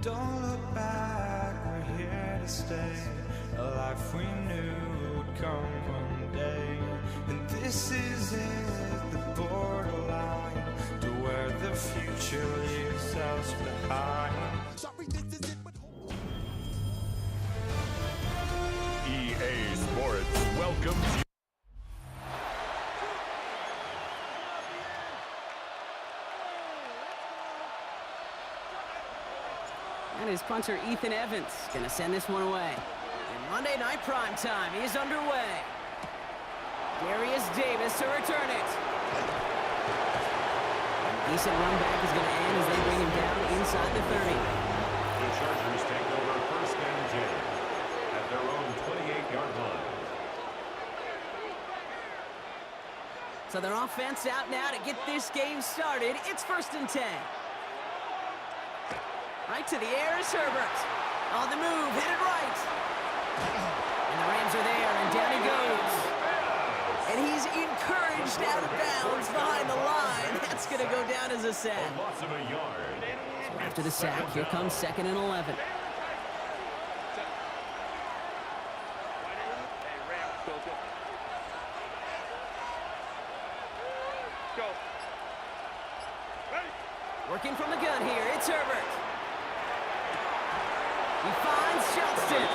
Don't look back, we're here to stay. A life we knew would come one day. And this is it, the borderline to where the future leaves us behind. EA Sports welcomes you. And his punter, Ethan Evans, gonna send this one away. And Monday Night Primetime is underway. Darius Davis to return it. A decent run back is gonna end as they bring him down inside the 30. The Chargers take over first and 10 at their own 28-yard line. So their offense out now to get this game started. It's first and 10. Right to the air is Herbert. On the move, hit it right. And the Rams are there, and down he goes. And he's encouraged out of bounds behind the line. That's going to go down as a sack. A loss of a yard. So after the sack, here comes 2nd and 11. Working from the gun here, it's Herbert. He finds Johnston.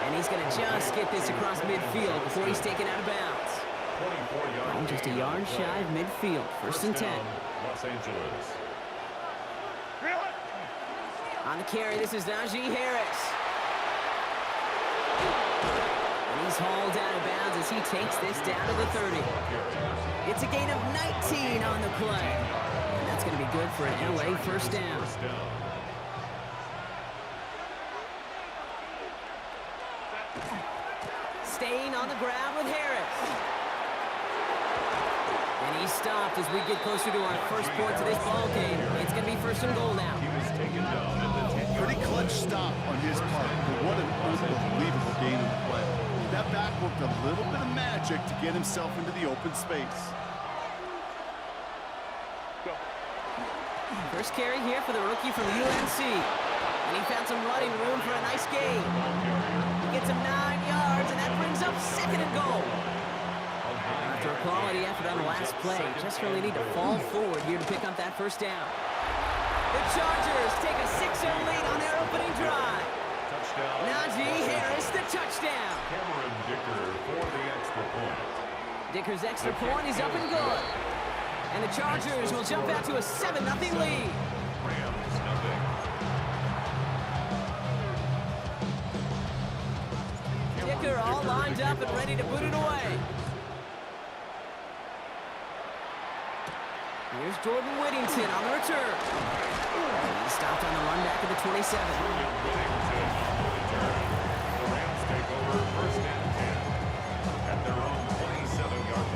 And he's going to just get this across midfield before he's taken out of bounds. 24-yard. I'm just a yard shy of midfield. First and 10. Los Angeles. On the carry, this is Najee Harris. And he's hauled out of bounds as he takes this down to the 30. It's a gain of 19 on the play. And that's going to be good for an LA first down. Staying on the ground with Harris. And he's stopped as we get closer to our first points of this ball game. It's going to be first and goal now. He was taken down at the 10-yard Pretty clutch stop on his part, but what an unbelievable game of play. That back worked a little bit of magic to get himself into the open space. First carry here for the rookie from UNC. And he found some running room for a nice gain. He gets him 9 yards, and that brings up 2nd and goal. After a quality effort on the last play, just really need to fall forward here to pick up that first down. The Chargers take a 6-0 lead on their opening drive. touchdown. Najee Harris, the touchdown. Cameron Dicker for the extra point. Dicker's extra point is up and good. And the Chargers will jump out to a 7-0 lead. Rams nothing. Dicker all lined up and ready to put it away. Here's Jordan Whittington on the return. He stopped on the run back at the 27. William Whittington on the return. The Rams take over first and 10 at their own 27-yard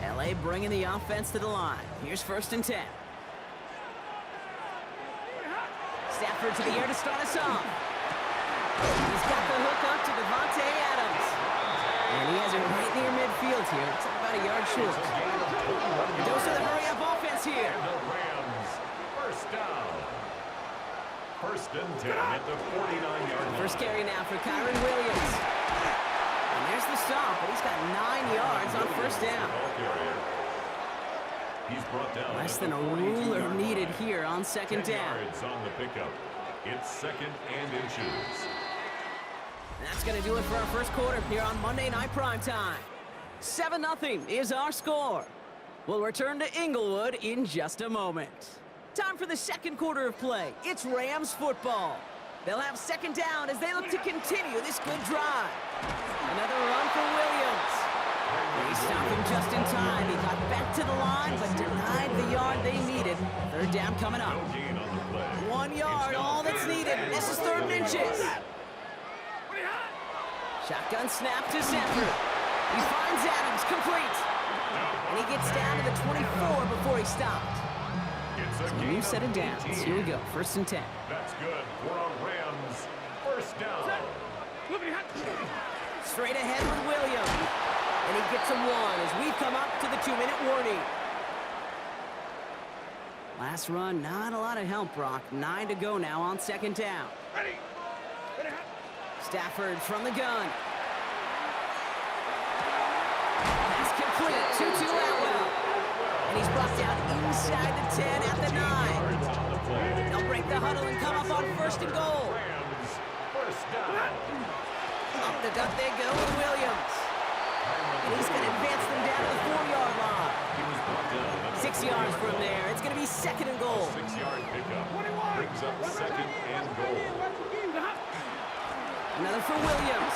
line. LA bringing the offense to the line. Here's first and 10. Stafford to the air to start us off. He's got the hook up to Devontae Adams. And he has it right near midfield here. It's about a yard short. And those are the hurry-up offense here. And the Rams first down. First and 10 at the 49-yard line. First carry now for Kyron Williams. And there's the stop, but he's got 9 yards on first down. Ball carrier. He's brought down Less at the than a 42-yard ruler line. needed here on 10 second down. yards on the pickup. It's second and inches. That's going to do it for our first quarter here on Monday Night Primetime. 7-0 is our score. We'll return to Inglewood in just a moment. Time for the second quarter of play. It's Rams football. They'll have second down as they look to continue this good drive. Another run for Williams. They stopped him just in time. He got back to the line, but denied the yard they needed. Third down coming up. No gain on the play. 1 yard, all that's needed. This is third and inches. Shotgun snap to Sanford. He finds Adams, complete. And he gets down to the 24 before he stopped. It's a New gain set of downs. 18. Here we go, first and 10. That's good for a Rams first down. Straight ahead with Williams. And he gets him one as we come up to the 2-minute warning. Last run, not a lot of help, Brock. 9 to go now on second down. Stafford from the gun. Pass complete. 2-2 Atwell. And he's brought down inside the 10 at the 9. They'll break the huddle and come up on first and goal. First down. Up the gut they go with Williams. And he's going to advance them down to the 4-yard line. He was brought down. 6 yards from there. It's going to be second and goal. 6-yard pickup. Brings up second and goal. Another for Williams.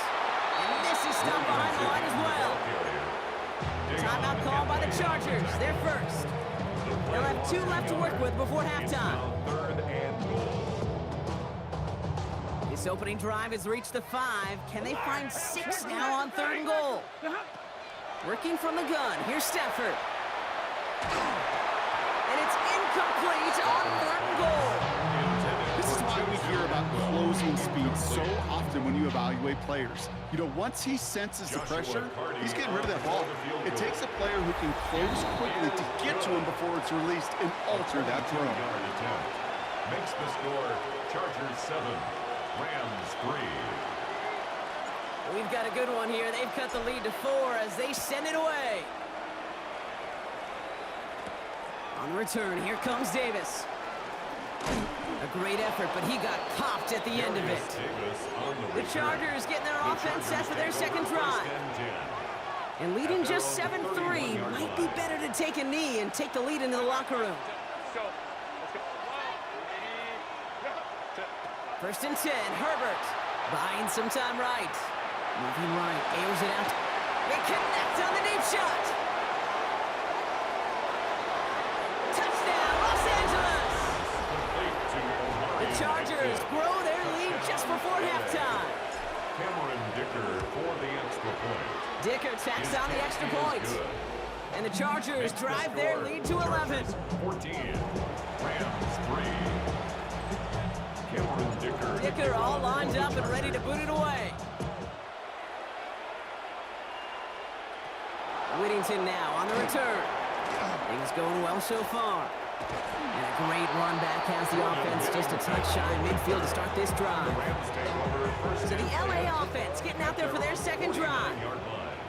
And this is stopped behind the line as well. Timeout called by the Chargers. They're first. They'll have 2 left to work with before halftime. Third and goal. This opening drive has reached the 5. Can they find 6 now on third and goal? Working from the gun. Here's Stafford. And it's incomplete on third and goal. This is why we hear about closing speed so often when you evaluate players. You know, once he senses the pressure, he's getting rid of that ball. It takes a player who can close quickly to get to him before it's released and alter that throw. Makes the score Chargers 7, Rams 3. We've got a good one here. They've cut the lead to 4 as they send it away. On the return, here comes Davis. A great effort, but he got popped at the end of it. The Chargers getting their offense set for their second drive. And leading just 7-3, might be better to take a knee and take the lead into the locker room. First and 10, Herbert. Buying some time right. Moving right, airs it out. They connect on the deep shot. Touchdown, Los Angeles! The Chargers grow their lead just before halftime. Cameron Dicker for the extra point. Dicker tacks on the extra point. And the Chargers drive their lead to 11. 14, Rams 3. Cameron Dicker. Dicker all lined up and ready to boot it away. Whittington now on the return. Things going well so far. And a great run back has the offense just a touch shy midfield to start this drive. So the LA offense getting out there for their second drive.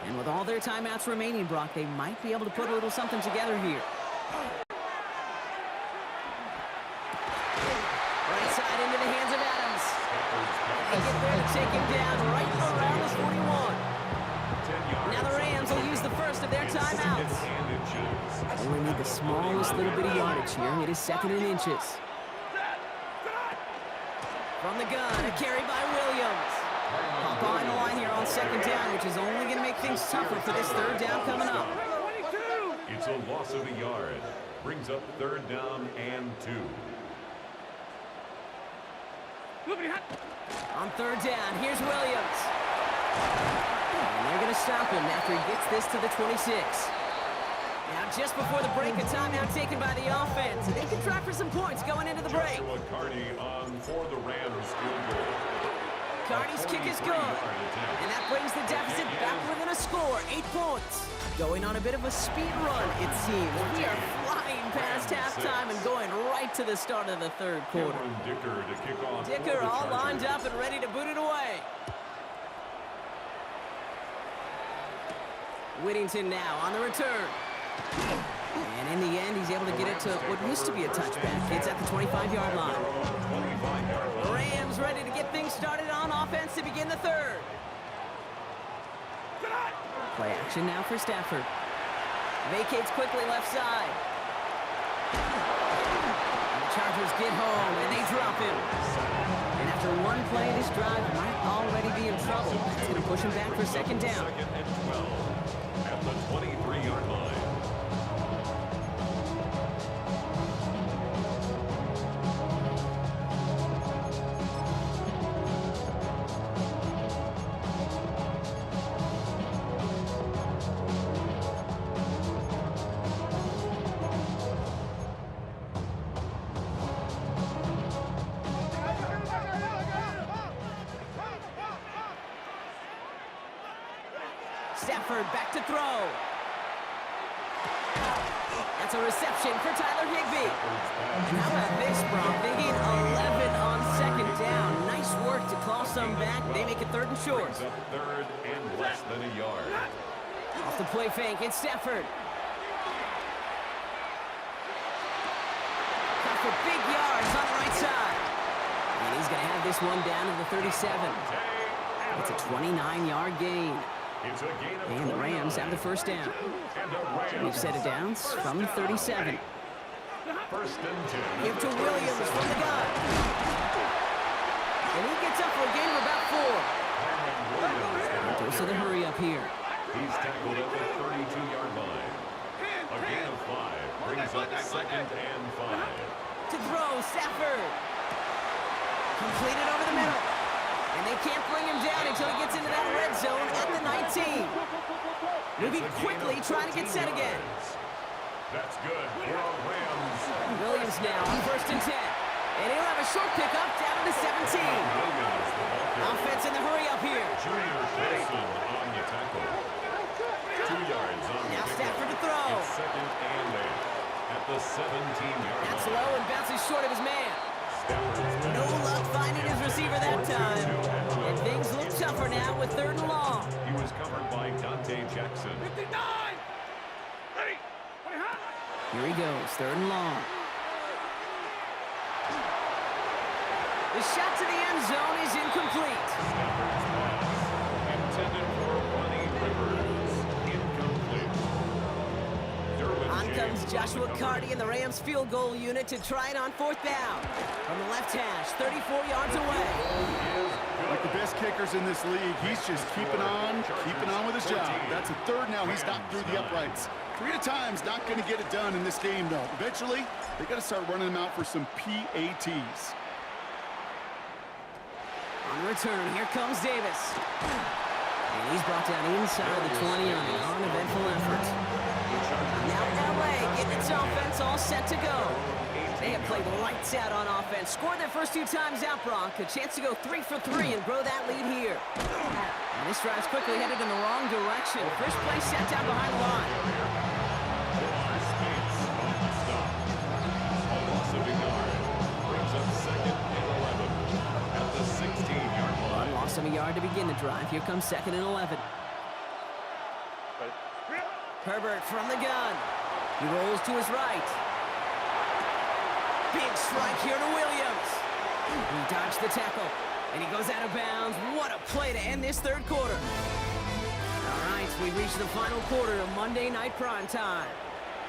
And with all their timeouts remaining, Brock, they might be able to put a little something together here. Right side into the hands of Adams. They get there to take him down right around the 41. Now the Rams will use the first of their timeouts. Only need the smallest little bit of yardage here. It is second and inches. From the gun, a carry by Williams. Pop behind the line here on second down, which is only going to make things tougher for this third down coming up. It's a loss of a yard. Brings up third down and 2. On third down, here's Williams. And they're going to stop him after he gets this to the 26. Now, just before the break, a timeout taken by the offense. They can try for some points going into the break. Joshua Carney on for the Rams field goal. Carney's kick is good. And that brings the deficit back within a score, 8 points. Going on a bit of a speed run, it seems. We are flying past halftime and going right to the start of the third quarter. Cameron Dicker to kick off. Dicker all lined up and ready to boot it away. Whittington now on the return. And in the end, he's able to get it to what used to be a touchback. It's at the 25-yard line. The Rams ready to get things started on offense to begin the third. Play action now for Stafford. Vacates quickly left side. And the Chargers get home, and they drop him. And after one play, this drive might already be in trouble. It's going to push him back for second down. Second and 12 at the 23-yard line. Stafford back to throw. That's It's a reception for Tyler Higbee. How about this, Brock? They gain 11 on second down. Nice work to claw some back. They make it third and short. Brings up third and less than a yard. Off the play fake, it's Stafford. Got for big yards on the right side. And he's going to have this one down to the 37. It's a 29-yard gain. It's a gain of And the 29. Rams have the first down. And the Rams We've set it down from the 37. First and 10. Give to Williams from the gun. And he gets up for a gain of about 4. Goes to the hurry up here. He's tackled at the 32-yard line. A gain of 5 brings up second and 5. To throw, Stafford. Completed over the middle. And they can't bring him down until he gets into that red zone at the 19. Moving quickly, trying to get set again. That's good for our Rams. Williams now on first and 10. And he'll have a short pickup down to the 17. Williams, the ball carrier. Offense in the hurry up here. Junior Wilson on the tackle. 2 yards on the Now pickup. Stafford to throw. It's second and 8 at the 17-yard That's line. low and bounces short of his man. Stafford's No luck finding his receiver that time. And things look tougher now with third and long. He was covered by Dante Jackson. Here he goes, third and long. The shot to the end zone is incomplete. Stafford's pass intended for Ronnie Rivers. Incomplete. Derwin On James comes Joshua Carty and the Rams field goal unit to try it on fourth down. From the left hash, 34 yards away. Like the best kickers in this league, he's just keeping on with his job. That's a third now. He's knocked through the uprights. 3 at a time's not going to get it done in this game, though. Eventually, they got to start running them out for some PATs. On return, here comes Davis. And he's brought down inside the 20 on an uneventful effort. Now LA getting its offense all set to go. They have played lights out on offense. Scored their first 2 times out, Bronk. A chance to go 3 for 3 and grow that lead here. And this drive's quickly headed in the wrong direction. First play set down behind the line. Spates on the stop. A loss of a yard brings up second and 11 at the 16-yard line. Lost him a yard to begin the drive. Here comes second and 11. Herbert from the gun. He rolls to his right. Big strike here to Williams. He dodged the tackle, and he goes out of bounds. What a play to end this third quarter. All right, we reach the final quarter of Monday Night Prime Time.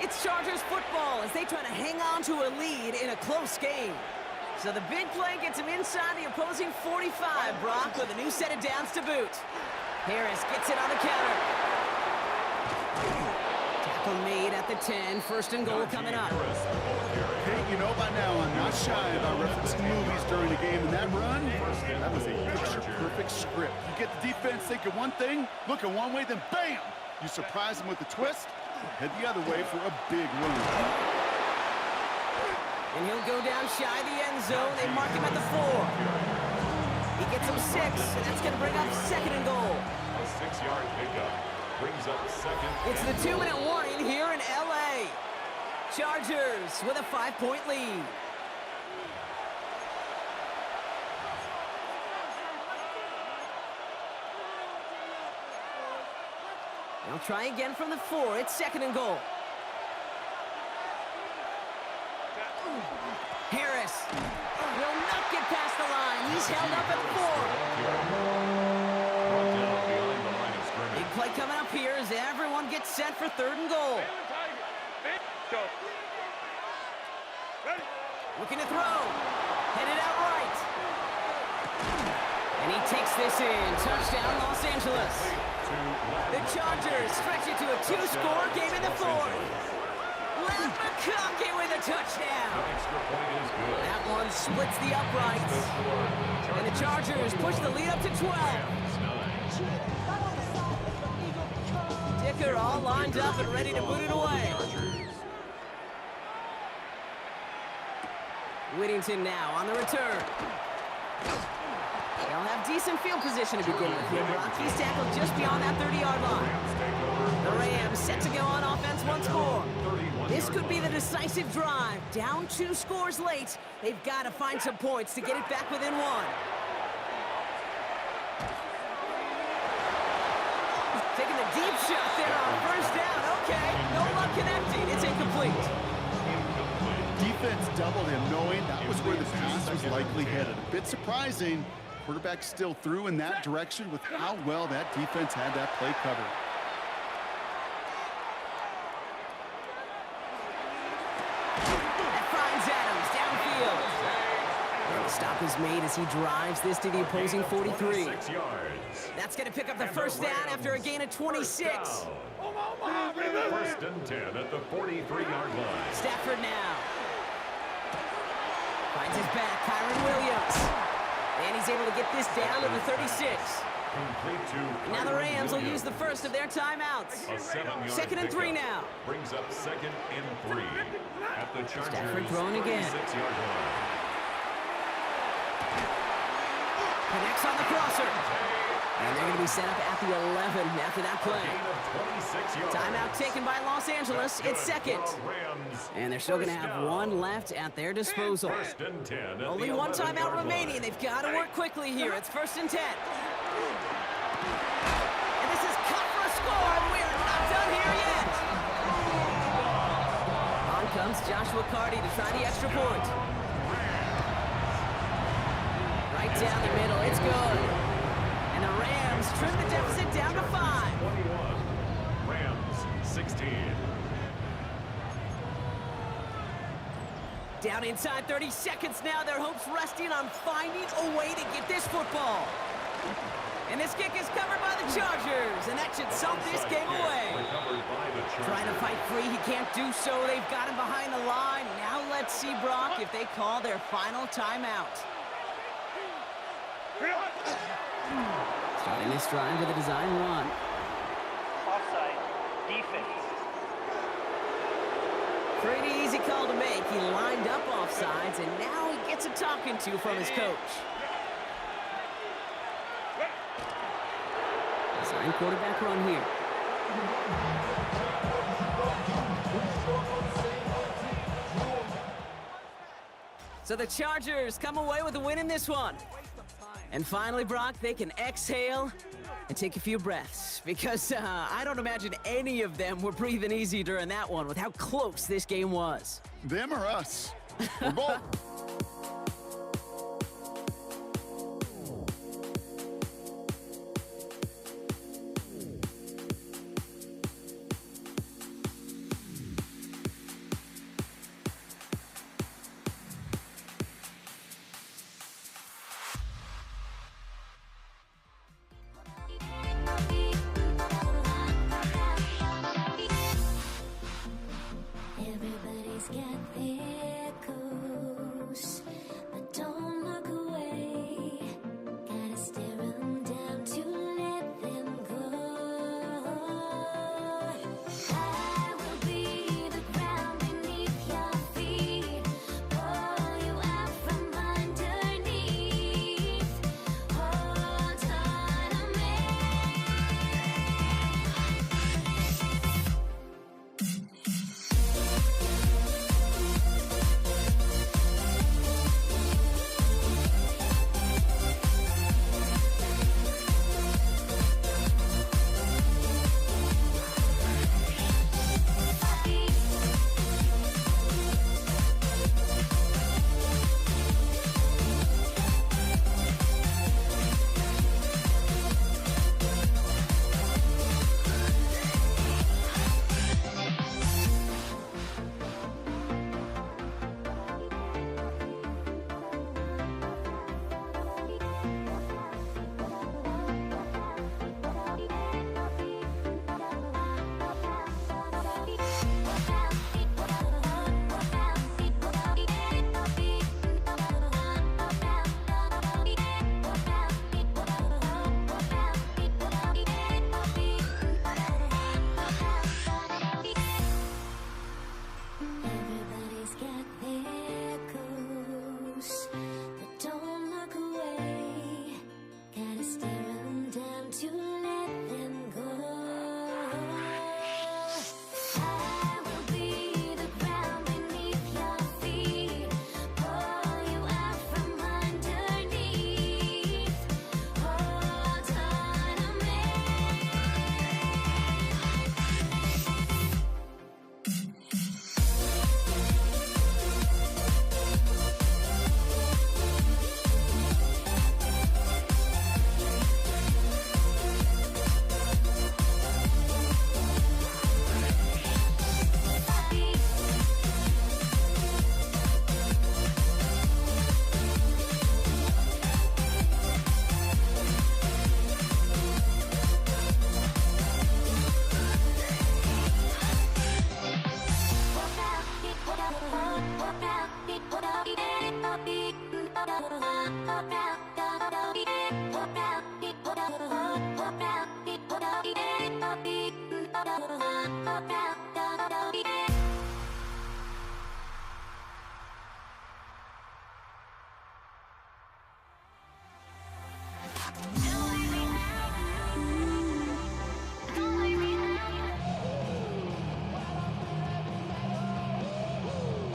It's Chargers football as they try to hang on to a lead in a close game. So the big play gets him inside the opposing 45, Brock, with a new set of downs to boot. Harris gets it on the counter. Tackle made at the 10, first and goal coming up. Hey, you know by now I'm not shy about referencing movies during the game, and that run, that was a picture-perfect script. You get the defense thinking one thing, looking one way, then bam! You surprise them with a twist, head the other way for a big run. And he'll go down shy of the end zone. They mark him at the 4. He gets him 6, and that's going to bring up second and goal. A 6-yard pickup brings up second. It's the 2-minute warning here in L.A. Chargers with a 5-point lead. They'll try again from the 4. It's second and goal. Harris will not get past the line. He's held up at 4. Brought down behind the line of scrimmage. Big play coming up here as everyone gets set for third and goal. Looking to throw. Headed out right. And he takes this in. Touchdown, Los Angeles. The Chargers stretch it to a 2-score game in the 4th. Len McConkey with a touchdown. Extra point is good. That one splits the uprights. And the Chargers push the lead up to 12. Dicker all lined up and ready to boot it away. Whittington now on the return. They'll have decent field position to begin with here. Brock, he's tackled just beyond that 30-yard line. Rams take over The Rams set to go on offense once more. This could be the decisive drive. Down 2 scores late. They've got to find some points to get it back within 1. Taking the deep shot there on first down. Okay, no luck connecting. It's incomplete. Defense doubled him, knowing that was where the pass was likely headed. A bit surprising. Quarterback still threw in that direction with how well that defense had that play covered. That finds Adams downfield. And the stop is made as he drives this to the opposing 43. That's going to pick up the first down after a gain of 26. First and 10 at the 43-yard line. Stafford now. Finds his back, Kyron Williams. And he's able to get this down to the 36. Now the Rams will use the first of their timeouts. Second and 3 now. Brings up second and 3 at the Chargers. Stafford throwing again. 46-yard line. Connects on the crosser. And they're going to be set up at the 11 after that play. Timeout taken by Los Angeles. It's second. And they're still going to have 1 left at their disposal. First and 10 at Only the 1 timeout 11-yard remaining. line. They've got to work quickly here. It's first and 10. And this is cut for a score, and we're not done here yet. On comes Joshua Carty to try the extra point. Right down the middle. It's good. And the Rams trim the deficit down to 5. 21. Rams 16. Down inside 30 seconds now. Their hopes resting on finding a way to get this football. And this kick is covered by the Chargers, and that should salt this game away. Trying to fight free, he can't do so. They've got him behind the line. Now let's see, Brock, if they call their final timeout. Starting this drive with a design run. Offside. Defense. Pretty easy call to make. He lined up offsides, and now he gets a talking to from his coach. Design quarterback run here. So the Chargers come away with a win in this one. And finally, Brock, they can exhale and take a few breaths, because I don't imagine any of them were breathing easy during that one with how close this game was. Them or us? We're both. Everybody's got their code.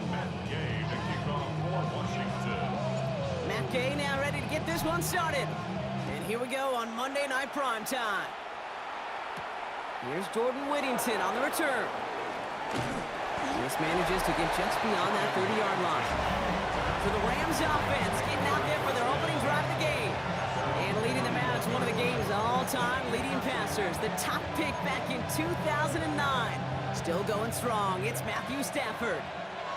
Matt Gay to kick off for Washington. Matt Gay now ready to get this one started. And here we go on Monday Night Primetime. Here's Jordan Whittington on the return. This manages to get just beyond that 30-yard line. For the Rams offense, getting out there for their opening drive of the game. And leading them out as one of the game's all-time leading passers. The top pick back in 2009. Still going strong. It's Matthew Stafford.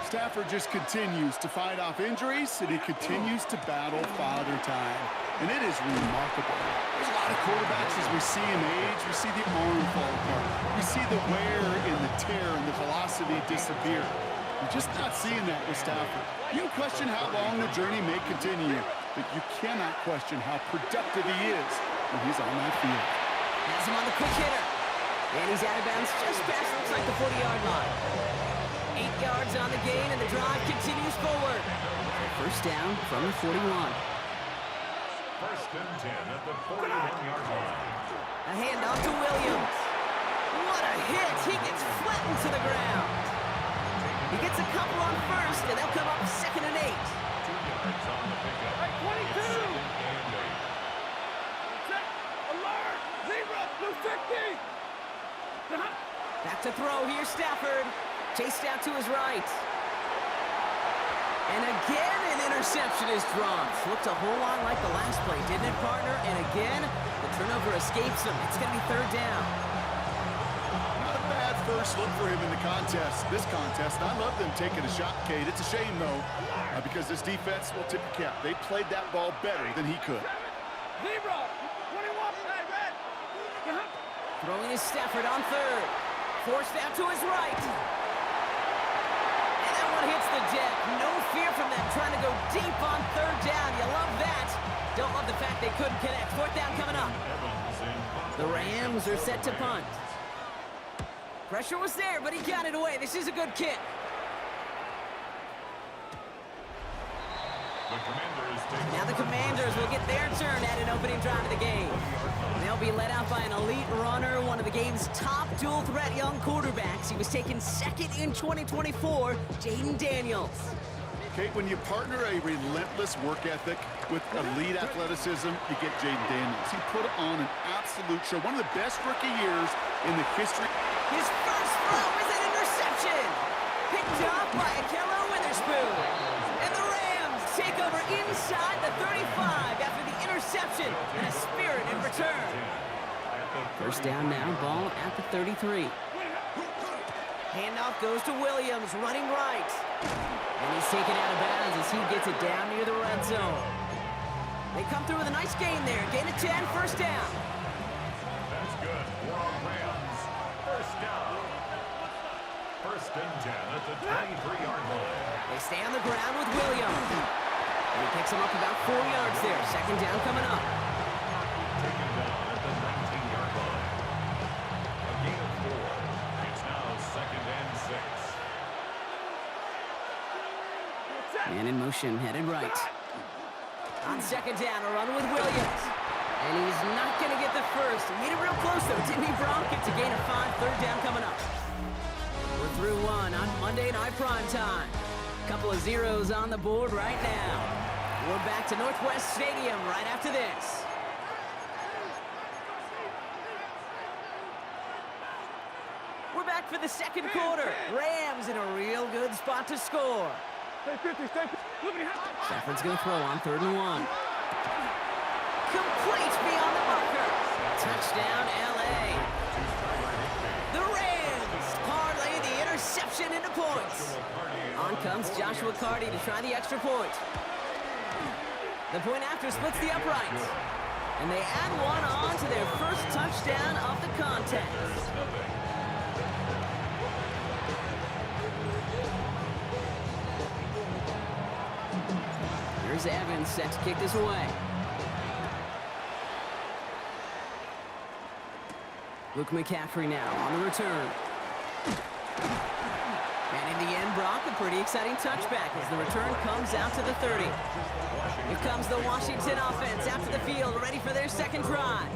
Stafford just continues to fight off injuries, and he continues to battle father time. And it is remarkable. There's a lot of quarterbacks as we see him age. We see the arm fall apart. We see the wear and the tear and the velocity disappear. You're just not seeing that with Stafford. You can question how long the journey may continue, but you cannot question how productive he is when he's on that field. Has him on the quick hitter. And he's out of bounds just past, looks like the 40-yard line. 8 yards on the gain, and the drive continues forward. First down from the 41. First and 10 at the 41-yard line. A handoff to Williams. What a hit! He gets flattened to the ground. He gets a couple on first, and they'll come up second and 8. 2 yards on the pickup. Hey, 22! It's second and 8. Check! Alert! Zebra! Blue 50! Back to throw, here's Stafford. Chased out to his right. And again, an interception is drawn. Looked a whole lot like the last play, didn't it, partner? And again, the turnover escapes him. It's going to be third down. Not a bad first look for him in the contest. This contest, I love them taking a shot, Kate. It's a shame, though, because this defense will tip the cap. They played that ball better than he could. Zebra! 21! Hey, red! Throwing is Stafford on third. Forced out to his right. And that one hits the deck. No fear from them trying to go deep on third down. You love that. Don't love the fact they couldn't connect. Fourth down coming up. The Rams are set to punt. Pressure was there, but he got it away. This is a good kick. Now the Commanders will get their turn at an opening drive of the game. They'll be led out by an elite runner, one of the game's top dual-threat young quarterbacks. He was taken second in 2024, Jaden Daniels. Kate, when you partner a relentless work ethic with elite athleticism, you get Jaden Daniels. He put on an absolute show. One of the best rookie years in the history. His first throw is an interception. Picked up by Akello Witherspoon. And the Rams take over inside the 35 after the interception and a spirited return. First down now, ball at the 33. Handoff goes to Williams, running right. And he's taken out of bounds as he gets it down near the red zone. They come through with a nice gain there. Gain of 10, first down. That's good for our Rams. First down. First and 10 at the 23-yard line. They stay on the ground with Williams. And he picks him up about 4 yards there. Second down coming up. Taken down at the 19-yard line. A gain of 4. It's now second and 6. Man in motion, headed right. On second down, a run with Williams. And he's not going to get the first. He made it real close, though, didn't he, Bronk? It's a gain of 5, third down coming up. We're through one on Monday Night Primetime. Couple of zeros on the board right now. We're back to Northwest Stadium right after this. We're back for the second quarter. Rams in a real good spot to score. Stay 50, stay 50. Look at him. Stafford's going to throw on third and 1. Complete beyond the marker. Touchdown, L.A. The Rams parlay the interception into points. On comes Joshua Carty to try the extra point. The point after splits the uprights. And they add one on to their first touchdown of the contest. Here's Evans set to kick this away. Luke McCaffrey now on the return. And in the end, Brock, a pretty exciting touchback as the return comes out to the 30. Here comes the Washington offense out to the field, ready for their second drive.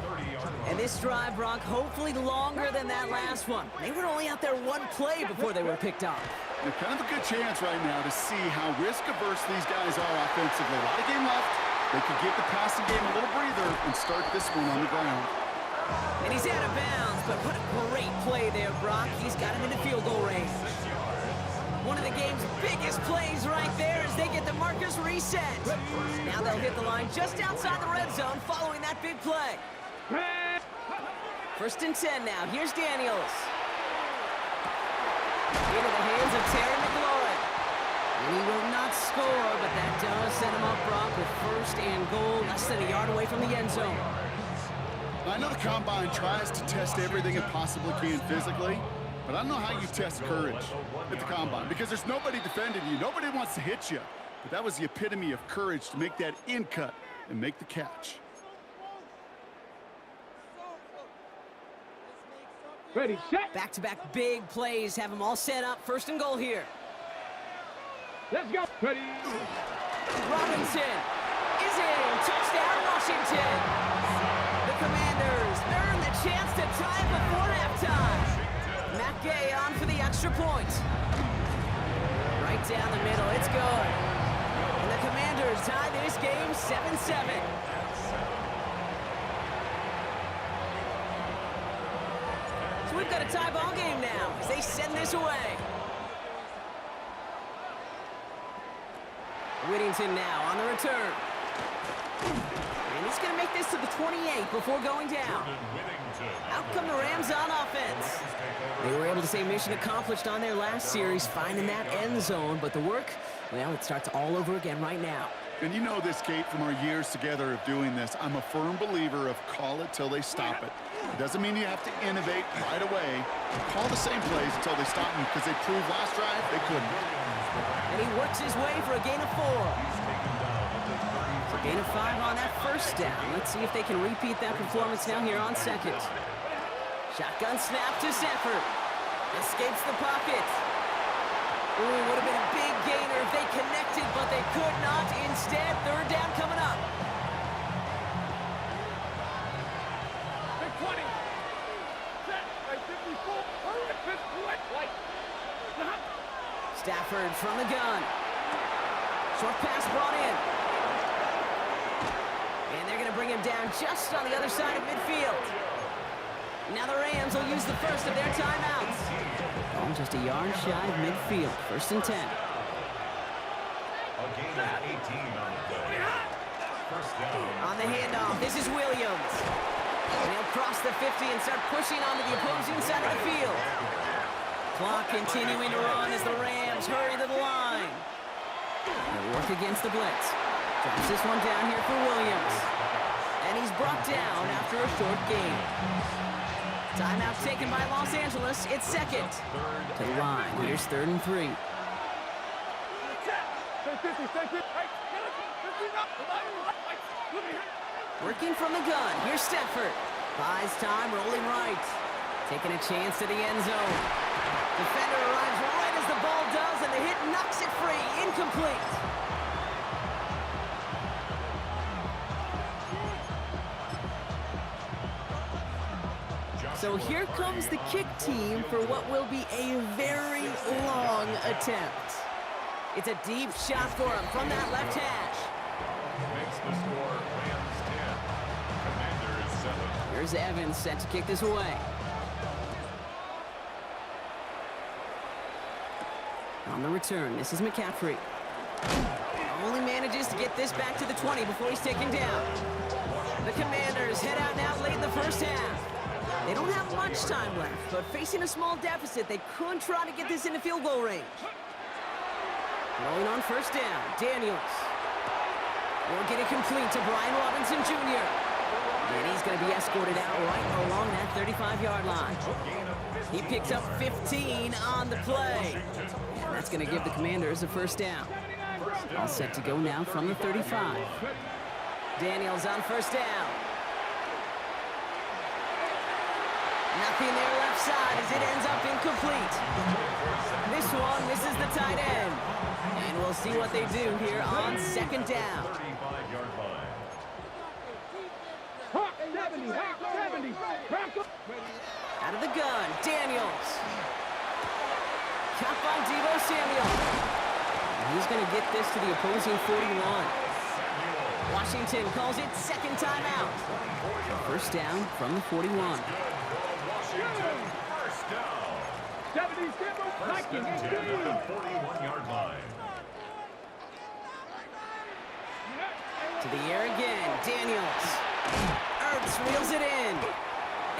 And this drive, Brock, hopefully longer than that last one. They were only out there one play before they were picked off. And kind of a good chance right now to see how risk-averse these guys are offensively. A lot of game left. They could give the passing game a little breather and start this one on the ground. And he's out of bounds, but what a great play there, Brock. He's got him into field goal range. One of the game's biggest plays right there as they get the markers reset. Now they'll hit the line just outside the red zone following that big play. First and 10 now. Here's Daniels. Into the hands of Terry McLaurin. And he will not score, but that does set him up, Brock, with first and goal, less than a yard away from the end zone. I know the Combine tries to test everything it possibly can physically, but I don't know how you test courage at the Combine because there's nobody defending you. Nobody wants to hit you. But that was the epitome of courage to make that in cut and make the catch. Ready, set. Back-to-back big plays have them all set up. First and goal here. Let's go. Ready. Robinson is in. Touchdown, Washington. The Commanders earn the chance to tie before halftime. Matt Gay on for the extra point. Right down the middle. It's good. And the Commanders tie this game 7-7. So we've got a tie ball game now as they send this away. Whittington now on the return. And he's going to make this to the 28 before going down. Out come the Rams on offense. They were able to say mission accomplished on their last series, finding that end zone. But the work, well, it starts all over again right now. And you know this, Kate, from our years together of doing this. I'm a firm believer of call it till they stop it. It doesn't mean you have to innovate right away. Call the same plays until they stop them because they proved last drive they couldn't. And he works his way for a gain of 4. So gain of 5 on that first down. Let's see if they can repeat that performance now here on second. Shotgun snap to Sanford. Escapes the pocket. Ooh, would have been a big gainer if they connected, but they could not. Instead, third down coming up. Big 20. Set. Right, 54. Hurry, 58. White. Stafford from the gun. Short pass brought in. And they're going to bring him down just on the other side of midfield. Now the Rams will use the first of their timeouts. Oh, just a yard shy of midfield. First and 10. A gain of 18 on the play. First down. On the handoff, this is Williams. And he'll cross the 50 and start pushing onto the opposing side of the field. Clock continuing to run as the Rams hurry to the line. They'll work against the blitz. Drops this one down here for Williams. And he's brought down after a short gain. Timeout taken by Los Angeles. It's second. To the line. Here's 3rd and 3. Working from the gun. Here's Stafford. Buys time, rolling right. Taking a chance to the end zone. Defender arrives right as the ball does, and the hit knocks it free. Incomplete. So here comes the kick team for what will be a very long attempt. It's a deep shot for him from that left hash. Makes the score Rams 10. Commanders 7. Here's Evans set to kick this away. On the return, this is McCaffrey. Only manages to get this back to the 20 before he's taken down. The Commanders head out now late in the first half. They don't have much time left, but facing a small deficit, they could try to get this into field goal range. Rolling on first down, Daniels. Will get it complete to Brian Robinson Jr. And he's going to be escorted out right along that 35-yard line. He picks up 15 on the play. And that's going to give the Commanders a first down. All set to go now from the 35. Daniels on first down. Nothing there left side as it ends up incomplete. This one misses the tight end. And we'll see what they do here on second down. 35-yard line. Out of the gun, Daniels. Caught by Deebo Samuel. And he's going to get this to the opposing 41. Washington calls it second timeout. First down from the 41. Washington, first down. First and 10 at the 41-yard line. To the air again, Daniels. Ertz reels it in.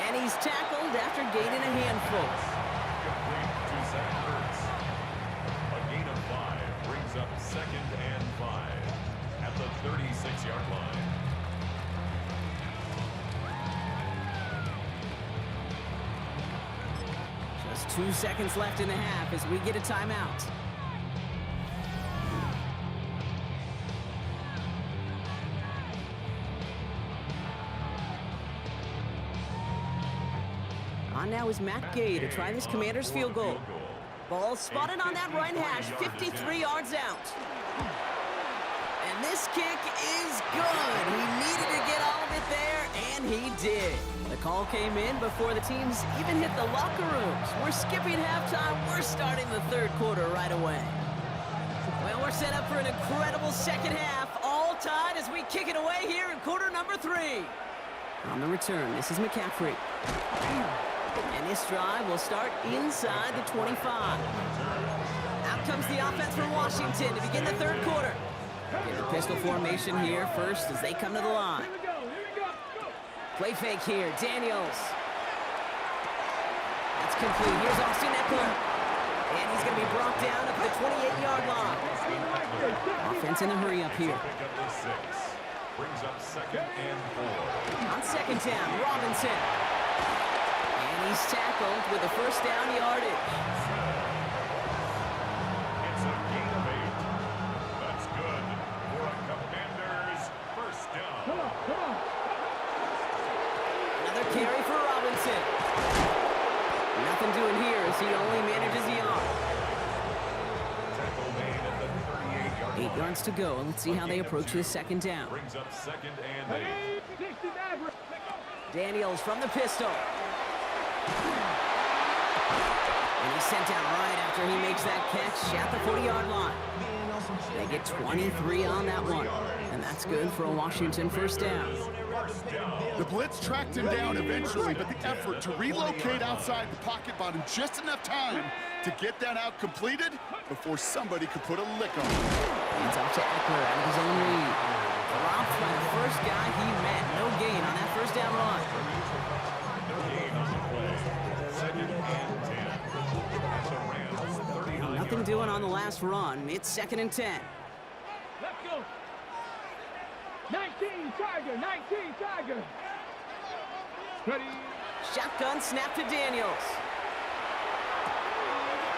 And he's tackled after gaining a handful. Complete to Zach Ertz. A gain of 5 brings up second and 5 at the 36-yard line. Just 2 seconds left in the half as we get a timeout. On now is Matt Gay to try this Commander's field goal. Ball spotted on that right hash, 53 yards out. And this kick is good. He needed to get all of it there, and he did. The call came in before the teams even hit the locker rooms. We're skipping halftime. We're starting the third quarter right away. Well, we're set up for an incredible second half, all tied as we kick it away here in quarter number 3. On the return, this is McCaffrey. And this drive will start inside the 25. Out comes the offense from Washington to begin the third quarter. In the pistol formation here first as they come to the line. Play fake here, Daniels. That's complete. Here's Austin Eckler. And he's going to be brought down up the 28-yard line. Offense in a hurry up here. Pick up the 6. Brings up second and 4. On second down, Robinson. And he's tackled with a first down yardage. It's a gain of 8. That's good for a Commanders first down. Another carry for Robinson. Nothing doing here as he only manages the arm. Tackle made at the 38-yard line. 8 yards to go. Let's see how they approach this second down. Brings up second and 8. Daniels from the pistol. And he's sent down right after he makes that catch at the 40-yard line. They get 23 on that one. And that's good for a Washington first down. The blitz tracked him down eventually, but the effort to relocate outside the pocket bought him just enough time to get that out completed before somebody could put a lick on him. Hands off to Eckler out of his own lead. Dropped by the first guy he met. No gain on that first down run. No gain on the play. Second and 10. At the Rams' 39. Nothing doing on the last run. It's second and 10. Let's go. 19 Tiger. Ready. Shotgun snap to Daniels.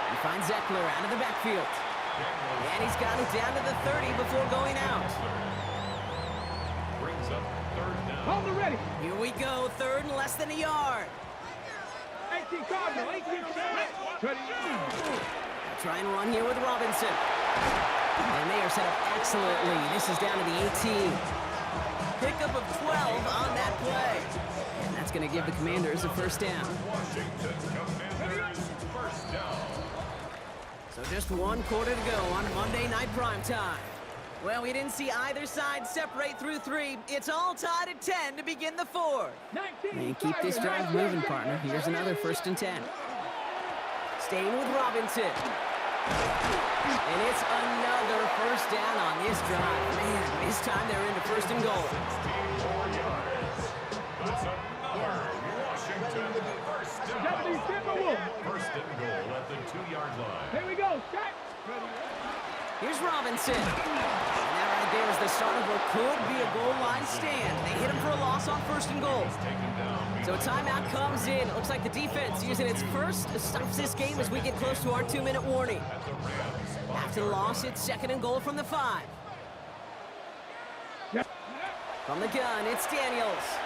He finds Eckler out of the backfield. And he's got it down to the 30 before going out. Brings up third down. Hold it ready. Here we go, third and less than a yard. 18 Cardinal. Ready. Try and run here with Robinson. And they are set up excellently. This is down to the 18. Pickup of 12 on that play. And that's going to give the Commanders a first down. Washington Commanders first down. So just 1 quarter to go on Monday Night Primetime. Well, we didn't see either side separate through 3. It's all tied at 10 to begin the 4th. And keep this drive moving, partner. Here's another first and 10. Staying with Robinson. And it's another first down on this drive. Man, this time they're into first and goal. 64 yards. That's another Washington first down. First and goal at the 2-yard line. Here we go. Strike. Here's Robinson. And that right there is the start of what could be a goal line stand. They hit him for a loss on first and goal. Taken down. So timeout comes in. It looks like the defense using its first stops this game as we get close to our 2-minute warning. At the Rams' After the loss, it's 2nd and goal from the 5. From the gun, it's Daniels.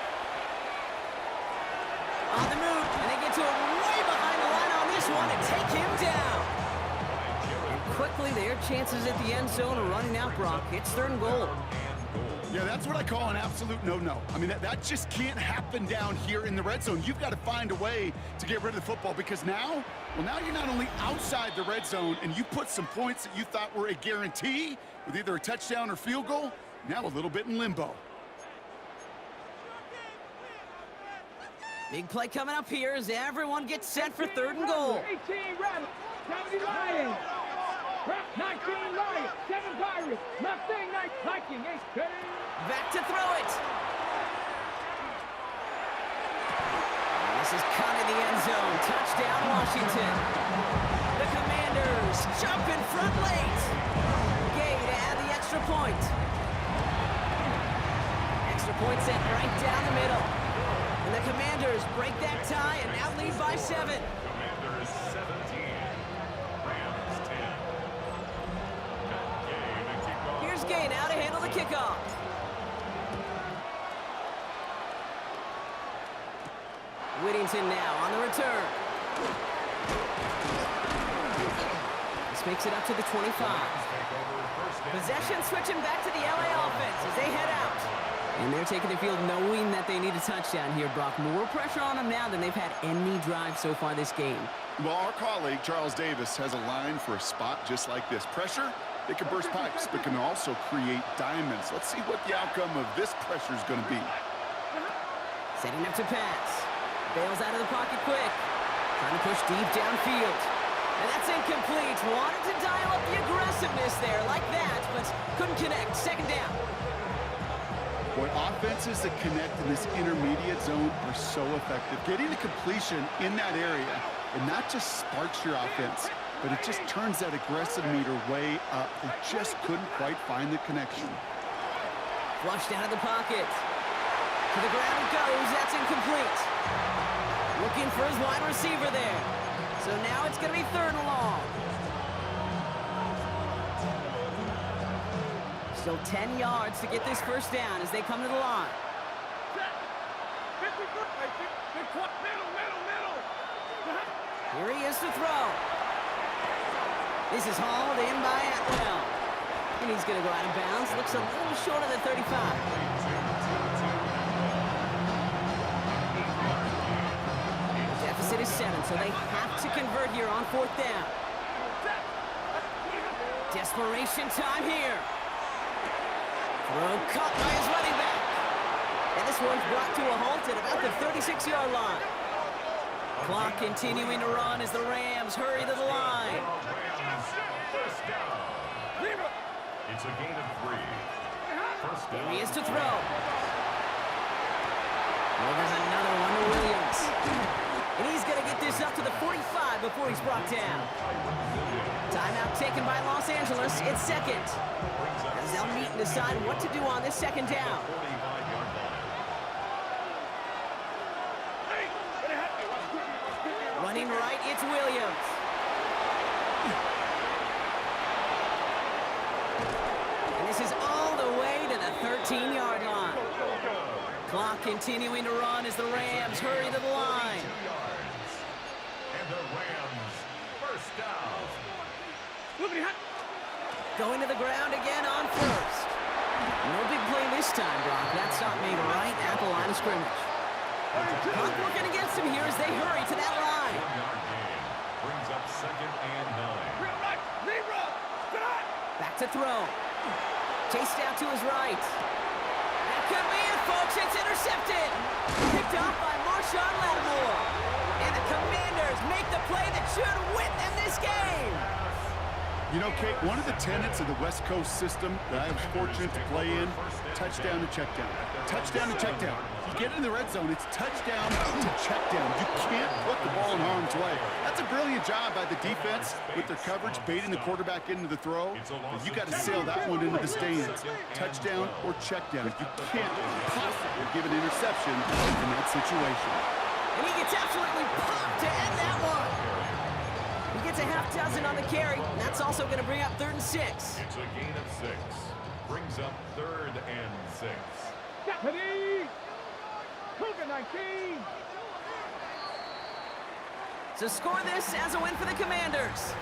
On the move, and they get to him way behind the line on this one and take him down. And quickly, their chances at the end zone are running out, Brock. It's 3rd and goal. Yeah, that's what I call an absolute no-no. I mean, that just can't happen down here in the red zone. You've got to find a way to get rid of the football because now you're not only outside the red zone and you put some points that you thought were a guarantee with either a touchdown or field goal, now a little bit in limbo. Big play coming up here as everyone gets set for 3rd and goal. 18 Rabbits, 70 Lions, 19 Lions, 7 Pirates, nothing, 9 Vikings, 8 Back to throw it. And this is caught in the end zone. Touchdown, Washington. The Commanders jump in front late. Gay to add the extra point. Extra point sent right down the middle. And the Commanders break that tie and now lead by 7. Commanders 17, Rams 10. Gay to kick off. Here's Gay now to handle the kickoff. Whittington now on the return. This makes it up to the 25. Possession switching back to the LA offense as they head out. And they're taking the field knowing that they need a touchdown here, Brock. More pressure on them now than they've had any drive so far this game. Well, our colleague, Charles Davis, has a line for a spot just like this. Pressure, it can burst pipes, but can also create diamonds. Let's see what the outcome of this pressure is going to be. Setting up to pass. Bails out of the pocket quick. Trying to push deep downfield. And that's incomplete. Wanted to dial up the aggressiveness there like that, but couldn't connect. 2nd down. Boy, offenses that connect in this intermediate zone are so effective. Getting the completion in that area, and not just sparks your offense, but it just turns that aggressive meter way up. They just couldn't quite find the connection. Flushed out of the pocket. To the ground it goes. That's incomplete. Looking for his wide receiver there. So now it's going to be 3rd and long. Still 10 yards to get this 1st down as they come to the line. Here he is to throw. This is hauled in by Atwell. And he's going to go out of bounds. Looks a little short of the 35. Deficit is 7, so they have to convert here on 4th down. Desperation time here. Throw caught by his running back. And this one's brought to a halt at about the 36-yard line. Clock continuing to run as the Rams hurry to the line. First down. It's a gain of 3. First down. Here he is to throw. Well, there's another one to Williams. And he's going to get this up to the 45 before he's brought down. Timeout taken by Los Angeles. It's 2nd. As they'll meet and decide what to do on this 2nd down. Running right, it's Williams. And this is all the way to the 13-yard line. Clock continuing to run as the Rams hurry to the line. And the Rams, first down. Going to the ground again on 1st. No big play this time, Brock. That stop made right at the line of scrimmage. Clock working against him here as they hurry to that line. 1-yard gain brings up 2nd and 9. Back to throw. Chased out to his right. That could be it, folks. It's intercepted. Picked off by Marshawn Lattimore. And the Commanders make the play that should win them this game. You know, Kate, one of the tenets of the West Coast system that I was fortunate to play in, touchdown to check down. Touchdown to check down. You get in the red zone, it's touchdown to check down. You can't put the ball in harm's way. That's a brilliant job by the defense with their coverage, baiting the quarterback into the throw. But you got to sail that one into the stands. Touchdown or check down. You can't possibly give an interception in that situation. And he gets absolutely popped to end that one. He gets a half dozen on the carry, and that's also going to bring up 3rd and 6. It's a gain of 6. Brings up 3rd and 6. Deputy! Cougar 19! So score this as a win for the Commanders.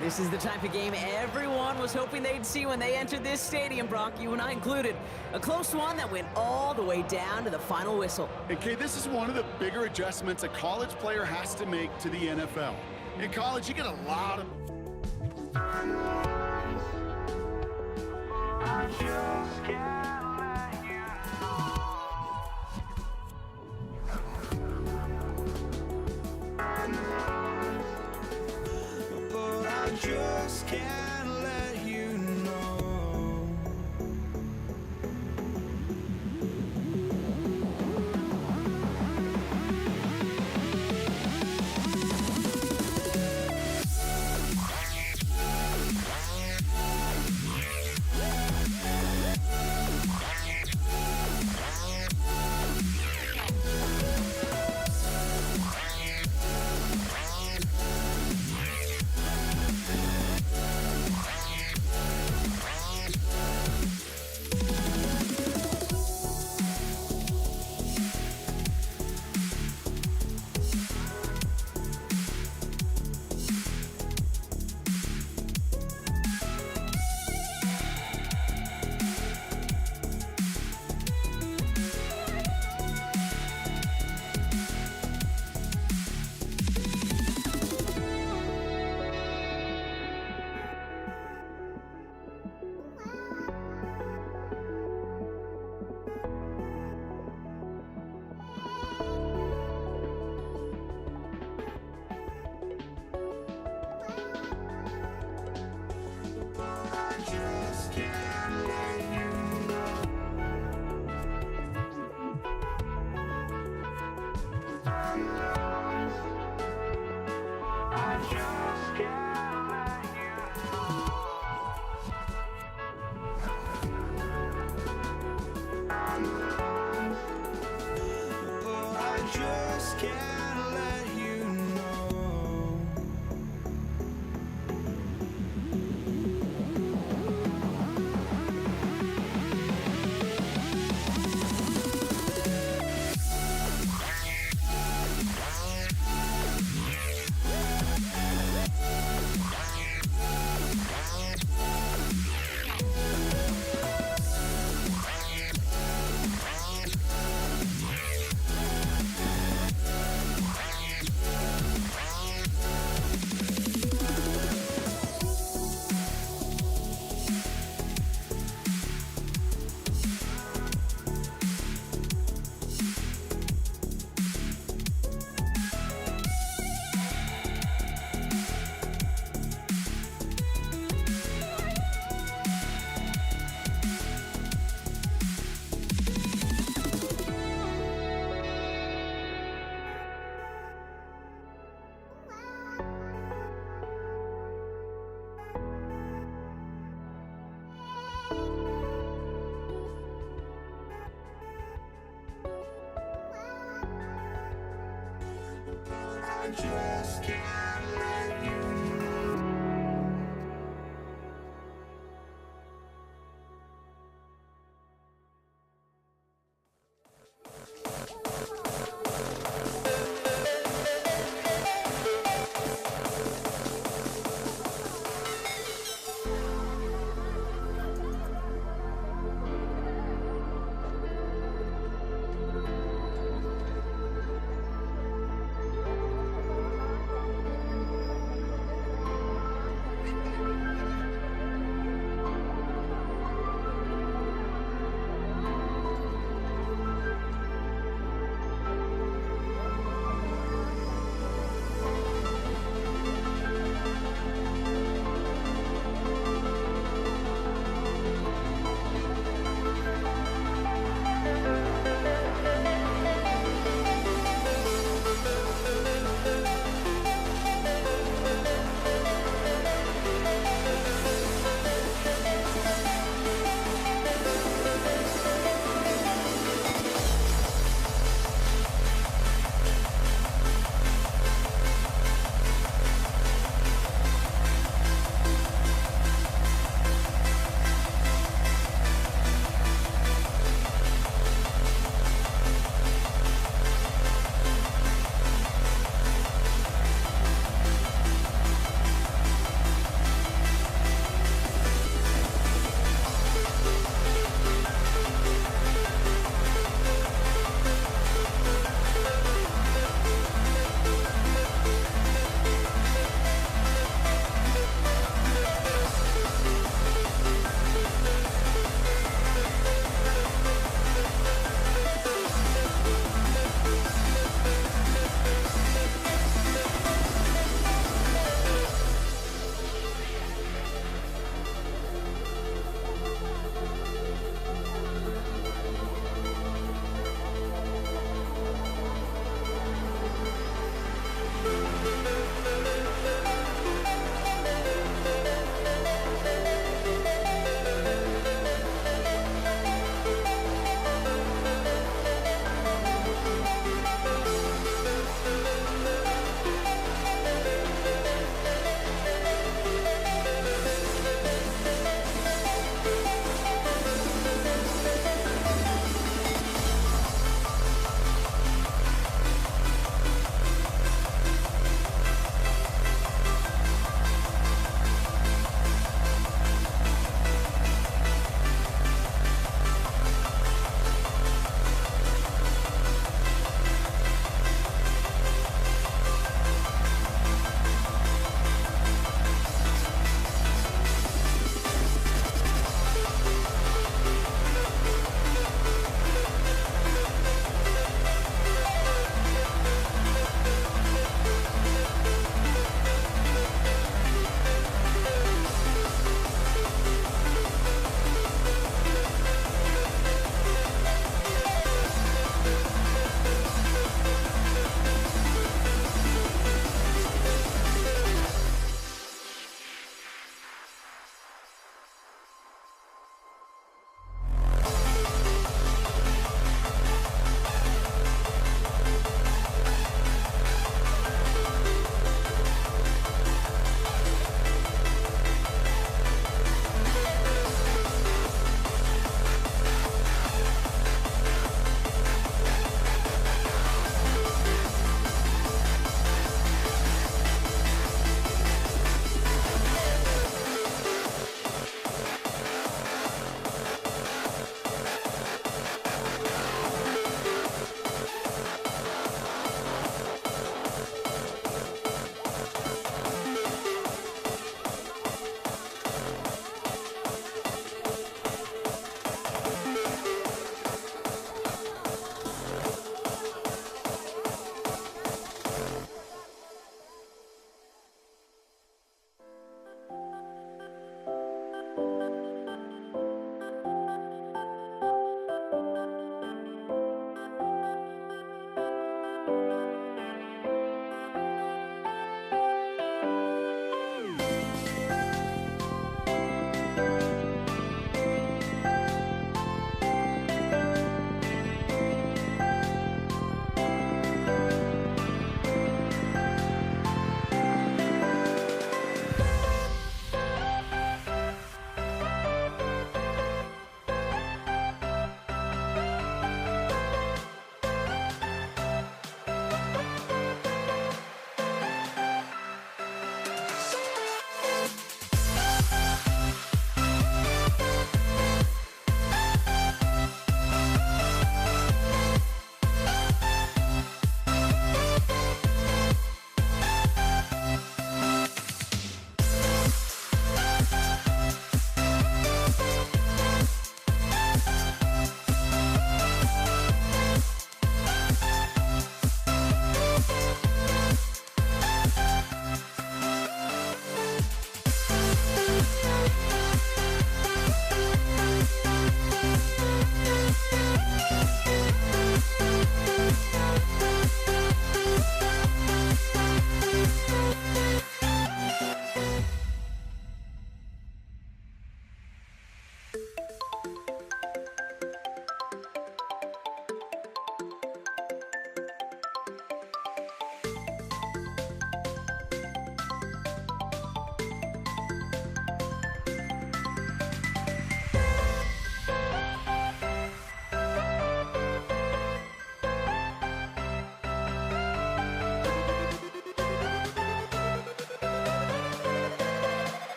This is the type of game everyone was hoping they'd see when they entered this stadium, Brock, you and I included. A close one that went all the way down to the final whistle. And Kay, this is one of the bigger adjustments a college player has to make to the NFL. In college, you get a lot of... I just can't let you know. But I just can't let you know. I just can't let you know.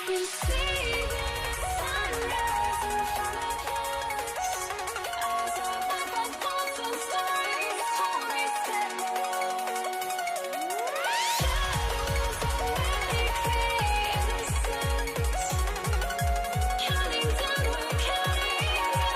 You see the sunrise in front of us. Eyes are black like constant stories, holy shadows already fade the sense. Counting down, we're counting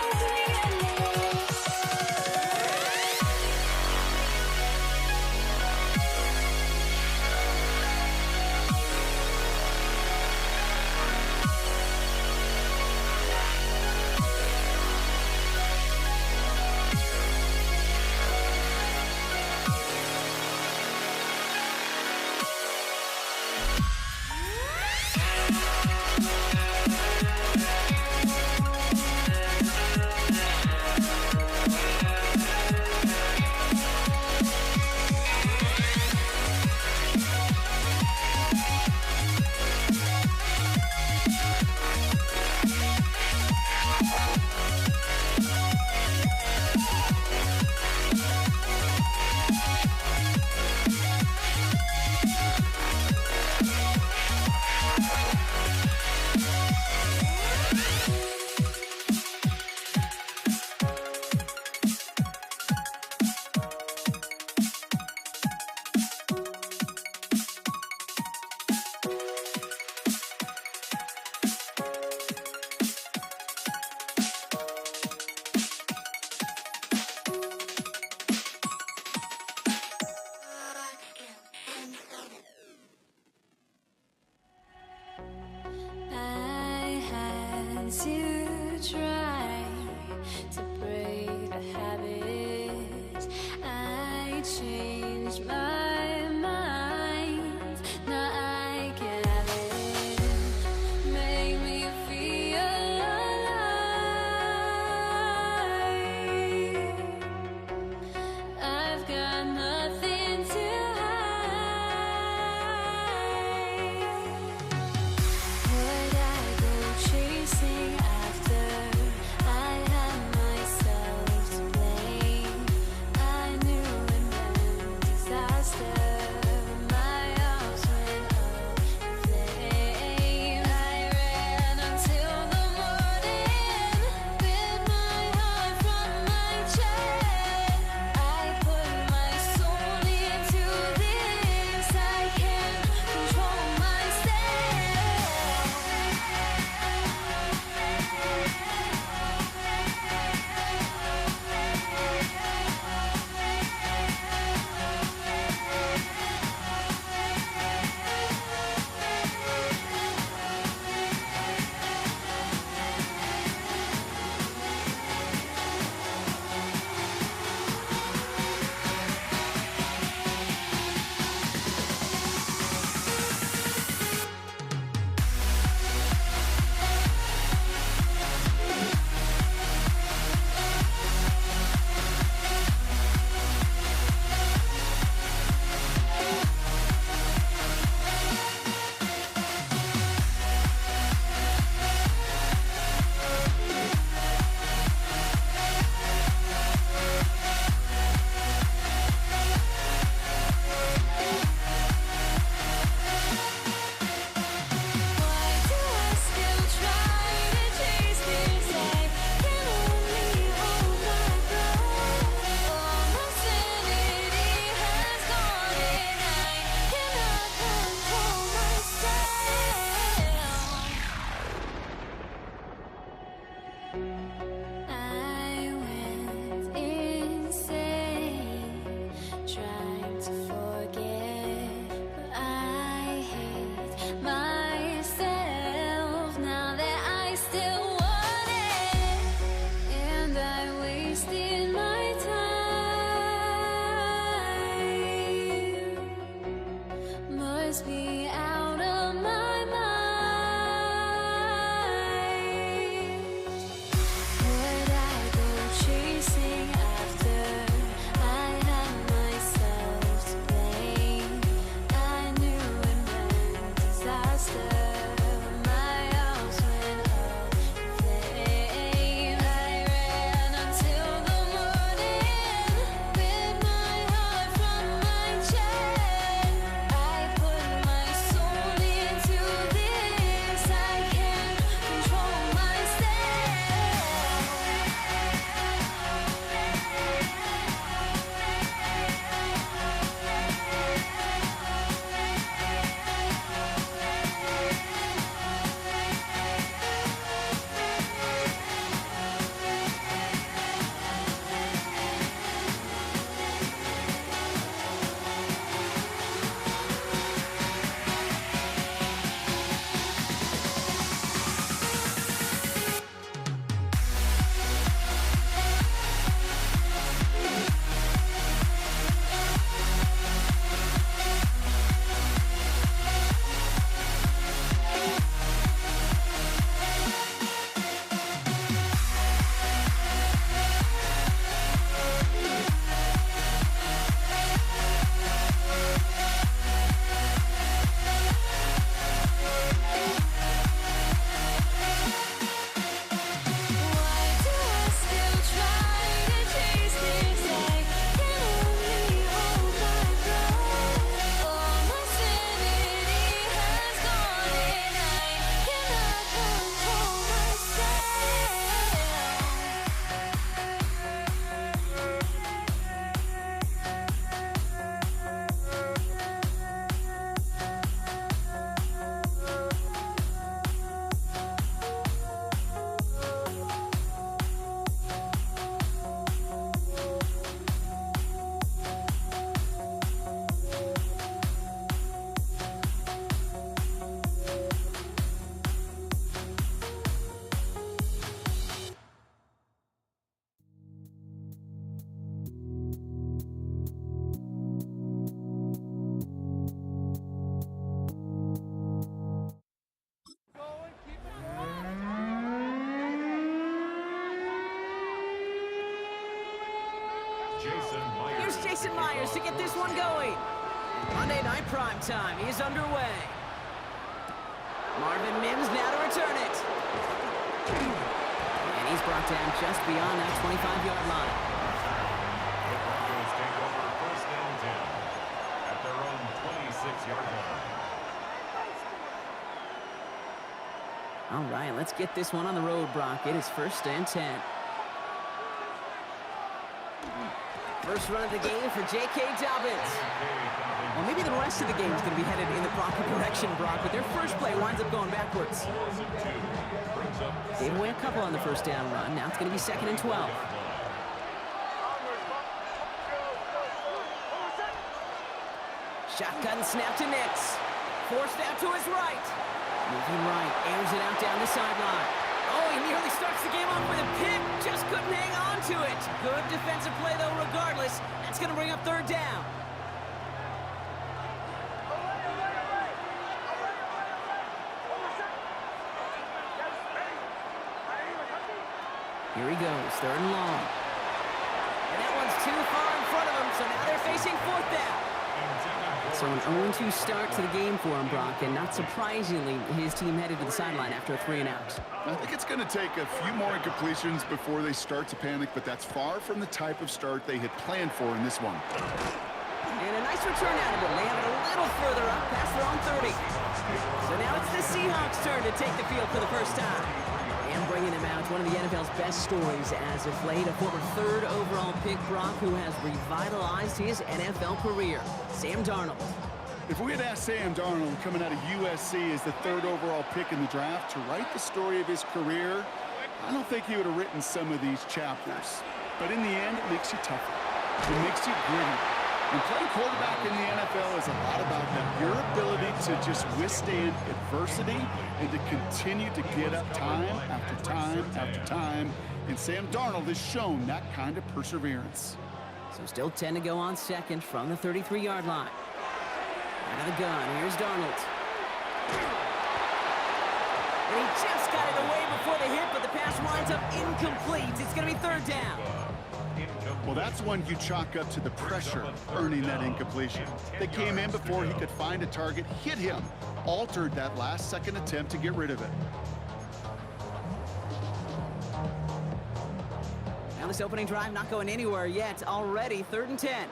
Jason Myers. Here's Jason Myers to get this one going. Monday Night Prime Time is underway. Marvin Mims now to return it. And he's brought down just beyond that 25-yard line. The Broncos take over first and 10 at their own 26-yard line. All right, let's get this one on the road, Brock. It is first and 10. First run of the game for J.K. Dobbins. Well, maybe the rest of the game is going to be headed in the proper direction, Brock, but their first play winds up going backwards. Gave away a couple on the first down run. Now it's going to be 2nd and 12. Shotgun snap to Nix. Forced out to his right. Moving right, airs it out down the sideline. Oh, he nearly starts the game off with a pick. Just couldn't hang on to it. Good defensive play, though, regardless. That's going to bring up 3rd down. Here he goes, 3rd and long. And that one's too far in front of him, so now they're facing 4th down. So an 0-2 start to the game for him, Brock, and not surprisingly, his team headed to the sideline after a 3-and-out. I think it's going to take a few more incompletions before they start to panic, but that's far from the type of start they had planned for in this one. And a nice return out of it. They have it a little further up past their own 30. So now it's the Seahawks' turn to take the field for the first time. And bringing him out, one of the NFL's best stories as of late, a former 3rd overall pick, Brock, who has revitalized his NFL career, Sam Darnold. If we had asked Sam Darnold, coming out of USC as the 3rd overall pick in the draft, to write the story of his career, I don't think he would have written some of these chapters. But in the end, it makes you tougher. It makes you gritty. And playing quarterback in the NFL is a lot about that. Your ability to just withstand adversity and to continue to get up time after time after time. And Sam Darnold has shown that kind of perseverance. So still 10 to go on 2nd from the 33-yard line. Out of the gun, here's Darnold. And he just got it away before the hit, but the pass winds up incomplete. It's going to be 3rd down. Well, that's one you chalk up to the pressure earning that incompletion. They came in before he could find a target, hit him, altered that last-second attempt to get rid of it. Now this opening drive not going anywhere yet. Already 3rd and 10.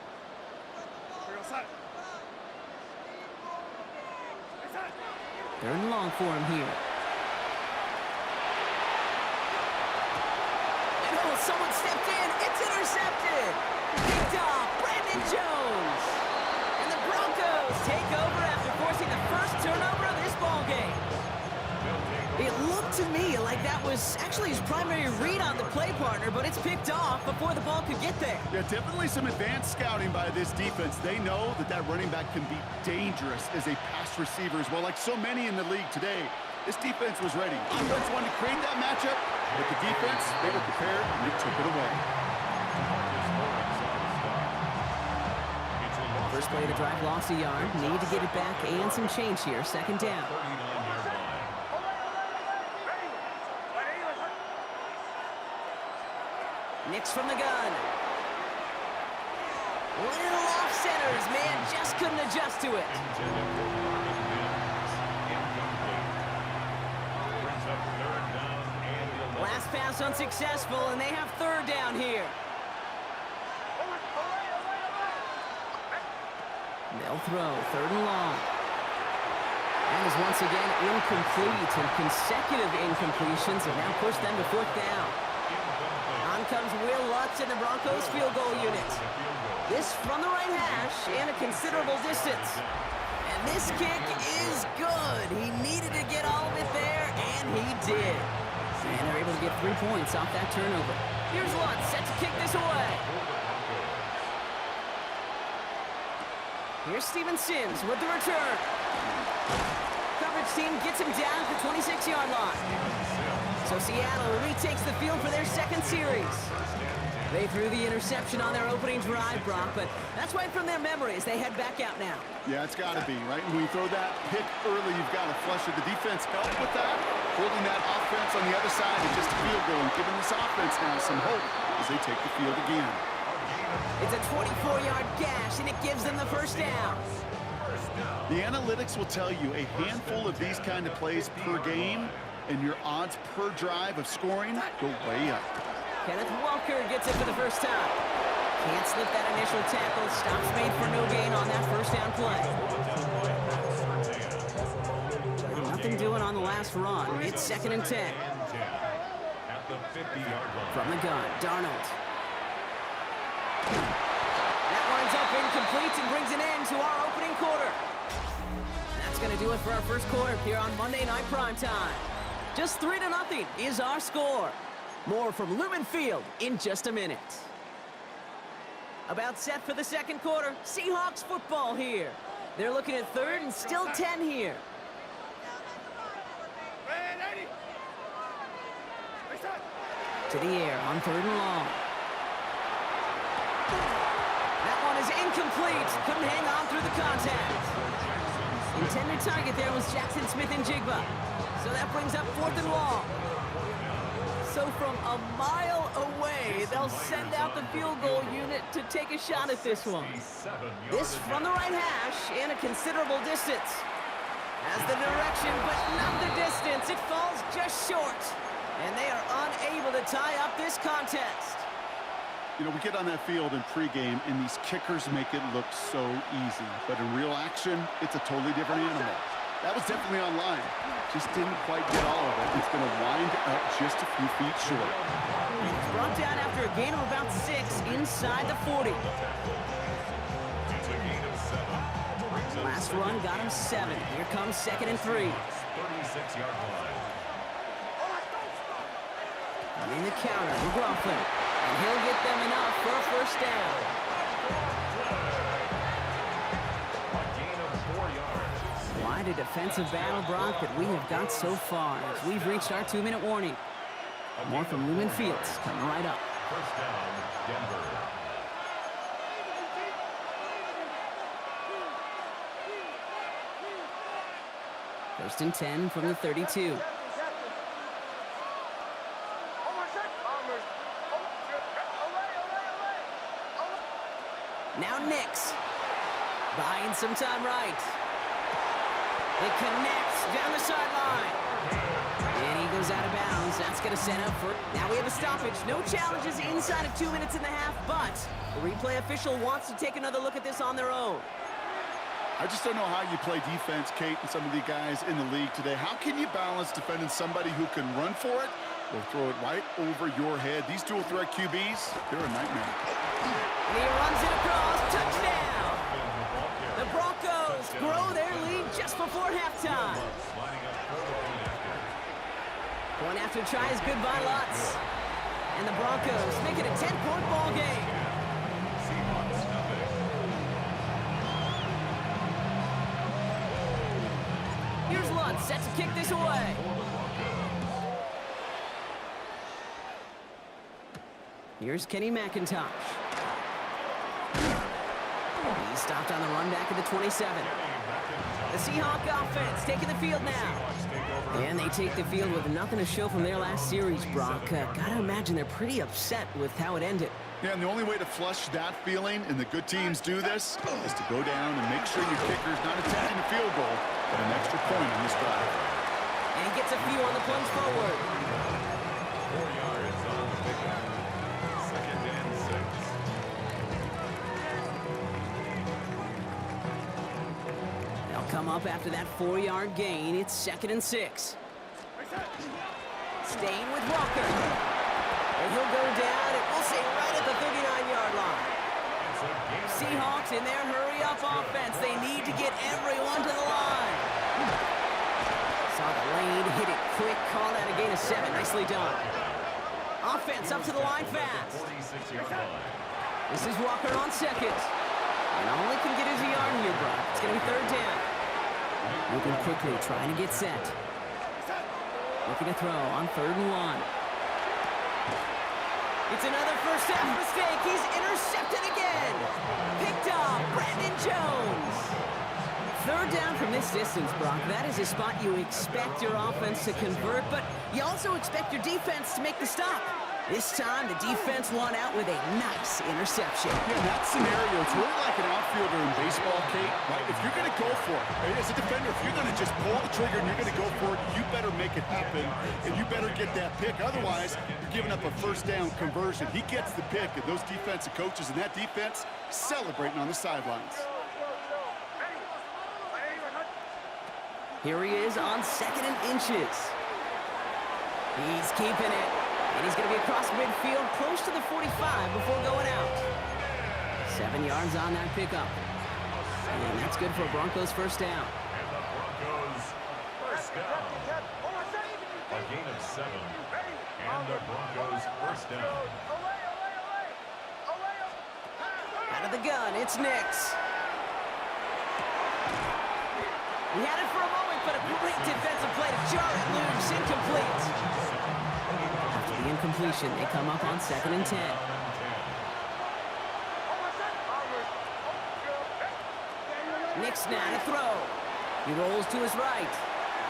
Third and long for him here. And oh, someone stepped in. It's intercepted. Picked off Brandon Jones. And the Broncos take over after forcing the first turnover of this ball game. It looked to me like that was actually his primary read on the play partner, but it's picked off before the ball could get there. Yeah, definitely some advanced scouting by this defense. They know that that running back can be dangerous as a pass receiver as well. Like so many in the league today, this defense was ready. Offense wanted to create that matchup, but the defense, they were prepared and they took it away. First play of the drive, lost a yard. Need to get it back and some change here. 2nd down. Nix from the gun. Little off center. His man just couldn't adjust to it. Last pass unsuccessful, and they have 3rd down here. They'll throw 3rd and long. And is once again incomplete, and consecutive incompletions have now pushed them to 4th down. On comes Will Lutz in the Broncos field goal unit. This from the right hash and a considerable distance. And this kick is good. He needed to get all of it there, and he did. And they're able to get 3 points off that turnover. Here's Lutz set to kick this away. Here's Steven Sims with the return. Coverage team gets him down at the 26-yard line. So Seattle retakes the field for their 2nd series. They threw the interception on their opening drive, Brock, but that's right from their memories. They head back out now. Yeah, it's got to be, right? When you throw that pick early, you've got to flush it. The defense helped with that, holding that offense on the other side and just a field goal and giving this offense now some hope as they take the field again. It's a 24-yard gash, and it gives them the first down. The analytics will tell you a handful of these kind of plays per game, and your odds per drive of scoring go way up. Kenneth Walker gets it for the first time. Can't slip that initial tackle. Stops made for no gain on that first down play. Nothing doing on the last run. It's 2nd and 10. At the 50-yard line. From the gun, Darnold. That winds up incomplete and brings an end to our opening quarter. That's going to do it for our first quarter here on Monday Night Primetime. Just 3-0 is our score. More from Lumen Field in just a minute. About set for the second quarter. Seahawks football here. They're looking at 3rd and still 10 here. To the air on 3rd and long. That one is incomplete. Couldn't hang on through the contact. Intended target there was Jackson Smith-Njigba. So that brings up 4th and long. So from a mile away, they'll send out the field goal unit to take a shot at this one. This from the right hash and a considerable distance. Has the direction, but not the distance. It falls just short. And they are unable to tie up this contest. You know, we get on that field in pregame, and these kickers make it look so easy. But in real action, it's a totally different animal. That was definitely on line. Just didn't quite get all of it. It's going to wind up just a few feet short. He's brought down after a gain of about 6 inside the 40. Last run got him 7. Here comes 2nd and 3. 36-yard line. In the counter, McLaughlin. And he'll get them enough for a first down. A gain of 4 yards. Quite a defensive battle, Brock, that we have got so far as we've reached our 2-minute warning. More from Lumen Fields coming right up. First down, Denver. First and 10 from the 32. Now Nix. Buying some time right. It connects down the sideline. And he goes out of bounds. That's going to set up for... Now we have a stoppage. No challenges inside of 2 minutes and a half, but the replay official wants to take another look at this on their own. I just don't know how you play defense, Kate, and some of the guys in the league today. How can you balance defending somebody who can run for it or throw it right over your head? These dual threat QBs, they're a nightmare. And he runs it across. Touchdown! The Broncos grow their lead just before halftime. Point after try is good by Lutz. And the Broncos make it a 10-point ball game. Here's Lutz set to kick this away. Here's Kenny McIntosh. He's stopped on the run back at the 27. The Seahawk offense taking the field now. And they take the field with nothing to show from their last series, Brock. Gotta imagine they're pretty upset with how it ended. Yeah, and the only way to flush that feeling, and the good teams do this, is to go down and make sure your kicker's not attempting a field goal, but an extra point on this drive. And he gets a few on the plunge forward. 4 yards on the pickup. 2nd and 6. They'll come up after that 4-yard gain. It's 2nd and 6. Staying with Walker. And he'll go down, and we'll say right at the 39-yard line. Seahawks in their hurry-up offense. They need to get everyone to the line. Saw the lane, hit it quick, call that a gain of 7. Nicely done. Offense up to the line fast. 46-yard line. This is Walker on 2nd. And all he can get is a yard here, bro. It's going to be 3rd down. Moving quickly, trying to get set. Looking to throw on 3rd and 1. It's another first half mistake. He's intercepted again. Picked off Brandon Jones. 3rd down from this distance, Brock. That is a spot you expect your offense to convert, but you also expect your defense to make the stop. This time, the defense won out with a nice interception. Yeah, in that scenario, it's really like an outfielder in baseball, Kate, right? If you're going to go for it, right, as a defender, if you're going to just pull the trigger and you're going to go for it, you better make it happen, and you better get that pick. Otherwise, you're giving up a first down conversion. He gets the pick, and those defensive coaches and that defense celebrating on the sidelines. Here he is on 2nd and inches. He's keeping it. And he's going to be across midfield, close to the 45 before going out. 7 yards on that pickup. And that's good for Broncos first down. And the Broncos first down. A gain of 7. And the Broncos first down. Out of the gun, it's Nix. He had it for a moment, but a great defensive play to jar it loose. Incomplete. After the incompletion, they come up on 2nd and 10. Nix now to throw. He rolls to his right.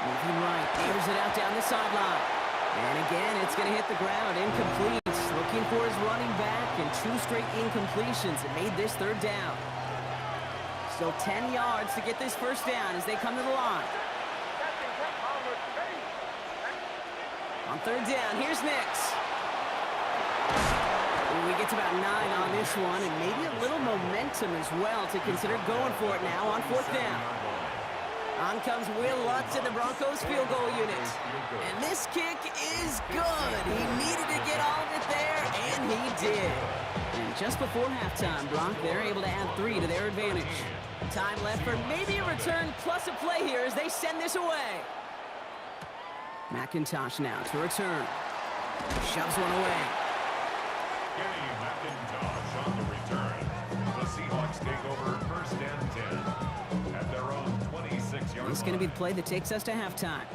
Moving right, airs it out down the sideline. And again, it's going to hit the ground. Incomplete. Looking for his running back, and 2 straight incompletions that made this 3rd down. Still 10 yards to get this first down as they come to the line. On 3rd down, here's Nix. We get to about 9 on this one, and maybe a little momentum as well to consider going for it now on 4th down. On comes Will Lutz in the Broncos field goal unit. And this kick is good. He needed to get all of it there, and he did. And just before halftime, Bronc, they're able to add 3 to their advantage. Time left for maybe a return plus a play here as they send this away. McIntosh now to return. Shoves one away. Kenny McIntosh on the return. The Seahawks take over 1st and 10 at their own 26-yard line. This is going to be the play that takes us to halftime.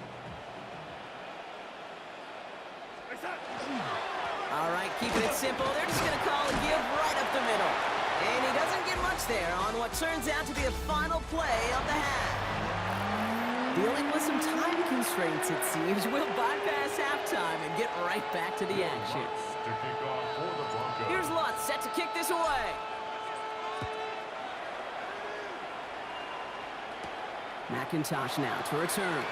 All right, keeping it simple. They're just going to call a give right up the middle. And he doesn't get much there on what turns out to be the final play of the half. Dealing with some time constraints, it seems, we'll bypass halftime and get right back to the action. To kick off for the Broncos. Here's Lutz set to kick this away. McIntosh now to return.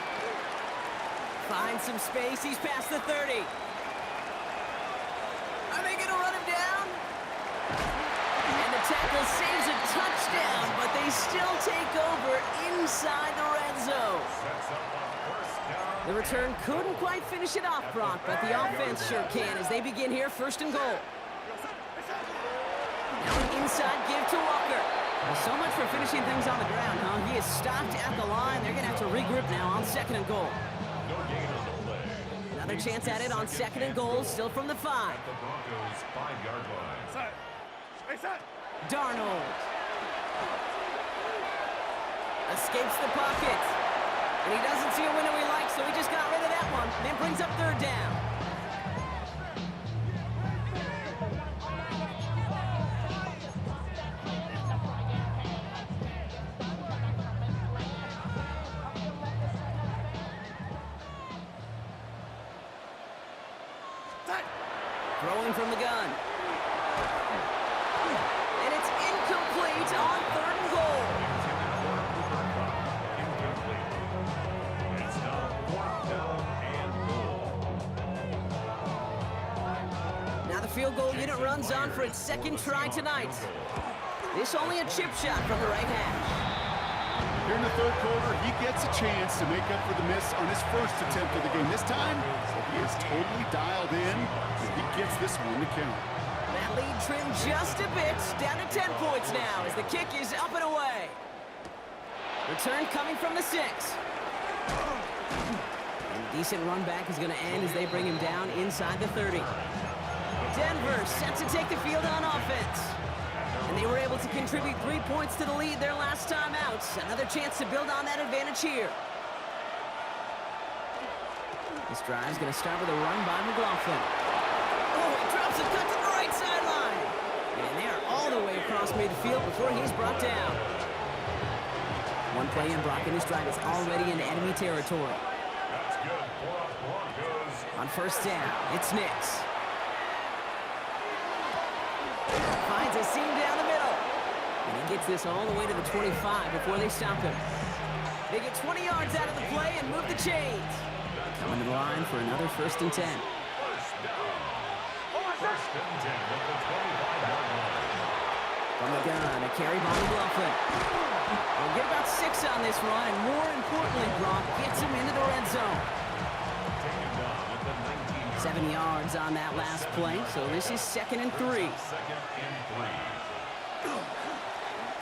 Finds some space. He's past the 30. Are they going to run him down? And the tackle saves a touchdown, but they still take over inside the red zone. Sets up on 1st down. The return couldn't quite finish it off, Brock, but the offense sure can as they begin here 1st and goal. Now an inside give to Walker. Well, so much for finishing things on the ground, huh? He is stopped at the line. They're going to have to regroup now on 2nd and goal. No gain on the play. Another chance at it on 2nd and goal, still from the 5. At the Broncos 5-yard line. Darnold escapes the pocket. And he doesn't see a window he likes, so he just got rid of that one. And it brings up 3rd down. Throwing from the gun. And it's incomplete on 3rd and goal. Incomplete. It's now 4th down and goal. Now the field goal unit runs on for its 2nd try tonight. This only a chip shot from the right hash. Here in the 3rd quarter, he gets a chance to make up for the miss on his 1st attempt of the game. This time, he is totally dialed in, and he gets this one to count. That lead trimmed just a bit, down to 10 points now as the kick is up and away. Return coming from the 6. And a decent run back is going to end as they bring him down inside the 30. Denver set to take the field on offense. And they were able to contribute 3 points to the lead their last time out. Another chance to build on that advantage here. This drive's going to start with a run by McLaughlin. Oh, he drops a cut to the right sideline. And they are all the way across midfield before he's brought down. One play in, Brock, and this drive is already into enemy territory. That's good for the Broncos. On 1st down, it's Nix. He gets this all the way to the 25 before they stop him. They get 20 yards out of the play and move the chains. Coming to the line for another 1st and 10. First and 10 at the 25-yard line. From the gun, a carry by McLaughlin. They'll get about 6 on this run, and more importantly, Gronk gets him into the red zone. Taken down at the 19-yard 7 yards on that last play, so this is 2nd and 3. 2nd and 3.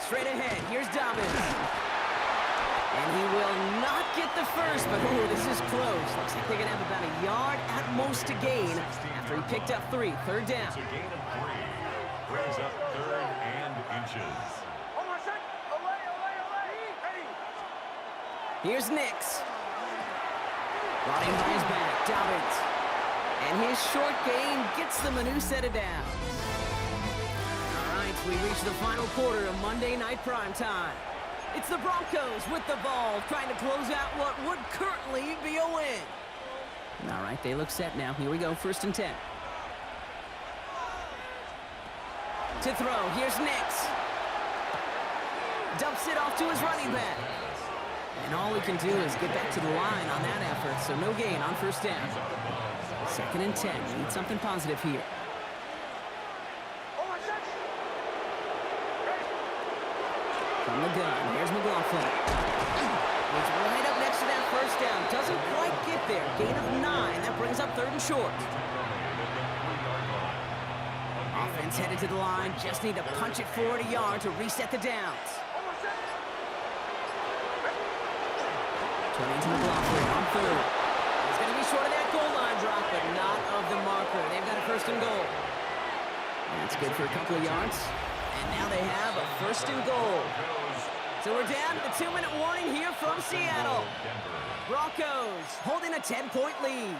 Straight ahead, here's Dobbins. And he will not get the first, but ooh, this is close. Looks like they're going to have about a yard at most to gain after he picked up 3. 3rd down. It's a gain of 3. Brings up 3rd and inches. Here's Nix. Brought in by his back, Dobbins. And his short gain gets them a new set of downs. All right, we reach the final quarter of Monday Night Primetime. It's the Broncos with the ball, trying to close out what would currently be a win. All right, they look set now. Here we go, 1st and 10. To throw, here's Nix. Dumps it off to his running back. And all he can do is get back to the line on that effort, so no gain on 1st down. 2nd and 10, you need something positive here. From the gun, here's McLaughlin. It's right up next to that 1st down. Doesn't quite get there. Gain of 9. That brings up 3rd and short. Offense headed to the line. Just need to punch it forward a yard to reset the downs. Turning to McLaughlin on 3rd. He's going to be short of that goal line drop, but not of the marker. They've got a 1st and goal. That's good for a couple of yards. And now they have a 1st and goal. So we're down to the 2-minute warning here from Seattle. Broncos holding a 10-point lead.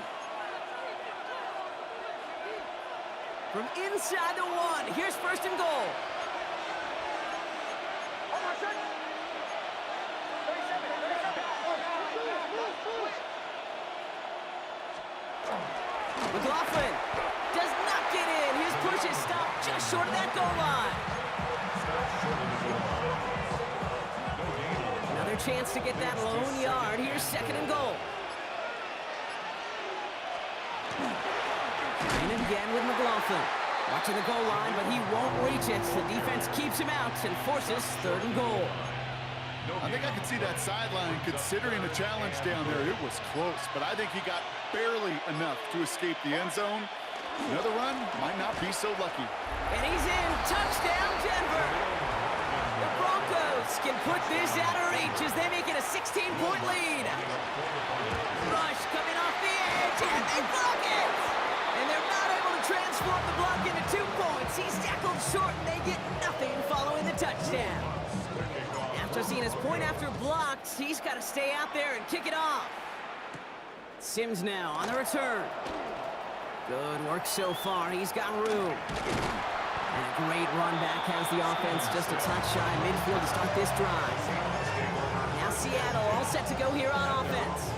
From inside the 1, here's 1st and goal. McLaughlin does not get in. His push is stopped just short of that goal line. Another chance to get that lone yard. Here's 2nd and goal. Trying again with McLaughlin. Watching the goal line, but he won't reach it. The defense keeps him out and forces 3rd and goal. I think I could see that sideline considering the challenge down there. It was close, but I think he got barely enough to escape the end zone. Another run might not be so lucky. And he's in. Touchdown, Denver. The Broncos can put this out of reach as they make it a 16-point lead. Rush coming off the edge, and they block it. And they're not able to transform the block into 2 points. He's tackled short, and they get nothing following the touchdown. After seeing his point after blocked, he's got to stay out there and kick it off. Sims now on the return. Good work so far. He's got room. And a great run back has the offense just a touch shy midfield to start this drive. Now Seattle all set to go here on offense.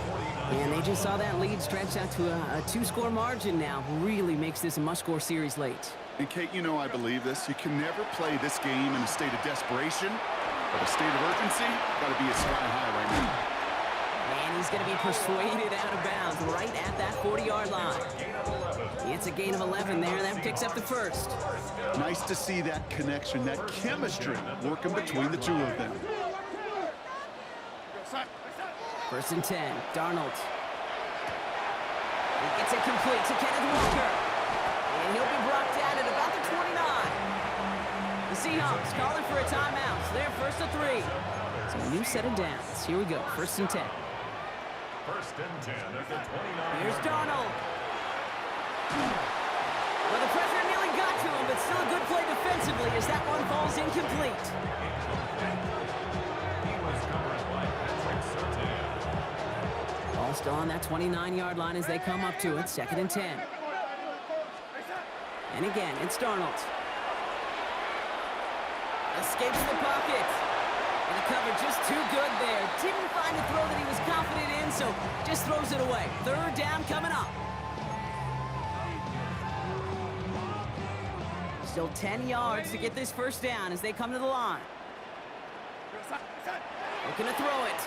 And they just saw that lead stretch out to a 2-score margin now. Really makes this a must-score series late. And Kate, you know I believe this. You can never play this game in a state of desperation, but a state of urgency got to be a sky high right now. And he's going to be persuaded out of bounds right at that 40-yard line. It's a gain of 11 there. That picks up the 1st. Nice to see that connection, that chemistry working between the 2 of them. 1st and 10. Darnold. He gets it complete to Kenneth Walker. And he'll be brought down at about the 29. The Seahawks calling for a timeout. So they're 1st and 3. So a new set of downs. Here we go. 1st and 10. 1st and 10 at the 29. Here's Darnold. Well, the pressure nearly got to him, but still a good play defensively as that one falls incomplete. He was covered by Patrick Surtain. Ball still on that 29-yard line as they come up to it. 2nd and 10. And again, it's Darnold. Escapes the pocket. And the cover just too good there. Didn't find a throw that he was confident in, so just throws it away. 3rd down coming up. Still 10 yards to get this 1st down as they come to the line. Looking to throw it.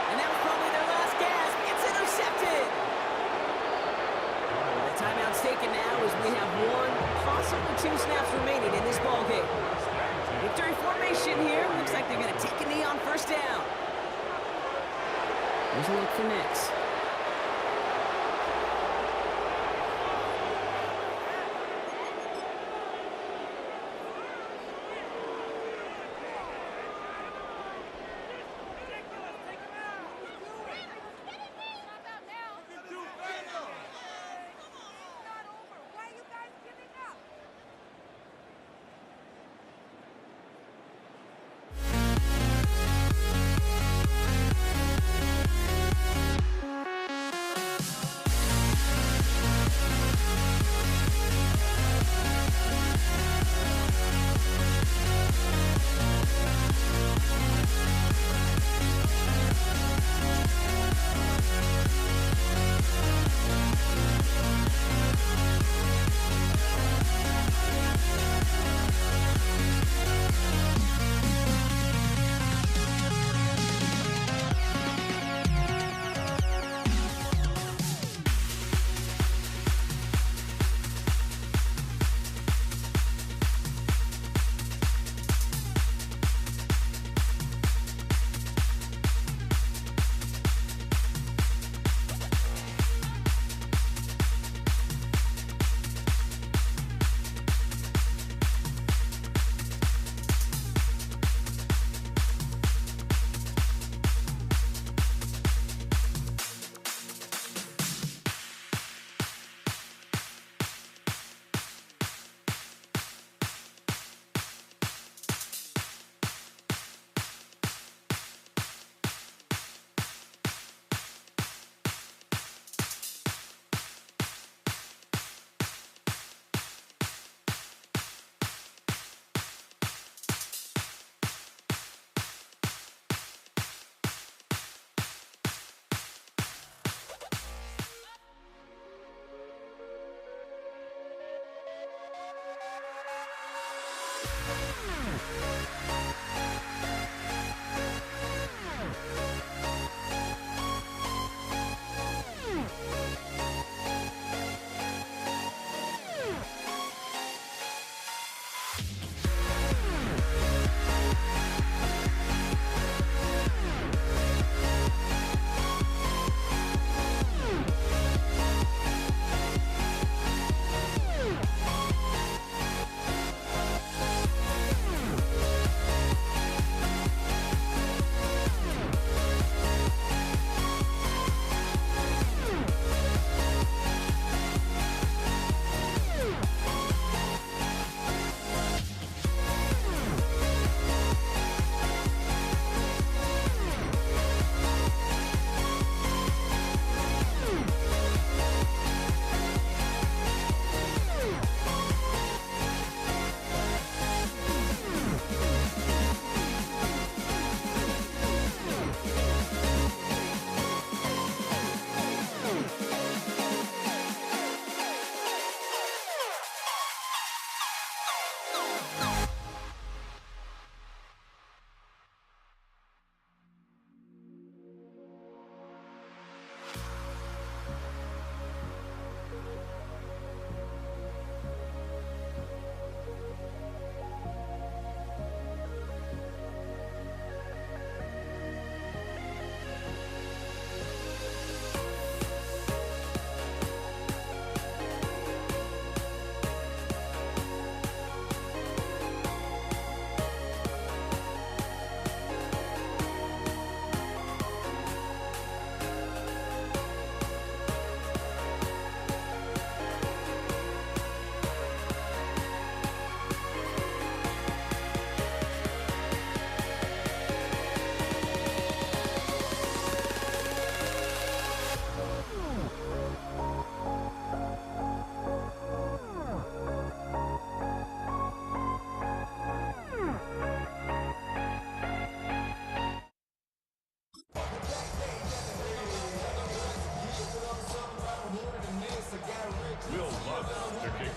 And that was probably their last gasp. It's intercepted. The timeout's taken now as we have one, possibly two snaps remaining in this ballgame. Victory formation here. Looks like they're going to take a knee on first down. Here's a look for Nix.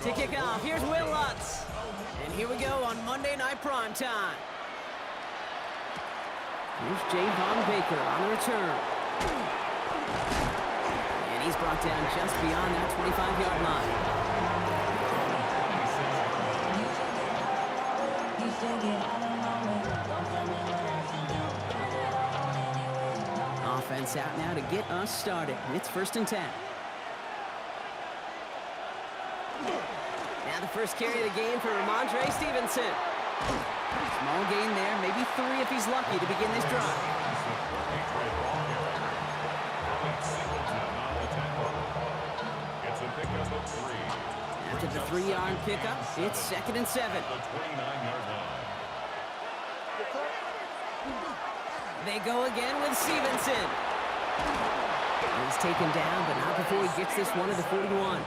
To kick off, here's Will Lutz. And here we go on Monday Night Primetime. Here's Javon Baker on the return. And he's brought down just beyond that 25-yard line. Offense out now to get us started. It's 1st and 10. Now the first carry of the game for Ramondre Stevenson. Small gain there, maybe 3 if he's lucky to begin this drive. It's a pickup of 3. After the 3-yard pickup, it's 2nd and 7. The 29-yard line. They go again with Stevenson. He's taken down, but not before he gets this one to the 41.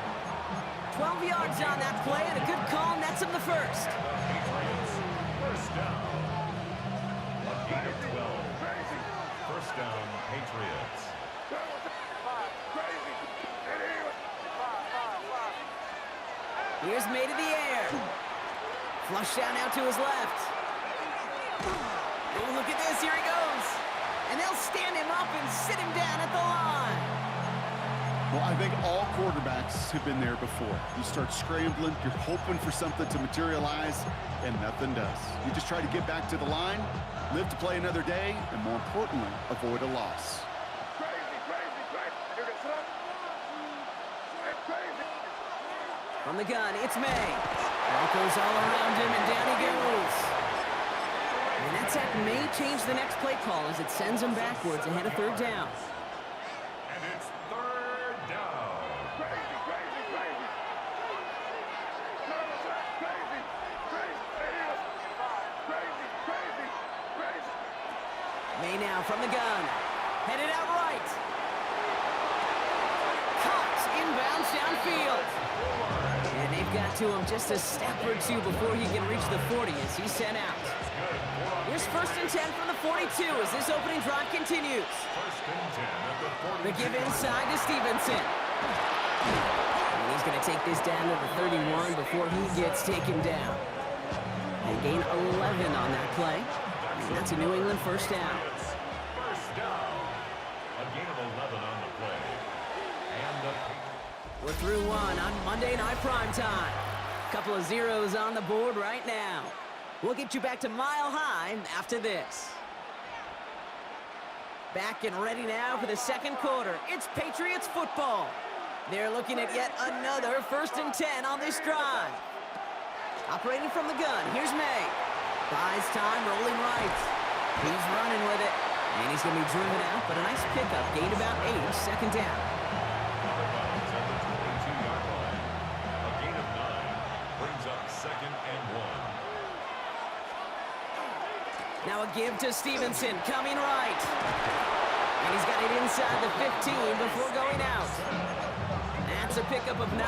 12 yards on that play, and a good call nets him the first. Patriots, first down. A gain of 12. First down, Patriots. Here's May to the air. Flush down out to his left. Oh, look at this, here he goes. And they'll stand him up and sit him down at the line. Well, I think all quarterbacks have been there before. You start scrambling, you're hoping for something to materialize, and nothing does. You just try to get back to the line, live to play another day, and more importantly, avoid a loss. From the gun, it's May. Broncos all around him, and down he goes. And that sack may change the next play call as it sends him backwards ahead of 3rd down. And it's 3rd down. May now from the gun. Headed out right. Caught inbounds downfield. And they've got to him just a step or 2 before he can reach the 40 as he's sent out. Here's 1st and 10 from the 42 as this opening drive continues. First and 10 at the 42. The give inside to Stevenson. And he's going to take this down to the 31 before he gets taken down. They gain 11 on that play. And that's a New England first down. First down. A gain of 11 on the play. And the We're through one on Monday Night Primetime. Couple of zeros on the board right now. We'll get you back to Mile High after this. Back and ready now for the 2nd quarter. It's Patriots football. They're looking at yet another 1st and 10 on this drive. Operating from the gun, here's May. Buys time, rolling right. He's running with it. And he's going to be driven out, but a nice pickup. Gained about 8, 2nd down. Outbounds at the 22-yard line. A gain of 9 brings up 2nd and 1. Now a give to Stevenson, coming right. And he's got it inside the 15 before going out. That's a pickup of 9.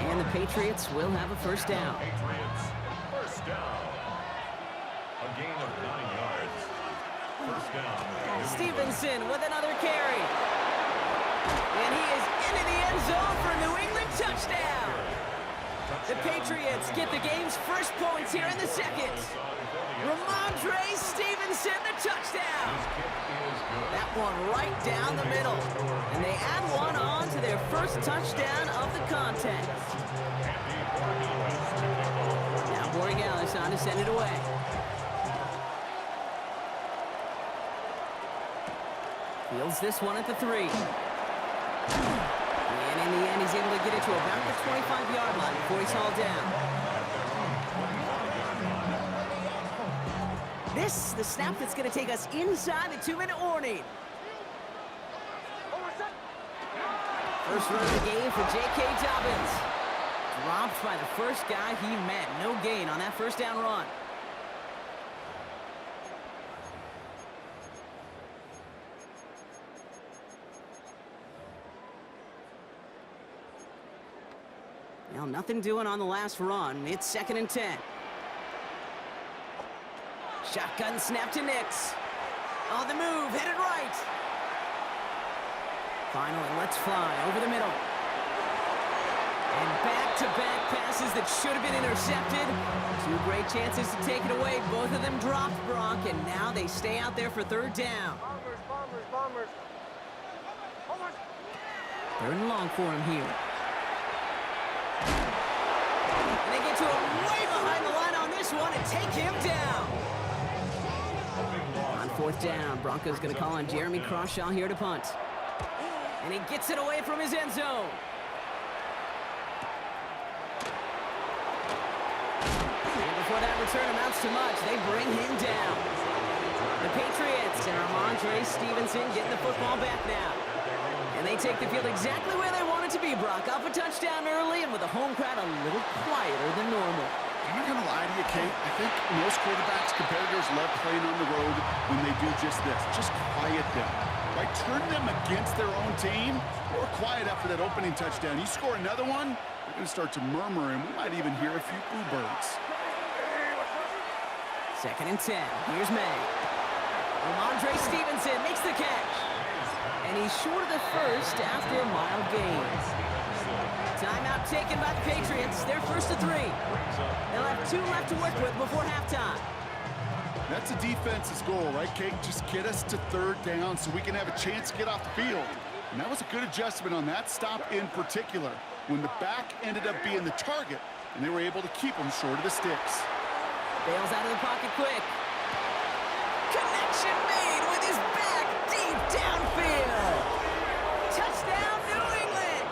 And the Patriots will have a first down. Patriots, first down. A gain of 9 yards. First down. Stevenson with another carry. And he is into the end zone for a New England touchdown. The Patriots get the game's first points here in the 2nd. Ramondre Stevenson, the touchdown. That one right down the middle. And they add one on to their first touchdown of the contest. Now Borregales on to send it away. Fields this one at the 3. And in the end, he's able to get it to about the 25-yard line before he's hauled down. This, the snap that's going to take us inside the 2-minute warning. First run of the game for J.K. Dobbins. Dropped by the first guy he met. No gain on that first down run. Well, nothing doing on the last run. It's 2nd and 10. Shotgun snap to Nix. On the move, headed right. Finally, let's fly over the middle. And back-to-back passes passes that should have been intercepted. Two great chances to take it away. Both of them dropped, Brock, and now they stay out there for third down. Bombers. Third and long for him here. And they get to him way behind the line on this one and take him down. On fourth down, Broncos going to call on Jeremy Crawshaw here to punt. And he gets it away from his end zone. And before that return amounts to much, they bring him down. The Patriots and Ramondre Stevenson getting the football back now. And they take the field exactly where they want it to be, Brock. Off a touchdown early and with a home crowd a little quieter than normal. I'm not going to lie to you, Kate. I think most quarterbacks, competitors love playing on the road when they do just this. Just quiet them. Right? Turn them against their own team or quiet after that opening touchdown. You score another one, they're going to start to murmur, and we might even hear a few boo birds. Second and 10. Here's May. Ramondre Stevenson makes the catch. And he's short of the first after a mild gain. Timeout taken by the Patriots. They're first to 3. They'll have 2 left to work with before halftime. That's a defense's goal, right, Kate? Just get us to third down so we can have a chance to get off the field. And that was a good adjustment on that stop in particular, when the back ended up being the target, and they were able to keep him short of the sticks. Bails out of the pocket quick. Connection made with his back deep downfield. Touchdown, New England!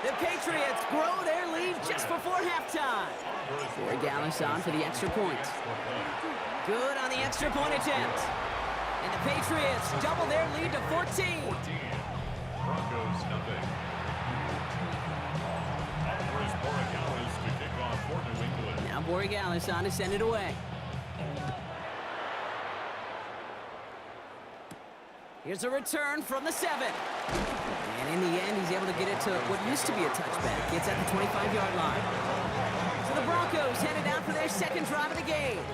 The Patriots grow their lead just before halftime. Corey Gallis on for the extra point. Good on the extra point attempt. And the Patriots double their lead to 14. Broncos nothing. Here's Borregales to kick off for New England. Now Borregales on to send it away. Here's a return from the 7. And in the end, he's able to get it to what used to be a touchback. It's at the 25-yard line. So the Broncos headed out for their second drive of the game.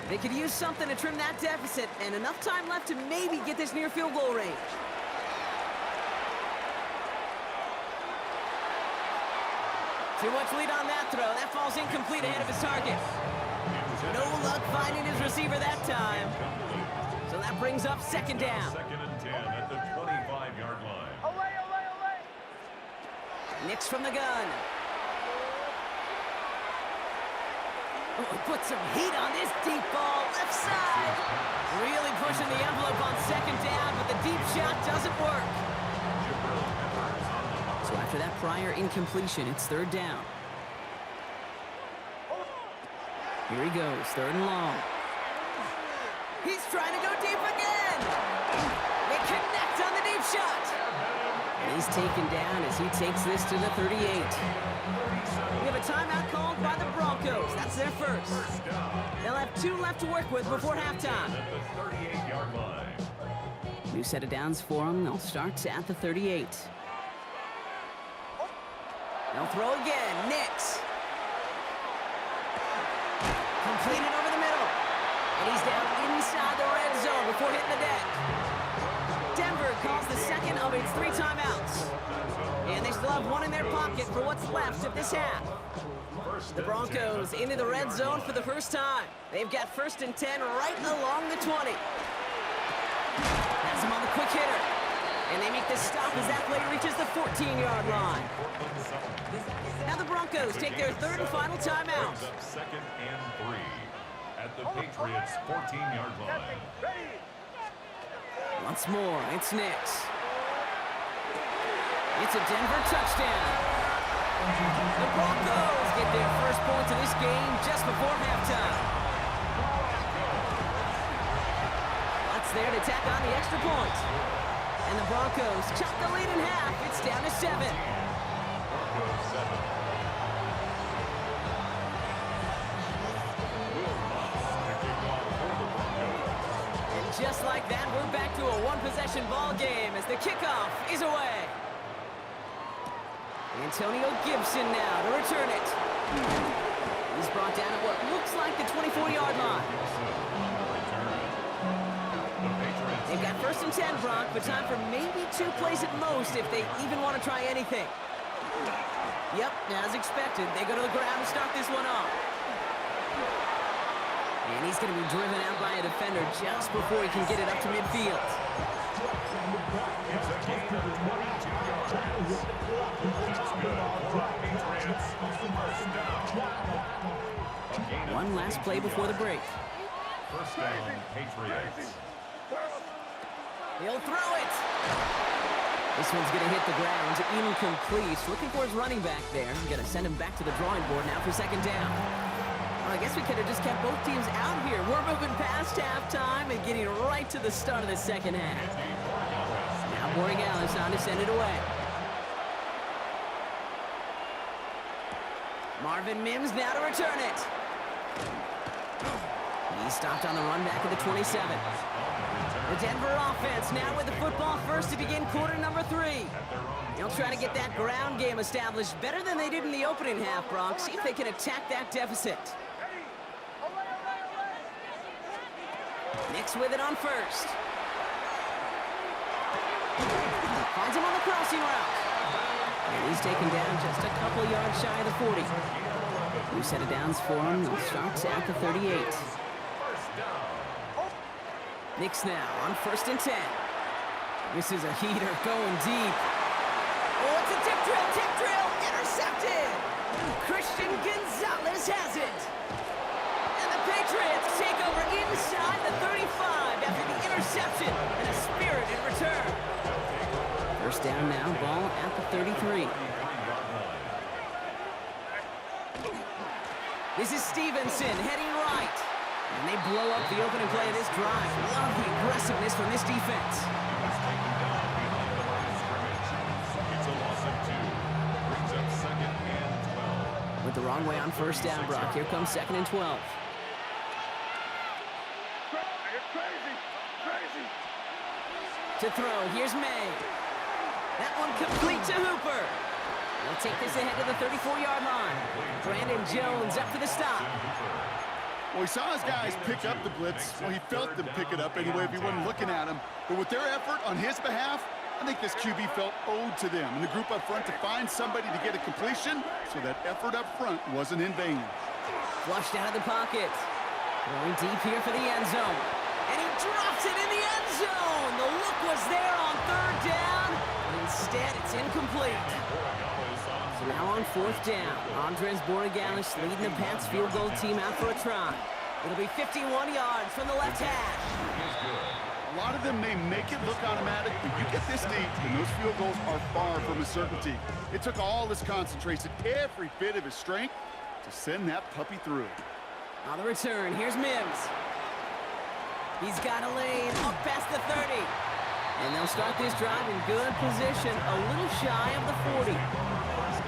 They could use something to trim that deficit, and enough time left to maybe get this near field goal range. Too much lead on that throw. That falls incomplete ahead of his target. No luck finding his receiver that time. So that brings up second down. Second and 10 at the 25-yard line. Nix from the gun. Oh, put some heat on this deep ball. Left side. Really pushing the envelope on second down, but the deep shot doesn't work. So after that prior incompletion, it's third down. Here he goes, third and long. He's trying to go deep again. They connect on the deep shot. And he's taken down as he takes this to the 38. We have a timeout called by the Broncos. That's their first. They'll have 2 left to work with before halftime. At the 38-yard line. New set of downs for them. They'll start at the 38. They'll throw again. Nix. Completed over the middle. And he's down inside the red zone before hitting the deck. Denver calls the second of its 3 timeouts. And they still have 1 in their pocket for what's left of this half. The Broncos into the red zone for the first time. They've got first and 10 right along the 20. Has him on the quick hitter. And they make the stop as that play reaches the 14-yard line. Now the Broncos take their third and final timeout. Second and 3 at the Patriots' 14-yard line. Once more, it's Nix. It's a Denver touchdown. The Broncos get their first points of this game just before halftime. Lutz there to tack on the extra point. And the Broncos chop the lead in half. It's down to 7. Broncos 7. Will Lutz to kick off for the Broncos. And just like that, we're back to a one-possession ball game as the kickoff is away. Antonio Gibson now to return it. He's brought down at what looks like the 24-yard line. They've got first and 10, Brock, but time for maybe 2 plays at most if they even want to try anything. Yep, as expected, they go to the ground to start this one off. And he's going to be driven out by a defender just before he can get it up to midfield. It's a gain of 22 yards. That's good for the Patriots. First down. A gain of One last play before the break. First down, Patriots. He'll throw it. This one's going to hit the ground, incomplete. Looking for his running back there. Going to send him back to the drawing board now for second down. Well, I guess we could have just kept both teams out here. We're moving past halftime and getting right to the start of the second half. Now Borregales on to send it away. Marvin Mims now to return it. He stopped on the run back at the 27. The Denver offense now with the football first to begin quarter number 3. They'll try to get that ground game established better than they did in the opening half, Bronx. See if they can attack that deficit. Nix with it on first. Finds him on the crossing route. And he's taken down just a couple yards shy of the 40. New set of downs for him. They'll start at the 38. Nix now on 1st and 10. This is a heater going deep. Oh, it's a tip drill, intercepted! Christian Gonzalez has it. And the Patriots take over inside the 35 after the interception and a spirited return. First down now, ball at the 33. This is Stevenson heading right. And they blow up the opening play of this drive. Love the aggressiveness from this defense. It's a loss of 2. Brings up second and 12. Went the wrong way on first down, Brock. Here comes second and 12. To throw, here's May. That one complete to Hooper. They'll take this ahead to the 34-yard line. Brandon Jones up for the stop. Well, he saw his guys pick up the blitz. Well, he felt them pick it up anyway if he wasn't looking at him. But with their effort on his behalf, I think this QB felt owed to them and the group up front to find somebody to get a completion, so that effort up front wasn't in vain. Flushed out of the pocket. Going deep here for the end zone. And he drops it in the end zone. The look was there on 3rd down. But instead, it's incomplete. So now on 4th down, Andres Borregales leading the Pats field goal team out for a try. It'll be 51 yards from the left hash. A lot of them may make it look automatic, but you get this deep, and those field goals are far from a certainty. It took all his concentration, every bit of his strength, to send that puppy through. On the return, here's Mims. He's got a lane up past the 30. And they'll start this drive in good position, a little shy of the 40.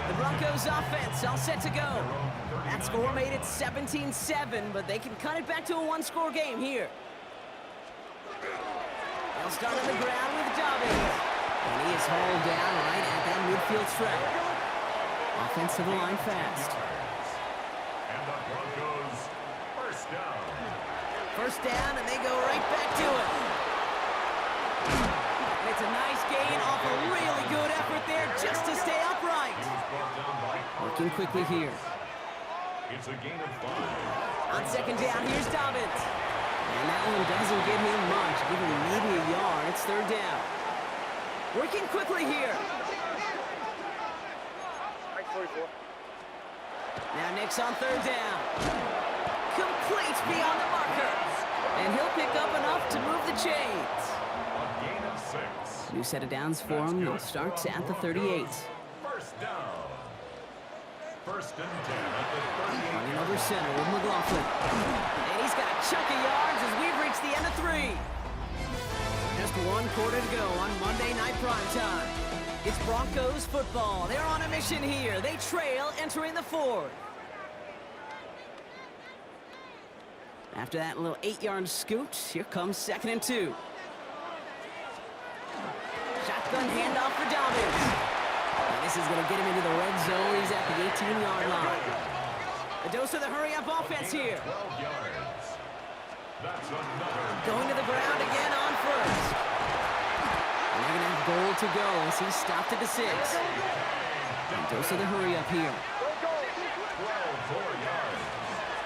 The Broncos offense all set to go. That score made it 17-7, but they can cut it back to a 1-score game here. They'll start on the ground with Dobbins. And he is hauled down right at that midfield stripe. Offensive line fast. And the Broncos first down. First down, and they go right back to it. And it's a nice gain off a really good effort there just to stay upright. Working quickly here. It's a gain of 5. On second down, here's Dobbins. And that one doesn't give him much, giving maybe a yard. It's 3rd down. Working quickly here. Now Nix on 3rd down. Complete beyond the marker. And he'll pick up enough to move the chains. A gain of 6. New set of downs for him. They'll start at the 38. First down. First and 10 at the 38. Running over center with McLaughlin. And he's got a chunk of yards as we've reached the end of 3. Just 1 quarter to go on Monday Night Primetime. It's Broncos football. They're on a mission here. They trail entering the 4th. After that little 8-yard scoot, here comes 2nd and 2. Shotgun handoff for Dobbins. And this is going to get him into the red zone. He's at the 18-yard line. A dose of the hurry-up offense here. 12 yards. That's another. Going to the ground again on first. And they're going to have goal to go as he's stopped at the 6. Dose of the hurry up here. 12 more yards.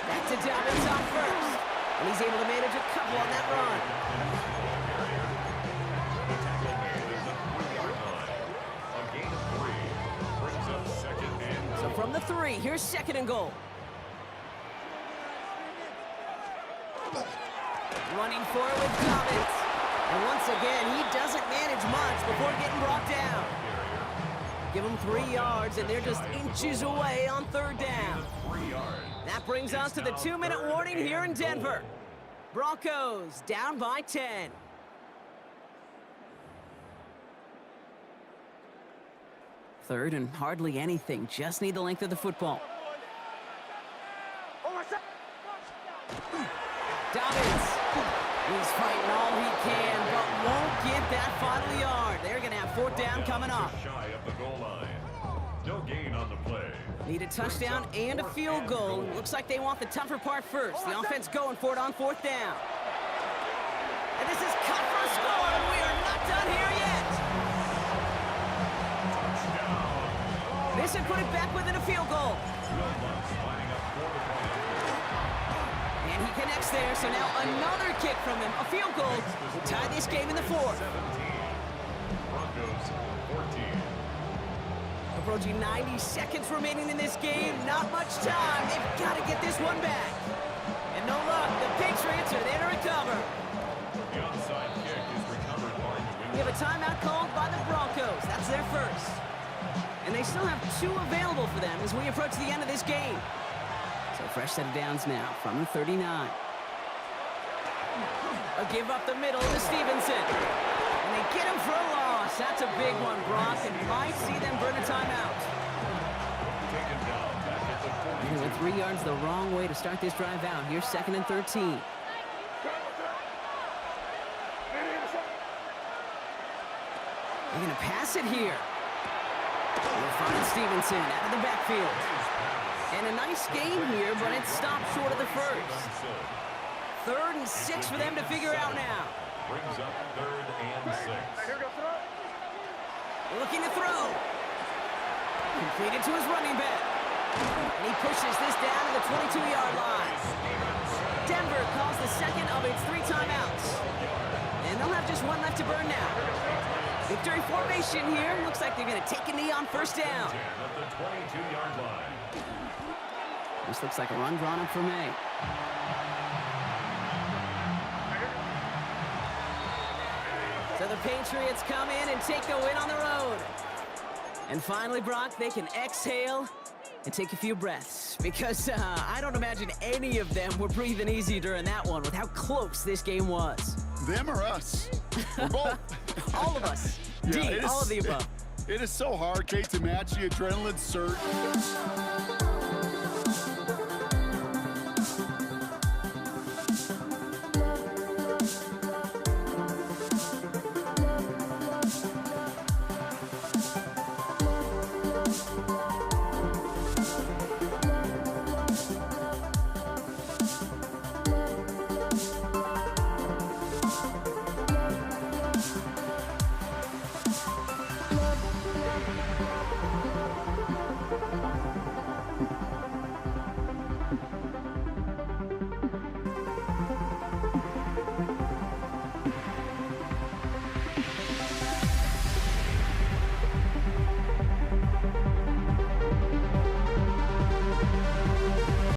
Back to Dobbins on first. And he's able to manage a couple on that run. The tackle made at the 3-yard line. A gain of 3 brings up second and So goal. from the 3, here's second and goal. Running forward with Dobbins. And once again, he doesn't manage much before getting brought down. Give them 3 yards, and they're just inches away on third down. 3 yards. That brings us to the 2-minute warning here in Denver. Broncos down by 10. Third and hardly anything. Just need the length of the football. Dobbins. He's fighting all he can, but won't get that final yard. They're going to have fourth down coming up. Shy of the goal line. No gain on the play. Need a touchdown and a field goal. Looks like they want the tougher part first. The offense going for it on fourth down. And this is cut for a score, and we are not done here yet. This would put it back within a field goal. And he connects there, so now another kick from him. A field goal will tie this game in the fourth. 17. Broncos 14. Approaching 90 seconds remaining in this game. Not much time. They've got to get this one back. And no luck. The Patriots are there to recover. The onside kick is recovered by New We have a timeout called by the Broncos. That's their first. And they still have 2 available for them as we approach the end of this game. So fresh set of downs now from the 39. A give up the middle to Stevenson. And they get him for a loss. That's a big one, Brock, and might see them burn a timeout. taken down back at the 42. They went 3 yards the wrong way to start this drive out. Here's second and 13. They're going to pass it here. We'll find Stevenson out of the backfield. And a nice game here, but it stopped short of the first. Third and 6 for them to figure out now. Brings up third and 6. Looking to throw. Completed to his running back. And he pushes this down to the 22-yard line. Denver calls the second of its 3 timeouts. And they'll have just one left to burn now. Victory formation here. Looks like they're going to take a knee on first down. 10 at the 22-yard line. This looks like a run drawn up for May. So the Patriots come in and take a win on the road. And finally, Brock, they can exhale and take a few breaths. Because I don't imagine any of them were breathing easy during that one with how close this game was. Them or us? We're both. All of us. Yeah, D, it all is- of the above. It is so hard, Kate, to match the adrenaline surge.